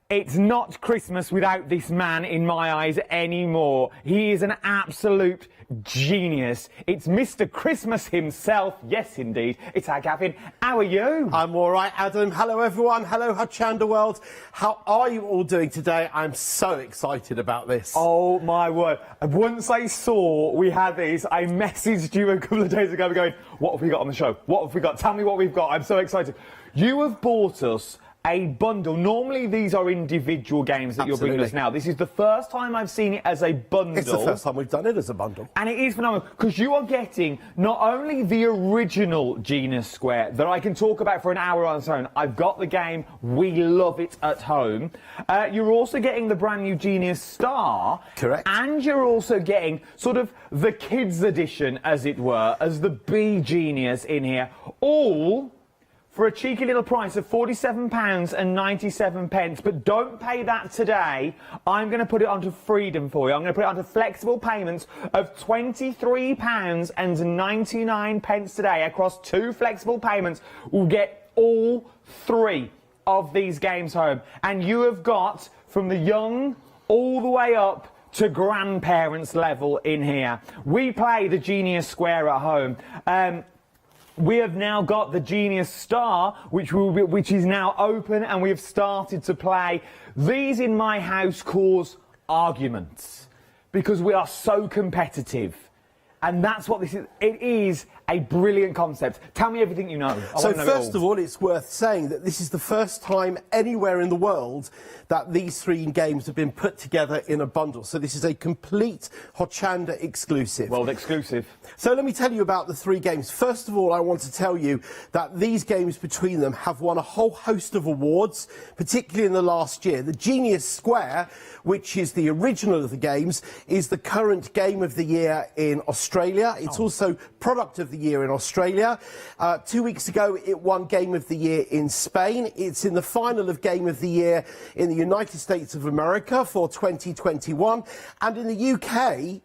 It's not Christmas without this man in my eyes anymore. He is an absolute genius. It's Mr. Christmas himself. Yes, indeed. It's our Gavin. How are you? I'm all right, Adam. Hello, everyone. Hello, Hochanda world. How are you all doing today? I'm so excited about this. Oh, my word. Once I saw we had this, I messaged you a couple of days ago going, what have we got on the show? What have we got? Tell me what we've got. I'm so excited. You have bought us a bundle. Normally these are individual games that you're bringing us now. This is the first time I've seen it as a bundle. It's the first time we've done it as a bundle. And it is phenomenal because you are getting not only the original Genius Square that I can talk about for an hour on its own. I've got the game. We love it at home. You're also getting the brand new Genius Star. Correct. And you're also getting sort of the kids edition, as it were, as the B Genius in here. All for a cheeky little price of £47.97. But don't pay that today. I'm going to put it onto Freedom for you. I'm going to put it onto flexible payments of £23.99 today. Across 2 flexible payments, we'll get all 3 of these games home. And you have got from the young all the way up to grandparents level in here. We play the Genius Square at home. We have now got the Genius Star, which is now open, and we have started to play. These in my house cause arguments because we are so competitive. And that's what this is. It is a brilliant concept. Tell me everything you know. So first of all, it's worth saying that this is the first time anywhere in the world that these 3 games have been put together in a bundle. So this is a complete Hochanda exclusive. World exclusive. So let me tell you about the 3 games. First of all, I want to tell you that these games between them have won a whole host of awards, particularly in the last year. The Genius Square, which is the original of the games, is the current Game of the Year in Australia. It's also Product of the Year in Australia. 2 weeks ago, it won Game of the Year in Spain. It's in the final of Game of the Year in the United States of America for 2021. And in the UK,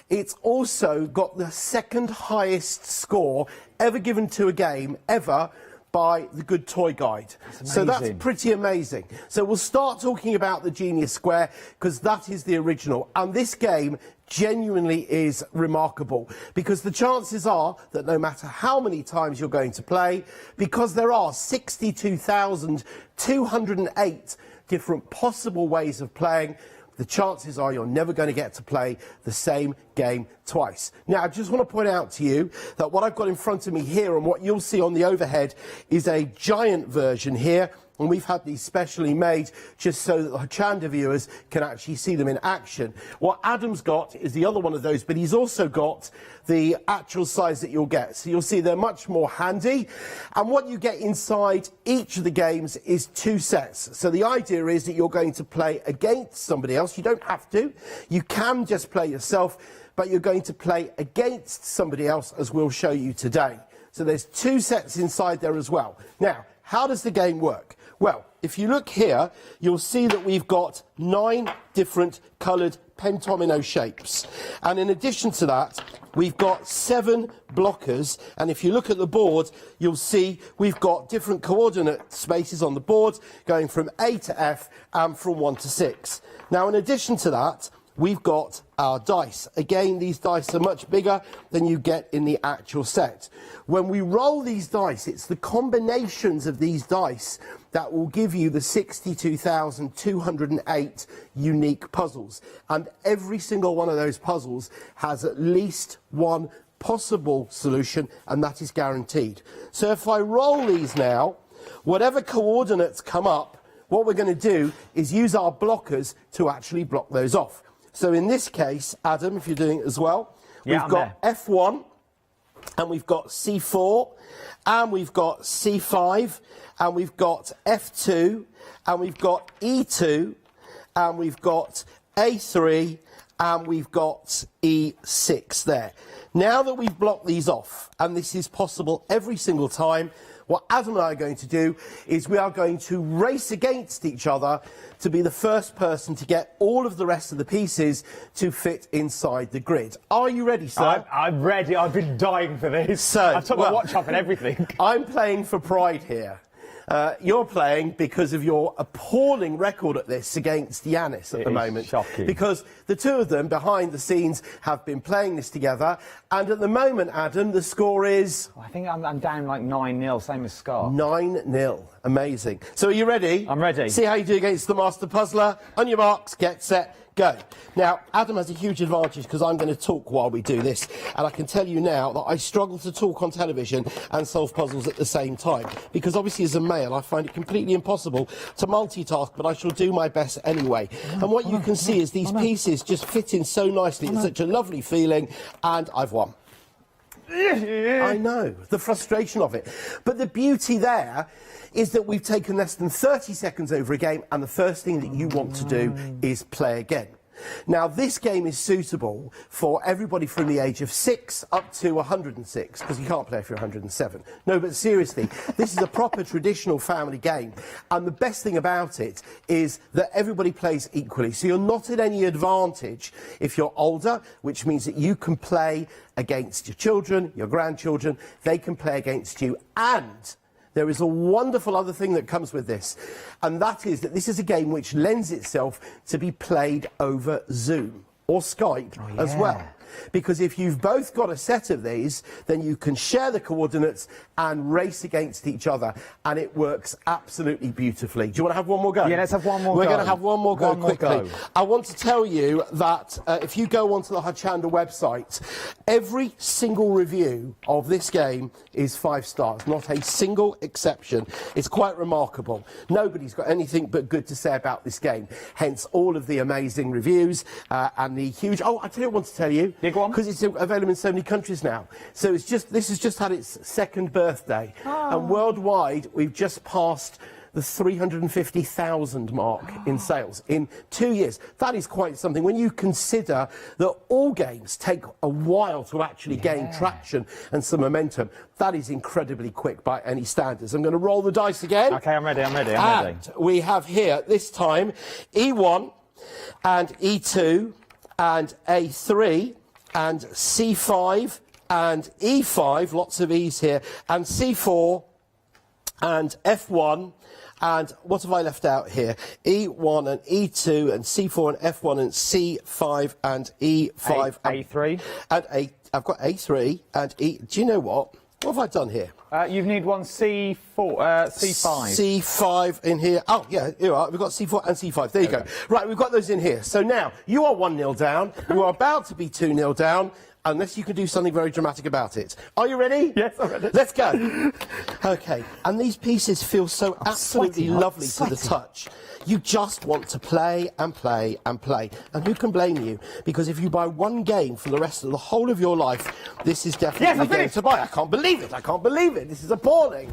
it's also got the 2nd highest score ever given to a game ever by the Good Toy Guide. So that's pretty amazing. So we'll start talking about the Genius Square because that is the original. And this game genuinely is remarkable because the chances are that no matter how many times you're going to play, because there are 62,208 different possible ways of playing, the chances are you're never going to get to play the same game twice. Now, I just want to point out to you that what I've got in front of me here and what you'll see on the overhead is a giant version here. And we've had these specially made just so that the Hochanda viewers can actually see them in action. What Adam's got is the other one of those, but he's also got the actual size that you'll get. So you'll see they're much more handy. And what you get inside each of the games is 2 sets. So the idea is that you're going to play against somebody else. You don't have to. You can just play yourself, but you're going to play against somebody else, as we'll show you today. So there's 2 sets inside there as well. Now, how does the game work? Well, if you look here, you'll see that we've got 9 different coloured pentomino shapes. And in addition to that, we've got 7 blockers. And if you look at the board, you'll see we've got different coordinate spaces on the board, going from A to F and from 1 to 6. Now, in addition to that, we've got our dice. Again, these dice are much bigger than you get in the actual set. When we roll these dice, it's the combinations of these dice that will give you the 62,208 unique puzzles. And every single one of those puzzles has at least one possible solution, and that is guaranteed. So if I roll these now, whatever coordinates come up, what we're going to do is use our blockers to actually block those off. So in this case, Adam, if you're doing it as well, we've got F1, and we've got C4, and we've got C5, and we've got F2, and we've got E2, and we've got A3, and we've got E6 there. Now that we've blocked these off, and this is possible every single time, what Adam and I are going to do is we are going to race against each other to be the first person to get all of the rest of the pieces to fit inside the grid. Are you ready, sir? I'm ready. I've been dying for this. So, I've took my watch off and everything. I'm playing for pride here. You're playing because of your appalling record at this against Yanis at the moment. Shocking. Because the two of them, behind the scenes, have been playing this together. And at the moment, Adam, the score is... I think I'm down like 9-0, same as Scar. 9-0. Amazing. So are you ready? I'm ready. See how you do against the Master Puzzler. On your marks, get set, go. Now, Adam has a huge advantage because I'm going to talk while we do this. And I can tell you now that I struggle to talk on television and solve puzzles at the same time. Because obviously as a male, I find it completely impossible to multitask, but I shall do my best anyway. And what you can see is these pieces just fit in so nicely. It's such a lovely feeling, and I've won. I know, the frustration of it. But the beauty there is that we've taken less than 30 seconds over a game, and the first thing that you want to do is play again. Now, this game is suitable for everybody from the age of 6 up to 106, because you can't play if you're 107. No, but seriously, this is a proper traditional family game, and the best thing about it is that everybody plays equally. So you're not at any advantage if you're older, which means that you can play against your children, your grandchildren, they can play against you, and there is a wonderful other thing that comes with this, and that is that this is a game which lends itself to be played over Zoom or Skype as well. Because if you've both got a set of these, then you can share the coordinates and race against each other, and it works absolutely beautifully. Do you want to have one more go? Yeah, let's have one more go. We're going to have one more go quickly. Go. I want to tell you that if you go onto the Hochanda website, every single review of this game is 5 stars, not a single exception. It's quite remarkable. Nobody's got anything but good to say about this game, hence all of the amazing reviews and the huge... Oh, I tell you what I want to tell you. Because it's available in so many countries now. So it's just, this has just had its 2nd birthday. And worldwide, we've just passed the 350,000 mark in sales in 2 years. That is quite something. When you consider that all games take a while to actually gain traction and some momentum, that is incredibly quick by any standards. I'm going to roll the dice again. OK, I'm ready, I'm ready. And we have here, this time, E1 and E2 and A3 and C5 and E5, lots of E's here, and C4 and F1, and what have I left out here? E1 and E2 and C4 and F1 and C5 and E5. A3. And I've got A3 and E. Do you know what? What have I done here? You need one C4, C5. C5 in here. Oh, yeah, here we are. We've got C4 and C5. There you go. Right, we've got those in here. So now, you are 1-0 down. You are about to be 2-0 down, unless you can do something very dramatic about it. Are you ready? Yes, I'm ready. Let's go. OK, and these pieces feel so absolutely lovely to the touch. You just want to play and play and play. And who can blame you? Because if you buy one game for the rest of the whole of your life, this is definitely the game to buy. I can't believe it. I can't believe it. This is appalling.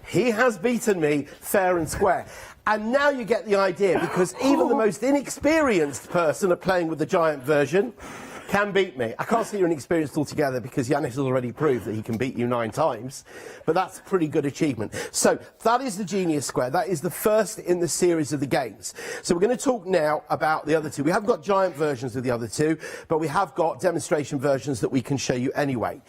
He has beaten me fair and square. And now you get the idea, because even the most inexperienced person at playing with the giant version can beat me. I can't say you're inexperienced altogether, because Yanis has already proved that he can beat you 9 times, but that's a pretty good achievement. So that is the Genius Square. That is the first in the series of the games. So we're going to talk now about the other two. We haven't got giant versions of the other two, but we have got demonstration versions that we can show you anyway.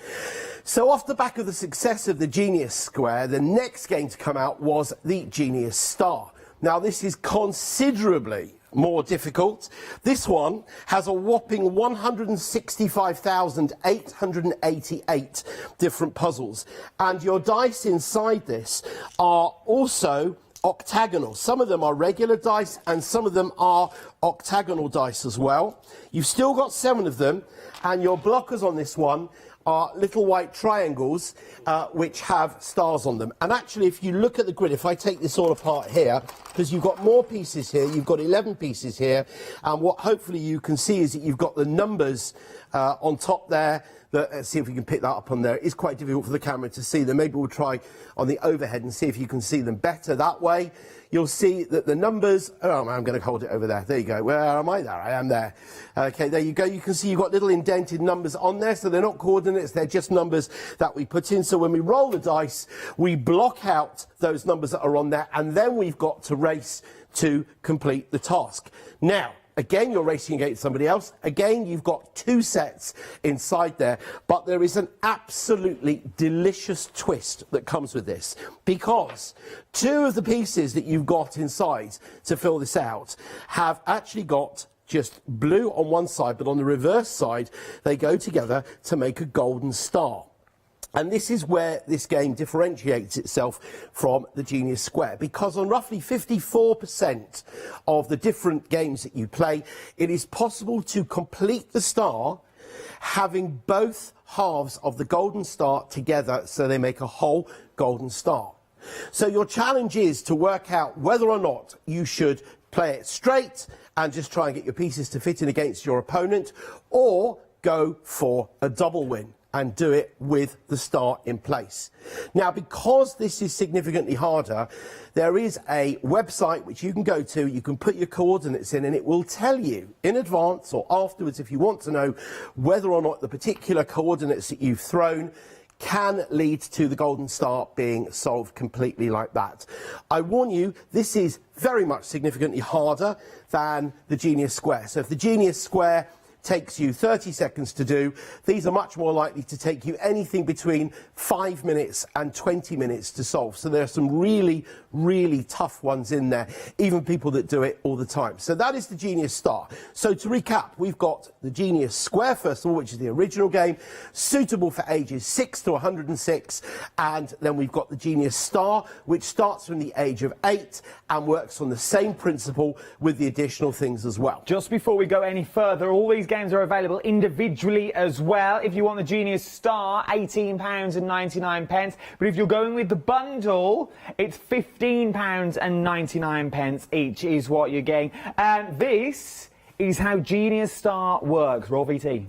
So off the back of the success of the Genius Square, the next game to come out was the Genius Star. Now this is considerably more difficult. This one has a whopping 165,888 different puzzles, and your dice inside this are also octagonal. Some of them are regular dice and some of them are octagonal dice as well. You've still got 7 of them, and your blockers on this one are little white triangles which have stars on them. And actually, if you look at the grid, if I take this all apart here, because you've got more pieces here, you've got 11 pieces here, and what hopefully you can see is that you've got the numbers on top there. Let's see if we can pick that up on there. It is quite difficult for the camera to see them. Maybe we'll try on the overhead and see if you can see them better that way. You'll see that the numbers... Oh, I'm going to hold it over there. There you go. Where am I? There I am there. OK, there you go. You can see you've got little indented numbers on there, so they're not coordinates. They're just numbers that we put in. So when we roll the dice, we block out those numbers that are on there, and then we've got to race to complete the task. Now, again, you're racing against somebody else. Again, you've got 2 sets inside there. But there is an absolutely delicious twist that comes with this, because 2 of the pieces that you've got inside to fill this out have actually got just blue on one side, but on the reverse side, they go together to make a golden star. And this is where this game differentiates itself from the Genius Square, because on roughly 54% of the different games that you play, it is possible to complete the star having both halves of the golden star together, so they make a whole golden star. So your challenge is to work out whether or not you should play it straight and just try and get your pieces to fit in against your opponent, or go for a double win and do it with the star in place. Now, because this is significantly harder, there is a website which you can go to, you can put your coordinates in, and it will tell you in advance or afterwards, if you want to know whether or not the particular coordinates that you've thrown can lead to the golden star being solved completely like that. I warn you, this is very much significantly harder than the Genius Square. So if the Genius Square takes you 30 seconds to do, these are much more likely to take you anything between 5 minutes and 20 minutes to solve. So there are some really, really tough ones in there, even people that do it all the time. So that is the Genius Star. So to recap, we've got the Genius Square, first of all, which is the original game, suitable for ages 6 to 106, and then we've got the Genius Star, which starts from the age of 8 and works on the same principle with the additional things as well. Just before we go any further, all these games are available individually as well. If you want the Genius Star, £18.99. But if you're going with the bundle, it's £15.99 each is what you're getting. And this is how Genius Star works. Roll VT.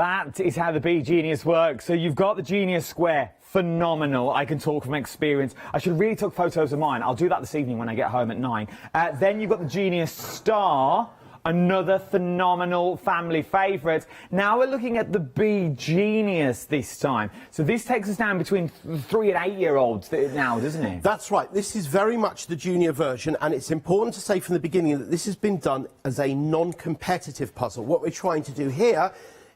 That is how the Bee Genius works. So you've got the Genius Square. Phenomenal. I can talk from experience. I should really take photos of mine. I'll do that this evening when I get home at 9. Then you've got the Genius Star. Another phenomenal family favourite. Now we're looking at the Bee Genius this time. So this takes us down between 3 and 8-year-olds now, doesn't it? That's right. This is very much the junior version, and it's important to say from the beginning that this has been done as a non-competitive puzzle. What we're trying to do here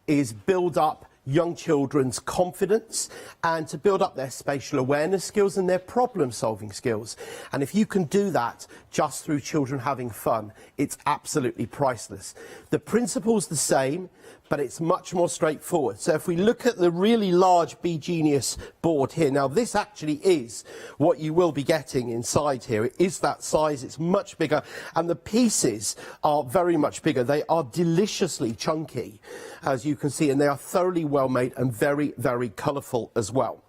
is build up young children's confidence and to build up their spatial awareness skills and their problem-solving skills. And if you can do that just through children having fun, it's absolutely priceless. The principle's the same, but it's much more straightforward. So if we look at the really large Bee Genius board here, now this actually is what you will be getting inside here. It is that size, it's much bigger, and the pieces are very much bigger. They are deliciously chunky, as you can see, and they are thoroughly well made and very, very colourful as well.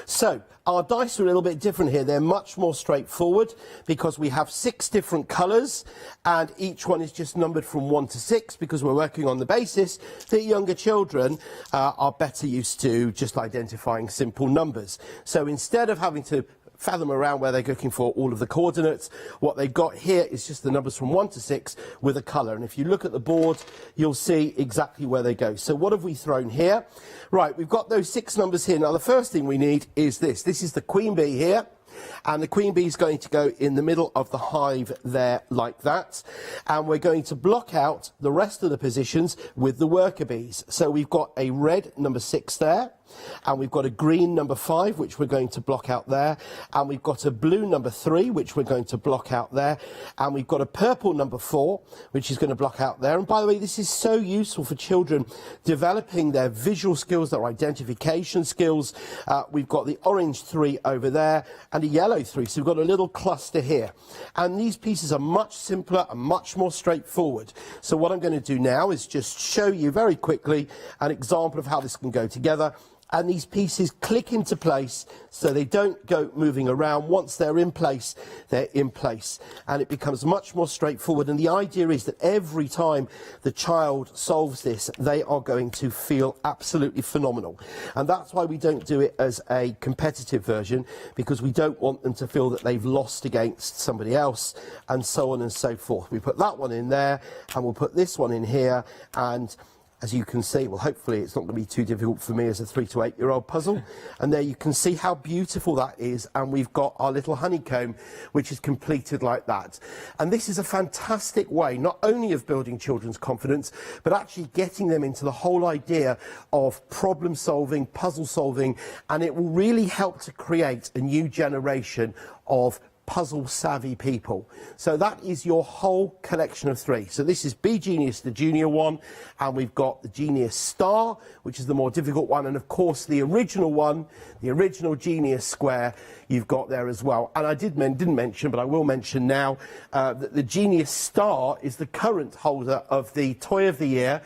So our dice are a little bit different here. They're much more straightforward because we have 6 different colours and each one is just numbered from 1 to 6 because we're working on the basis that younger children are better used to just identifying simple numbers. So instead of having to fathom around where they're looking for all of the coordinates, what they've got here is just the numbers from 1 to 6 with a colour. And if you look at the board, you'll see exactly where they go. So what have we thrown here? Right, we've got those 6 numbers here. Now the first thing we need is this. This is the queen bee here. And the queen bee is going to go in the middle of the hive there like that. And we're going to block out the rest of the positions with the worker bees. So we've got a red number 6 there. And we've got a green number 5, which we're going to block out there. And we've got a blue number 3, which we're going to block out there. And we've got a purple number 4, which is going to block out there. And by the way, this is so useful for children developing their visual skills, their identification skills. We've got the orange 3 over there and a yellow 3. So we've got a little cluster here. And these pieces are much simpler and much more straightforward. So what I'm going to do now is just show you very quickly an example of how this can go together. And these pieces click into place so they don't go moving around. Once they're in place, they're in place. And it becomes much more straightforward. And the idea is that every time the child solves this, they are going to feel absolutely phenomenal. And that's why we don't do it as a competitive version, because we don't want them to feel that they've lost against somebody else, and so on and so forth. We put that one in there, and we'll put this one in here, and as you can see, well, hopefully it's not going to be too difficult for me as a 3 to 8-year-old puzzle. And there you can see how beautiful that is. And we've got our little honeycomb, which is completed like that. And this is a fantastic way, not only of building children's confidence, but actually getting them into the whole idea of problem solving, puzzle solving. And it will really help to create a new generation of puzzle-savvy people. So that is your whole collection of 3. So this is Bee Genius, the junior one, and we've got the Genius Star, which is the more difficult one, and of course the original one, the original Genius Square, you've got there as well. And I didn't mention, but I will mention now, that the Genius Star is the current holder of the Toy of the Year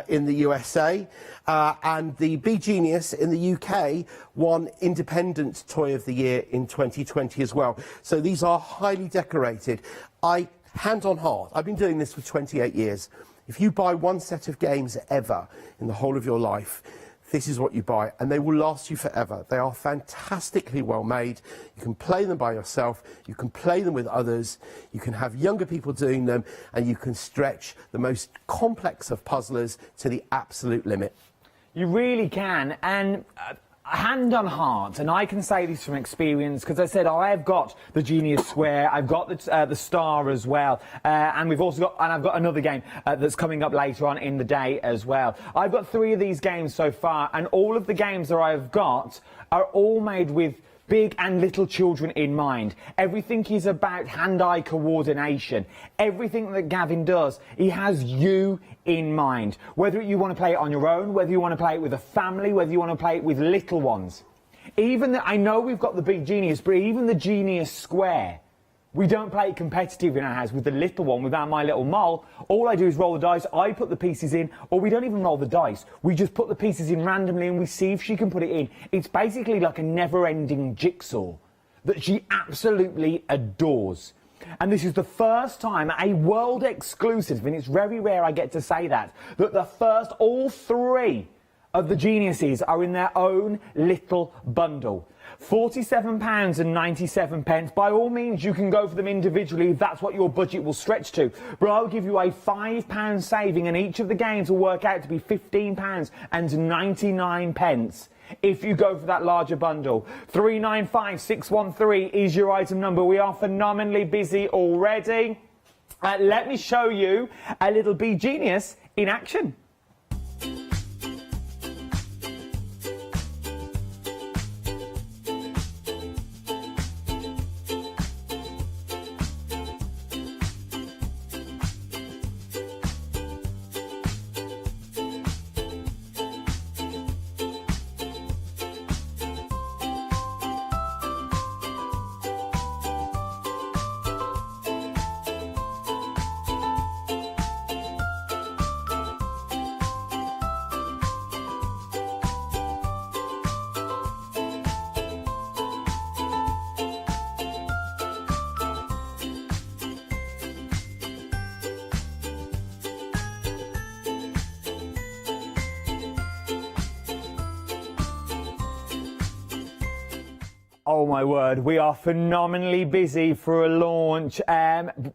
in the USA, and the Bee Genius in the UK won Independent Toy of the Year in 2020 as well. So these are highly decorated. Hand on heart, I've been doing this for 28 years. If you buy one set of games ever in the whole of your life, this is what you buy, and they will last you forever. They are fantastically well made. You can play them by yourself, you can play them with others, you can have younger people doing them, and you can stretch the most complex of puzzlers to the absolute limit. You really can, and hand on heart, and I can say this from experience, because I said I've got the Genius Square, I've got the Star as well, and we've also got, and I've got another game that's coming up later on in the day as well. I've got 3 of these games so far, and all of the games that I've got are all made with big and little children in mind. Everything is about hand-eye coordination. Everything that Gavin does, he has you in mind. Whether you want to play it on your own, whether you want to play it with a family, whether you want to play it with little ones. I know we've got the Big Genius, but even the Genius Square, we don't play it competitive in our house with the little one, without my little mole. All I do is roll the dice, I put the pieces in, or we don't even roll the dice. We just put the pieces in randomly and we see if she can put it in. It's basically like a never-ending jigsaw that she absolutely adores. And this is the first time, a world exclusive, and it's very rare I get to say that, all 3 of the geniuses are in their own little bundle. £47.97. By all means, you can go for them individually if that's what your budget will stretch to. But I'll give you a £5 saving, and each of the games will work out to be £15.99 if you go for that larger bundle. 395613 is your item number. We are phenomenally busy already. Let me show you a little Be Genius in action. Oh my word, we are phenomenally busy for a launch.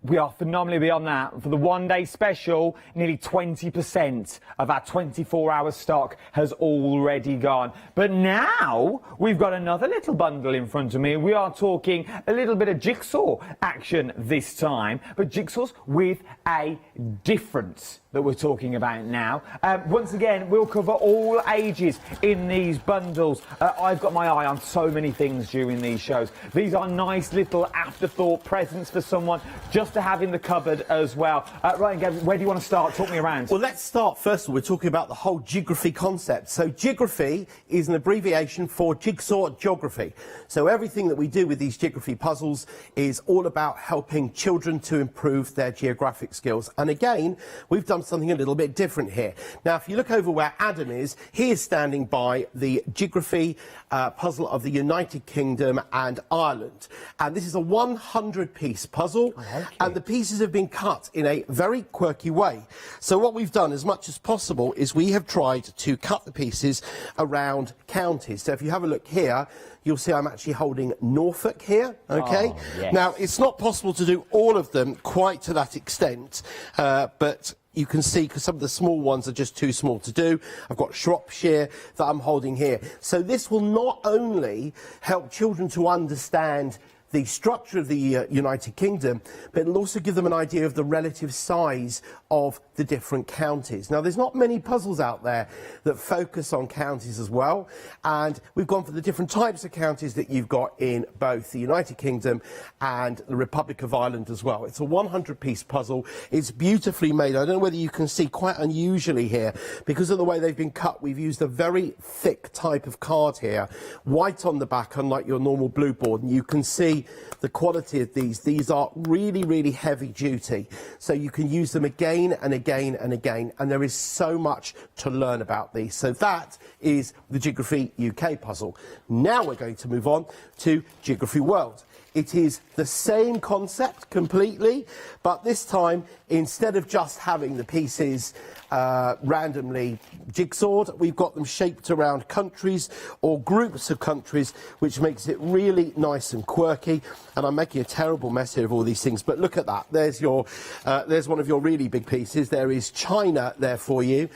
We are phenomenally beyond that. For the one-day special, nearly 20% of our 24-hour stock has already gone. But now we've got another little bundle in front of me. We are talking a little bit of jigsaw action this time, but jigsaws with a difference that we're talking about now. Once again, we'll cover all ages in these bundles. I've got my eye on so many things during these shows. These are nice little afterthought presents for someone just to have in the cupboard as well. Right, Gavin, where do you want to start? Talk me around. Well, let's start. First of all, we're talking about the whole geography concept. So geography is an abbreviation for jigsaw geography. So everything that we do with these geography puzzles is all about helping children to improve their geographic skills. And again, we've done something a little bit different here. Now, if you look over where Adam is, he is standing by the geography puzzle of the United Kingdom and Ireland. And this is a 100-piece puzzle, and the pieces have been cut in a very quirky way. So what we've done, as much as possible, is we have tried to cut the pieces around counties. So if you have a look here, you'll see I'm actually holding Norfolk here, okay? Oh, yes. Now, it's not possible to do all of them quite to that extent, but you can see, because some of the small ones are just too small to do. I've got Shropshire that I'm holding here. So this will not only help children to understand the structure of the United Kingdom, but it'll also give them an idea of the relative size of the different counties. Now, there's not many puzzles out there that focus on counties as well, and we've gone for the different types of counties that you've got in both the United Kingdom and the Republic of Ireland as well. It's a 100-piece puzzle. It's beautifully made. I don't know whether you can see, quite unusually here, because of the way they've been cut, we've used a very thick type of card here, white on the back, unlike your normal blue board, and you can see the quality of these. These are really, really heavy duty, so you can use them again and again and again, and there is so much to learn about these. So that is the Geography UK puzzle. Now we're going to move on to Geography World. It is the same concept completely, but this time, instead of just having the pieces randomly jigsawed, we've got them shaped around countries or groups of countries, which makes it really nice and quirky. And I'm making a terrible mess here of all these things, but look at that. There's your, there's one of your really big pieces. There is China there for you.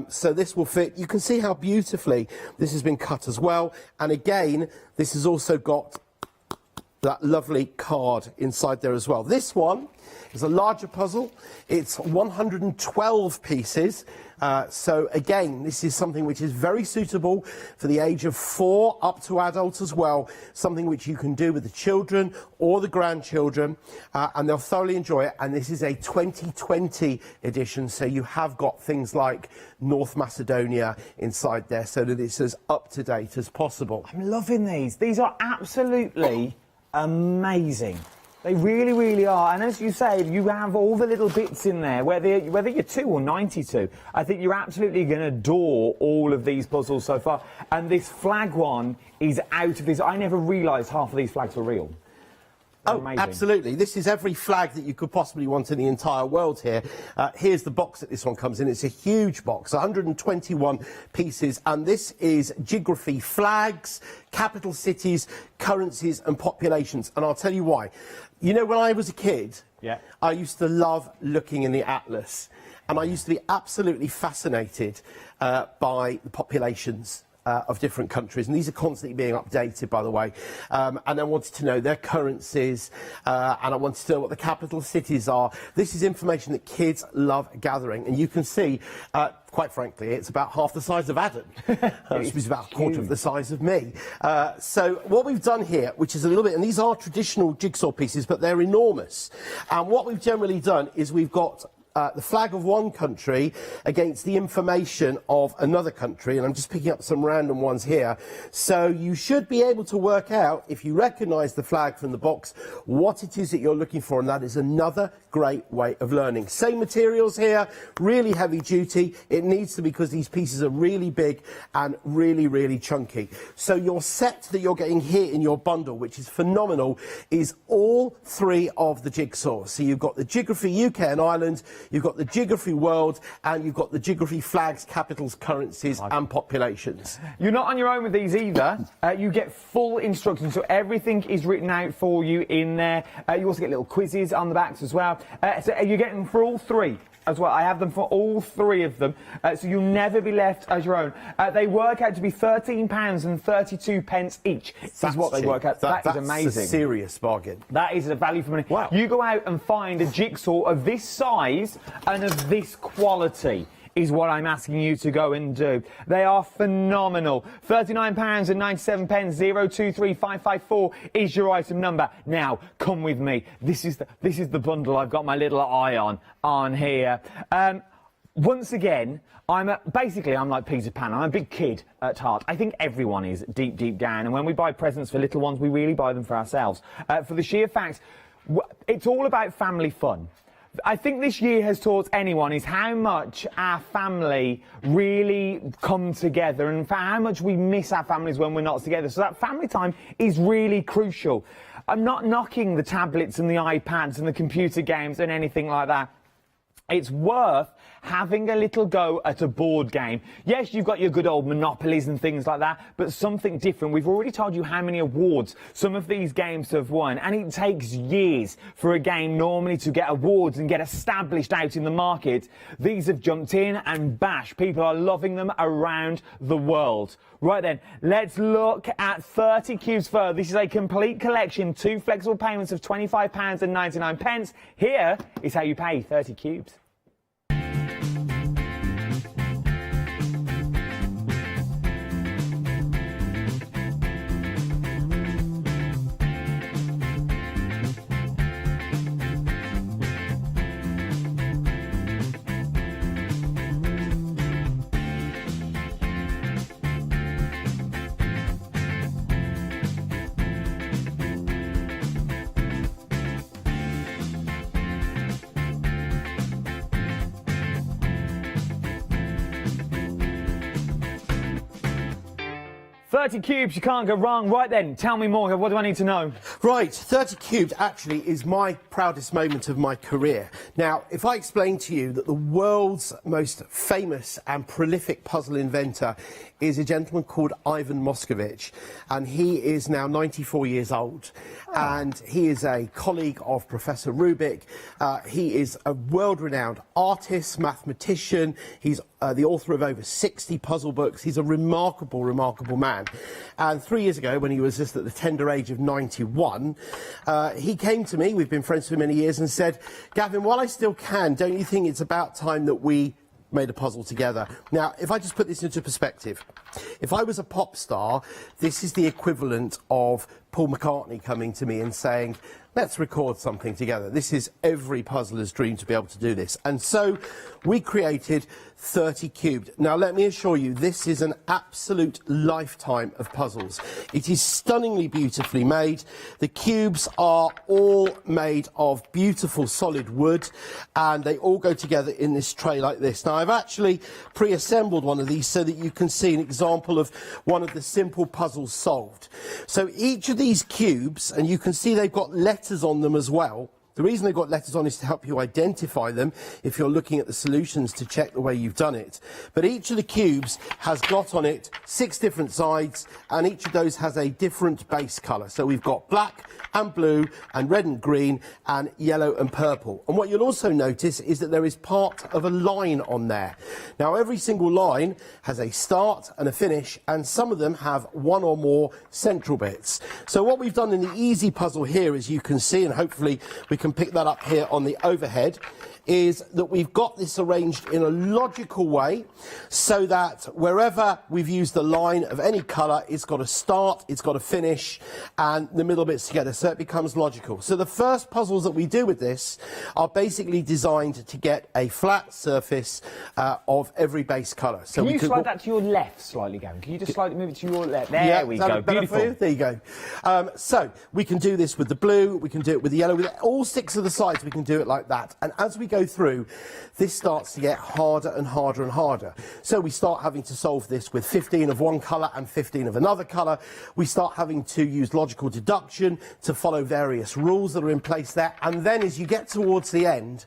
So this will fit. You can see how beautifully this has been cut as well. And again, this has also got that lovely card inside there as well. This one is a larger puzzle. It's 112 pieces. So again, this is something which is very suitable for the age of 4 up to adults as well. Something which you can do with the children or the grandchildren, and they'll thoroughly enjoy it. And this is a 2020 edition, so you have got things like North Macedonia inside there, so that it's as up to date as possible. I'm loving these. These are absolutely amazing. They really, really are. And as you say, you have all the little bits in there, whether you're 2 or 92. I think you're absolutely going to adore all of these puzzles so far. And this flag one is out of this. I never realised half of these flags were real. Oh, amazing. absolutely. This is every flag that you could possibly want in the entire world here. Here's the box that this one comes in. It's a huge box, 121 pieces, and this is geography flags, capital cities, currencies and populations. And I'll tell you why. You know, when I was a kid, I used to love looking in the atlas, and I used to be absolutely fascinated by the populations of different countries, and these are constantly being updated, by the way, and I wanted to know their currencies, and I wanted to know what the capital cities are. This is information that kids love gathering, and you can see, quite frankly, it's about half the size of Adam, which is about a quarter of the size of me. So what we've done here, which is a little bit, and these are traditional jigsaw pieces, but they're enormous, and what we've generally done is we've got the flag of one country against the information of another country, and I'm just picking up some random ones here. So you should be able to work out, if you recognise the flag from the box, what it is that you're looking for, and that is another great way of learning. Same materials here, really heavy duty. It needs to be, because these pieces are really big and really, really chunky. So your set that you're getting here in your bundle, which is phenomenal, is all three of the jigsaws. So you've got the Geography UK and Ireland, you've got the Geography World, and you've got the Geography flags, capitals, currencies and populations. You're not on your own with these either. You get full instructions, so everything is written out for you in there. You also get little quizzes on the backs as well. So you're getting for all three as well. I have them for all three of them, so you'll never be left as your own. They work out to be £13.32 each. That's what they work out. That is amazing. That's a serious bargain. That is a value for money. Wow. You go out and find a jigsaw of this size and of this quality is what I'm asking you to go and do. They are phenomenal. £39.97, 023554 is your item number. Now, come with me. This is the bundle I've got my little eye on here. Once again, I'm like Peter Pan. I'm a big kid at heart. I think everyone is deep, deep down. And when we buy presents for little ones, we really buy them for ourselves. For the sheer fact, it's all about family fun. I think this year has taught anyone is how much our family really come together, and for how much we miss our families when we're not together. So that family time is really crucial. I'm not knocking the tablets and the iPads and the computer games and anything like that. It's worth having a little go at a board game. Yes, you've got your good old Monopolies and things like that, but something different. We've already told you how many awards some of these games have won, and it takes years for a game normally to get awards and get established out in the market. These have jumped in and bash. People are loving them around the world. Right then, let's look at 30 cubes further. This is a complete collection, 2 flexible payments of £25.99. Here is how you pay 30 cubes. $30 cubes, you can't go wrong. Right then, tell me more. What do I need to know? Right, 30 cubes actually is my proudest moment of my career. Now, if I explain to you that the world's most famous and prolific puzzle inventor is a gentleman called Ivan Moscovich, and he is now 94 years old, and he is a colleague of Professor Rubik. He is a world-renowned artist, mathematician. He's the author of over 60 puzzle books. He's a remarkable, remarkable man. And 3 years ago, when he was just at the tender age of 91, he came to me, we've been friends for many years, and said, Gavin, while I still can, don't you think it's about time that we made a puzzle together? Now, if I just put this into perspective, if I was a pop star, this is the equivalent of Paul McCartney coming to me and saying, let's record something together. This is every puzzler's dream to be able to do this. And so we created 30 Cubed. Now, let me assure you, this is an absolute lifetime of puzzles. It is stunningly beautifully made. The cubes are all made of beautiful solid wood, and they all go together in this tray like this. Now, I've actually pre-assembled one of these so that you can see an example of one of the simple puzzles solved. So each of the these cubes, and you can see they've got letters on them as well. The reason they've got letters on is to help you identify them if you're looking at the solutions to check the way you've done it. But each of the cubes has got on it 6 different sides, and each of those has a different base colour. So we've got black and blue and red and green and yellow and purple. And what you'll also notice is that there is part of a line on there. Now every single line has a start and a finish, and some of them have one or more central bits. So what we've done in the easy puzzle here, as you can see, and hopefully we can pick that up here on the overhead, is that we've got this arranged in a logical way so that wherever we've used a line of any colour, it's got a start, it's got a finish, and the middle bits together, so it becomes logical. So the first puzzles that we do with this are basically designed to get a flat surface of every base colour. So can you slide that to your left slightly, Gavin? Can you just slightly move it to your left? There yeah, we go. Beautiful. There you go. So we can do this with the blue, we can do it with the yellow, with all 6 of the sides we can do it like that. And as we go through, this starts to get harder and harder and harder. So we start having to solve this with 15 of one colour and 15 of another colour. We start having to use logical deduction to follow various rules that are in place there. And then as you get towards the end,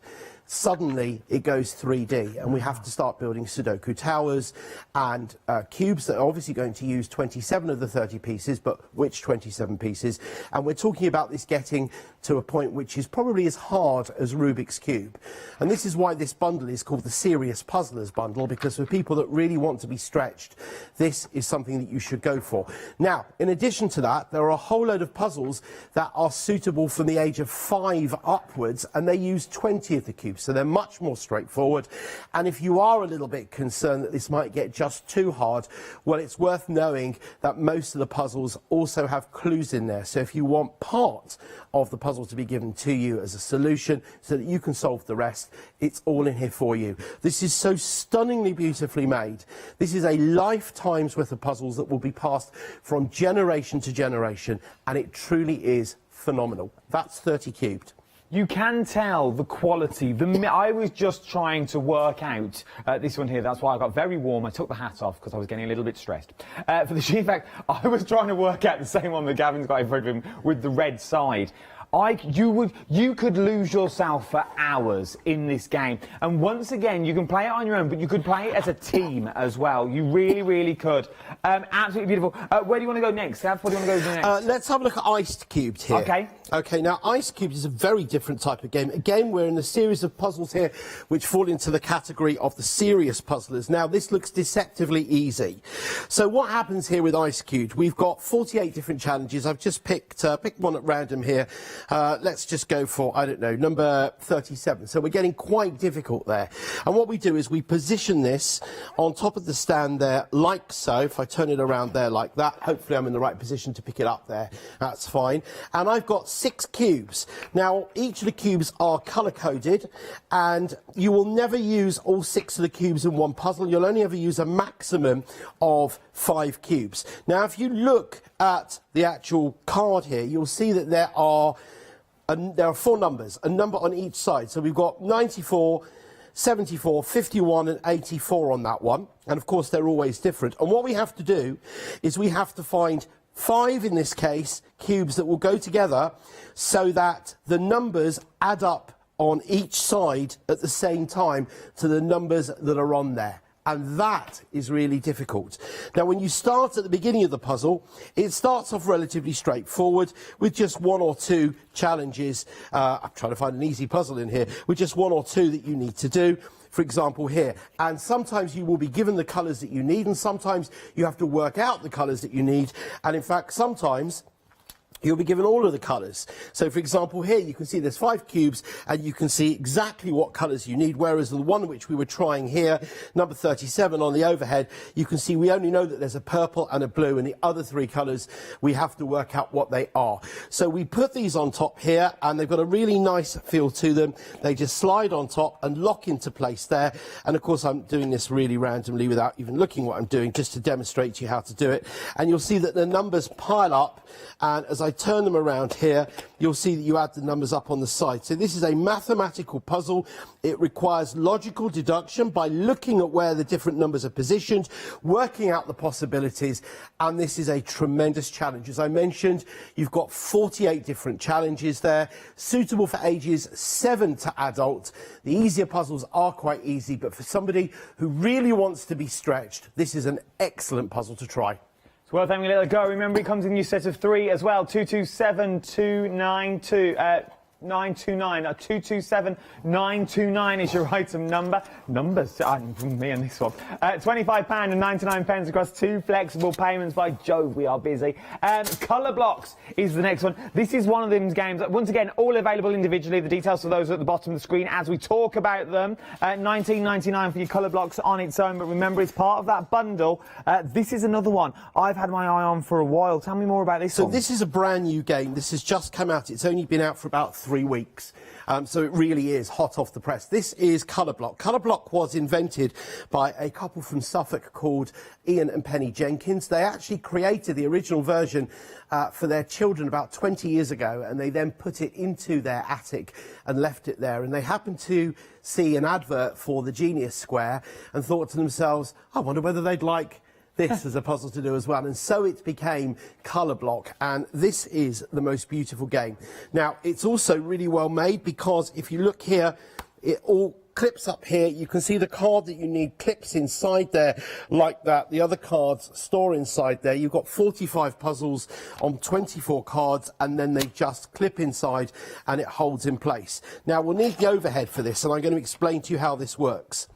suddenly it goes 3D, and we have to start building Sudoku towers and cubes that are obviously going to use 27 of the 30 pieces, but which 27 pieces? And we're talking about this getting to a point which is probably as hard as Rubik's Cube. And this is why this bundle is called the Serious Puzzlers Bundle, because for people that really want to be stretched, this is something that you should go for. Now, in addition to that, there are a whole load of puzzles that are suitable from the age of 5 upwards, and they use 20 of the cubes. So they're much more straightforward. And if you are a little bit concerned that this might get just too hard, well, it's worth knowing that most of the puzzles also have clues in there. So if you want part of the puzzle to be given to you as a solution so that you can solve the rest, it's all in here for you. This is so stunningly beautifully made. This is a lifetime's worth of puzzles that will be passed from generation to generation, and it truly is phenomenal. That's 30 cubed. You can tell the quality. I was just trying to work out this one here. That's why I got very warm. I took the hat off because I was getting a little bit stressed. For the sheer fact, I was trying to work out the same one that Gavin's got in front of him with the red side. You could lose yourself for hours in this game. And once again, you can play it on your own, but you could play it as a team as well. You really, really could. Absolutely beautiful. Where do you want to go next, Gav? What do you want to go next? Let's have a look at Iced Cubed here. Okay. Okay, now Ice Cubed is a very different type of game. Again, we're in a series of puzzles here which fall into the category of the serious puzzlers. Now, this looks deceptively easy. So what happens here with Ice Cubed? We've got 48 different challenges. I've just picked one at random here. Let's just go for, I don't know, number 37. So we're getting quite difficult there. And what we do is we position this on top of the stand there like so. If I turn it around there like that, hopefully I'm in the right position to pick it up there. That's fine. And I've got 6 cubes. Now, each of the cubes are colour-coded, and you will never use all 6 of the cubes in one puzzle. You'll only ever use a maximum of 5 cubes. Now, if you look at the actual card here, you'll see that there are 4 numbers, a number on each side. So we've got 94, 74, 51 and 84 on that one. And of course, they're always different. And what we have to do is we have to find 5, in this case, cubes that will go together so that the numbers add up on each side at the same time to the numbers that are on there. And that is really difficult. Now, when you start at the beginning of the puzzle, it starts off relatively straightforward with just 1 or 2 challenges. I'm trying to find an easy puzzle in here, with just 1 or 2 that you need to do. For example, here. And sometimes you will be given the colours that you need, and sometimes you have to work out the colours that you need. And in fact, sometimes you'll be given all of the colours. So, for example, here you can see there's 5 cubes, and you can see exactly what colours you need, whereas the one which we were trying here, number 37 on the overhead, you can see we only know that there's a purple and a blue, and the other 3 colours, we have to work out what they are. So we put these on top here, and they've got a really nice feel to them. They just slide on top and lock into place there. And, of course, I'm doing this really randomly without even looking what I'm doing, just to demonstrate to you how to do it. And you'll see that the numbers pile up, and as as I turn them around here, you'll see that you add the numbers up on the side. So this is a mathematical puzzle. It requires logical deduction by looking at where the different numbers are positioned, working out the possibilities, and this is a tremendous challenge. As I mentioned, you've got 48 different challenges there, suitable for ages 7 to adult. The easier puzzles are quite easy, but for somebody who really wants to be stretched, this is an excellent puzzle to try. It's worth having a little go. Remember, it comes in a new set of 3 as well. 227292. 929. 227929 is your item number. Numbers, me and this one. £25.99 across 2 flexible payments. By Jove, we are busy. Colour blocks is the next one. This is one of those games. Once again, all available individually. The details for those are at the bottom of the screen as we talk about them. £19.99 for your colour blocks on its own. But remember, it's part of that bundle. This is another one I've had my eye on for a while. Tell me more about this one. So this is a brand new game. This has just come out. It's only been out for about 3 weeks. So it really is hot off the press. This is Colour Block. Colour Block was invented by a couple from Suffolk called Ian and Penny Jenkins. They actually created the original version for their children about 20 years ago, and they then put it into their attic and left it there. And they happened to see an advert for the Genius Square and thought to themselves, I wonder whether they'd like this as a puzzle to do as well, and so it became Colour Block, and this is the most beautiful game. Now, it's also really well made because if you look here, it all clips up here. You can see the card that you need clips inside there like that. The other cards store inside there. You've got 45 puzzles on 24 cards, and then they just clip inside and it holds in place. Now, we'll need the overhead for this, and I'm going to explain to you how this works.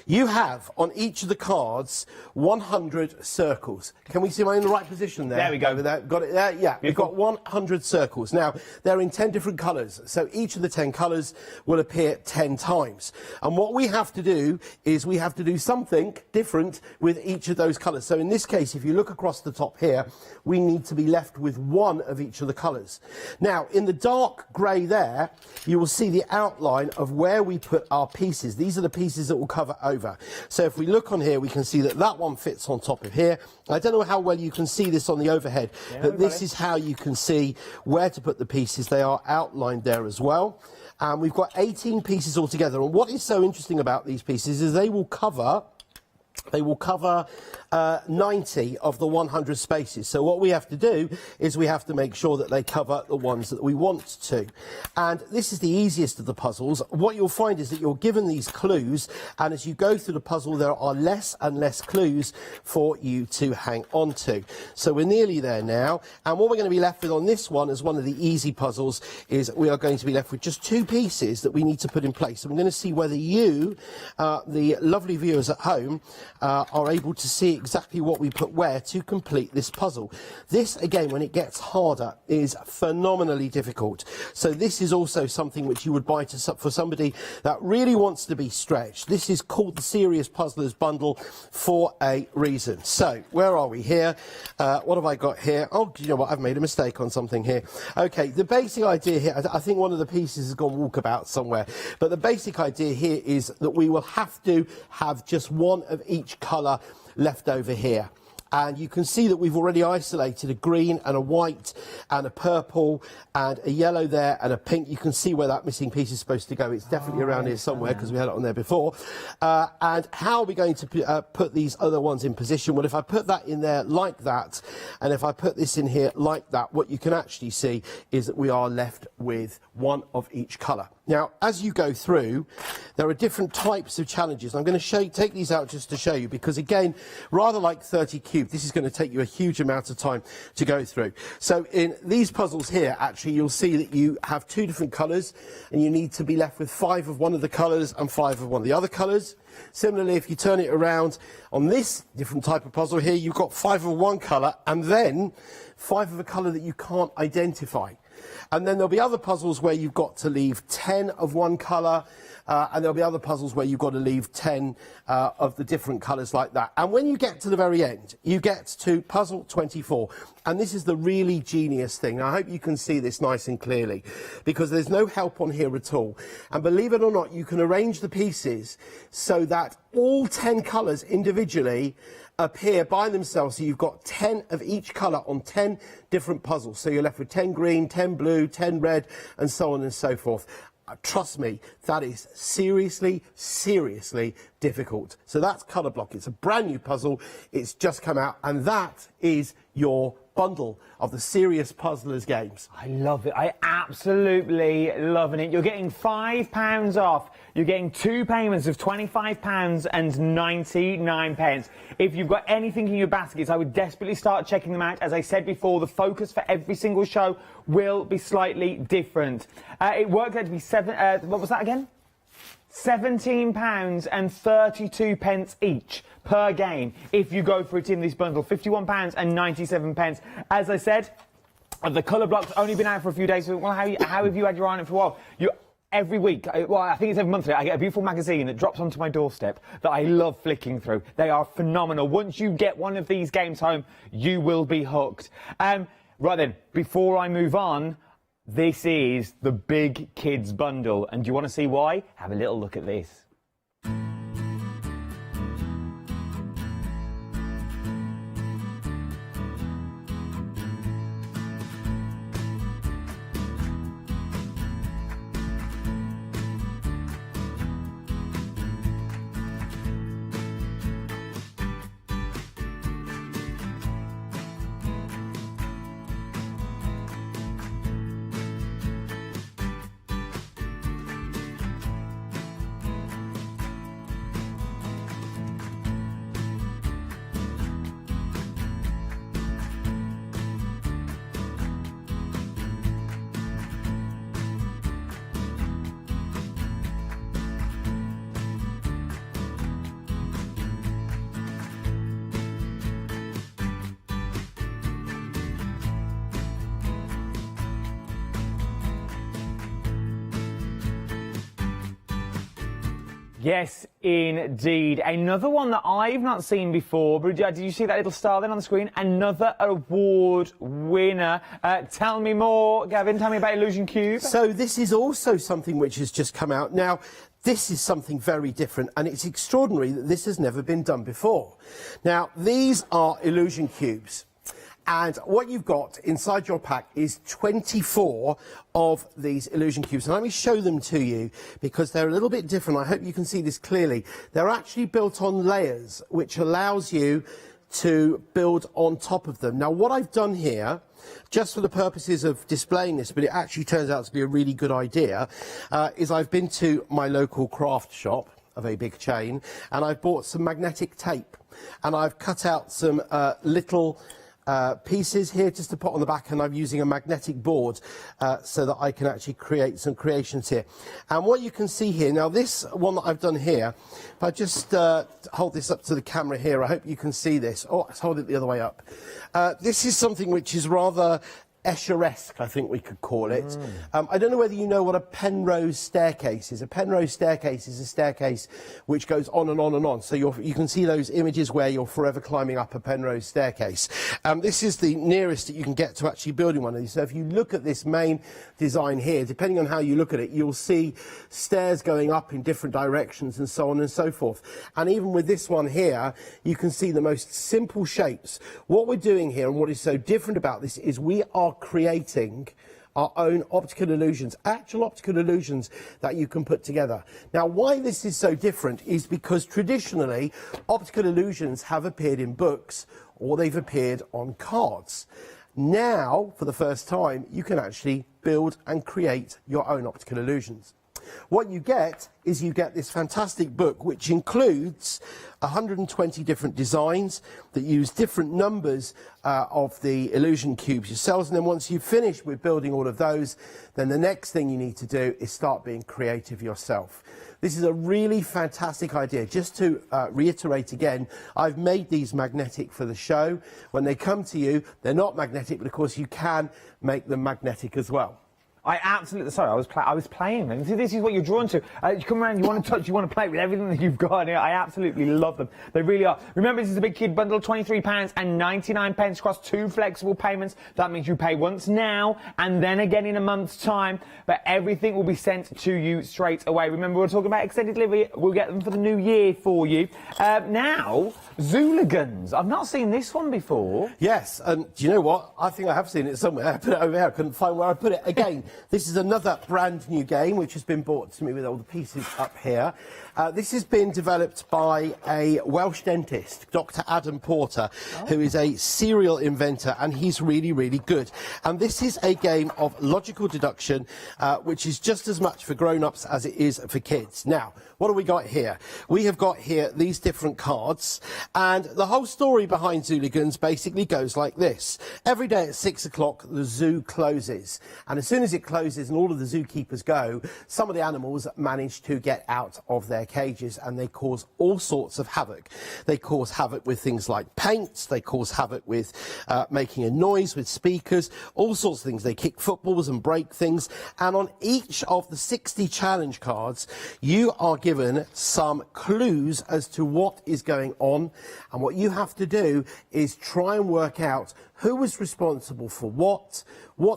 You have, on each of the cards, 100 circles. Can we see, am I in the right position there? There we go. Over there. Got it there? Yeah. We've got 100 circles. Now, they're in 10 different colours, so each of the 10 colours will appear 10 times. And what we have to do is we have to do something different with each of those colours. So in this case, if you look across the top here, we need to be left with one of each of the colours. Now, in the dark grey there, you will see the outline of where we put our pieces. These are the pieces that will cover over. So if we look on here, we can see that that one fits on top of here. I don't know how well you can see this on the overhead, but this is how you can see where to put the pieces. They are outlined there as well. And we've got 18 pieces altogether. And what is so interesting about these pieces is they will cover 90 of the 100 spaces. So what we have to do is we have to make sure that they cover the ones that we want to. And this is the easiest of the puzzles. What you'll find is that you're given these clues, and as you go through the puzzle, there are less and less clues for you to hang on to. So we're nearly there now. And what we're going to be left with on this one, as one of the easy puzzles, is we are going to be left with just 2 pieces that we need to put in place. And we're going to see whether you, the lovely viewers at home, are able to see exactly what we put where to complete this puzzle. This, again, when it gets harder, is phenomenally difficult. So this is also something which you would buy for somebody that really wants to be stretched. This is called the Serious Puzzlers Bundle for a reason. So, where are we here? What have I got here? Oh, you know what? I've made a mistake on something here. Okay, the basic idea here, I think one of the pieces has gone walkabout somewhere, but the basic idea here is that we will have to have just one of each colour left over here. And you can see that we've already isolated a green and a white and a purple and a yellow there and a pink. You can see where that missing piece is supposed to go. It's definitely around here somewhere because we had it on there before. And how are we going to put these other ones in position? Well, if I put that in there like that, and if I put this in here like that, what you can actually see is that we are left with one of each colour. Now, as you go through, there are different types of challenges. I'm going to take these out just to show you because, again, rather like 30 Cube, this is going to take you a huge amount of time to go through. So in these puzzles here, actually, you'll see that you have 2 different colours and you need to be left with 5 of one of the colours and 5 of one of the other colours. Similarly, if you turn it around on this different type of puzzle here, you've got 5 of one colour and then 5 of a colour that you can't identify. And then there'll be other puzzles where you've got to leave 10 of one colour, and there'll be other puzzles where you've got to leave 10 of the different colours like that. And when you get to the very end, you get to puzzle 24. And this is the really genius thing. I hope you can see this nice and clearly, because there's no help on here at all. And believe it or not, you can arrange the pieces so that all 10 colours individually appear by themselves. So you've got 10 of each colour on 10 different puzzles. So you're left with 10 green, 10 blue, 10 red, and so on and so forth. Trust me, that is seriously, seriously difficult. So that's Colour Block. It's a brand new puzzle. It's just come out, and that is your bundle of the Serious Puzzlers games. I love it. I absolutely loving it. You're getting £5 off. You're getting 2 payments of £25.99. If you've got anything in your baskets, I would desperately start checking them out. As I said before, the focus for every single show will be slightly different. It worked out to be what was that again? £17.32 each per game if you go for it in this bundle. £51.97. As I said, the colour block's only been out for a few days. So, well, how have you had your eye on it for a while? Every week, well, I think it's every month, I get a beautiful magazine that drops onto my doorstep that I love flicking through. They are phenomenal. Once you get one of these games home, you will be hooked. Right then, before I move on, this is the Big Kids Bundle. And do you want to see why? Have a little look at this. Yes, indeed. Another one that I've not seen before. But did you see that little star then on the screen? Another award winner. Tell me more, Gavin. Tell me about Illusion Cube. So this is also something which has just come out. Now, this is something very different, and it's extraordinary that this has never been done before. Now, these are Illusion Cubes. And what you've got inside your pack is 24 of these Illusion Cubes. And let me show them to you because they're a little bit different. I hope you can see this clearly. They're actually built on layers, which allows you to build on top of them. Now, what I've done here, just for the purposes of displaying this, but it actually turns out to be a really good idea, is I've been to my local craft shop of a big chain, and I've bought some magnetic tape. And I've cut out some little pieces here just to put on the back, and I'm using a magnetic board so that I can actually create some creations here. And what you can see here, now this one that I've done here, if I just hold this up to the camera here, I hope you can see this. Oh, let's hold it the other way up. This is something which is rather Escher-esque, I think we could call it. I don't know whether you know what a Penrose staircase is. A Penrose staircase is a staircase which goes on and on and on. So you can see those images where you're forever climbing up a Penrose staircase. This is the nearest that you can get to actually building one of these. So if you look at this main design here, depending on how you look at it, you'll see stairs going up in different directions and so on and so forth. And even with this one here, you can see the most simple shapes. What we're doing here and what is so different about this is we are creating our own optical illusions, actual optical illusions that you can put together. Now, why this is so different is because traditionally optical illusions have appeared in books or they've appeared on cards. Now, for the first time, you can actually build and create your own optical illusions. What you get is you get this fantastic book which includes 120 different designs that use different numbers of the illusion cubes yourselves, and then once you've finished with building all of those, then the next thing you need to do is start being creative yourself. This is a really fantastic idea. Just to reiterate again, I've made these magnetic for the show. When they come to you, they're not magnetic, but of course you can make them magnetic as well. I absolutely, sorry, I was playing them. This is what you're drawn to. You come around, you want to touch, you want to play with everything that you've got here. I absolutely love them. They really are. Remember, this is a big kid bundle, £23.99 across 2 flexible payments. That means you pay once now and then again in a month's time, but everything will be sent to you straight away. Remember, we're talking about extended delivery. We'll get them for the new year for you. Now, Zooligans. I've not seen this one before. Yes, and do you know what? I think I have seen it somewhere. I put it over here. I couldn't find where I put it. Again, this is another brand new game which has been brought to me with all the pieces up here. This has been developed by a Welsh dentist, Dr. Adam Porter, who is a serial inventor, and he's really, really good. And this is a game of logical deduction, which is just as much for grown-ups as it is for kids. Now, what have we got here? We have got here these different cards, and the whole story behind Zooligans basically goes like this. Every day at 6 o'clock, the zoo closes, and as soon as it closes and all of the zookeepers go, some of the animals manage to get out of their cages, and they cause all sorts of havoc. They cause havoc with things like paints, they cause havoc with making a noise with speakers, all sorts of things. They kick footballs and break things, and on each of the 60 challenge cards, you are given some clues as to what is going on, and what you have to do is try and work out who was responsible for what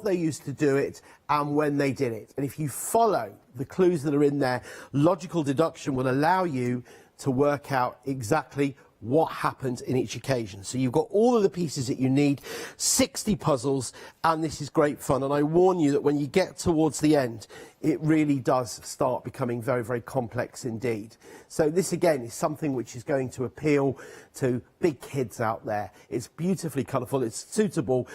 they used to do it, and when they did it. And if you follow the clues that are in there, logical deduction will allow you to work out exactly what happened in each occasion. So you've got all of the pieces that you need, 60 puzzles, and this is great fun. And I warn you that when you get towards the end, it really does start becoming very, very complex indeed. So this, again, is something which is going to appeal to big kids out there. It's beautifully colourful. It's suitable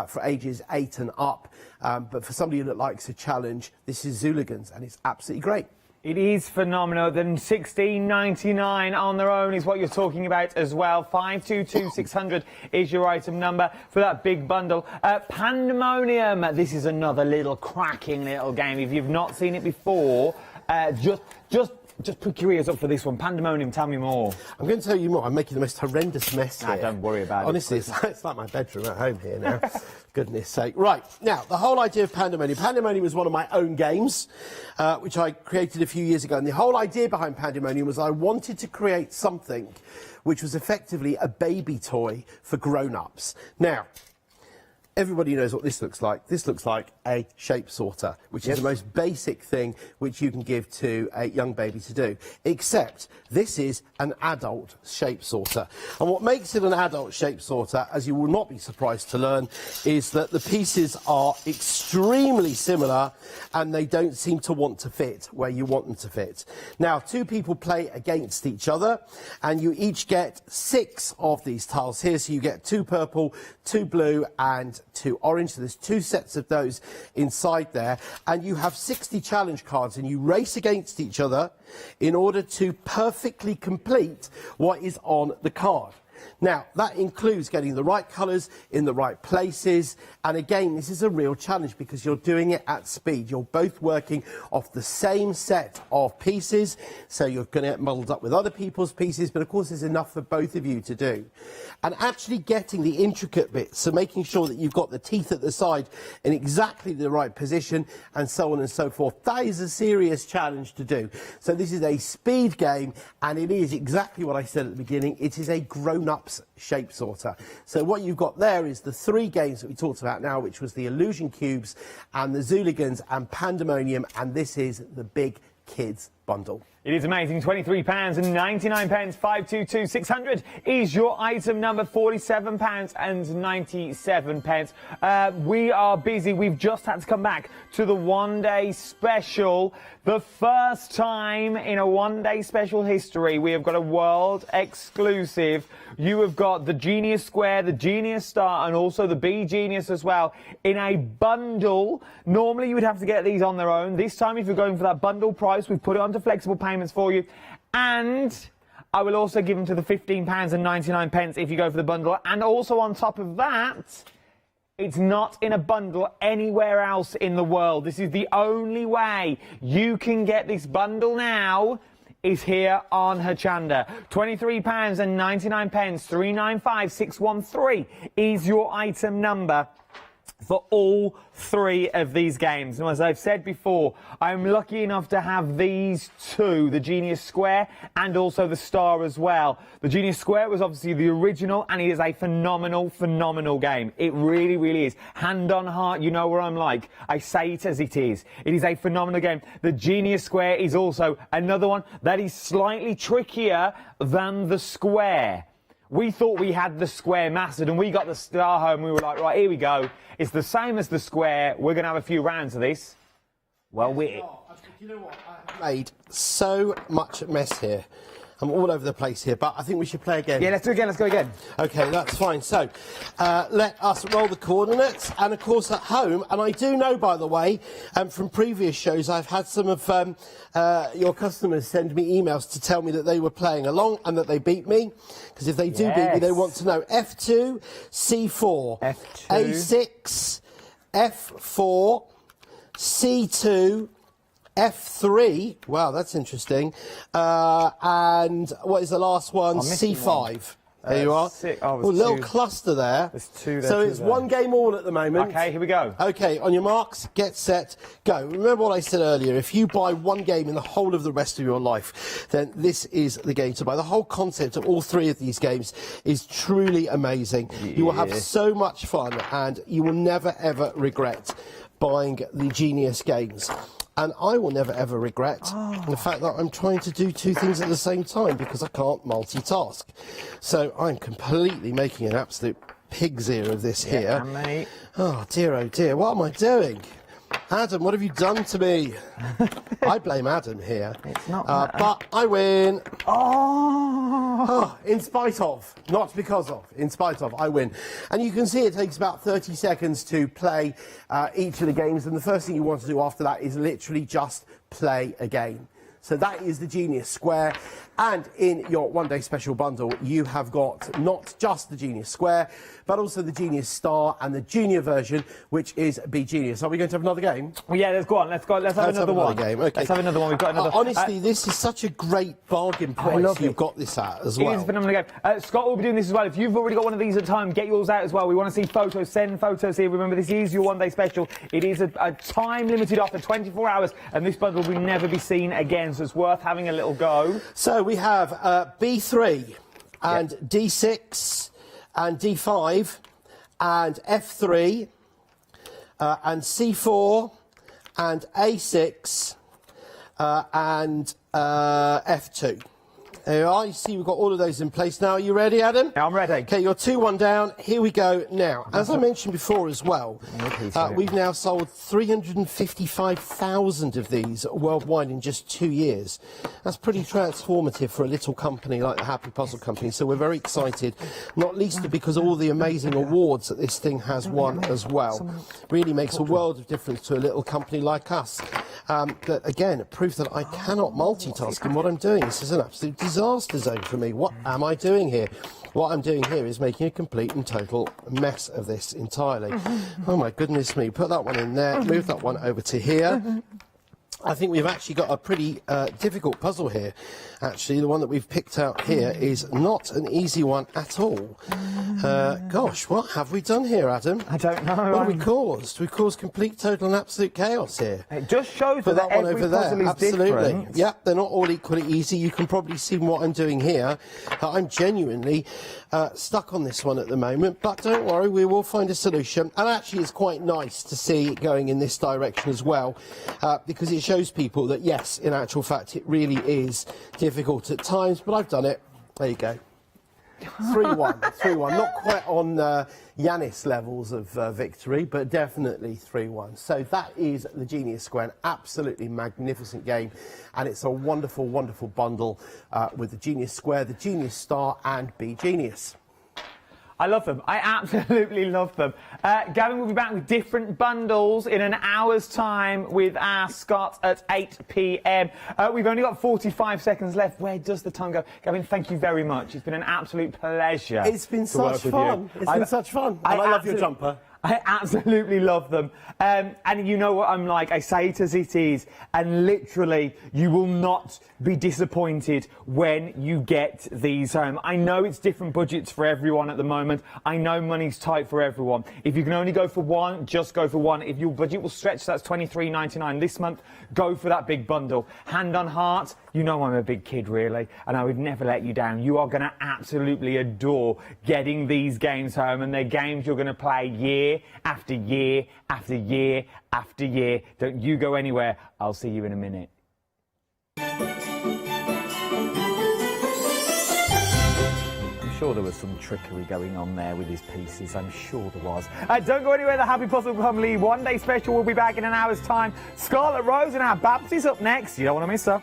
for ages 8 and up. But for somebody that likes a challenge, this is Zooligans, and it's absolutely great. It is phenomenal. Then $16.99 on their own is what you're talking about as well. 522600 is your item number for that big bundle. Pandemonium. This is another little cracking little game. If you've not seen it before, just put your ears up for this one. Pandemonium, tell me more. I'm going to tell you more. I'm making the most horrendous mess here. Don't worry about Honestly, it. Honestly, it's like my bedroom at home here now. Goodness sake. Right, now, the whole idea of Pandemonium. Pandemonium was one of my own games, which I created a few years ago. And the whole idea behind Pandemonium was I wanted to create something which was effectively a baby toy for grown-ups. Now, everybody knows what this looks like. This looks like a shape sorter, which is the most basic thing which you can give to a young baby to do. Except this is an adult shape sorter. And what makes it an adult shape sorter, as you will not be surprised to learn, is that the pieces are extremely similar and they don't seem to want to fit where you want them to fit. Now, 2 people play against each other, and you each get 6 of these tiles here. So you get 2 purple, 2 blue, and 2 orange. So there's 2 sets of those inside there, and you have 60 challenge cards, and you race against each other in order to perfectly complete what is on the card. Now, that includes getting the right colours in the right places, and again, this is a real challenge because you're doing it at speed. You're both working off the same set of pieces, so you're going to get muddled up with other people's pieces, but of course there's enough for both of you to do. And actually getting the intricate bits, so making sure that you've got the teeth at the side in exactly the right position, and so on and so forth, that is a serious challenge to do. So this is a speed game, and it is exactly what I said at the beginning. It is a grown-ups shape sorter. So what you've got there is the 3 games that we talked about now, which was the Illusion Cubes and the Zooligans and Pandemonium, and this is the big kids bundle. It is amazing. £23.99. 522600 is your item number. £47.97. We are busy. We've just had to come back to the one-day special. The first time in a one-day special history, we have got a world exclusive. You have got the Genius Square, the Genius Star, and also the Bee Genius as well in a bundle. Normally, you would have to get these on their own. This time, if you're going for that bundle price, we've put it onto flexible payments for you. And I will also give them to the £15.99 if you go for the bundle. And also on top of that, it's not in a bundle anywhere else in the world. This is the only way you can get this bundle now, is here on Hochanda. £23.99. 395613 is your item number. for all 3 of these games. And as I've said before, I'm lucky enough to have these 2, the Genius Square and also the Star as well. The Genius Square was obviously the original, and it is a phenomenal, phenomenal game. It really, really is. Hand on heart, you know where I'm like. I say it as it is. It is a phenomenal game. The Genius Square is also another one that is slightly trickier than the Square. We thought we had the Square mastered, and we got the Star home. We were like, right, here we go. It's the same as the Square. We're going to have a few rounds of this. Well, you know what? I've made so much mess here. I'm all over the place here, but I think we should play again. Yeah, let's do it again. Let's go again. OK, that's fine. So, let us roll the coordinates. And, of course, at home, and I do know, by the way, from previous shows, I've had some of your customers send me emails to tell me that they were playing along and that they beat me. Because if they do beat me, they want to know F2, C4, F2. A6, F4, C2, F3, wow, that's interesting. And what is the last one? C5. There you are. Oh, a little cluster there. There's 2 there. So it's there. 1 game all at the moment. OK, here we go. OK, on your marks, get set, go. Remember what I said earlier, if you buy 1 game in the whole of the rest of your life, then this is the game to buy. The whole concept of all 3 of these games is truly amazing. Yeah. You will have so much fun, and you will never, ever regret buying the Genius games. And I will never, ever regret the fact that I'm trying to do 2 things at the same time because I can't multitask. So I'm completely making an absolute pig's ear of this here. Mate. Oh, dear, what am I doing? Adam, what have you done to me? I blame Adam here. It's not but I win. Oh, in spite of, not because of, in spite of, I win. And you can see it takes about 30 seconds to play each of the games, and the first thing you want to do after that is literally just play a game. So that is the Genius Square. And in your 1-day special bundle, you have got not just the Genius Square, but also the Genius Star and the junior version, which is Be Genius. Are we going to have another game? Well, yeah, let's go on. Let's have another one. Game. Okay. Let's have another one. We've got another. Honestly, this is such a great bargain price you've got this at as well. It is a phenomenal game. Scott will be doing this as well. If you've already got one of these at time, get yours out as well. We want to see photos. Send photos here. Remember, this is your 1-day special. It is a time-limited offer, 24 hours, and this bundle will never be seen again, so it's worth having a little go. So we have B3 and D6 and D5 and F3 and C4 and A6 and F2. There you are. You see we've got all of those in place now. Are you ready, Adam? Yeah, I'm ready. OK, you're 2-1 down. Here we go now. As I mentioned before as well, we've now sold 355,000 of these worldwide in just 2 years. That's pretty transformative for a little company like the Happy Puzzle Company. So we're very excited, not least because of all the amazing awards that this thing has won as well. Really makes a world of difference to a little company like us. But again, proof that I cannot multitask in what I'm doing. This is an absolute disaster zone for me. What am I doing here? What I'm doing here is making a complete and total mess of this entirely. Oh my goodness me. Put that one in there, move that one over to here. I think we've actually got a pretty difficult puzzle here. Actually, the one that we've picked out here is not an easy one at all. Gosh, what have we done here, Adam? I don't know. What have we caused? We've caused complete, total and absolute chaos here. It just shows that every one over puzzle there. is Absolutely. different. Yep, they're not all equally easy. You can probably see from what I'm doing here that I'm genuinely stuck on this one at the moment. But don't worry, we will find a solution. And actually, it's quite nice to see it going in this direction as well, because it shows people that, yes, in actual fact, it really is difficult at times, but I've done it. There you go. 3-1, 3-1. Not quite on Yanis levels of victory, but definitely 3-1. So that is the Genius Square, an absolutely magnificent game, and it's a wonderful, wonderful bundle with the Genius Square, the Genius Star, and Be Genius. I love them. I absolutely love them. Gavin will be back with different bundles in an hour's time with our Scott at 8 p.m. We've only got 45 seconds left. Where does the time go? Gavin, thank you very much. It's been an absolute pleasure. It's been such fun. It's been such fun. And I love your jumper. I absolutely love them. And you know what I'm like, I say it as it is, and literally you will not be disappointed when you get these home. I know it's different budgets for everyone at the moment. I know money's tight for everyone. If you can only go for one, just go for one. If your budget will stretch, that's $23.99 this month, go for that big bundle. Hand on heart, you know I'm a big kid really, and I would never let you down. You are going to absolutely adore getting these games home, and they're games you're going to play year after year after year after year. Don't you go anywhere. I'll see you in a minute. I'm sure there was some trickery going on there with his pieces. I'm sure there was. Don't go anywhere. The Happy Puzzle Family One Day Special will be back in an hour's time. Scarlett Rose and our Babs is up next. You don't want to miss her.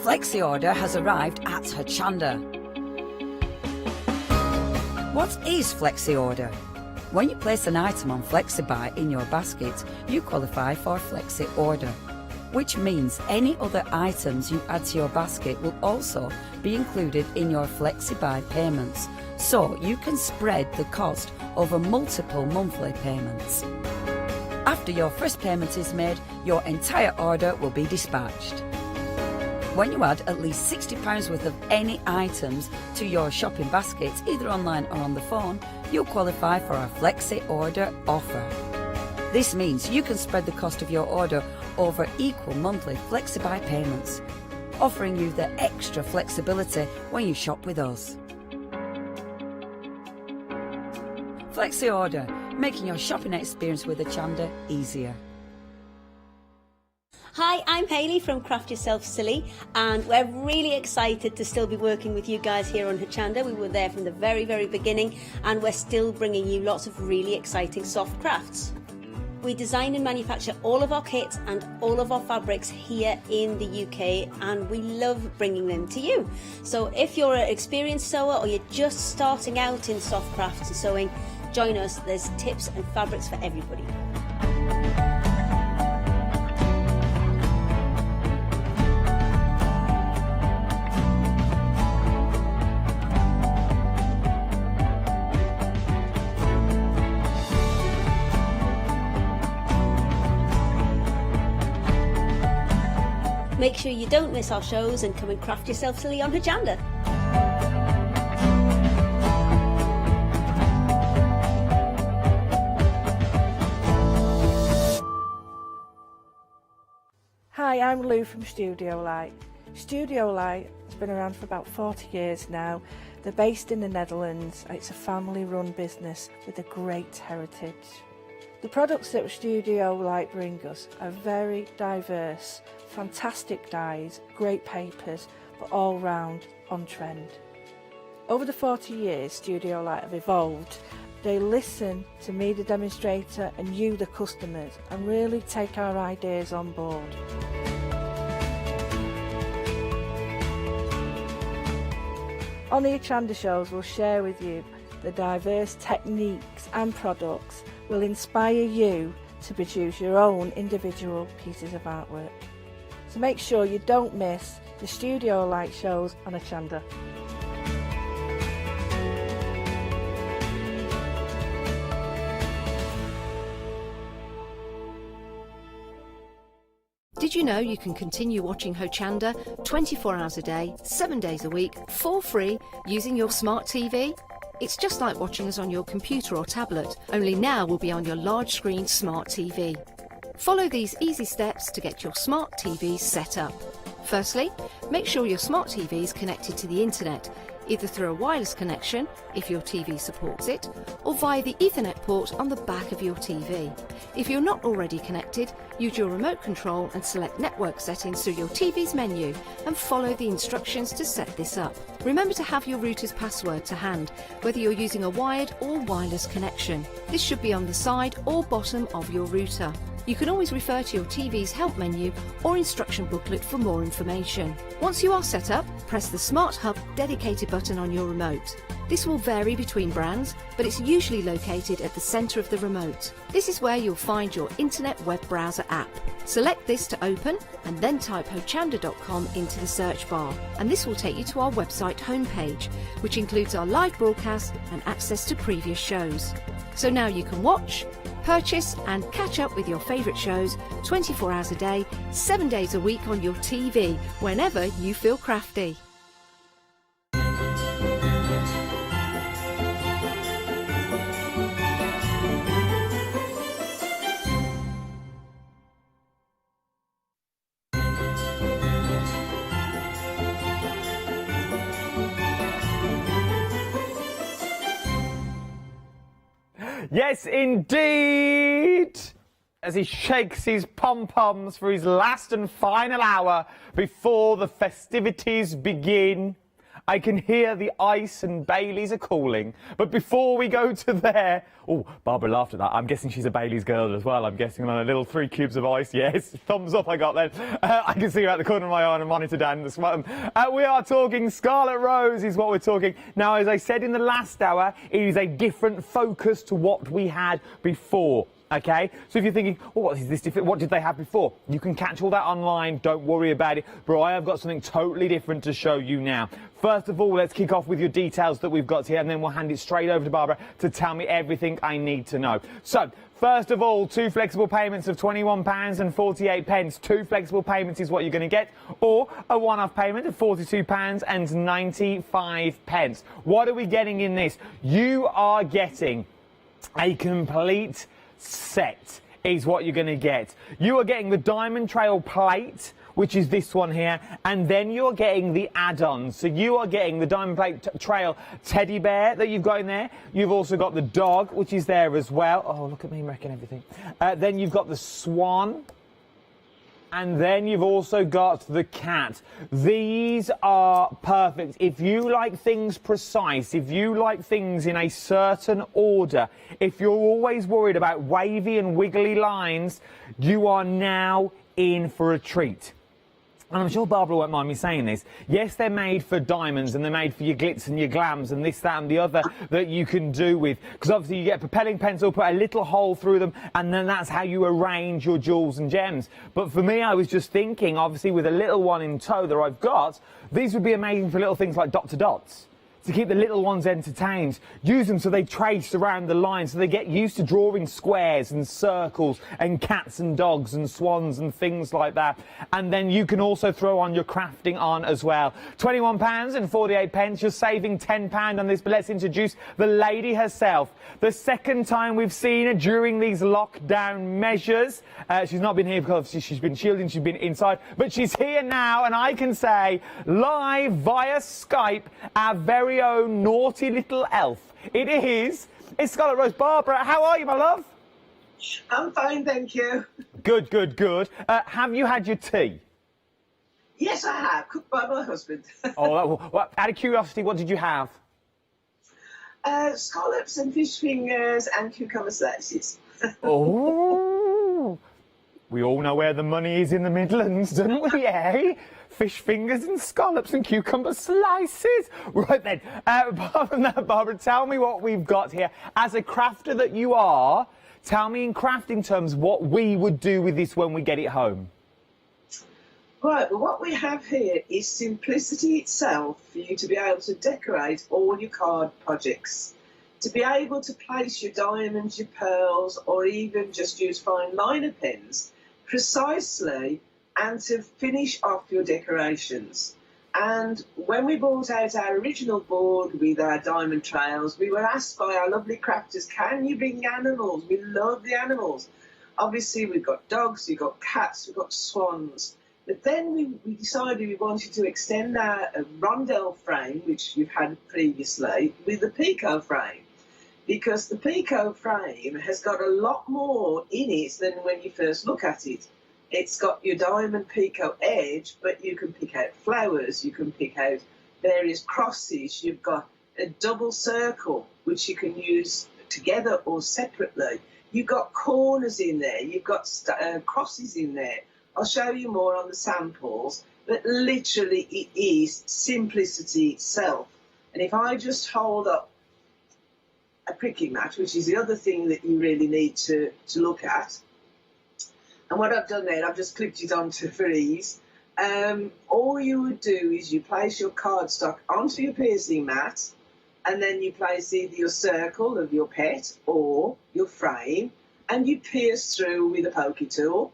Flexi order has arrived at Hochanda. What is Flexi order? When you place an item on FlexiBuy in your basket, you qualify for Flexi order, which means any other items you add to your basket will also be included in your FlexiBuy payments, so you can spread the cost over multiple monthly payments. After your first payment is made, your entire order will be dispatched. When you add at least £60 worth of any items to your shopping basket, either online or on the phone, you'll qualify for our Flexi Order offer. This means you can spread the cost of your order over equal monthly FlexiBuy payments, offering you the extra flexibility when you shop with us. Flexi Order, making your shopping experience with Hochanda easier. Hi, I'm Hayley from Craft Yourself Silly, and we're really excited to still be working with you guys here on Hochanda. We were there from the very, very beginning, and we're still bringing you lots of really exciting soft crafts. We design and manufacture all of our kits and all of our fabrics here in the UK, and we love bringing them to you. So if you're an experienced sewer or you're just starting out in soft crafts and sewing, join us. There's tips and fabrics for everybody. Make sure you don't miss our shows and come and craft yourself silly on Hochanda. Hi, I'm Lou from Studio Light. Studio Light has been around for about 40 years now. They're based in the Netherlands. It's a family-run business with a great heritage. The products that Studio Light bring us are very diverse, fantastic dyes, great papers, but all round on trend. Over the 40 years Studio Light have evolved. They listen to me, the demonstrator, and you, the customers, and really take our ideas on board. On the Hochanda shows, we'll share with you the diverse techniques and products will inspire you to produce your own individual pieces of artwork. So make sure you don't miss the Studio Light shows on Hochanda. Did you know you can continue watching Hochanda 24 hours a day, 7 days a week, for free using your smart TV? It's just like watching us on your computer or tablet, only now we'll be on your large screen smart TV. Follow these easy steps to get your smart TV set up. Firstly, make sure your smart TV is connected to the internet, either through a wireless connection, if your TV supports it, or via the Ethernet port on the back of your TV. If you're not already connected, use your remote control and select network settings through your TV's menu and follow the instructions to set this up. Remember to have your router's password to hand, whether you're using a wired or wireless connection. This should be on the side or bottom of your router. You can always refer to your TV's help menu or instruction booklet for more information. Once you are set up, press the Smart Hub dedicated button on your remote. This will vary between brands, but it's usually located at the centre of the remote. This is where you'll find your internet web browser app. Select this to open and then type hochanda.com into the search bar, and this will take you to our website homepage, which includes our live broadcast and access to previous shows. So now you can watch, purchase and catch up with your favourite shows 24 hours a day, 7 days a week on your TV, whenever you feel crafty. Yes, indeed! As he shakes his pom-poms for his last and final hour before the festivities begin. I can hear the ice and Baileys are calling. But before we go to there... Oh, Barbara laughed at that. I'm guessing she's a Baileys girl as well. I'm guessing on a little 3 cubes of ice. Yes, thumbs up I got then. I can see her out the corner of my eye on a monitor down this one. We are talking Scarlet Rose is what we're talking. Now, as I said in the last hour, it is a different focus to what we had before. Okay, so if you're thinking, oh, what is this different? What did they have before? You can catch all that online. Don't worry about it. But I have got something totally different to show you now. First of all, let's kick off with your details that we've got here, and then we'll hand it straight over to Barbara to tell me everything I need to know. So, first of all, 2 flexible payments of £21.48. 2 flexible payments is what you're going to get, or a one-off payment of £42.95. What are we getting in this? You are getting a complete set is what you're going to get. You are getting the Diamond Trail plate, which is this one here, and then you're getting the add-ons. So you are getting the Diamond Trail teddy bear that you've got in there. You've also got the dog, which is there as well. Oh, look at me wrecking everything. Then you've got the swan. And then you've also got the cat. These are perfect. If you like things precise, if you like things in a certain order, if you're always worried about wavy and wiggly lines, you are now in for a treat. And I'm sure Barbara won't mind me saying this. Yes, they're made for diamonds and they're made for your glitz and your glams and this, that and the other that you can do with. Because obviously you get a propelling pencil, put a little hole through them, and then that's how you arrange your jewels and gems. But for me, I was just thinking, obviously with a little one in tow that I've got, these would be amazing for little things like dot to dots. To keep the little ones entertained. Use them so they trace around the line, so they get used to drawing squares and circles and cats and dogs and swans and things like that. And then you can also throw on your crafting on as well. £21.48. You're saving £10 on this, but let's introduce the lady herself. The second time we've seen her during these lockdown measures. She's not been here because she's been shielding, she's been inside, but she's here now, and I can say live via Skype, our very own naughty little elf. It's Scarlett Rose. Barbara, how are you, my love? I'm fine, thank you. Good, good, good. Have you had your tea? Yes, I have, cooked by my husband. Oh, well, out of curiosity, what did you have? Scallops and fish fingers and cucumber slices. Oh, we all know where the money is in the Midlands, don't we, eh? Fish fingers and scallops and cucumber slices. Right then, apart from that, Barbara, tell me what we've got here. As a crafter that you are, tell me in crafting terms what we would do with this when we get it home. Right, well, what we have here is simplicity itself for you to be able to decorate all your card projects. To be able to place your diamonds, your pearls, or even just use fine liner pens precisely, and to finish off your decorations. And when we brought out our original board with our diamond trails, we were asked by our lovely crafters, can you bring animals? We love the animals. Obviously, we've got dogs, we've got cats, we've got swans. But then we decided we wanted to extend our rondelle frame, which you've had previously, with the Pico frame. Because the Pico frame has got a lot more in it than when you first look at it. It's got your diamond Pico edge, but you can pick out flowers, you can pick out various crosses, you've got a double circle, which you can use together or separately. You've got corners in there, you've got crosses in there. I'll show you more on the samples, but literally it is simplicity itself. And if I just hold up a pricking mat, which is the other thing that you really need to look at, and what I've done there, I've just clipped it onto for ease. All you would do is you place your cardstock onto your piercing mat, and then you place either your circle of your pet or your frame, and you pierce through with a pokey tool.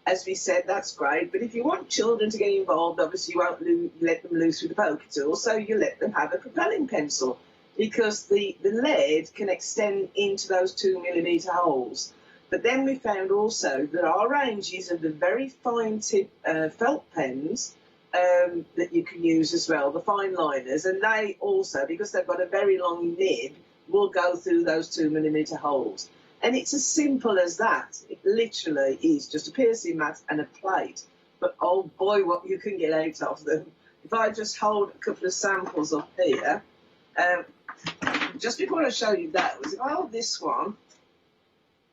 As we said, that's great, but if you want children to get involved, obviously you won't let them loose with the pokey tool, so you let them have a propelling pencil, because the lead can extend into those 2mm holes. But then we found also there are ranges of the very fine tip felt pens that you can use as well, the fine liners, and they also, because they've got a very long nib, will go through those 2mm holes. And it's as simple as that. It literally is just a piercing mat and a plate. But oh boy, what you can get out of them. If I just hold a couple of samples up here, just before I show you those, if I hold this one,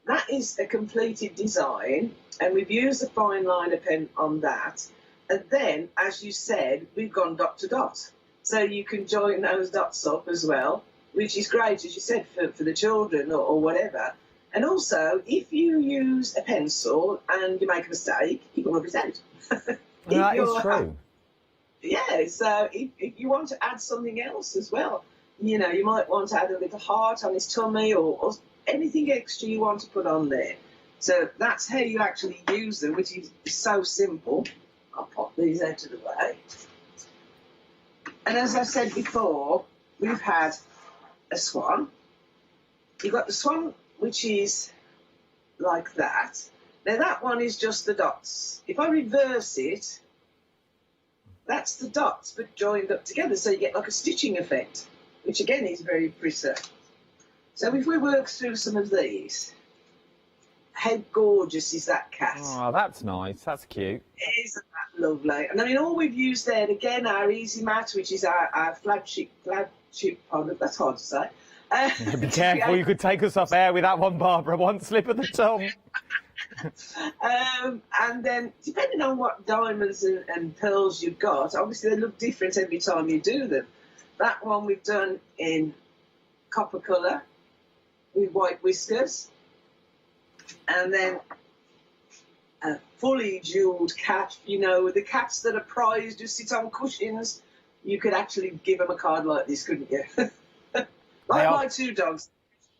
that is a completed design, and we've used a fine liner pen on that. And then, as you said, we've gone dot to dot. So you can join those dots up as well, which is great, as you said, for the children or whatever. And also, if you use a pencil and you make a mistake, you can rub it out. That is true. Yeah, so if you want to add something else as well, you know, you might want to add a little heart on his tummy or anything extra you want to put on there. So that's how you actually use them, which is so simple. I'll pop these out of the way. And as I said before, we've had a swan. You've got the swan, which is like that. Now that one is just the dots. If I reverse it, that's the dots but joined up together, so you get like a stitching effect, which again is very pretty. So if we work through some of these, how gorgeous is that cat? Oh, that's nice. That's cute. Isn't that lovely? And I mean, all we've used there, again, our Easy Mat, which is our flagship product, that's hard to say. Be careful, you could take us off air with that one, Barbara. One slip of the tongue. And then, depending on what diamonds and pearls you've got, obviously they look different every time you do them. That one we've done in copper colour with white whiskers. And then a fully jewelled cat, you know, the cats that are prized who sit on cushions, you could actually give them a card like this, couldn't you? Like my two dogs.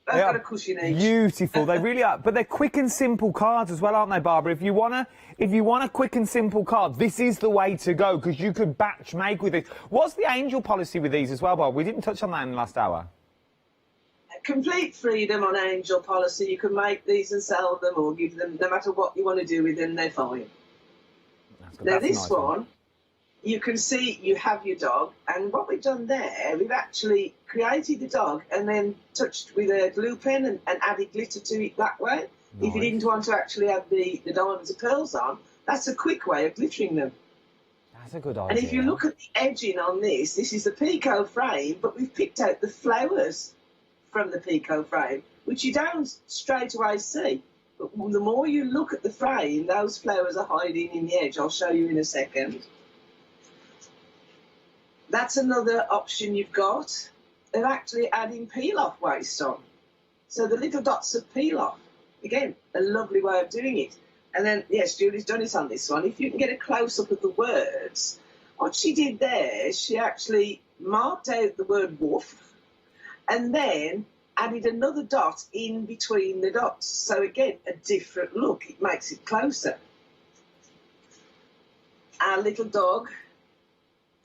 They've got a cushion each. Beautiful, they really are. But they're quick and simple cards as well, aren't they, Barbara? If you want a quick and simple card, this is the way to go, because you could batch make with it. What's the angel policy with these as well, Bob? We didn't touch on that in the last hour. Complete freedom on angel policy. You can make these and sell them or give them, no matter what you want to do with them, they're fine. Now this one, you can see you have your dog, and what we've done there, we've actually created the dog and then touched with a glue pen and added glitter to it that way. Nice. If you didn't want to actually have the diamonds and pearls on, that's a quick way of glittering them. That's a good idea. And if you look at the edging on this is the Pico frame, but we've picked out the flowers from the Pico frame, which you don't straight away see. But the more you look at the frame, those flowers are hiding in the edge. I'll show you in a second. That's another option you've got of actually adding peel-off waste on. So the little dots of peel-off. Again, a lovely way of doing it. And then, yes, Julie's done it on this one. If you can get a close-up of the words, what she did there, she actually marked out the word woof and then added another dot in between the dots. So again, a different look. It makes it closer. Our little dog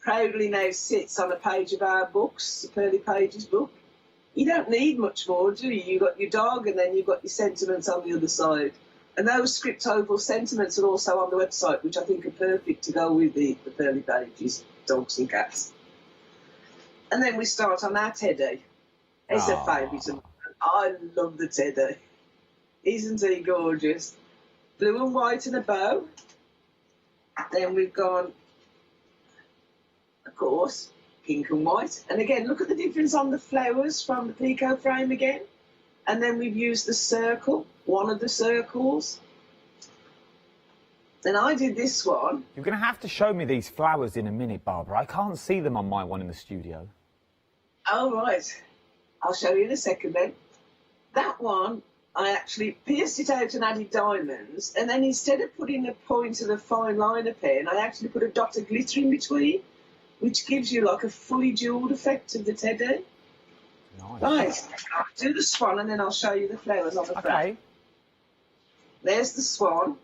proudly now sits on a page of our books, the Pearly Pages book. You don't need much more, do you? You've got your dog and then you've got your sentiments on the other side. And those script oval sentiments are also on the website, which I think are perfect to go with the Pearly Pages, dogs and cats. And then we start on our Teddy. It's a favourite of mine. I love the Teddy. Isn't he gorgeous? Blue and white and a bow. Then we've gone, of course, pink and white. And again, look at the difference on the flowers from the Pico frame again. And then we've used the circle, one of the circles. And I did this one. You're going to have to show me these flowers in a minute, Barbara. I can't see them on my one in the studio. Oh, right. I'll show you in a second then. That one, I actually pierced it out and added diamonds, and then instead of putting a point of a fine liner pen, I actually put a dot of glitter in between, which gives you like a fully jewelled effect of the teddy. Nice. Right, I'll do the swan and then I'll show you the flowers on the front. Okay. There's the swan.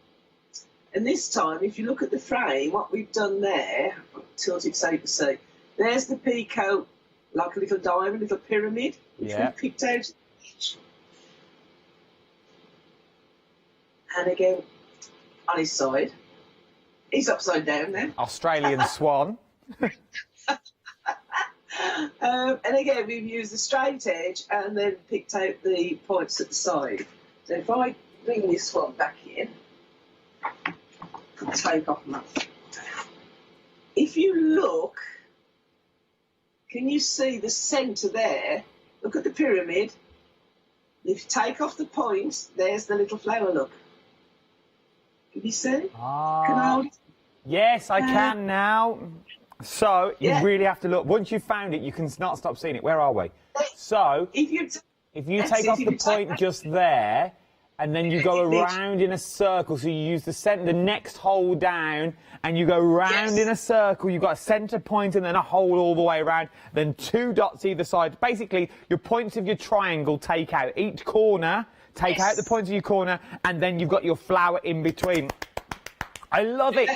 And this time, if you look at the frame, what we've done there, I'll tilt it so you can see, there's the peacoat, like a little diamond, little pyramid, which we picked out. And again, on his side, he's upside down there. Australian swan. And again, we've used the straight edge and then picked out the points at the side. So if I bring this one back in, take off my... If you look, can you see the centre there? Look at the pyramid. If you take off the points, there's the little flower, look. Can you see? Ah. Can I hold it? Yes, I can now. So you really have to look. Once you've found it, you can not stop seeing it. Where are we? So if you take off the point just there, and then you go around in a circle, so you use the next hole down, and you go round in a circle. You've got a centre point and then a hole all the way around, then 2 dots either side. Basically, your points of your triangle take out each corner, take out the points of your corner, and then you've got your flower in between. I love it.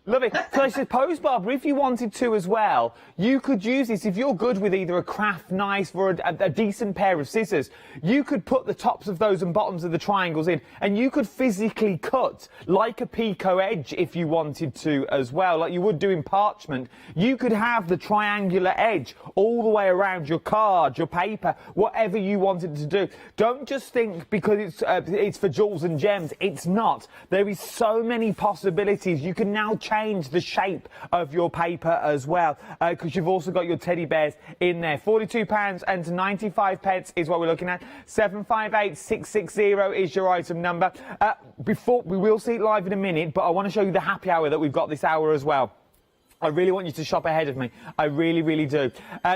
Love it. So I suppose, Barbara, if you wanted to as well, you could use this. If you're good with either a craft knife or a decent pair of scissors, you could put the tops of those and bottoms of the triangles in, and you could physically cut like a picot edge if you wanted to as well, like you would do in parchment. You could have the triangular edge all the way around your card, your paper, whatever you wanted to do. Don't just think because it's for jewels and gems. It's not. There is so many possibilities. You can now change the shape of your paper as well, because you've also got your teddy bears in there. £42.95 is what we're looking at. 758660 is your item number. Before we will see it live in a minute, but I want to show you the happy hour that we've got this hour as well. I really want you to shop ahead of me. I really, really do.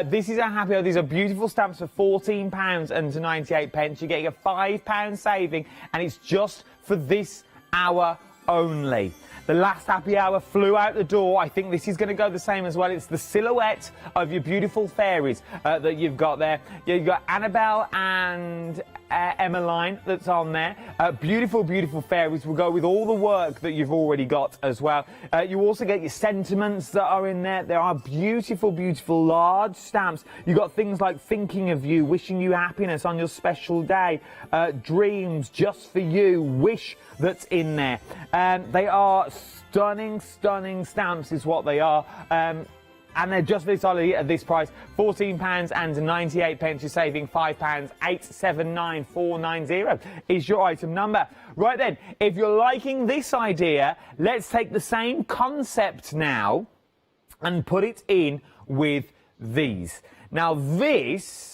This is our happy hour. These are beautiful stamps for £14.98. You're getting a £5 saving, and it's just for this hour only. The last happy hour flew out the door. I think this is going to go the same as well. It's the silhouette of your beautiful fairies that you've got there. You've got Annabelle and Emmeline that's on there. Beautiful, beautiful fairies. Will go with all the work that you've already got as well. You also get your sentiments that are in there. There are beautiful, beautiful large stamps. You've got things like thinking of you, wishing you happiness on your special day, dreams just for you, wish that's in there. They are stunning, stunning stamps is what they are. And they're just this solid at this price, £14.98. You're saving £5. 879490 is your item number. Right then, if you're liking this idea, let's take the same concept now and put it in with these. Now this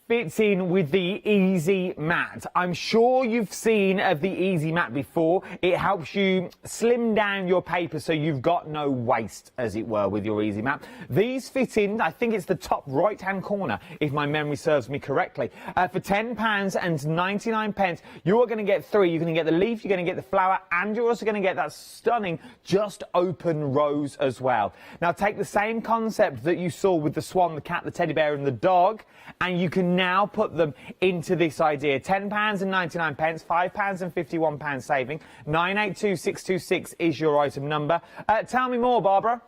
fits in with the Easy Mat. I'm sure you've seen the Easy Mat before. It helps you slim down your paper so you've got no waste, as it were, with your Easy Mat. These fit in, I think it's the top right-hand corner, if my memory serves me correctly. For £10.99, you are going to get 3. You're going to get the leaf, you're going to get the flower, and you're also going to get that stunning just open rose as well. Now take the same concept that you saw with the swan, the cat, the teddy bear, and the dog, and you can now put them into this idea. £10.99, £5.51 saving. 982626 is your item number. Tell me more, Barbara.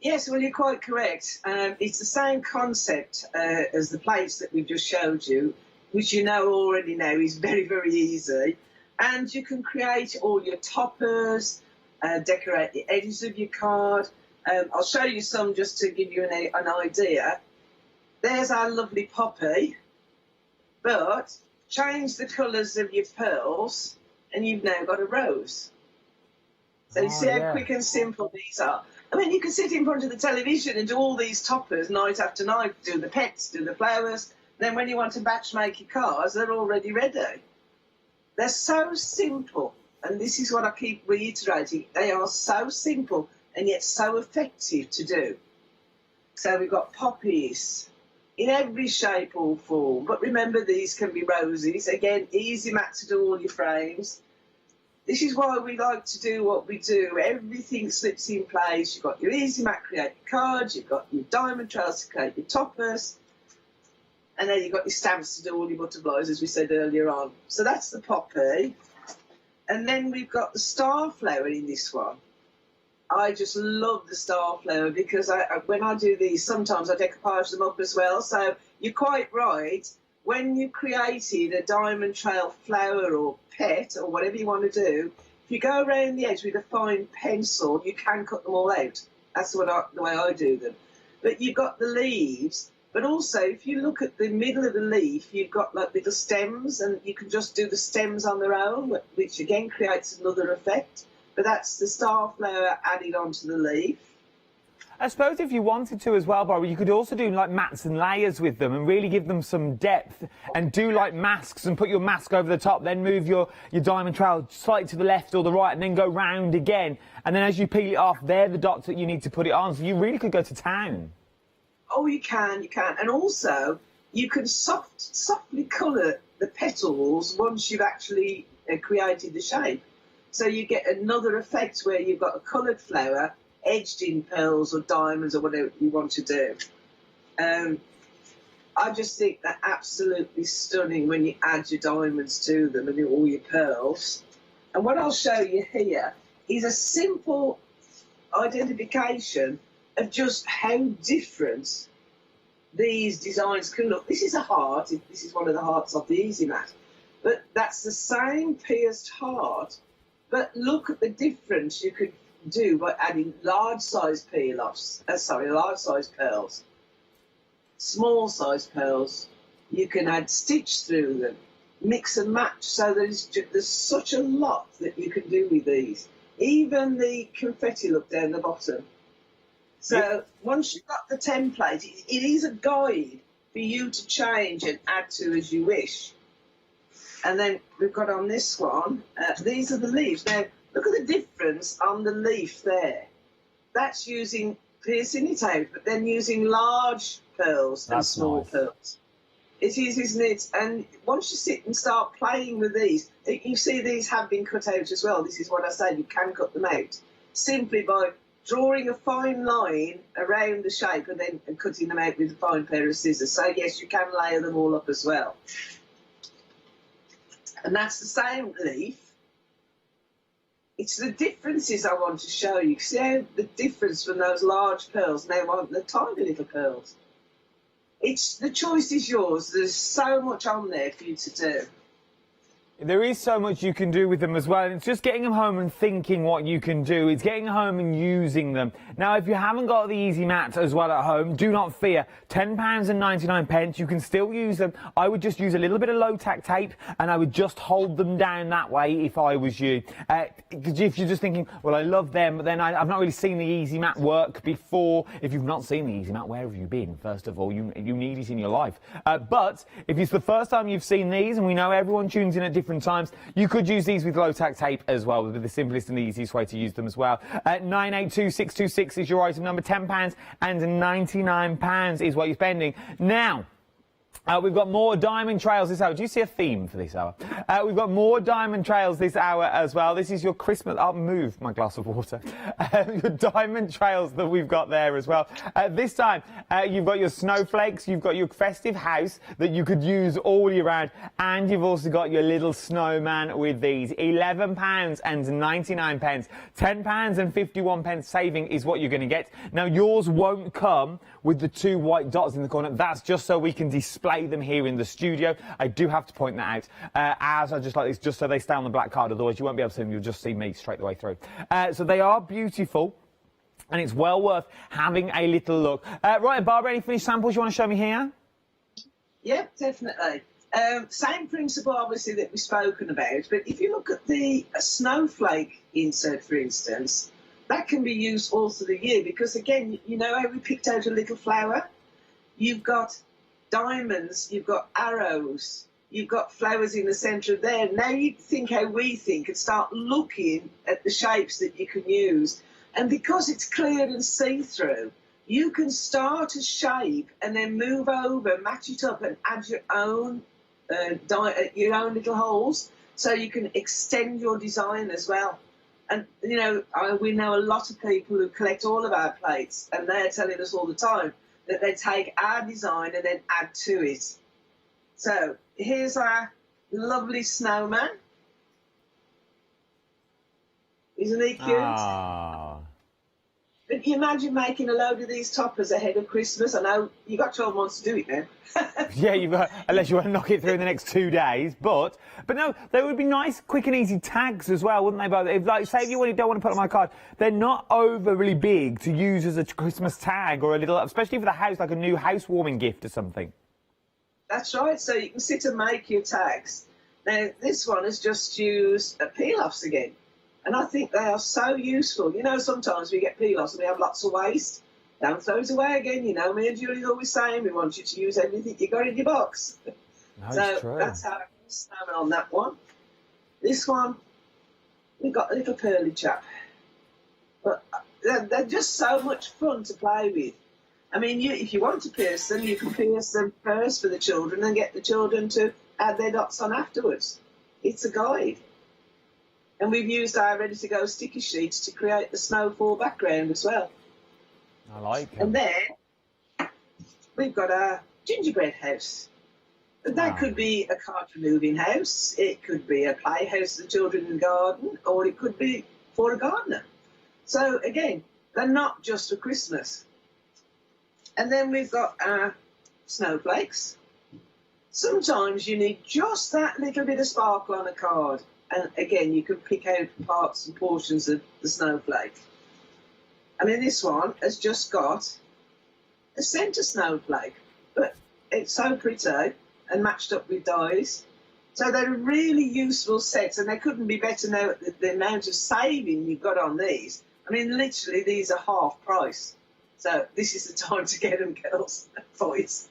Yes, well, you're quite correct. It's the same concept as the plates that we've just showed you, which you already know is very, very easy. And you can create all your toppers, decorate the edges of your card. I'll show you some just to give you an idea. There's our lovely poppy, but change the colours of your pearls and you've now got a rose. So you see how quick and simple these are. I mean, you can sit in front of the television and do all these toppers night after night, do the pets, do the flowers. Then when you want to batch make your cards, they're already ready. They're so simple, and this is what I keep reiterating. They are so simple and yet so effective to do. So we've got poppies in every shape or form. But remember, these can be roses. Again, easy mat to do all your frames. This is why we like to do what we do. Everything slips in place. You've got your easy mat create your cards, you've got your diamond trails to create your toppers, and then you've got your stamps to do all your butterflies, as we said earlier on. So that's the poppy. And then we've got the star flower in this one. I just love the star flower because when I do these, sometimes I decoupage them up as well. So you're quite right. When you created a diamond trail flower or pet or whatever you want to do, if you go around the edge with a fine pencil, you can cut them all out. That's the way I do them. But you've got the leaves, but also if you look at the middle of the leaf, you've got like little stems, and you can just do the stems on their own, which again creates another effect. But that's the star flower added onto the leaf. I suppose if you wanted to as well, Barbara, you could also do like mats and layers with them and really give them some depth and do like masks and put your mask over the top, then move your diamond trail slightly to the left or the right and then go round again. And then as you peel it off, they're the dots that you need to put it on. So you really could go to town. Oh, you can. And also, you can softly colour the petals once you've actually created the shape. So you get another effect where you've got a coloured flower edged in pearls or diamonds or whatever you want to do. I just think they're absolutely stunning when you add your diamonds to them and all your pearls. And what I'll show you here is a simple identification of just how different these designs can look. This is a heart. This is one of the hearts of the Easy Mat. But that's the same pierced heart. But look at the difference you could do by adding large-size pearls, small-size pearls. You can add stitch through them, mix and match. So there's such a lot that you can do with these. Even the confetti look down the bottom. So once you've got the template, it is a guide for you to change and add to as you wish. And then we've got on this one, these are the leaves. Now, look at the difference on the leaf there. That's piercing it out, but then using large pearls and small pearls. It is, isn't it? And once you sit and start playing with these, you see these have been cut out as well. This is what I said, you can cut them out simply by drawing a fine line around the shape and then cutting them out with a fine pair of scissors. So yes, you can layer them all up as well. And that's the same leaf. It's the differences I want to show you. See how the difference from those large pearls now on the tiny little pearls. The choice is yours. There's so much on there for you to do. There is so much you can do with them as well. And it's just getting them home and thinking what you can do. It's getting home and using them. Now, if you haven't got the Easy Mat as well at home, do not fear. £10.99. You can still use them. I would just use a little bit of low-tack tape and I would just hold them down that way if I was you. Because if you're just thinking, well, I love them, but then I've not really seen the Easy Mat work before. If you've not seen the Easy Mat, where have you been? First of all, you need it in your life. But if it's the first time you've seen these, and we know everyone tunes in at different times, you could use these with low-tack tape as well. Would be the simplest and the easiest way to use them as well. 982626 is your item number. £10.99 is what you're spending. Now, we've got more diamond trails this hour. Do you see a theme for this hour? We've got more diamond trails this hour as well. This is your Christmas... I'll move my glass of water. Your diamond trails that we've got there as well. This time, you've got your snowflakes, you've got your festive house that you could use all year round, and you've also got your little snowman with these. £11.99. £10.51 saving is what you're going to get. Now, yours won't come with the two white dots in the corner. That's just so we can display them here in the studio. I do have to point that out, as I just like this, just so they stay on the black card. Otherwise, you won't be able to see them. You'll just see me straight the way through. So they are beautiful, and it's well worth having a little look. Right, Barbara, any finished samples you want to show me here? Yeah, definitely. Same principle, obviously, that we've spoken about. But if you look at the snowflake insert, for instance, that can be used all through the year because, again, you know how we picked out a little flower? You've got diamonds, you've got arrows, you've got flowers in the centre of there. Now you think how we think and start looking at the shapes that you can use. And because it's clear and see-through, you can start a shape and then move over, match it up, and add your own little holes, so you can extend your design as well. And you know, we know a lot of people who collect all of our plates, and they're telling us all the time that they take our design and then add to it. So here's our lovely snowman. Isn't he cute? Ah. But you imagine making a load of these toppers ahead of Christmas. I know you got 12 months to do it now. Yeah, you've got, unless you want to knock it through in the next 2 days. But no, they would be nice, quick and easy tags as well, wouldn't they? But if, like, say if you don't want to put on my card, they're not overly big to use as a Christmas tag or a little, especially for the house, like a new housewarming gift or something. That's right. So you can sit and make your tags. Now, this one has just used peel-offs again. And I think they are so useful. You know, sometimes we get peel-offs and we have lots of waste. Don't throw it away again, you know. Me and Julie's always saying we want you to use everything you got in your box. No, so true. that's how I'm snapping on that one. This one, we've got a little pearly chap. But they're just so much fun to play with. I mean, if you want to pierce them, you can pierce them first for the children and get the children to add their dots on afterwards. It's a guide. And we've used our ready-to-go sticky sheets to create the snowfall background as well. I like it. And then we've got our gingerbread house. And that could be a card-removing house, it could be a playhouse for the children in the garden, or it could be for a gardener. So, again, they're not just for Christmas. And then we've got our snowflakes. Sometimes you need just that little bit of sparkle on a card. And again, you can pick out parts and portions of the snowflake. I mean, this one has just got a centre snowflake, but it's so pretty and matched up with dies. So they're really useful sets, and they couldn't be better now at the amount of saving you've got on these. I mean, literally, these are half price. So this is the time to get them, girls, boys.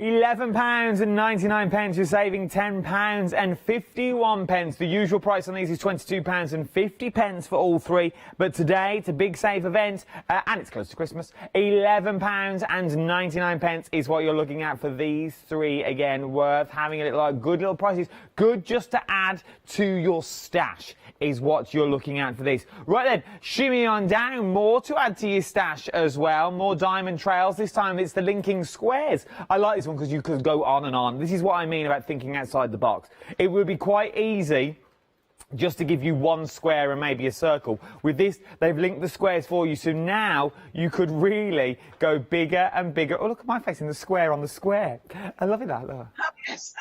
£11.99. You're saving £10.51. The usual price on these is £22.50 for all three. But today, it's a big save event, and it's close to Christmas. £11.99 is what you're looking at for these three. Again, worth having a little, like, good little prices. Good just to add to your stash is what you're looking at for these. Right then, shimmy on down. More to add to your stash as well. More diamond trails. This time it's the linking squares. I like this one because you could go on and on. This is what I mean about thinking outside the box. It would be quite easy just to give you one square and maybe a circle. With this, they've linked the squares for you, so now you could really go bigger and bigger. Oh, look at my face in the square on the square. I love it, that. Look. Yes.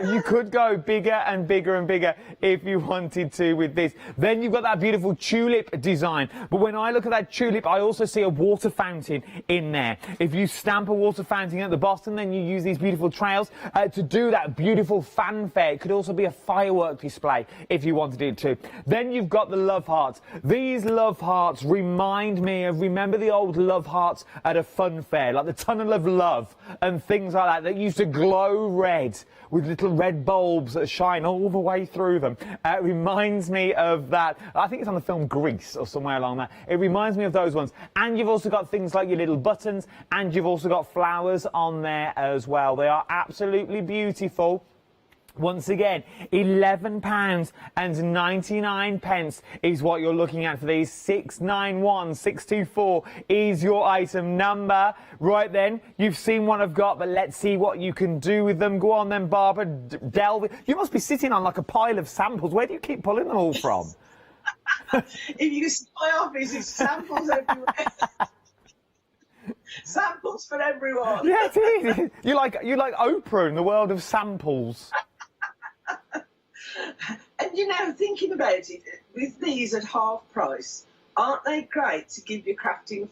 You could go bigger and bigger and bigger if you wanted to with this. Then you've got that beautiful tulip design. But when I look at that tulip, I also see a water fountain in there. If you stamp a water fountain at the bottom, then you use these beautiful trails to do that beautiful fanfare. It could also be a firework display if you wanted it to. Then you've got the love hearts. These love hearts remind me of, remember the old love hearts at a fun fair, like the tunnel of love and things like that used to glow red with little red bulbs that shine all the way through them. It reminds me of that. I think it's on the film Grease or somewhere along that. It reminds me of those ones. And you've also got things like your little buttons, and you've also got flowers on there as well. They are absolutely beautiful. Once again, £11.99 is what you're looking at for these. 691624 is your item number. Right then, you've seen what I've got, but let's see what you can do with them. Go on then, Barbara, delve. You must be sitting on like a pile of samples. Where do you keep pulling them all from? If you can see my office, it's samples everywhere. Samples for everyone. Yeah, it is. You're like Oprah in the world of samples. And you know, thinking about it, with these at half price, aren't they great to give your crafting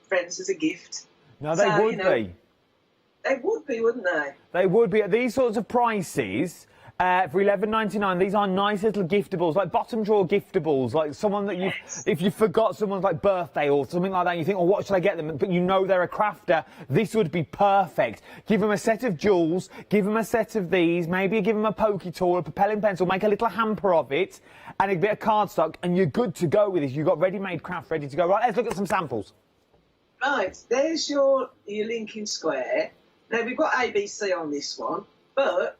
friends as a gift? No, they would be. They would be, wouldn't they? They would be. At these sorts of prices, for £11.99, these are nice little giftables, like bottom drawer giftables, like someone that you, if you forgot someone's like birthday or something like that, you think, oh, what should I get them? But you know they're a crafter. This would be perfect. Give them a set of jewels, give them a set of these, maybe give them a pokey tool, a propelling pencil, make a little hamper of it, and a bit of cardstock, and you're good to go with this. You've got ready-made craft ready to go. Right, let's look at some samples. Right, there's your linking square. Now we've got ABC on this one, but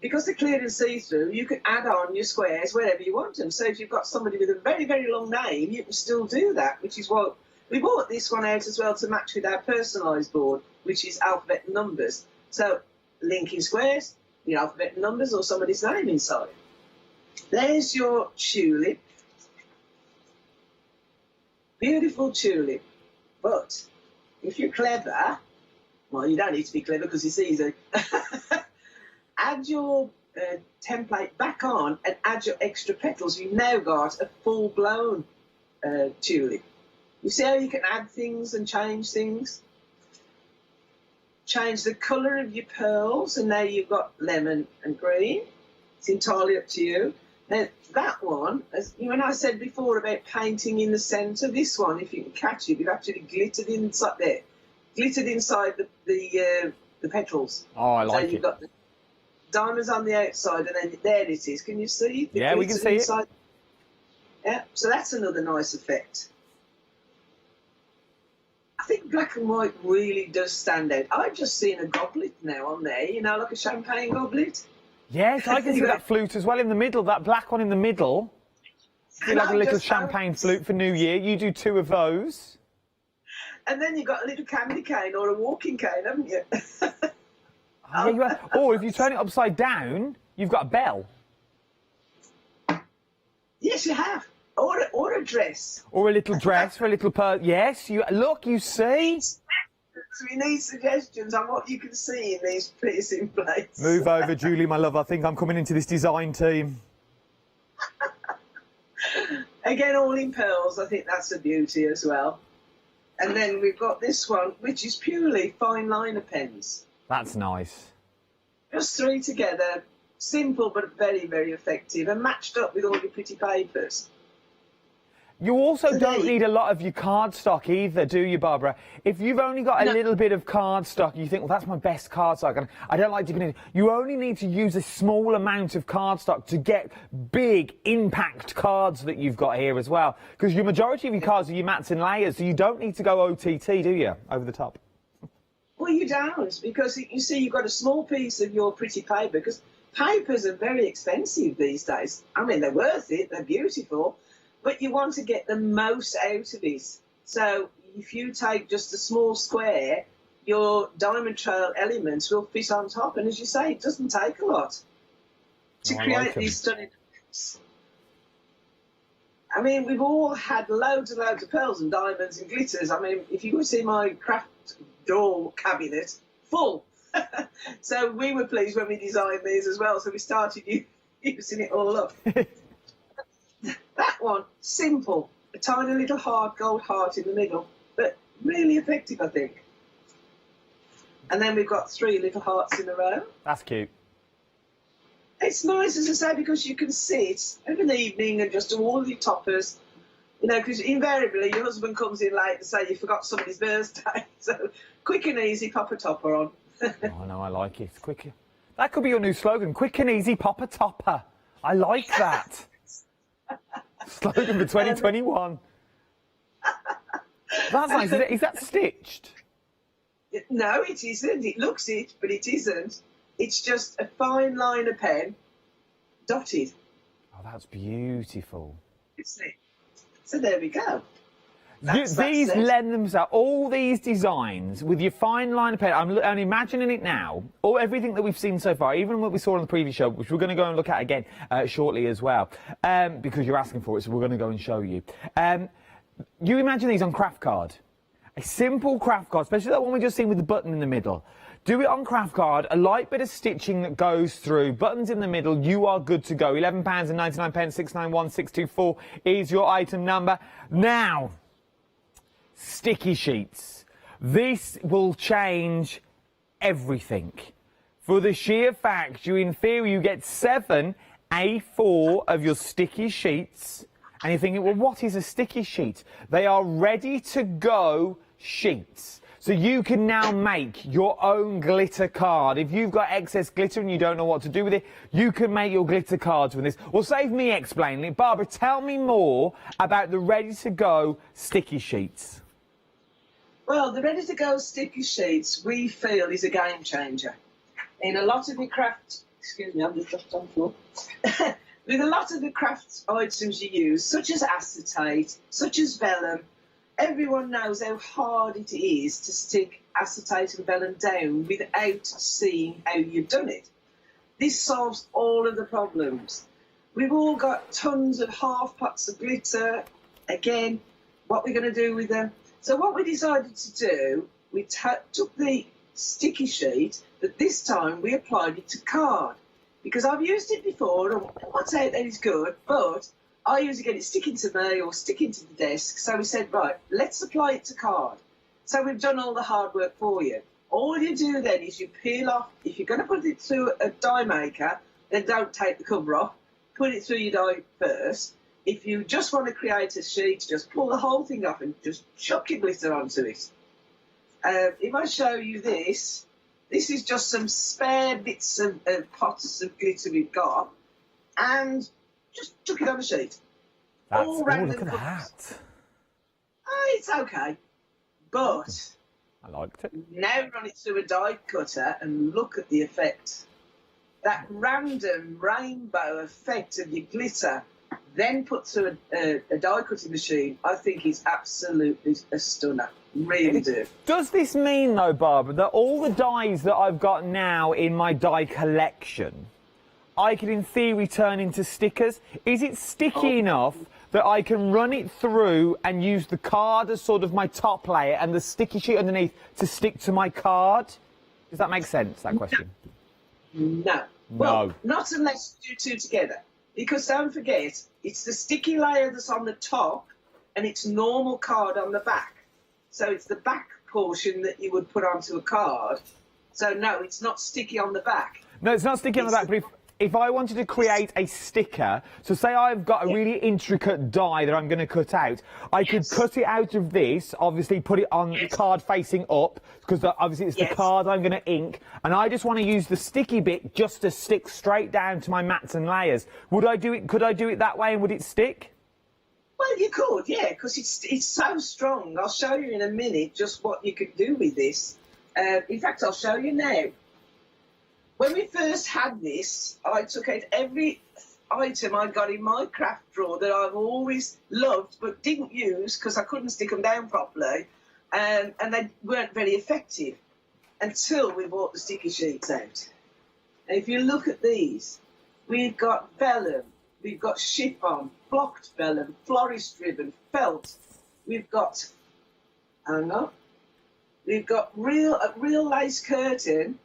because they're clear and see-through, you can add on your squares wherever you want them. So if you've got somebody with a very, very long name, you can still do that, which is what we bought this one out as well to match with our personalised board, which is alphabet and numbers. So linking squares, your alphabet and numbers, or somebody's name inside. There's your tulip. Beautiful tulip. But if you're clever, well, you don't need to be clever because it's easy. Add your template back on and add your extra petals. You've now got a full-blown tulip. You see how you can add things and change things? Change the colour of your pearls, and now you've got lemon and green. It's entirely up to you. Now, that one, as when I said before about painting in the centre, this one, if you can catch it, you've actually glittered inside there. Glittered inside the petals. Oh, I like so you've it. got the diamonds on the outside, and then there it is. Can you see? Yeah, we can see inside. it. Yeah, so that's another nice effect. I think black and white really does stand out. I've just seen a goblet now on there, you know, like a champagne goblet. Yes, I can see that flute as well in the middle, that black one in the middle. Do like a little champagne flute for New Year. You do 2 of those. And then you've got a little candy cane or a walking cane, haven't you? Oh, yeah, or if you turn it upside down, you've got a bell. Yes, you have. Or a dress. Or a little dress for a little yes, look, you see. So we need suggestions on what you can see in these piercing plates. Move over, Julie, my love. I think I'm coming into this design team. Again, all in pearls. I think that's a beauty as well. And then we've got this one, which is purely fine liner pens. That's nice. Just 3 together. Simple, but very, very effective. And matched up with all your pretty papers. You also don't need a lot of your cardstock either, do you, Barbara? If you've only got a little bit of cardstock, you think, well, that's my best cardstock, and I don't like dipping in. You only need to use a small amount of cardstock to get big impact cards that you've got here as well. Because your majority of your cards are your mats and layers, so you don't need to go OTT, do you, over the top? Well, you don't, because you see, you've got a small piece of your pretty paper, because papers are very expensive these days. I mean, they're worth it, they're beautiful. But you want to get the most out of it. So if you take just a small square, your diamond trail elements will fit on top. And as you say, it doesn't take a lot to create these stunning effects. I mean, we've all had loads and loads of pearls and diamonds and glitters. I mean, if you would see my Kraft door cabinet, full. So we were pleased when we designed these as well. So we started using it all up. That one, simple, a tiny little gold heart in the middle, but really effective, I think. And then we've got 3 little hearts in a row. That's cute. It's nice, as I say, because you can sit of an evening and just do all the toppers, you know, because invariably your husband comes in late to say you forgot somebody's birthday. So quick and easy, pop a topper on. Oh, no, I like it. Quick. That could be your new slogan, quick and easy, pop a topper. I like that. Slogan for 2021. That's nice. Is that stitched? No, it isn't. It looks it, but it isn't. It's just a fine liner pen, dotted. Oh, that's beautiful. Isn't it? So there we go. These lend themselves, all these designs with your fine liner pen. I'm imagining it now. Everything that we've seen so far, even what we saw on the previous show, which we're going to go and look at again shortly as well, because you're asking for it, so we're going to go and show you. You imagine these on Kraft card, a simple Kraft card, especially that one we just seen with the button in the middle. Do it on Kraft card, a light bit of stitching that goes through, buttons in the middle, you are good to go. £11.99, 691624 is your item number. Now, sticky sheets. This will change everything. For the sheer fact, in theory, you get 7 A4 of your sticky sheets. And you're thinking, well, what is a sticky sheet? They are ready to go sheets. So you can now make your own glitter card. If you've got excess glitter and you don't know what to do with it, you can make your glitter cards with this. Well, save me explaining it. Barbara, tell me more about the ready-to-go sticky sheets. Well, the ready-to-go sticky sheets, we feel, is a game changer. In a lot of the craft, excuse me, I'm just dropped on the floor. With a lot of the craft items you use, such as acetate, such as vellum, everyone knows how hard it is to stick acetate and vellum down without seeing how you've done it. This solves all of the problems. We've all got tons of half pots of glitter. Again, what we're going to do with them? So what we decided to do, we took the sticky sheet, but this time we applied it to card. Because I've used it before, and what's out there is good, but I usually get it sticking to me or sticking to the desk. So we said, right, let's apply it to card. So we've done all the hard work for you. All you do then is you peel off, if you're going to put it through a die maker, then don't take the cover off. Put it through your die first. If you just want to create a sheet, just pull the whole thing off and just chuck your glitter onto it. If I show you this, this is just some spare bits of pots of glitter we've got, and just chuck it on the sheet. Oh, look at that. It's okay, but I liked it. Now run it through a die cutter and look at the effect. That random rainbow effect of your glitter, then put through a die cutting machine, I think is absolutely a stunner. Really do. Does this mean, though, Barbara, that all the dies that I've got now in my die collection, I could, in theory, turn into stickers? Is it sticky enough that I can run it through and use the card as sort of my top layer and the sticky sheet underneath to stick to my card? Does that make sense, that question? No. Well, not unless you do two together. Because don't forget, it's the sticky layer that's on the top and it's normal card on the back. So it's the back portion that you would put onto a card. So no, it's not sticky on the back. No, it's not sticky on the back, but if I wanted to create a sticker, so say I've got a really intricate die that I'm going to cut out, I could cut it out of this, obviously put it on the card facing up, because obviously it's the card I'm going to ink, and I just want to use the sticky bit just to stick straight down to my mats and layers. Would I do it? Could I do it that way, and would it stick? Well, you could, yeah, because it's so strong. I'll show you in a minute just what you could do with this. In fact, I'll show you now. When we first had this, I took out every item I got in my craft drawer that I've always loved but didn't use because I couldn't stick them down properly, and they weren't very effective until we bought the sticky sheets out. And if you look at these, we've got vellum, we've got chiffon, blocked vellum, florist ribbon, felt. We've got, hang on, we've got a real lace curtain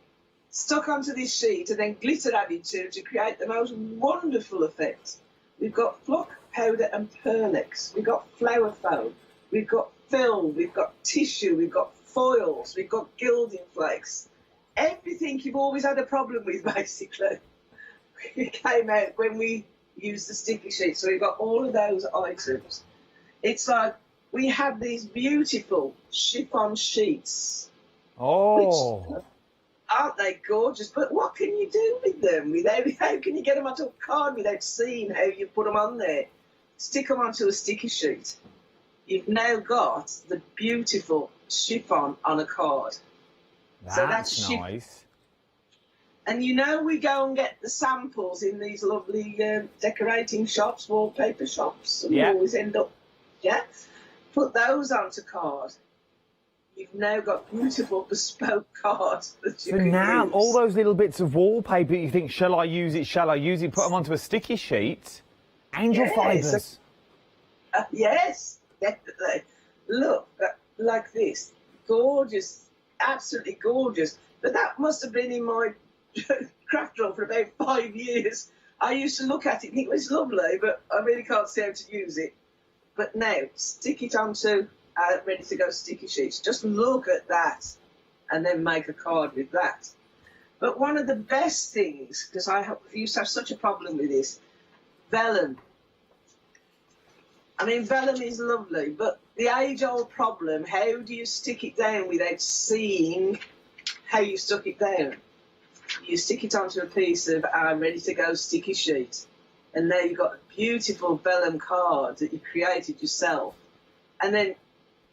stuck onto this sheet and then glitter added to create the most wonderful effect. We've got flock powder and pearlex. We've got flower foam. We've got film. We've got tissue. We've got foils. We've got gilding flakes. Everything you've always had a problem with, basically, it came out when we used the sticky sheet. So we've got all of those items. It's like we have these beautiful chiffon sheets. Oh. Which, aren't they gorgeous? But what can you do with them? How can you get them onto a card without seeing how you put them on there? Stick them onto a sticky sheet. You've now got the beautiful chiffon on a card. That's nice. And you know we go and get the samples in these lovely decorating shops, wallpaper shops, and we always end up, put those onto card. You've now got beautiful bespoke cards that you can now, use. all those little bits of wallpaper you think, shall I use it, shall I use it, put them onto a sticky sheet. Angel fibres. Yes, definitely. Look, like this. Gorgeous, absolutely gorgeous. But that must have been in my craft drawer for about 5 years. I used to look at it and think it was lovely, but I really can't see how to use it. But now, stick it onto ready to go sticky sheets. Just look at that and then make a card with that. But one of the best things, because I used to have such a problem with this, vellum. I mean, vellum is lovely, but the age-old problem, how do you stick it down without seeing how you stuck it down? You stick it onto a piece of ready-to-go sticky sheet, and there you've got a beautiful vellum card that you created yourself, and then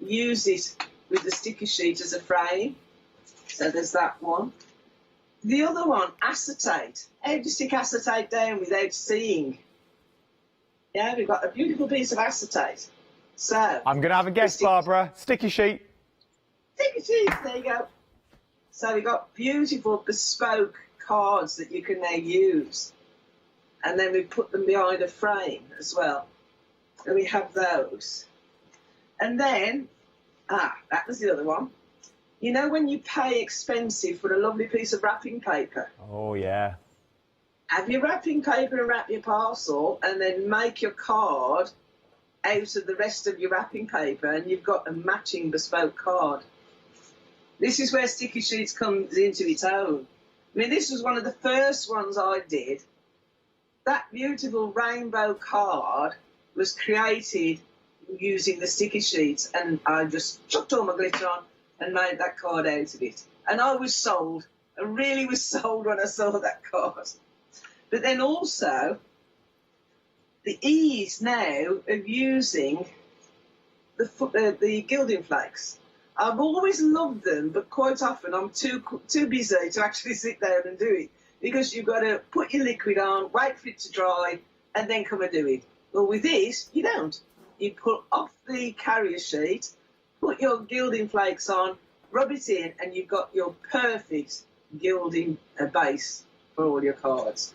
use it with the sticky sheet as a frame. So there's that one. The other one, acetate. How do you stick acetate down without seeing? Yeah, we've got a beautiful piece of acetate. So I'm going to have a guess, Barbara. Sticky sheet. Sticky sheet, there you go. So we've got beautiful bespoke cards that you can now use. And then we put them behind a frame as well. And we have those. And then, that was the other one. You know when you pay expensive for a lovely piece of wrapping paper? Oh, yeah. Have your wrapping paper and wrap your parcel and then make your card out of the rest of your wrapping paper and you've got a matching bespoke card. This is where sticky sheets comes into its own. I mean, this was one of the first ones I did. That beautiful rainbow card was created using the sticky sheets, and I just chucked all my glitter on and made that card out of it. And I was sold. I really was sold when I saw that card. But then also, the ease now of using the gilding flakes. I've always loved them, but quite often I'm too busy to actually sit down and do it, because you've got to put your liquid on, wait for it to dry, and then come and do it. Well, with this, you don't. You put off the carrier sheet, put your gilding flakes on, rub it in, and you've got your perfect gilding base for all your cards.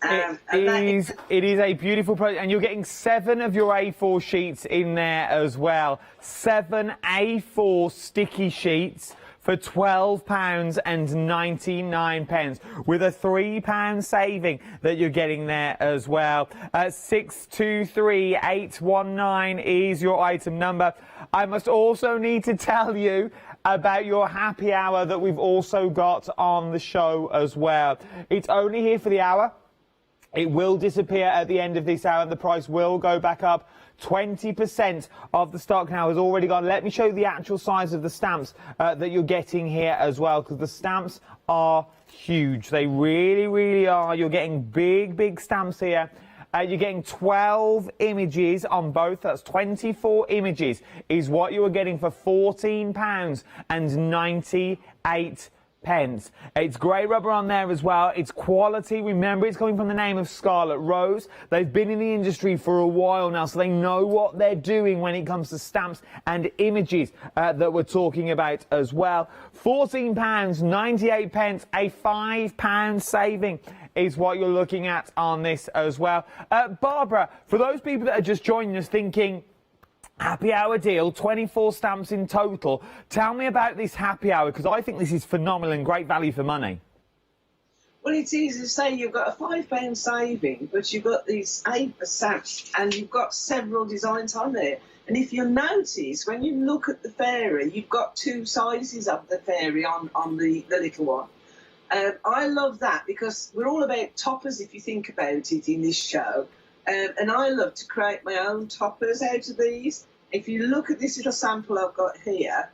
It is a beautiful project, and you're getting 7 of your A4 sheets in there as well. 7 A4 sticky sheets for £12.99, with a £3 saving that you're getting there as well. 623819 is your item number. I must also need to tell you about your happy hour that we've also got on the show as well. It's only here for the hour. It will disappear at the end of this hour and the price will go back up. 20% of the stock now has already gone. Let me show you the actual size of the stamps that you're getting here as well, because the stamps are huge. They really, really are. You're getting big, big stamps here. You're getting 12 images on both. That's 24 images is what you are getting for £14.98. It's grey rubber on there as well. It's quality. Remember, it's coming from the name of Scarlett Rose. They've been in the industry for a while now, so they know what they're doing when it comes to stamps and images that we're talking about as well. £14.98, a £5 saving is what you're looking at on this as well. Barbara, for those people that are just joining us thinking, happy hour deal, 24 stamps in total. Tell me about this happy hour, because I think this is phenomenal and great value for money. Well, it's easy to say you've got a £5 saving, but you've got these 8 stamps and you've got several designs on there. And if you notice, when you look at the fairy, you've got 2 sizes of the fairy on the little one. I love that, because we're all about toppers, if you think about it, in this show. And I love to create my own toppers out of these. If you look at this little sample I've got here,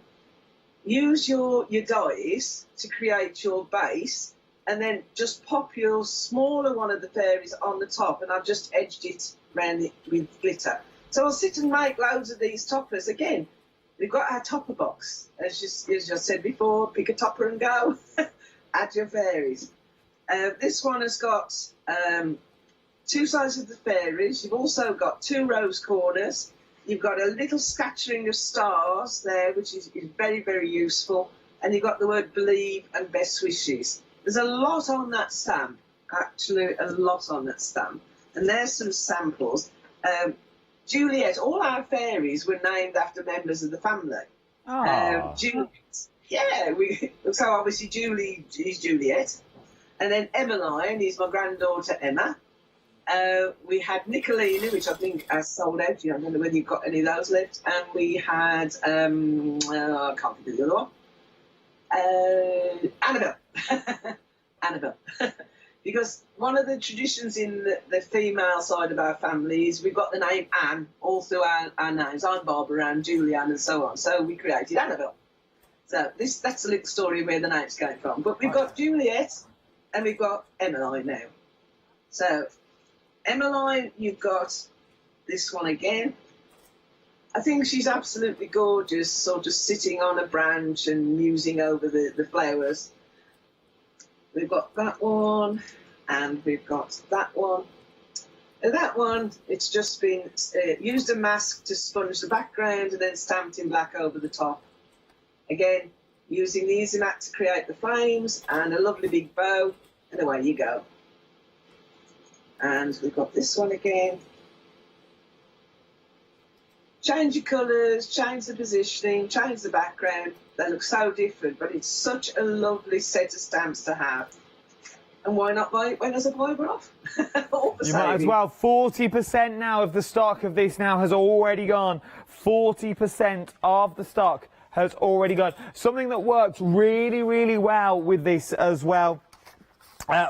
use your dies to create your base, and then just pop your smaller one of the fairies on the top, and I've just edged it around it with glitter. So I'll sit and make loads of these toppers. Again, we've got our topper box. As I said before, pick a topper and go. Add your fairies. This one has got 2 sides of the fairies. You've also got 2 rose corners. You've got a little scattering of stars there, which is very, very useful. And you've got the word believe and best wishes. There's a lot on that stamp, actually a lot on that stamp. And there's some samples. Juliet, all our fairies were named after members of the family. Juliet, yeah, so obviously Julie is Juliet. And then Emmeline is my granddaughter Emma. We had Nicolina, which I think has sold out. I don't know whether you've got any of those left. And we had, I can't think of the other one. Annabelle. Annabelle. Because one of the traditions in the female side of our family is we've got the name Anne all through our names. I'm Barbara Ann, Julie Ann, and so on. So we created Annabelle. So that's a little story where the names came from. But we've got Juliet and we've got Emmeline now. So Emmeline, you've got this one again. I think she's absolutely gorgeous, sort of sitting on a branch and musing over the flowers. We've got that one, and we've got that one. And that one, it's just been used a mask to sponge the background and then stamped in black over the top. Again, using the Easy Mat to create the flames and a lovely big bow, and away you go. And we've got this one again. Change your colours, change the positioning, change the background. They look so different, but it's such a lovely set of stamps to have. And why not buy it when there's a fibre off? You might as well. 40% now of the stock of this now has already gone. 40% of the stock has already gone. Something that works really, really well with this as well.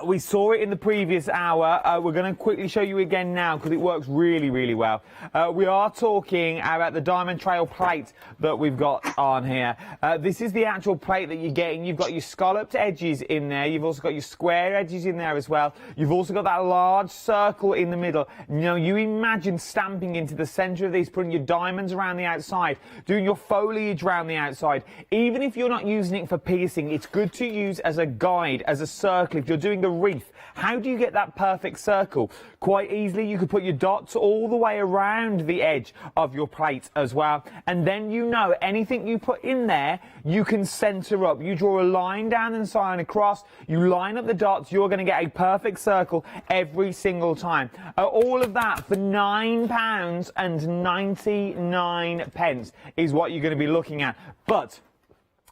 We saw it in the previous hour. We're going to quickly show you again now because it works really, really well. We are talking about the diamond trail plate that we've got on here. This is the actual plate that you're getting. You've got your scalloped edges in there. You've also got your square edges in there as well. You've also got that large circle in the middle. You know, you imagine stamping into the centre of these, putting your diamonds around the outside, doing your foliage around the outside. Even if you're not using it for piercing, it's good to use as a guide, as a circle. If you're doing a wreath, how do you get that perfect circle? Quite easily, you could put your dots all the way around the edge of your plate as well, and then you know anything you put in there you can centre up. You draw a line down and sign across, you line up the dots, you're going to get a perfect circle every single time. All of that for £9.99 is what you're going to be looking at. But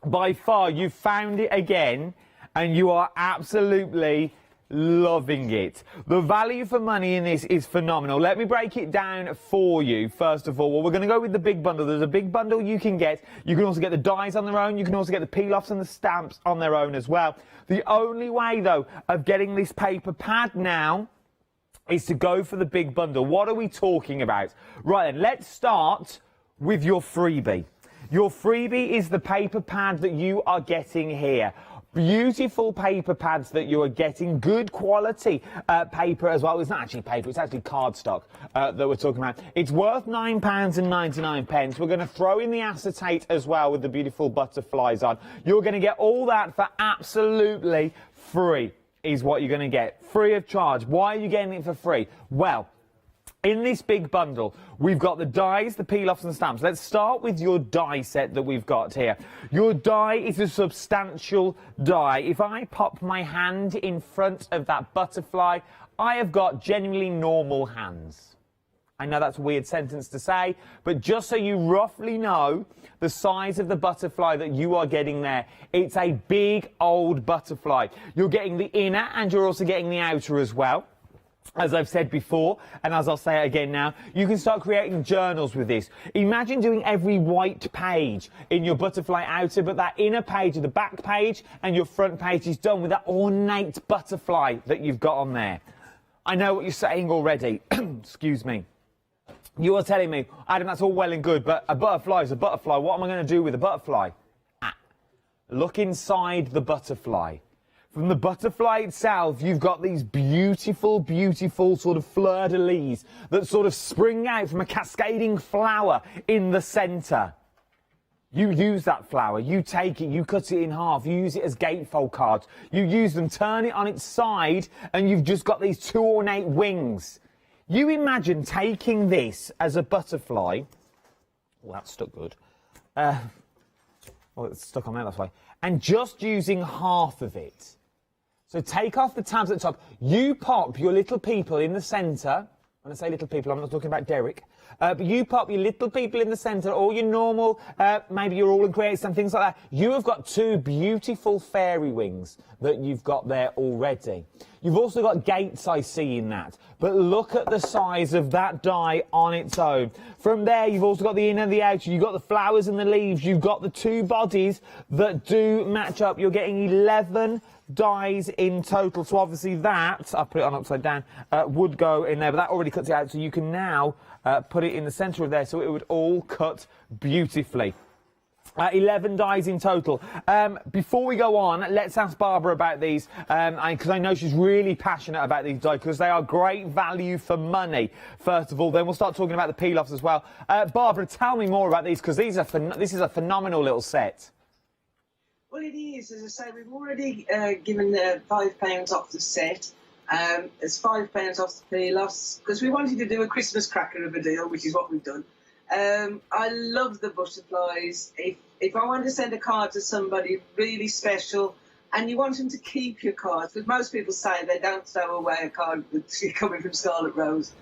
by far, you've found it again, and you are absolutely loving it. The value for money in this is phenomenal. Let me break it down for you. First of all, well, we're going to go with the big bundle. There's a big bundle you can get. You can also get the dies on their own. You can also get the peel-offs and the stamps on their own as well. The only way, though, of getting this paper pad now is to go for the big bundle. What are we talking about? Right then, let's start with your freebie. Your freebie is the paper pad that you are getting here. Beautiful paper pads that you are getting, good quality paper as well. It's not actually paper, it's actually cardstock that we're talking about. It's worth £9.99. We're going to throw in the acetate as well with the beautiful butterflies on. You're going to get all that for absolutely free, is what you're going to get. Free of charge. Why are you getting it for free? Well, in this big bundle, we've got the dies, the peel-offs and stamps. Let's start with your die set that we've got here. Your die is a substantial die. If I pop my hand in front of that butterfly, I have got genuinely normal hands. I know that's a weird sentence to say, but just so you roughly know the size of the butterfly that you are getting there, it's a big old butterfly. You're getting the inner and you're also getting the outer as well. As I've said before, and as I'll say it again now, you can start creating journals with this. Imagine doing every white page in your butterfly outer, but that inner page, or the back page, and your front page is done with that ornate butterfly that you've got on there. I know what you're saying already. Excuse me. You are telling me, Adam, that's all well and good, but a butterfly is a butterfly. What am I going to do with a butterfly? Look inside the butterfly. From the butterfly itself, you've got these beautiful, beautiful sort of fleur-de-lis that sort of spring out from a cascading flower in the centre. You use that flower, you take it, you cut it in half, you use it as gatefold cards. You use them, turn it on its side, and you've just got these two ornate wings. You imagine taking this as a butterfly. Well, that's stuck good. Well, it's stuck on there, that's why. And just using half of it. So take off the tabs at the top. You pop your little people in the centre. When I say little people, I'm not talking about Derek. But you pop your little people in the centre, all your normal, maybe you're all in creative and things like that. You have got two beautiful fairy wings that you've got there already. You've also got gates, I see, in that. But look at the size of that die on its own. From there, you've also got the inner and the outer. You've got the flowers and the leaves. You've got the two bodies that do match up. You're getting 11 dies in total. So obviously that, I'll put it on upside down, would go in there. But that already cuts it out. So you can now put it in the centre of there so it would all cut beautifully. 11 dies in total. Before we go on, let's ask Barbara about these, because I know she's really passionate about these dies, because they are great value for money, first of all. Then we'll start talking about the peel-offs as well. Barbara, tell me more about these, because this is a phenomenal little set. Well, it is. As I say, we've already given £5 off the set. It's £5 off the peel-offs, because we wanted to do a Christmas cracker of a deal, which is what we've done. I love the butterflies. If I want to send a card to somebody really special and you want them to keep your cards, because most people say they don't throw away a card that's coming from Scarlett Rose,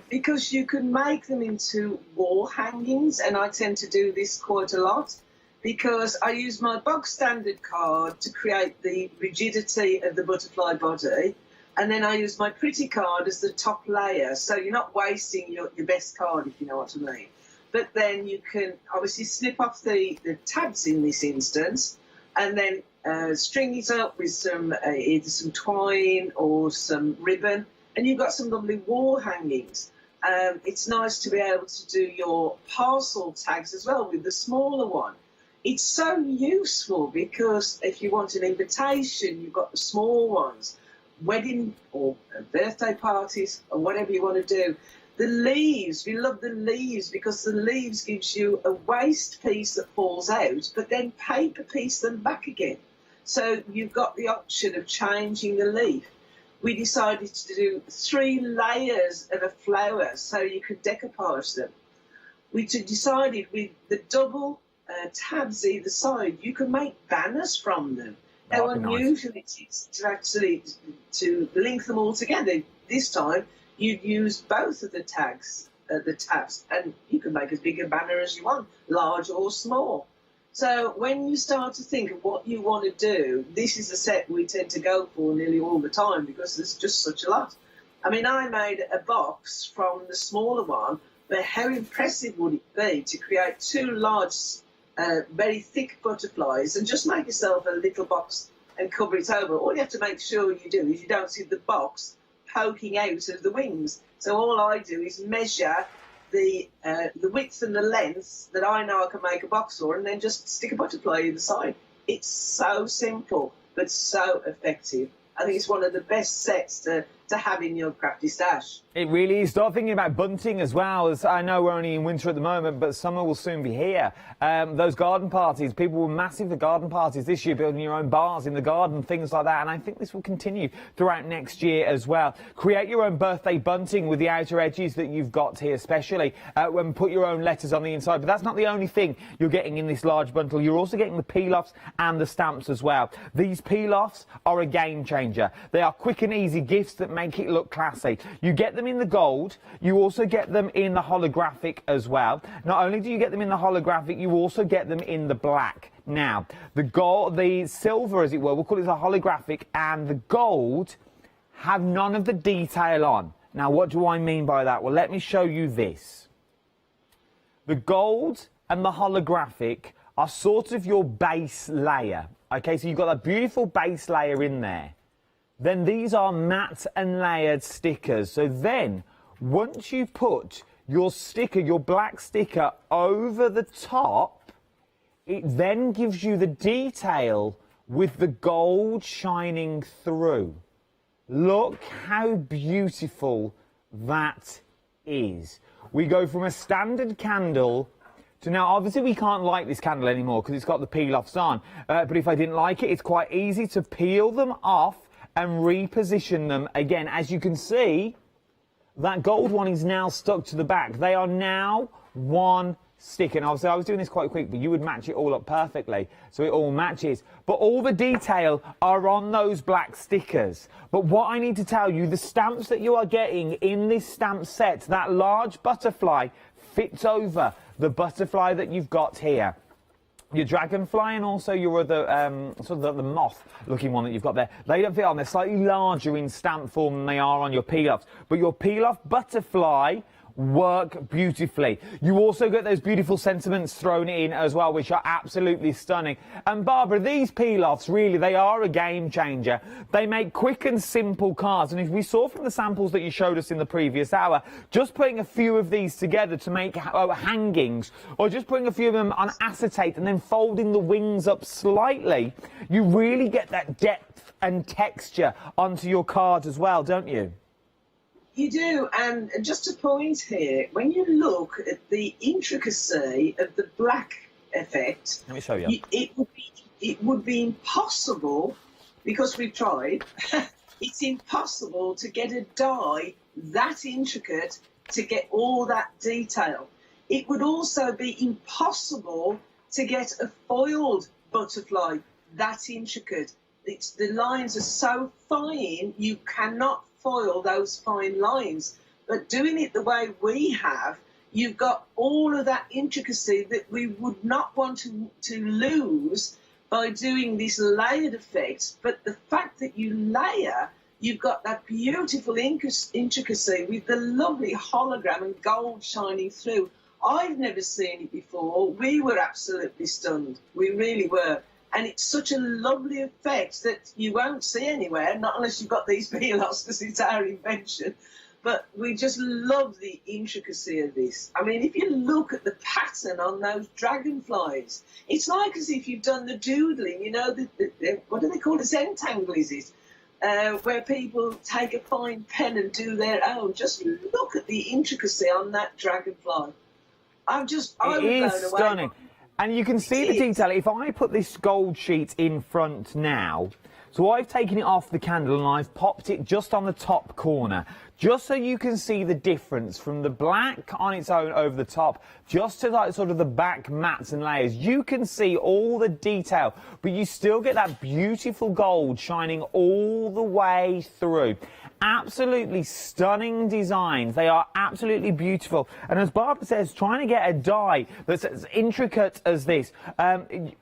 because you can make them into wall hangings, and I tend to do this quite a lot because I use my box standard card to create the rigidity of the butterfly body, and then I use my pretty card as the top layer, so you're not wasting your best card, if you know what I mean. But then you can obviously snip off the tabs in this instance, and then string it up with some either some twine or some ribbon, and you've got some lovely wall hangings. It's nice to be able to do your parcel tags as well with the smaller one. It's so useful because if you want an invitation, you've got the small ones. Wedding or birthday parties or whatever you want to do. The leaves, we love the leaves because the leaves gives you a waste piece that falls out, but then paper piece them back again. So you've got the option of changing the leaf. We decided to do 3 layers of a flower so you could decoupage them. We decided with the double tabs either side, you can make banners from them. How unusual it is to actually to link them all together. This time you'd use both of the tabs, and you can make as big a banner as you want, large or small. So when you start to think of what you want to do, this is a set we tend to go for nearly all the time because there's just such a lot. I mean, I made a box from the smaller one, but how impressive would it be to create 2 large very thick butterflies and just make yourself a little box and cover it over. All you have to make sure you do is you don't see the box poking out of the wings. So all I do is measure the width and the length that I know I can make a box for, and then just stick a butterfly either side. It's so simple but so effective. I think it's one of the best sets to have in your crafty stash. It really is. Start thinking about bunting as well. As I know we're only in winter at the moment, but summer will soon be here. Those garden parties, people were massive for garden parties this year, building your own bars in the garden, things like that. And I think this will continue throughout next year as well. Create your own birthday bunting with the outer edges that you've got here, especially when put your own letters on the inside. But that's not the only thing you're getting in this large bundle. You're also getting the peel-offs and the stamps as well. These peel-offs are a game changer. They are quick and easy gifts that make it look classy. You get them in the gold, you also get them in the holographic as well. Not only do you get them in the holographic, you also get them in the black. Now, the gold, the silver as it were, we'll call it the holographic, and the gold have none of the detail on. Now, what do I mean by that? Well, let me show you this. The gold and the holographic are sort of your base layer. Okay, so you've got that beautiful base layer in there. Then these are matte and layered stickers. So then, once you put your sticker, your black sticker, over the top, it then gives you the detail with the gold shining through. Look how beautiful that is. We go from a standard candle to now, obviously we can't light this candle anymore because it's got the peel-offs on. But if I didn't like it, it's quite easy to peel them off and reposition them again. As you can see, that gold one is now stuck to the back. They are now one stick. And obviously I was doing this quite quick, but you would match it all up perfectly. So it all matches. But all the detail are on those black stickers. But what I need to tell you, the stamps that you are getting in this stamp set, that large butterfly fits over the butterfly that you've got here. Your dragonfly and also your other, sort of the moth-looking one that you've got there. They don't fit on. They're slightly larger in stamp form than they are on your peel-offs. But your peel-off butterfly work beautifully. You also get those beautiful sentiments thrown in as well, which are absolutely stunning. And Barbara, these peel-offs, really, they are a game changer. They make quick and simple cards. And if we saw from the samples that you showed us in the previous hour, just putting a few of these together to make hangings, or just putting a few of them on acetate and then folding the wings up slightly, you really get that depth and texture onto your card as well, don't you? You do, and just a point here, when you look at the intricacy of the black effect, let me show you. It would be impossible, because we've tried, it's impossible to get a die that intricate to get all that detail. It would also be impossible to get a foiled butterfly that intricate. The lines are so fine, you cannot foil those fine lines. But doing it the way we have, you've got all of that intricacy that we would not want to lose by doing this layered effect. But the fact that you layer, you've got that beautiful intricacy with the lovely hologram and gold shining through. I've never seen it before. We were absolutely stunned. We really were. And it's such a lovely effect that you won't see anywhere, not unless you've got these peel-offs, because it's our invention. But we just love the intricacy of this. I mean, if you look at the pattern on those dragonflies, it's like as if you've done the doodling, you know, what do they call it? Zentangle, is it? Where people take a fine pen and do their own. Just look at the intricacy on that dragonfly. I was blown away. It is stunning. And you can see the detail. If I put this gold sheet in front now, so I've taken it off the candle and I've popped it just on the top corner, just so you can see the difference from the black on its own over the top, just to like sort of the back mats and layers. You can see all the detail, but you still get that beautiful gold shining all the way through. Absolutely stunning designs. They are absolutely beautiful. And as Barbara says, trying to get a die that's as intricate as this,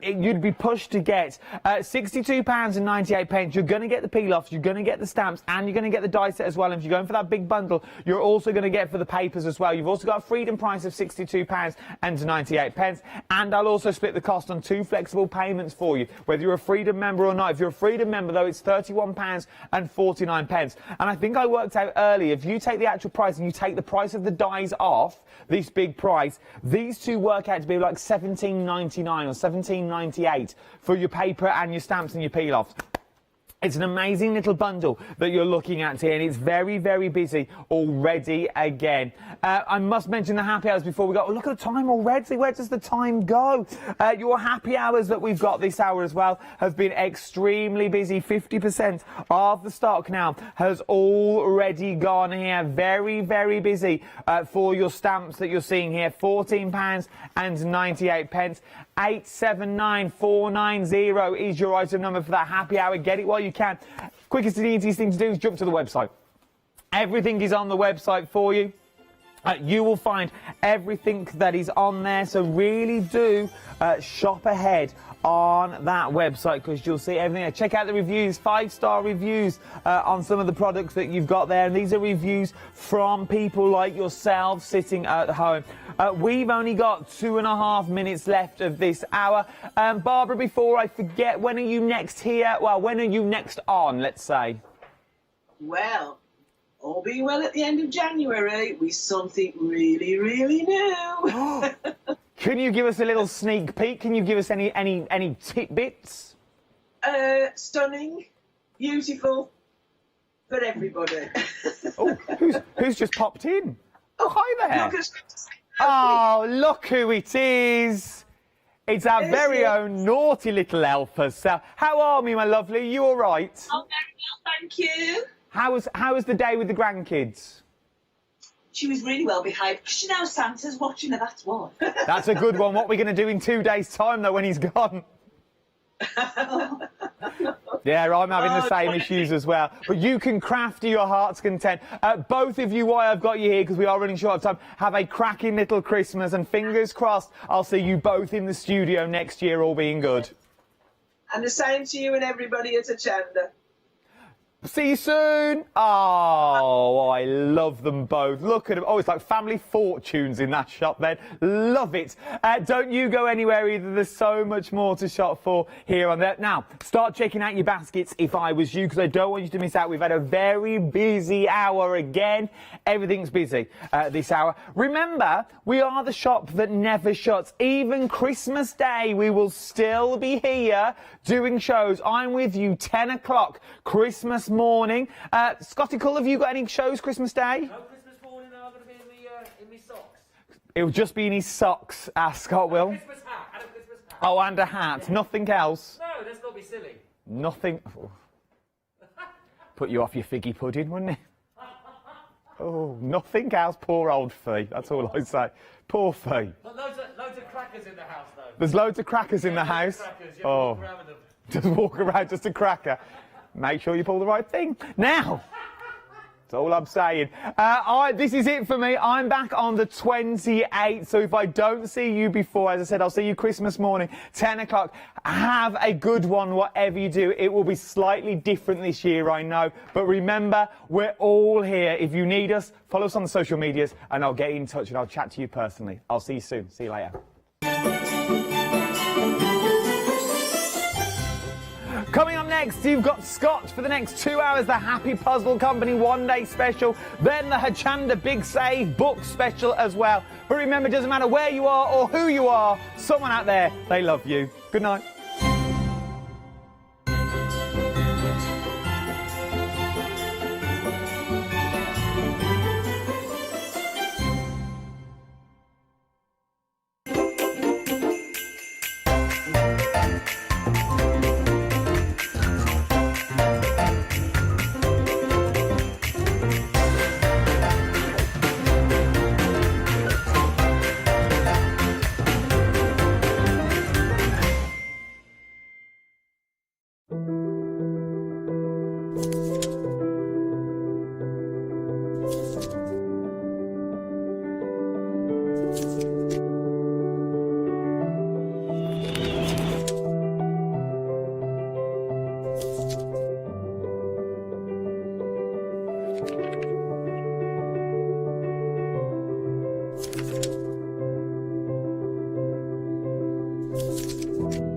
you'd be pushed to get £62.98. You're going to get the peel-offs, you're going to get the stamps, and you're going to get the die set as well. And if you're going for that big bundle, you're also going to get for the papers as well. You've also got a freedom price of £62.98. And I'll also split the cost on 2 flexible payments for you, whether you're a freedom member or not. If you're a freedom member, though, it's £31.49. And I think I worked out earlier, if you take the actual price and you take the price of the dies off, this big price, these two work out to be like £17.99 or £17.98 for your paper and your stamps and your peel-offs. It's an amazing little bundle that you're looking at here, and it's very, very busy already again. I must mention the happy hours before we go. Oh, look at the time already. Where does the time go? Your happy hours that we've got this hour as well have been extremely busy. 50% of the stock now has already gone here. Very, very busy for your stamps that you're seeing here. £14.98. 879490 is your item number for that happy hour. Get it while you can. Quickest and easiest thing to do is jump to the website. Everything is on the website for you. You will find everything that is on there, so really do shop ahead on that website, because you'll see everything there. Check out the reviews, 5-star reviews on some of the products that you've got there, and these are reviews from people like yourselves sitting at home. We've only got 2.5 minutes left of this hour. Barbara, before I forget, when are you next here? Well, when are you next on, let's say? Well, all being well at the end of January with something really, really new. Can you give us a little sneak peek? Can you give us any tidbits? Stunning, beautiful, for everybody. Oh, who's just popped in? Oh, hi there. Look, oh, look who it is. It's our very own naughty little elf herself. How are we, my lovely? You all right? I'm very well, thank you. How was the day with the grandkids? She was really well behaved. Because you know Santa's watching her, that's why. That's a good one. What are we going to do in 2 days' time, though, when he's gone? Yeah, I'm having the same issues as well. But you can craft to your heart's content. Both of you, why I've got you here, because we are running short of time, have a cracking little Christmas, and fingers crossed I'll see you both in the studio next year, all being good. And the same to you and everybody at Hochanda. See you soon. Oh, I love love them both. Look at them. Oh, it's like family fortunes in that shop then. Love it. Don't you go anywhere either. There's so much more to shop for here and there. Now, start checking out your baskets if I was you, because I don't want you to miss out. We've had a very busy hour again. Everything's busy this hour. Remember, we are the shop that never shuts. Even Christmas Day, we will still be here doing shows. I'm with you 10 o'clock Christmas morning. Scotty Cull, have you got any shows Christmas Day? No, Christmas morning I'm going to be in my socks. It'll just be in his socks, Scott will. Christmas hat, and a Christmas hat. Oh, and a hat. Yeah. Nothing else? No, let's not be silly. Nothing. Oh. Put you off your figgy pudding, wouldn't it? Oh, nothing else. Poor old Fee. That's all I say. Poor Fee. But loads of crackers in the house, though. There's loads of crackers in the house. Crackers. Oh, walk around with them. just walk around, just a cracker. Make sure you pull the right thing. Now, that's all I'm saying. This is it for me. I'm back on the 28th. So if I don't see you before, as I said, I'll see you Christmas morning, 10 o'clock. Have a good one, whatever you do. It will be slightly different this year, I know. But remember, we're all here. If you need us, follow us on the social medias and I'll get in touch and I'll chat to you personally. I'll see you soon. See you later. Coming up next, you've got Scott for the next 2 hours, the Happy Puzzle Company one-day special, then the Hochanda Big Save book special as well. But remember, it doesn't matter where you are or who you are, someone out there, they love you. Good night. you.